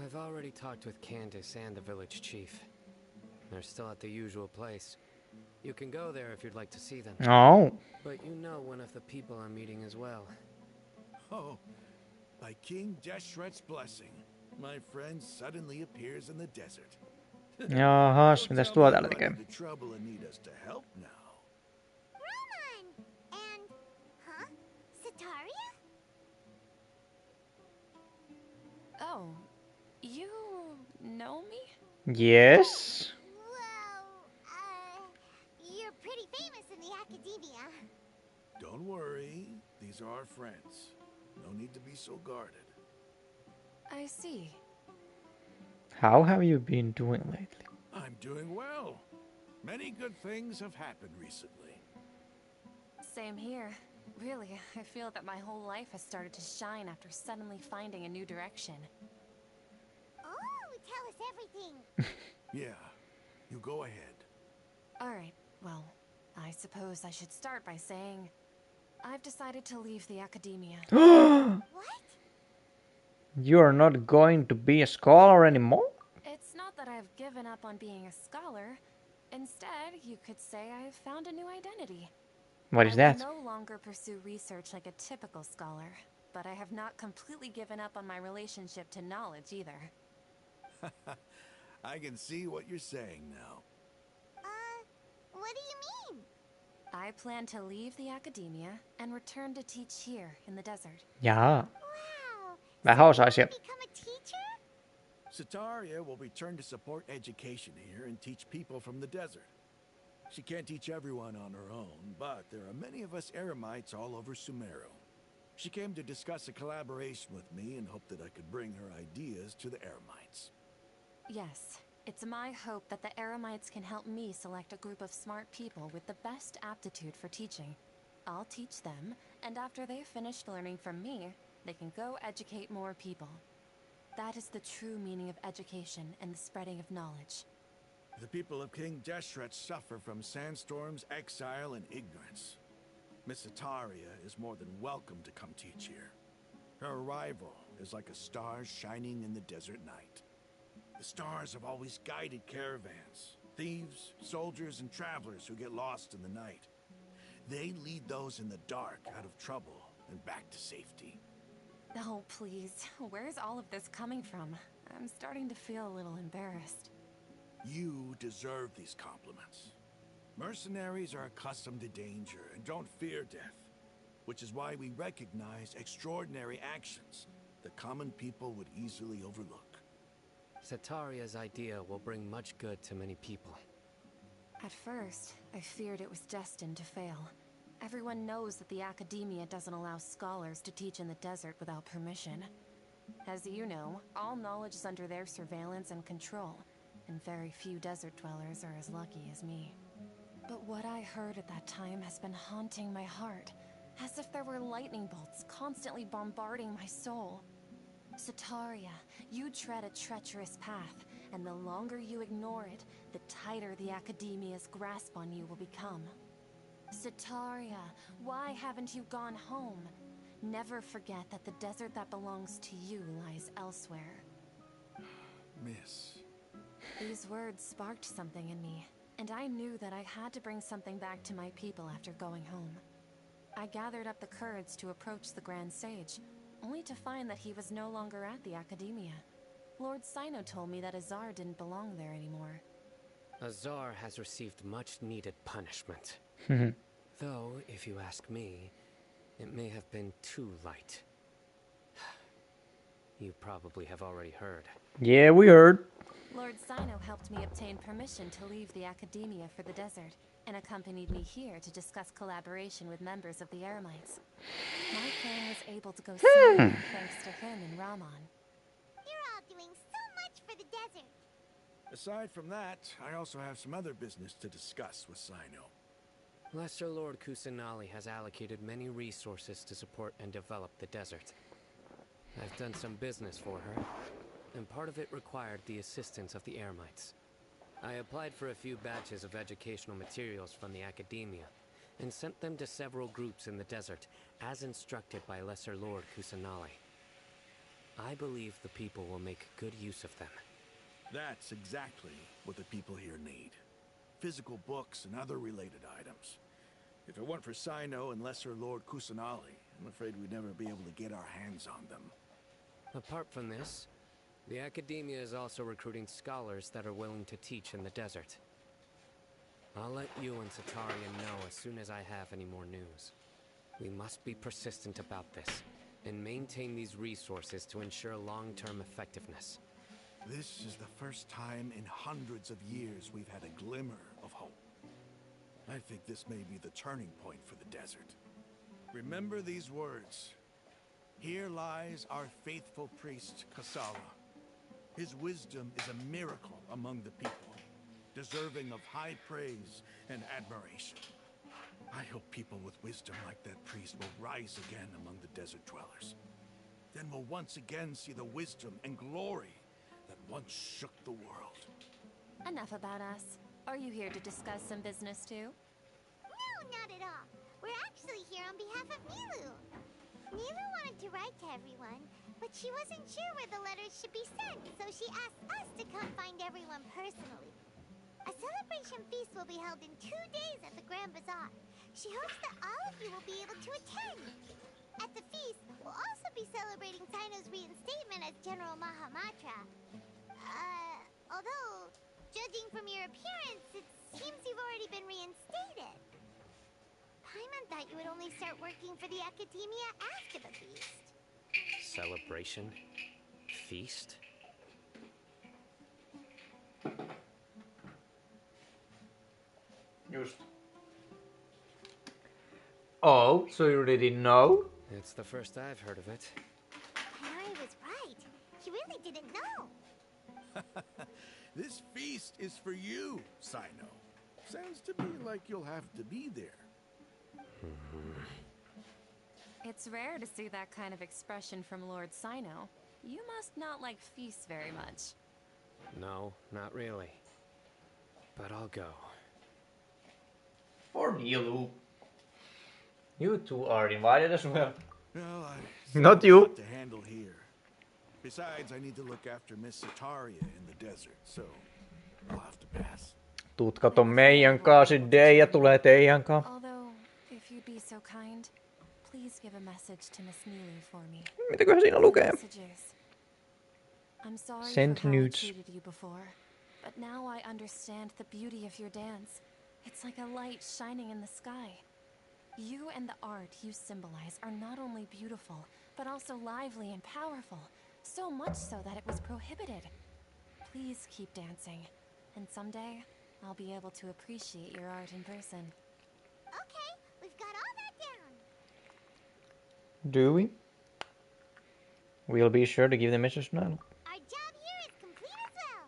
I've already talked with Candace and the village chief. They're still at the usual place. You can go there if you'd like to see them. Oh. But you know one of the people are meeting as well. Oh, by King Deshret's blessing, my friend suddenly appears in the desert. Jahas, mitäs tuo täällä tekee? The trouble and need us to help now. Roman! And, huh? Sataria? Oh, you know me? Yes. You're pretty famous in the academia. Don't worry, these are our friends. No need to be so guarded. I see. How have you been doing lately? I'm doing well. Many good things have happened recently. Same here. Really, I feel that my whole life has started to shine after suddenly finding a new direction. Oh, tell us everything. Yeah, you go ahead. Alright, well, I suppose I should start by saying I've decided to leave the academia. What? You're not going to be a scholar anymore? It's not that I've given up on being a scholar. Instead, you could say I've found a new identity. What is that? I will no longer pursue research like a typical scholar, but I have not completely given up on my relationship to knowledge either. I can see what you're saying now. What do you mean? I plan to leave the academia and return to teach here in the desert. Jaa. Vähän osaisia. Become a teacher? Sataria will return to support education here and teach people from the desert. She can't teach everyone on her own, but there are many of us Eremites all over Sumeru. She came to discuss a collaboration with me and hoped that I could bring her ideas to the Eremites. Yes, it's my hope that the Eremites can help me select a group of smart people with the best aptitude for teaching. I'll teach them, and after they've finished learning from me, they can go educate more people. That is the true meaning of education and the spreading of knowledge. The people of King Deshret suffer from sandstorms, exile, and ignorance. Miss Sataria is more than welcome to come teach here. Her arrival is like a star shining in the desert night. The stars have always guided caravans, thieves, soldiers, and travelers who get lost in the night. They lead those in the dark out of trouble and back to safety. Oh, please. Where's all of this coming from? I'm starting to feel a little embarrassed. You deserve these compliments. Mercenaries are accustomed to danger and don't fear death, which is why we recognize extraordinary actions that common people would easily overlook. Sataria's idea will bring much good to many people. At first, I feared it was destined to fail. Everyone knows that the academia doesn't allow scholars to teach in the desert without permission. As you know, all knowledge is under their surveillance and control, and very few desert dwellers are as lucky as me. But what I heard at that time has been haunting my heart, as if there were lightning bolts constantly bombarding my soul. Sataria, you tread a treacherous path, and the longer you ignore it, the tighter the academia's grasp on you will become. Sataria, why haven't you gone home? Never forget that the desert that belongs to you lies elsewhere. Miss. These words sparked something in me, and I knew that I had to bring something back to my people after going home. I gathered up the courage to approach the Grand Sage, only to find that he was no longer at the academia. Lord Sino told me that Azar didn't belong there anymore. Azar has received much-needed punishment. Though, if you ask me, it may have been too light. You probably have already heard. Yeah, we heard. Lord Sino helped me obtain permission to leave the academia for the desert, and accompanied me here to discuss collaboration with members of the Eremites. My plan was able to go smoothly thanks to him and Rahman. You're all doing so much for the desert. Aside from that, I also have some other business to discuss with Sino. Lesser Lord Kusanali has allocated many resources to support and develop the desert. I've done some business for her, and part of it required the assistance of the Eremites. I applied for a few batches of educational materials from the academia, and sent them to several groups in the desert, as instructed by Lesser Lord Kusanali. I believe the people will make good use of them. That's exactly what the people here need. Physical books and other related items. If it weren't for Sino and Lesser Lord Kusanali, I'm afraid we'd never be able to get our hands on them. Apart from this, the Academia is also recruiting scholars that are willing to teach in the desert. I'll let you and Satarian know as soon as I have any more news. We must be persistent about this, and maintain these resources to ensure long-term effectiveness. This is the first time in hundreds of years we've had a glimmer of hope. I think this may be the turning point for the desert. Remember these words. Here lies our faithful priest, Kasala. His wisdom is a miracle among the people, deserving of high praise and admiration. I hope people with wisdom like that priest will rise again among the desert dwellers. Then we'll once again see the wisdom and glory that once shook the world. Enough about us. Are you here to discuss some business too? No, not at all. We're actually here on behalf of Nilu. Nilu wanted to write to everyone, but she wasn't sure where the letters should be sent, so she asked us to come find everyone personally. A celebration feast will be held in 2 days at the Grand Bazaar. She hopes that all of you will be able to attend. At the feast, we'll also be celebrating Sino's reinstatement as General Mahamatra. Although, judging from your appearance, it seems you've already been reinstated. Paimon thought you would only start working for the Academia after the feast. Celebration? Feast? Just. Oh, so you didn't know? It's the first I've heard of it. Henry was right. He really didn't know. This feast is for you, Sino. Sounds to me like you'll have to be there. It's rare to see that kind of expression from Lord Sino. You must not like feasts very much. No, not really. But I'll go. Or you. You two are invited as well. Well, Not you. To handle here. Besides, I need to look after Miss Sataria in the desert, so I'll have to pass. Tuut kato meidän kanssa, Deija tulee teidän kanssa. Although, if you'd be so kind, please give a message to Miss Nilu for me. Mitäköhän siinä lukee? Messages. I'm sorry Send for how I nudes. treated you before, but now I understand the beauty of your dance. It's like a light shining in the sky. You and the art you symbolize are not only beautiful, but also lively and powerful. So much so that it was prohibited. Please keep dancing, and someday I'll be able to appreciate your art in person. Okay, we've got all that down. Do we? We'll be sure to give the message now. Our job here is complete as well.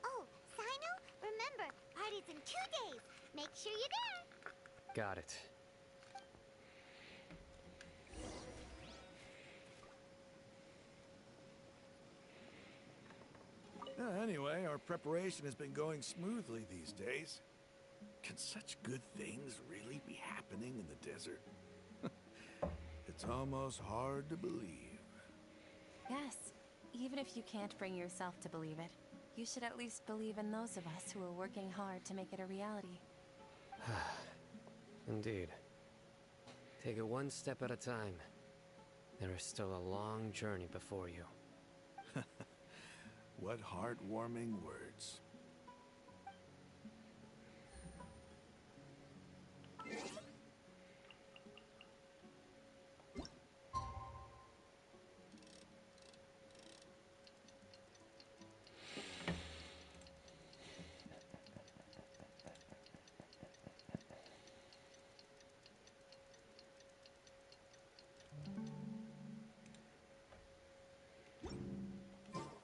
Oh, Sino, remember, party's in 2 days. Make sure you're there. Got it. Anyway, our preparation has been going smoothly these days. Can such good things really be happening in the desert? It's almost hard to believe. Yes, even if you can't bring yourself to believe it, you should at least believe in those of us who are working hard to make it a reality. Indeed. Take it one step at a time. There is still a long journey before you. What heartwarming words.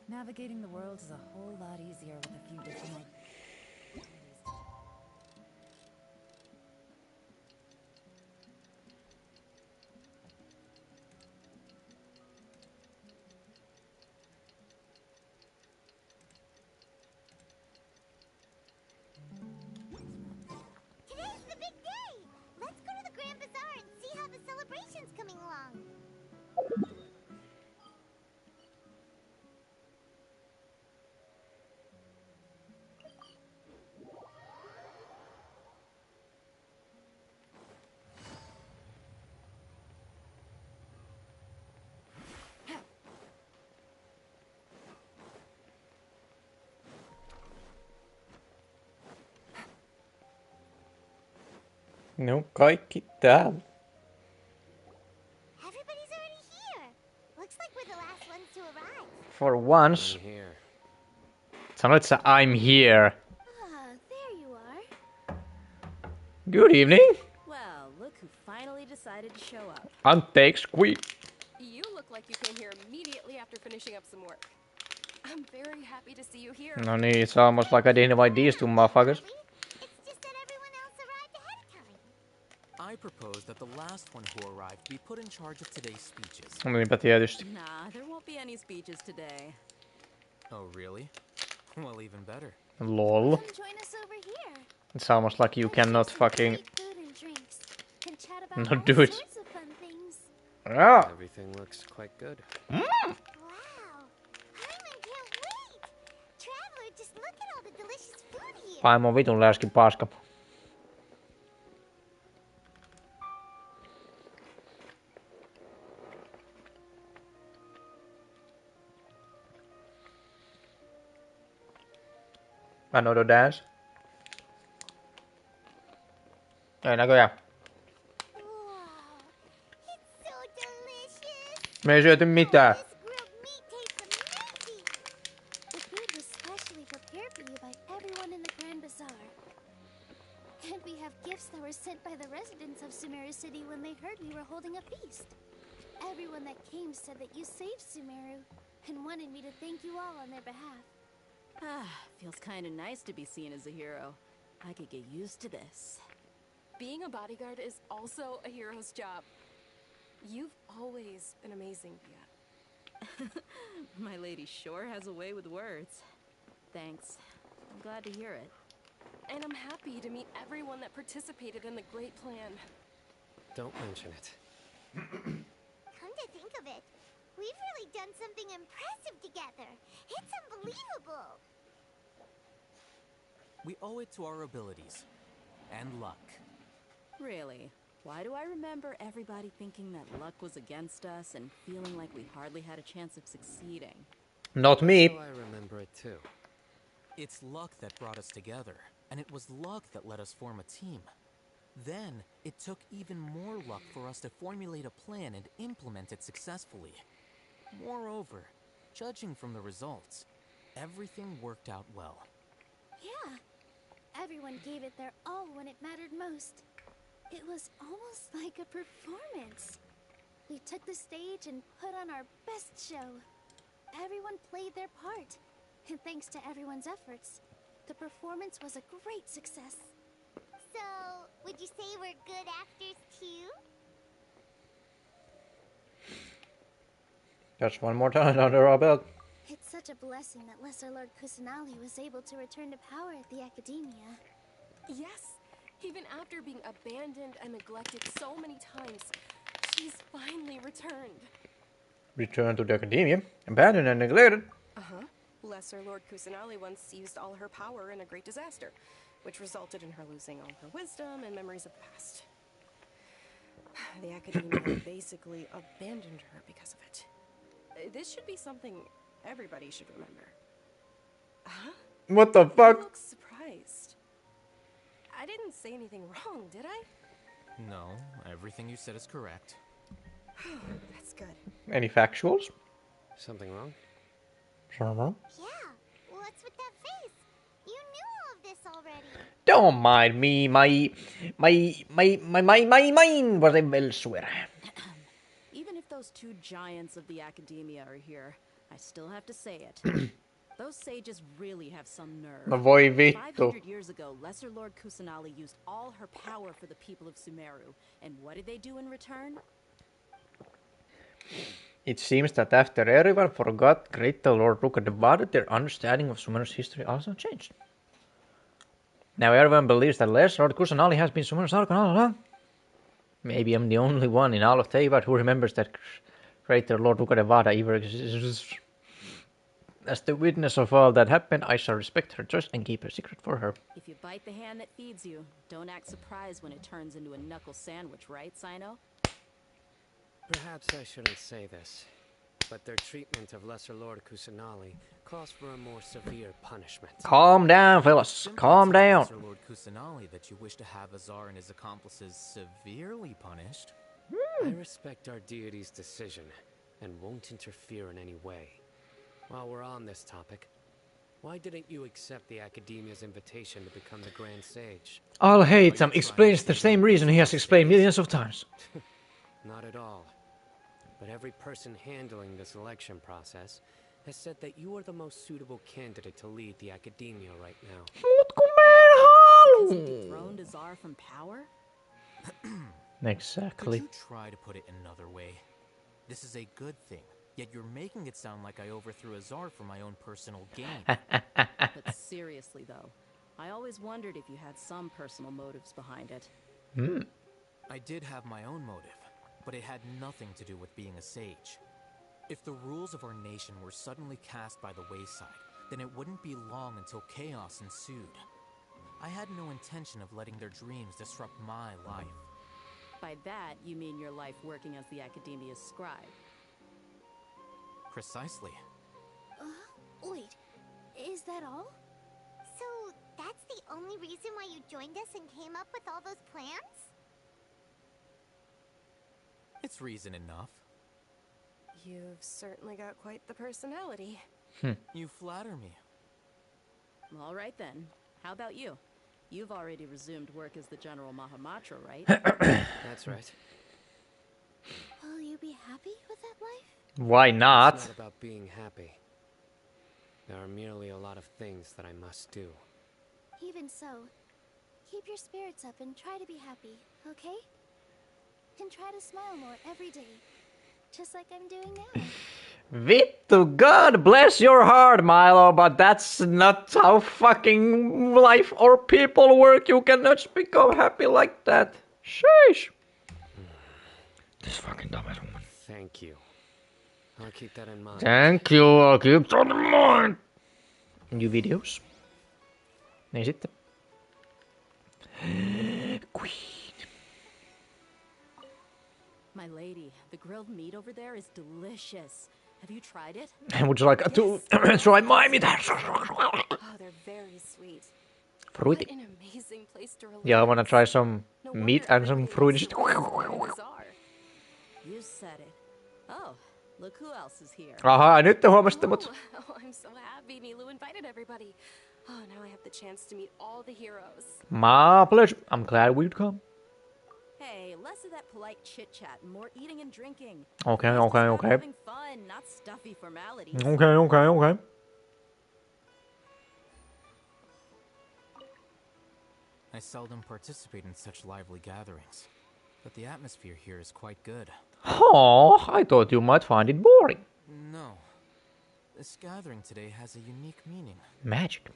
Navigating the world is a whole lot easier with a few different Today's the big day. Let's go to the Grand Bazaar and see how the celebration's coming along. No, kaikki täällä. Everybody's already here. Looks like we're the last ones to arrive. For once. I'm here. Sanoit sä I'm here. Ah, there you are. Good evening. Well, look who finally decided to show up. Anteeksi, kui. You look like you came here immediately after finishing up some work. I'm very happy to see you here. No niin, it's almost like I didn't invite these two motherfuckers. I propose that the last one who arrived be put in charge of today's speeches. No niinpä tietysti. Nah, there won't be any speeches today. Oh, really? Well, even better. Lol. Come join us over here. It's almost like you cannot fucking... Food and drinks. Can chat about No, all do it. sorts of fun things. Ah. Everything looks quite good. Wow. Hyman can't wait. Traveler, just look at all the delicious food here. Paimon vitun läski paska. Another dance. Ei näköjään. Me ei syöty mitään. The food was specially prepared for you by everyone in the Grand Bazaar. And we have gifts that were sent by the residents of Sumeru City when they heard we were holding a feast. Everyone that came said that you saved Sumeru and wanted me to thank you all on their behalf. Feels kind of nice to be seen as a hero. I could get used to this. Being a bodyguard is also a hero's job. You've always been amazing, Bia. My lady sure has a way with words. Thanks. I'm glad to hear it. And I'm happy to meet everyone that participated in the great plan. Don't mention it. Come to think of it, we've really done something impressive together. It's unbelievable. We owe it to our abilities. And luck. Really? Why do I remember everybody thinking that luck was against us and feeling like we hardly had a chance of succeeding? Not me. So I remember it too. It's luck that brought us together, and it was luck that let us form a team. Then, it took even more luck for us to formulate a plan and implement it successfully. Moreover, judging from the results, everything worked out well. Yeah. Everyone gave it their all when it mattered most. It was almost like a performance. We took the stage and put on our best show. Everyone played their part, and thanks to everyone's efforts, the performance was a great success. So, would you say we're good actors too? That's one more time under our belt. It's such a blessing that Lesser Lord Kusanali was able to return to power at the Academia. Yes, even after being abandoned and neglected so many times, she's finally returned. Return to the Academia. Abandoned and neglected. Uh-huh. Lesser Lord Kusanali once seized all her power in a great disaster, which resulted in her losing all her wisdom and memories of the past. The Academia basically abandoned her because of it. This should be something everybody should remember. Huh? What the fuck? You look surprised. I didn't say anything wrong, did I? No, everything you said is correct. That's good. Any factuals? Something wrong? Something? Yeah, what's with that face? You knew all of this already. Don't mind me, my mind was elsewhere. Even if those two giants of the Academia are here, I still have to say it. Those sages really have some nerve. Voi vittu. 500 years ago, Lesser Lord Kusanali used all her power for the people of Sumeru. And what did they do in return? It seems that after everyone forgot Greater Lord LaeppaVika, their understanding of Sumeru's history also changed. Now everyone believes that Lesser Lord Kusanali has been Sumeru's Archon all along. Maybe I'm the only one in all of Teyvat who remembers that Greater Lord LaeppaVika ever exists. As the witness of all that happened, I shall respect her choice and keep her secret for her. If you bite the hand that feeds you, don't act surprised when it turns into a knuckle sandwich, right, Sino? Perhaps I shouldn't say this, but their treatment of Lesser Lord Kusanali calls for a more severe punishment. Calm down, fellas. Calm down. Lesser Lord Kusanali that you wish to have Azar and his accomplices severely punished. I respect our deity's decision and won't interfere in any way. While we're on this topic, why didn't you accept the Academia's invitation to become the Grand Sage? I'll hate him explains the same reason he has explained millions of times. Not at all. But every person handling the selection process has said that you are the most suitable candidate to lead the Academia right now. Because you dethroned Azar from power? Exactly. Could you try to put it another way? This is a good thing, yet you're making it sound like I overthrew Azar for my own personal gain. But seriously, though, I always wondered if you had some personal motives behind it. I did have my own motive, but it had nothing to do with being a sage. If the rules of our nation were suddenly cast by the wayside, then it wouldn't be long until chaos ensued. I had no intention of letting their dreams disrupt my life. By that, you mean your life working as the Academia's scribe. Precisely. Wait, is that all? So, that's the only reason why you joined us and came up with all those plans? It's reason enough. You've certainly got quite the personality. You flatter me. All right then. How about you? You've already resumed work as the General Mahamatra, right? That's right. Will you be happy with that life? Why not? It's not about being happy. There are merely a lot of things that I must do. Even so, keep your spirits up and try to be happy, okay? And try to smile more every day. Just like I'm doing now. Vittu, God bless your heart, Milo, but that's not how fucking life or people work. You cannot become happy like that. Sheesh. This fucking dumbass woman. Thank you. I'll keep that in mind. Thank you, I'll keep that in mind. New videos. Niin sitten. My lady, the grilled meat over there is delicious. Have you tried it? Would you like to try my meat? Oh, they're very sweet. Fruity. What an amazing place to relax. Yeah, I wanna try some meat and some fruity. You said it. Oh, look who else is here. Aha, nyt te huomasitte mut. Oh, I'm so happy Nilu invited everybody. Oh, now I have the chance to meet all the heroes. My pleasure. I'm glad we'd come. Hey, less of that polite chit-chat and more eating and drinking. Okay. Having fun, not stuffy formalities. Okay. I seldom participate in such lively gatherings, but the atmosphere here is quite good. Oh, I thought you might find it boring. No. This gathering today has a unique meaning. Magic.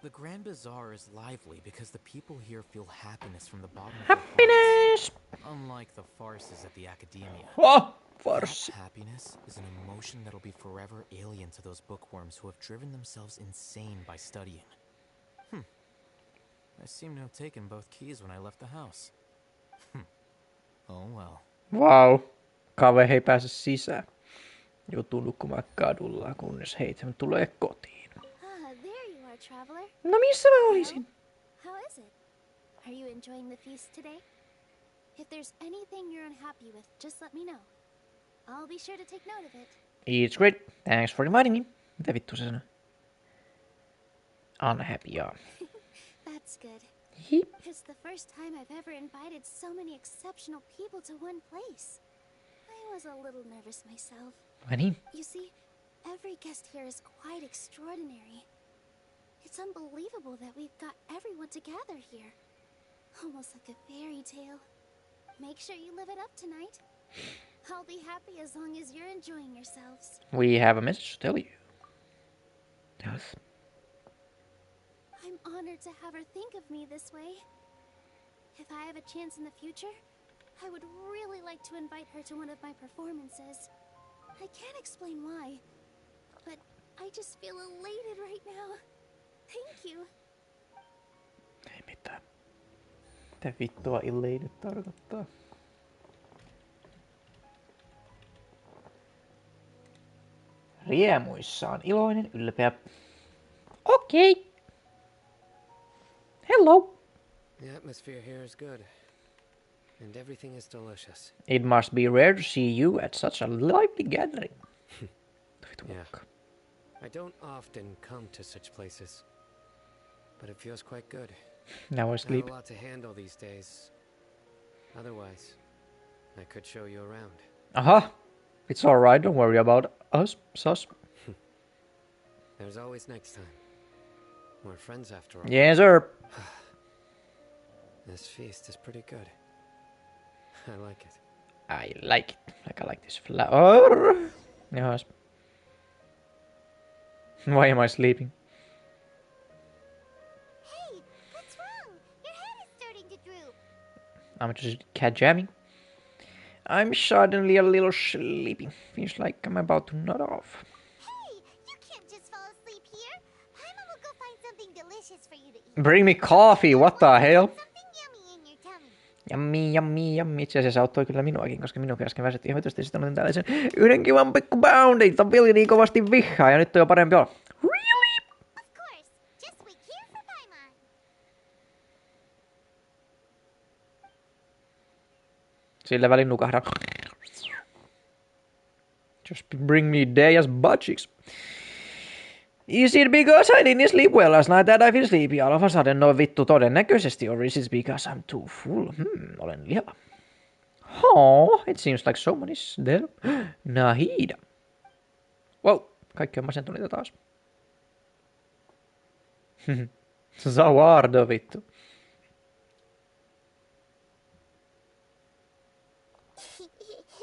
The Grand Bazaar is lively because the people here feel happiness from the bottom of Happiness! their hearts, unlike the farces at the Academia. Oh, farce. That happiness is an emotion that'll be forever alien to those bookworms who have driven themselves insane by studying. I seem to have taken both keys when I left the house. Oh well. Wow. Kaveri ei pääse sisään. Joutuu nukkumaan kadulla, kunnes heitä tulee kotiin. There you are, traveler. No missä mä olisin? How is it? Are you enjoying the feast today? If there's anything you're unhappy with, just let me know. I'll be sure to take note of it. It's great. Thanks for inviting me. Mitä vittu se sanoo? Unhappy, yeah. That's good. Yep. It's the first time I've ever invited so many exceptional people to one place. I was a little nervous myself. Funny. You see, every guest here is quite extraordinary. It's unbelievable that we've got everyone together here. Almost like a fairy tale. Make sure you live it up tonight. I'll be happy as long as you're enjoying yourselves. We have a message to tell you. Tell us. I'm honored to have her think of me this way. If I have a chance in the future, I would really like to invite her to one of my performances. I can't explain why, but I just feel elated right now. Thank you. Ei mitään. Mitä vittua elated tarkoittaa? Riemuissaan iloinen, ylpeä. Okei. Hello. Hello. The atmosphere here is good. And everything is delicious. It must be rare to see you at such a lively gathering. Yeah. I don't often come to such places. But it feels quite good. Now I I sleep. have a lot to handle these days. Otherwise, I could show you around. Aha. It's alright, don't worry about us, sus. There's always next time. We're friends after all. Yes, sir. This feast is pretty good. I like it. I like it. Like I like this flower. Yes. Why am I sleeping? Hey, what's wrong? Your head is starting to droop. I'm just cat jamming. I'm suddenly a little sleepy. Feels like I'm about to nod off. Hey, you can't just fall asleep here. Paimon will go find something delicious for you to eat. Bring me coffee, what the hell? Something yummy in your tummy. Jammi, jammi, jammi. Itse asiassa auttoi kyllä minuakin, koska minunkin äsken väsytti ihan vitusti. Sitten otin tällaisen yhden kivan pikku boundy. Tämä peli niin kovasti vihaa ja nyt on jo parempi olla. Really? Of course. Just wait here for Paimon. Sillä välin nukahdan. Just bring me Deja's butt cheeks. Is it because I didn't sleep well last night that I feel sleepy all of a sudden? No vittu todennäköisesti. Or is it because I'm too full? Olen lihava. Oh, it seems like someone is there. Nahida. Wow, kaikki on masentuneita taas. Zawardo vittu.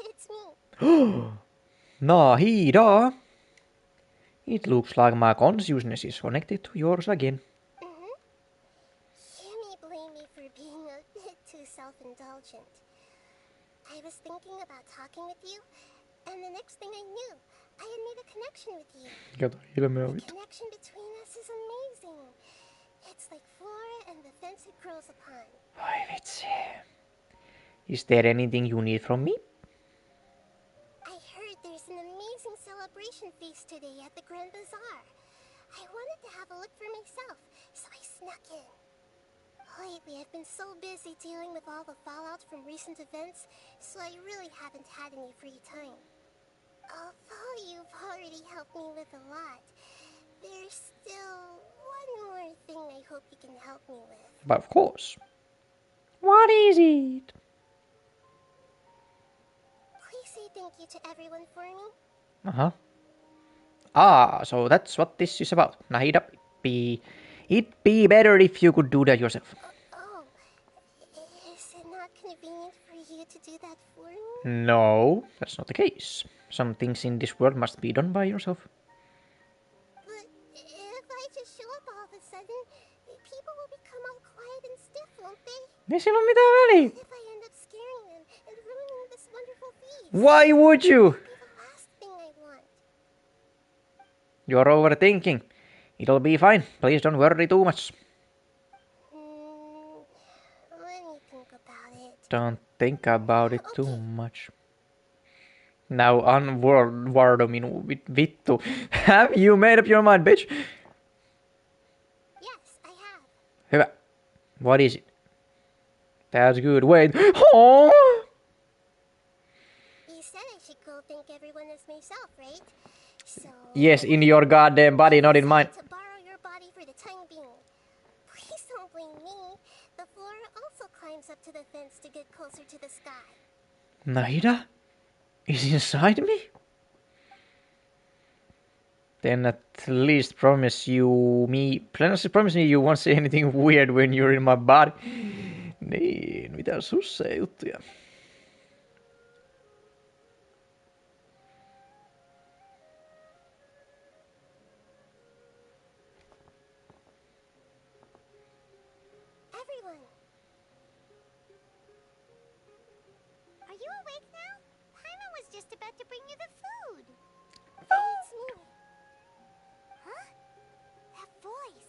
It's me. Nahida. It looks like my consciousness is connected to yours again. You may blame me for being a bit too self-indulgent. I was thinking about talking with you, and the next thing I knew, I had made a connection with you. Kato ilmea The vittu. connection between us is amazing. It's like flora and the fence it grows upon. Ai vitsi. Is there anything you need from me? I heard there's an amazing celebration feast today at the Grand Bazaar. I wanted to have a look for myself, so I snuck in. Lately, I've been so busy dealing with all the fallout from recent events, so I really haven't had any free time. Although you've already helped me with a lot, there's still one more thing I hope you can help me with. But of course. What is it? Please say thank you to everyone for me. Uh-huh. Ah, so that's what this is about. Nahida, it'd be better if you could do that yourself. Oh, is it not convenient for you to do that for me? No, that's not the case. Some things in this world must be done by yourself. But if I just show up all of a sudden, people will become all quiet and stiff, won't they? Ei sillä ole mitään väliä. If I end up scaring them and ruining this wonderful feast? Why would you? The last thing I want. You're overthinking. It'll be fine. Please don't worry too much. Let me think about it. Don't think about it too much. Now unwardo minun vittu. Have you made up your mind, bitch? Yes, I have. Hyvä. What is it? That's good. Wait. Oh! You said I should go thank everyone as myself, right? So Yes, in your goddamn body, not in mine. to borrow your body for the time being. Please don't blame me. The flora also climbs up to the fence to get closer to the sky. Nahida is inside me? Then at least promise me you won't say anything weird when you're in my body. Niin, mitä sussa juttuja? Everyone! Are you awake now? Paimon was just about to bring you the food. It's me. Huh? That voice.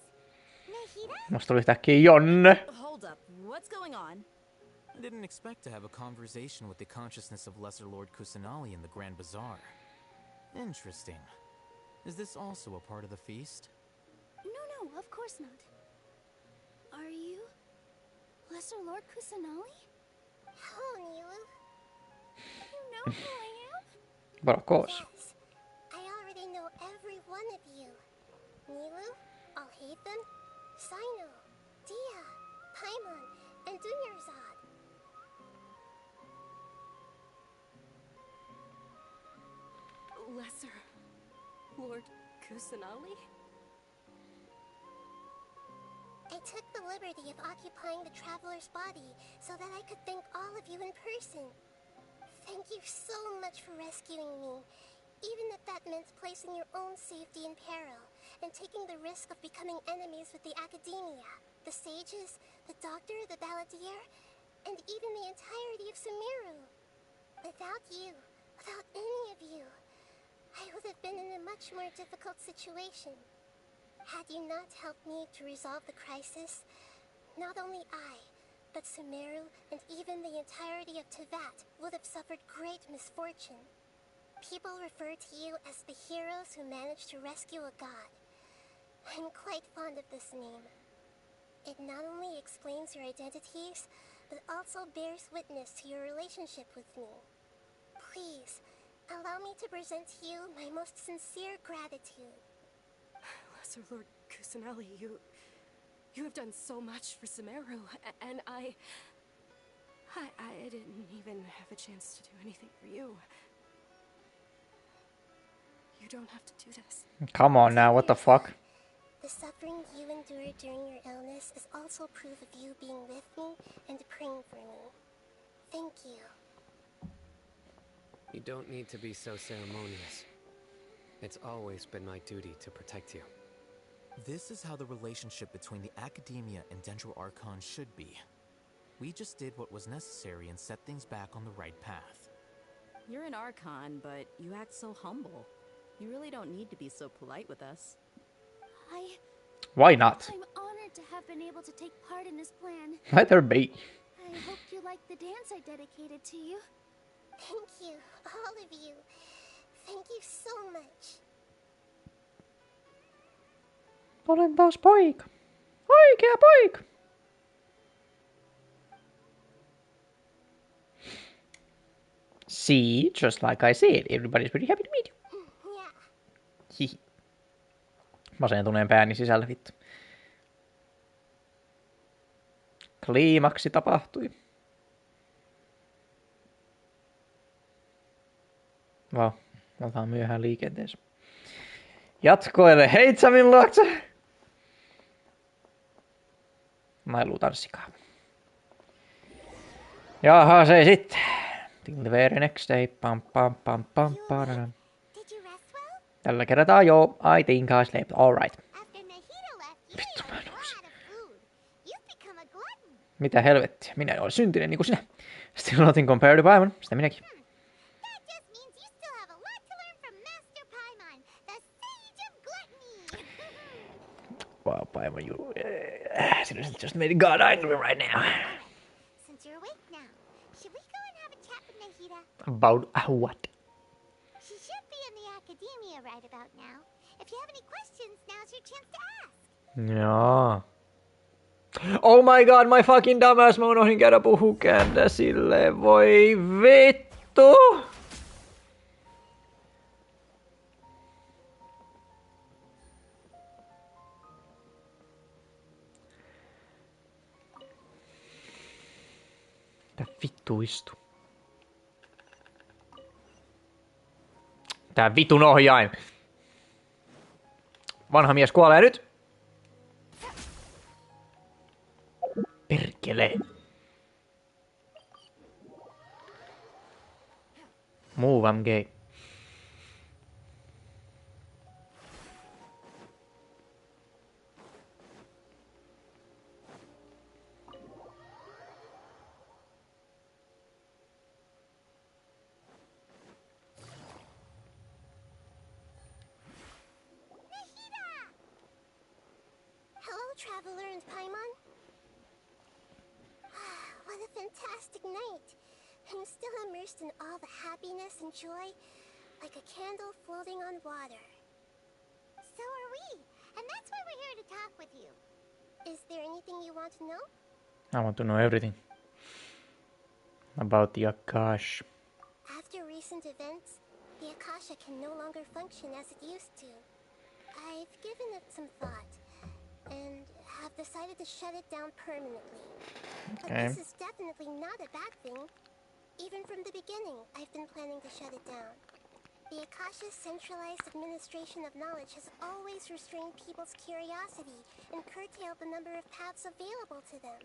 Nahida? Musta tuli yhtäkkiä Jonne. Hold up. What's going on? I didn't expect to have a conversation with the consciousness of Lesser Lord Kusanali in the Grand Bazaar. Interesting. Is this also a part of the feast? No, of course not. Are you Lesser Lord Kusanali? Oh, Nilu. You know who I am? But of course. Yes. I already know every one of you. Nilu, Alhaitham, Sino, Dia, Paimon, and Dunyarzad. Lesser Lord Kusanali? I took the liberty of occupying the traveler's body so that I could thank all of you in person. Thank you so much for rescuing me, even if that meant placing your own safety in peril and taking the risk of becoming enemies with the Academia, the sages, the doctor, the balladeer, and even the entirety of Sumeru. Without you, without any of you, I would have been in a much more difficult situation. Had you not helped me to resolve the crisis, not only I, but Sumeru and even the entirety of Teyvat would have suffered great misfortune. People refer to you as the heroes who managed to rescue a god. I'm quite fond of this name. It not only explains your identities, but also bears witness to your relationship with me. Please, allow me to present to you my most sincere gratitude. Lesser Lord Kusanali, you have done so much for Sumeru, and I didn't even have a chance to do anything for you. You don't have to do this. Come on now, what the fuck? The suffering you endured during your illness is also proof of you being with me and praying for me. Thank you. You don't need to be so ceremonious. It's always been my duty to protect you. This is how the relationship between the Academia and Dendro Archon should be. We just did what was necessary and set things back on the right path. You're an Archon, but you act so humble. You really don't need to be so polite with us. Why not? I'm honored to have been able to take part in this plan. Let her be. I hope you like the dance I dedicated to you. Thank you, all of you. Thank you so much. Olen taas poika. Oikea poika. See, just like I said, everybody's pretty happy to meet you. Yeah. Hihi. Masentuneen pääni sisällä vittu. Kliimaksi tapahtui. Vau, ollaan myöhään liikenteessä. Jatkoille Heitsamin luokse! Nailutanssikaa. Jaha, se sitten. Till the very next day. Pam, pam, pam, pam, pam. Tällä kertaa joo. I think I slept alright. Vittu mä nousin. Mitä helvettiä? Minä olen syntinen niin kuin sinä. Still nothing compared to Paimon. Sitä minäkin. Wow, Paimon, you seriously just made God angry right now. Since you're awake now, should we go and have a chat with Nahida? About what? She should be in the Academia right about now. If you have any questions, now's your chance to ask. Jaa. Oh my god, my fucking dumbass, mä unohdin käydä puhukäännä silleen, voi vittu! Mitä vittuistu? Tää vitun ohjain! Vanha mies kuolee nyt! Perkele! Move, I'm gay. Traveler and Paimon? What a fantastic night! I'm still immersed in all the happiness and joy, like a candle floating on water. So are we, and that's why we're here to talk with you. Is there anything you want to know? I want to know everything about the Akash. After recent events, the Akasha can no longer function as it used to. I've given it some thought, and have decided to shut it down permanently. But this is definitely not a bad thing. Even from the beginning, I've been planning to shut it down. The Akasha's centralized administration of knowledge has always restrained people's curiosity and curtailed the number of paths available to them.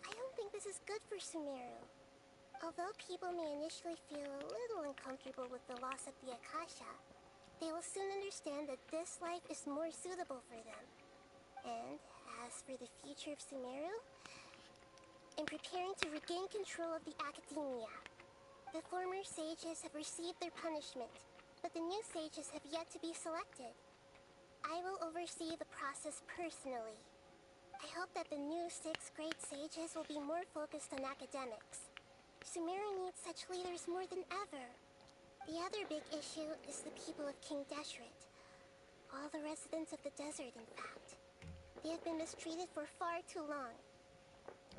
I don't think this is good for Sumeru. Although people may initially feel a little uncomfortable with the loss of the Akasha, they will soon understand that this life is more suitable for them. And as for the future of Sumeru, I'm preparing to regain control of the academia. The former sages have received their punishment, but the new sages have yet to be selected. I will oversee the process personally. I hope that the new 6th grade sages will be more focused on academics. Sumeru needs such leaders more than ever. The other big issue is the people of King Deshret. All the residents of the desert, in fact. They have been mistreated for far too long.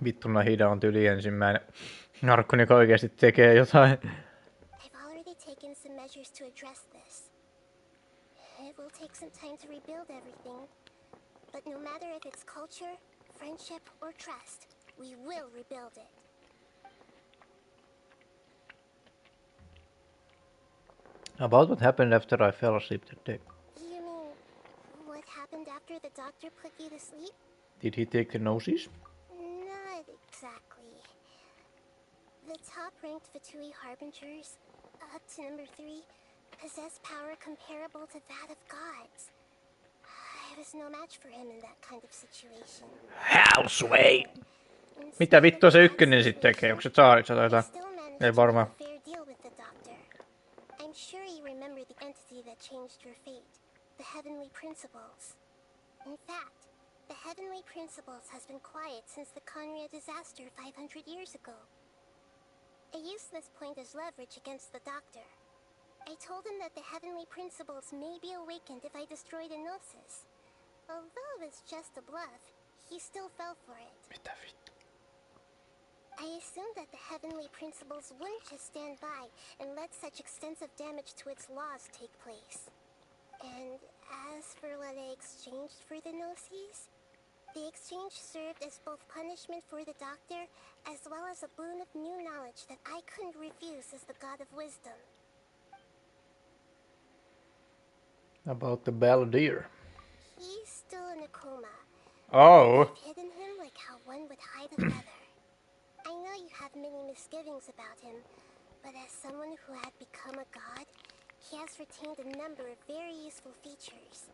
Vittu Nahida on tyyli ensimmäinen narkku, joka oikeasti tekee jotain. I've already taken some measures to address this. It will take some time to rebuild everything. But no matter if it's culture, friendship, or trust, we will rebuild it. About what happened after I fell asleep that day. You mean, what happened after the doctor put you to sleep? Did he take the noses? Not exactly. The top-ranked Fatui Harbingers, up to number 3, possess power comparable to that of gods. I was no match for him in that kind of situation. Houseway! Mitä vittua se ykkönen sit tekee? Onko se tsaarissa tai jotain? Ei varmaan. I'm sure you remember the entity that changed your fate, the Heavenly Principles. In fact, the Heavenly Principles has been quiet since the Conria disaster 500 years ago. I used this point as leverage against the doctor. I told him that the Heavenly Principles may be awakened if I destroy the Gnosis. Although it's just a bluff, he still fell for it. I assumed that the Heavenly Principles wouldn't just stand by and let such extensive damage to its laws take place. And as for what I exchanged for the Gnosis, the exchange served as both punishment for the doctor as well as a boon of new knowledge that I couldn't refuse as the God of Wisdom. About the Balladeer. He's still in a coma. Oh. I've hidden him like how one would hide a feather. I know you have many misgivings about him, but as someone who had become a god, he has retained a number of very useful features.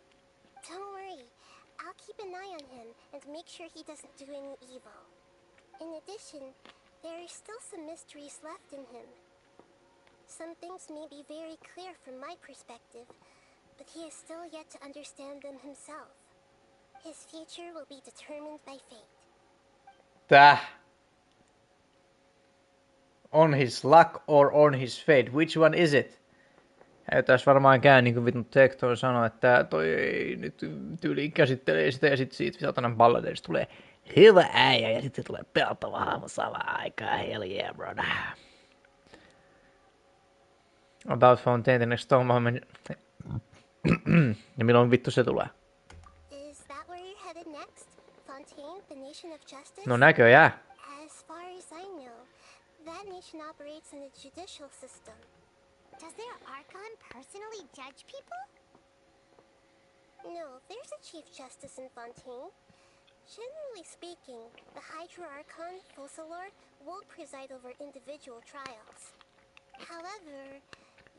Don't worry, I'll keep an eye on him and make sure he doesn't do any evil. In addition, there are still some mysteries left in him. Some things may be very clear from my perspective, but he is still yet to understand them himself. His future will be determined by fate. Tää. On his luck or on his fate? Which one is it? Ja tässä varmaan käy niin kuin vitun Tektoon sanoi, että toi ei nyt tyyliin käsittelee sitä ja sitten siitä satanan balladeista tulee hyvä äijä ja sitten tulee peltava hahmo samaan aikaan. Hell yeah, brother. About Fontaine the Next Storm. Ja milloin vittu se tulee? Is that where you're headed next? Fontaine, the nation of justice? No näköjään. As far as I know, that nation operates in a judicial system. Does their Archon personally judge people? No, there's a Chief Justice in Fontaine. Generally speaking, the Hydra Archon, Fossilord, will preside over individual trials. However,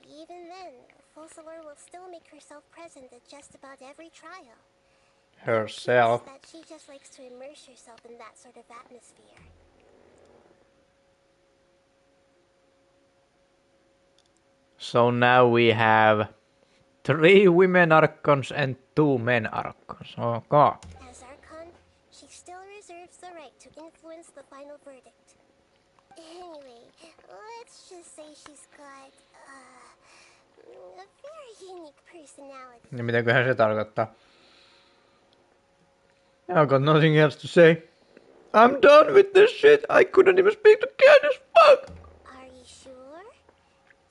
even then, Fossilord will still make herself present at just about every trial. Herself. That she just likes to immerse herself in that sort of atmosphere. So now we have 3 women Archons and 2 men Archons. Okay. As Archon, she still reserves the right to influence the final verdict. Anyway, let's just say she's got a very unique personality. Ja mitäköhän se tarkoittaa? I've got nothing else to say. I'm done with this shit. I couldn't even speak to Candace. Fuck! Are you sure?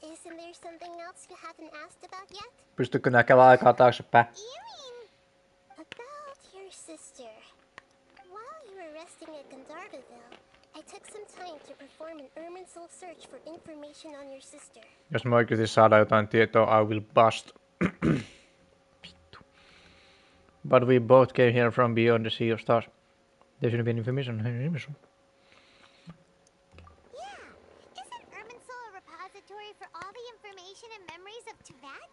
Isn't there something else you haven't asked about yet? Pystytkö näkemään aikaa taaksepäin? About your sister. While you were resting at Gandharvaville, I took some time to perform an Irminsul search for information on your sister. Jos me oikeasti saadaan jotain tietoa, I will bust. Vittu. But we both came here from beyond the sea of stars. There shouldn't be any information on Irminsul. Isn't Irminsul a repository for all the information and memories of Teyvat?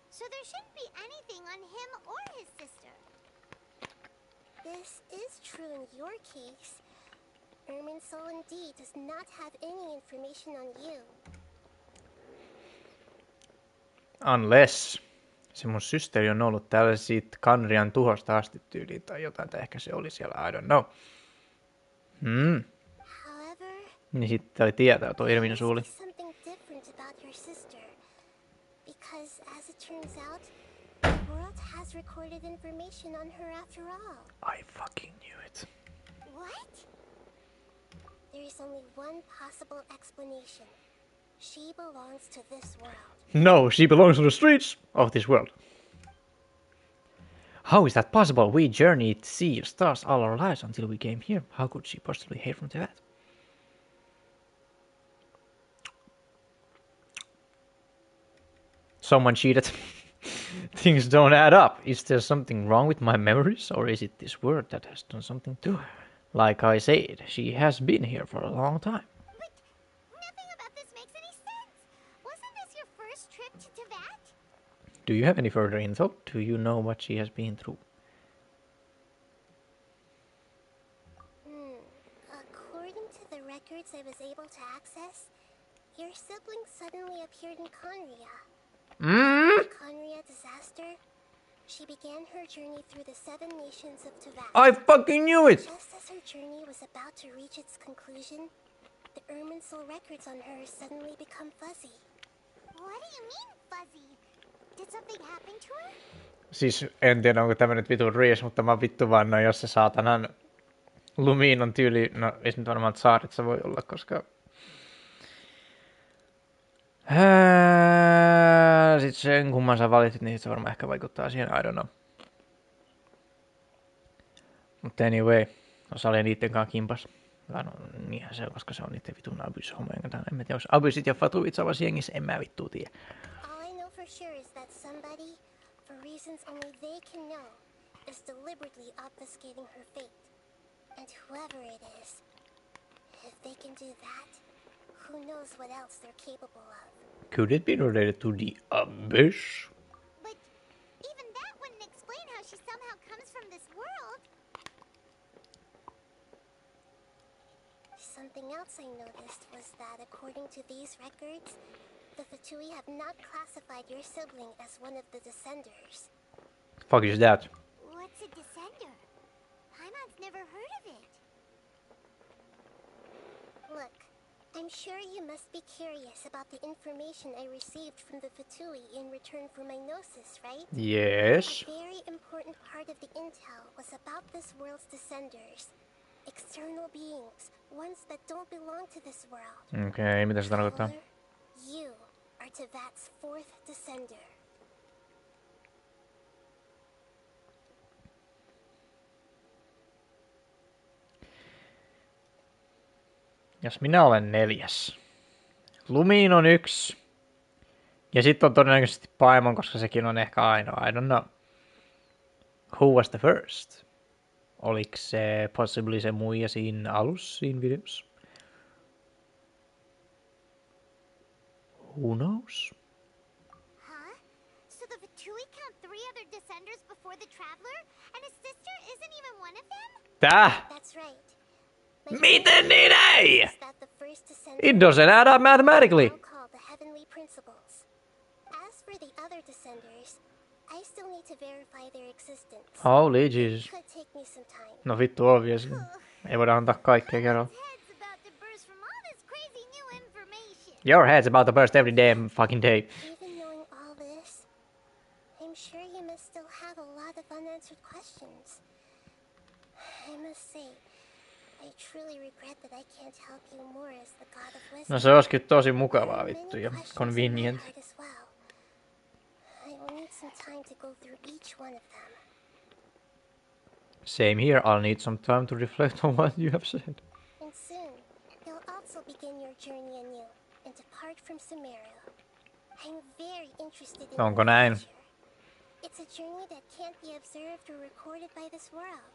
So there shouldn't be anything on him or his sister. This is true in your case. Irminsul indeed does not have any information on you. Unless se mun systeri on ollut täällä siitä Kanrian tuhosta asti tyyliin tai jotain, tai ehkä se oli siellä, I don't know. Niin sitten oli tietää tuo Irminsuuli. Something different about your sister. Because as it turns out, the world has recorded information on her after all. I fucking knew it. What? There is only one possible explanation. She belongs to this world. No, she belongs to the streets of this world. How is that possible? We journeyed sea of stars all our lives until we came here. How could she possibly hail from Teyvat? Someone cheated. Things don't add up. Is there something wrong with my memories, or is it this world that has done something to her? Like I said, she has been here for a long time. Nothing about this makes any sense. Wasn't this your first trip to Teyvat? Do you have any further info? Do you know what she has been through? According to the records I was able to access, your sibling suddenly appeared in Conria. The Conria disaster. She began her journey through the 7 nations of Teyvat. I fucking knew it! Just as her journey was about to reach its conclusion, the Irminsul records on her suddenly become fuzzy. What do you mean, fuzzy? Did something happen to her? Siis en tiedä onko tämä nyt vitun riis, mutta mä vittu vaan no jos se saatanan Luminon tyyli, no ei se nyt varmaan saaret se voi olla, koska sit sen kumman sä valitsit, niin se varmaan ehkä vaikuttaa siihen, I don't know. Mutta anyway, osa oli niitten kanssa kimpas. No niinhän se on, koska se on niitten vitun abys-homojen kanssa. En mä tiedä, jos abysit ja fatuvit samassa jengissä, en mä vittua tiedä. All I know for sure is that somebody, for reasons only they can know, is deliberately obfuscating her fate. And whoever it is, if they can do that, who knows what else they're capable of. Could it be related to the abyss? But even that wouldn't explain how she somehow comes from this world. Something else I noticed was that according to these records, the Fatui have not classified your sibling as one of the descenders. Fuck is that? What's a descender? Paimon's never heard of it. Look, I'm sure you must be curious about the information I received from the Fatui in return for my gnosis, right? Yes. A very important part of the intel was about this world's descenders. External beings, ones that don't belong to this world. Okei, mitä se tarkoittaa? You are Teyvat's 4th descender. Jos minä olen 4. Lumiin on 1. Ja sitten on todennäköisesti Paimon, koska sekin on ehkä ainoa. I don't know. Who was the first? Oliko se possibly se muija siinä alussa, siinä videossa? Who knows? Huh? So the Fatui count 3 other descenders before the Traveler? And his sister isn't even one of them? Tää? That's right. Miten niin ei? It doesn't add up mathematically. Called the heavenly principles. As for the other descenders, I still need to verify their existence. Holy Jesus. Could take me some time. No vittu obviously. Ei voida antaa kaikkea kerralla. Your head's about to burst every damn fucking day. Even knowing all this, I'm sure you must still have a lot of unanswered questions. must say, I truly regret that I can't help you more as the god of wisdom. No se olisikin tosi mukavaa vittu ja convenient. I will need some time to go through each one of them. Same here, I'll need some time to reflect on what you have said. And soon, you'll also begin your journey anew and depart from Sumeria. I'm very interested in Onko näin? It's a journey that can't be observed or recorded by this world.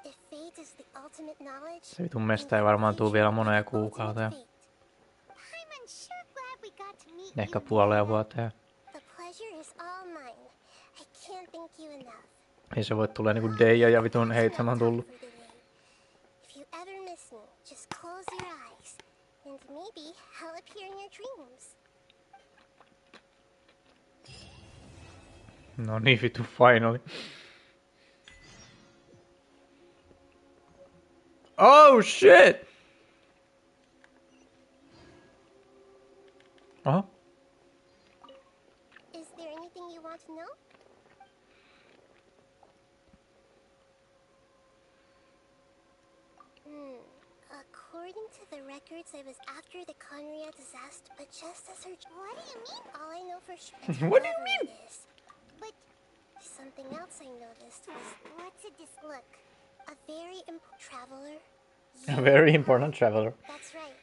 If fate is the ultimate knowledge, Se vitun mesta ei varmaan tuu vielä moneen kuukauteen. I'm unsure glad we got to meet Ehkä you. puoleen vuoteen. The pleasure is all mine. I can't thank you enough. Ei se voi tulee niinku Deija ja vitun Heitsaman tullut. If you ever miss me, just close your eyes, and maybe I'll appear in your dreams. No niin vittu, finally. Oh shit! Uh-huh. Is there anything you want to know? According to the records, I was after the Conria disaster, but just as her... What do you mean? All I know for sure... What do you mean? But something else I noticed was... What's it? This look. A very important traveler. A very important traveler. That's right.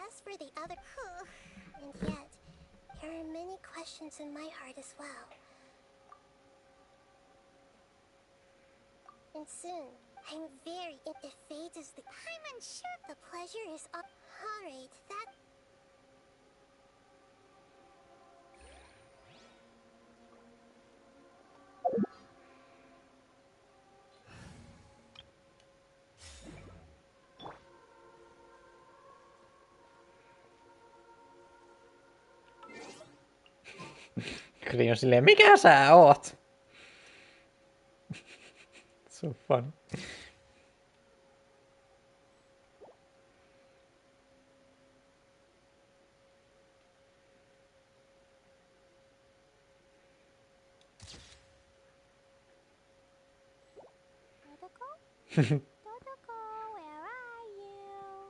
As for the other... And yet, there are many questions in my heart as well. And soon, I'm very... If fate is the... I'm unsure. The pleasure is... Alright, that... Kli on silleen, mikä sä oot? So funny.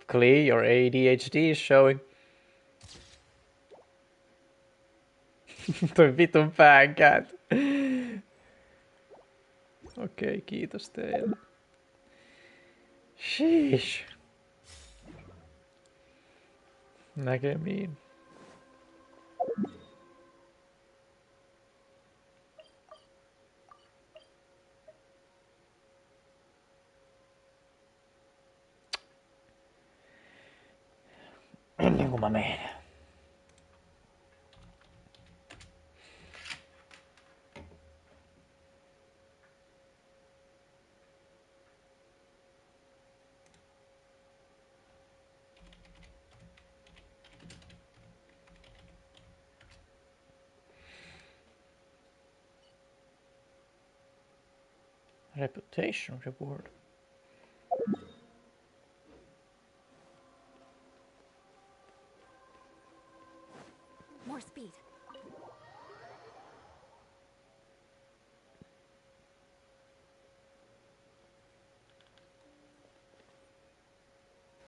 Klee, your ADHD is showing. Toi vitun päänkääntö. Okei, kiitos teille. Sheesh. Näkemiin. Ennen kuin mä menen. Reputation reward. More speed.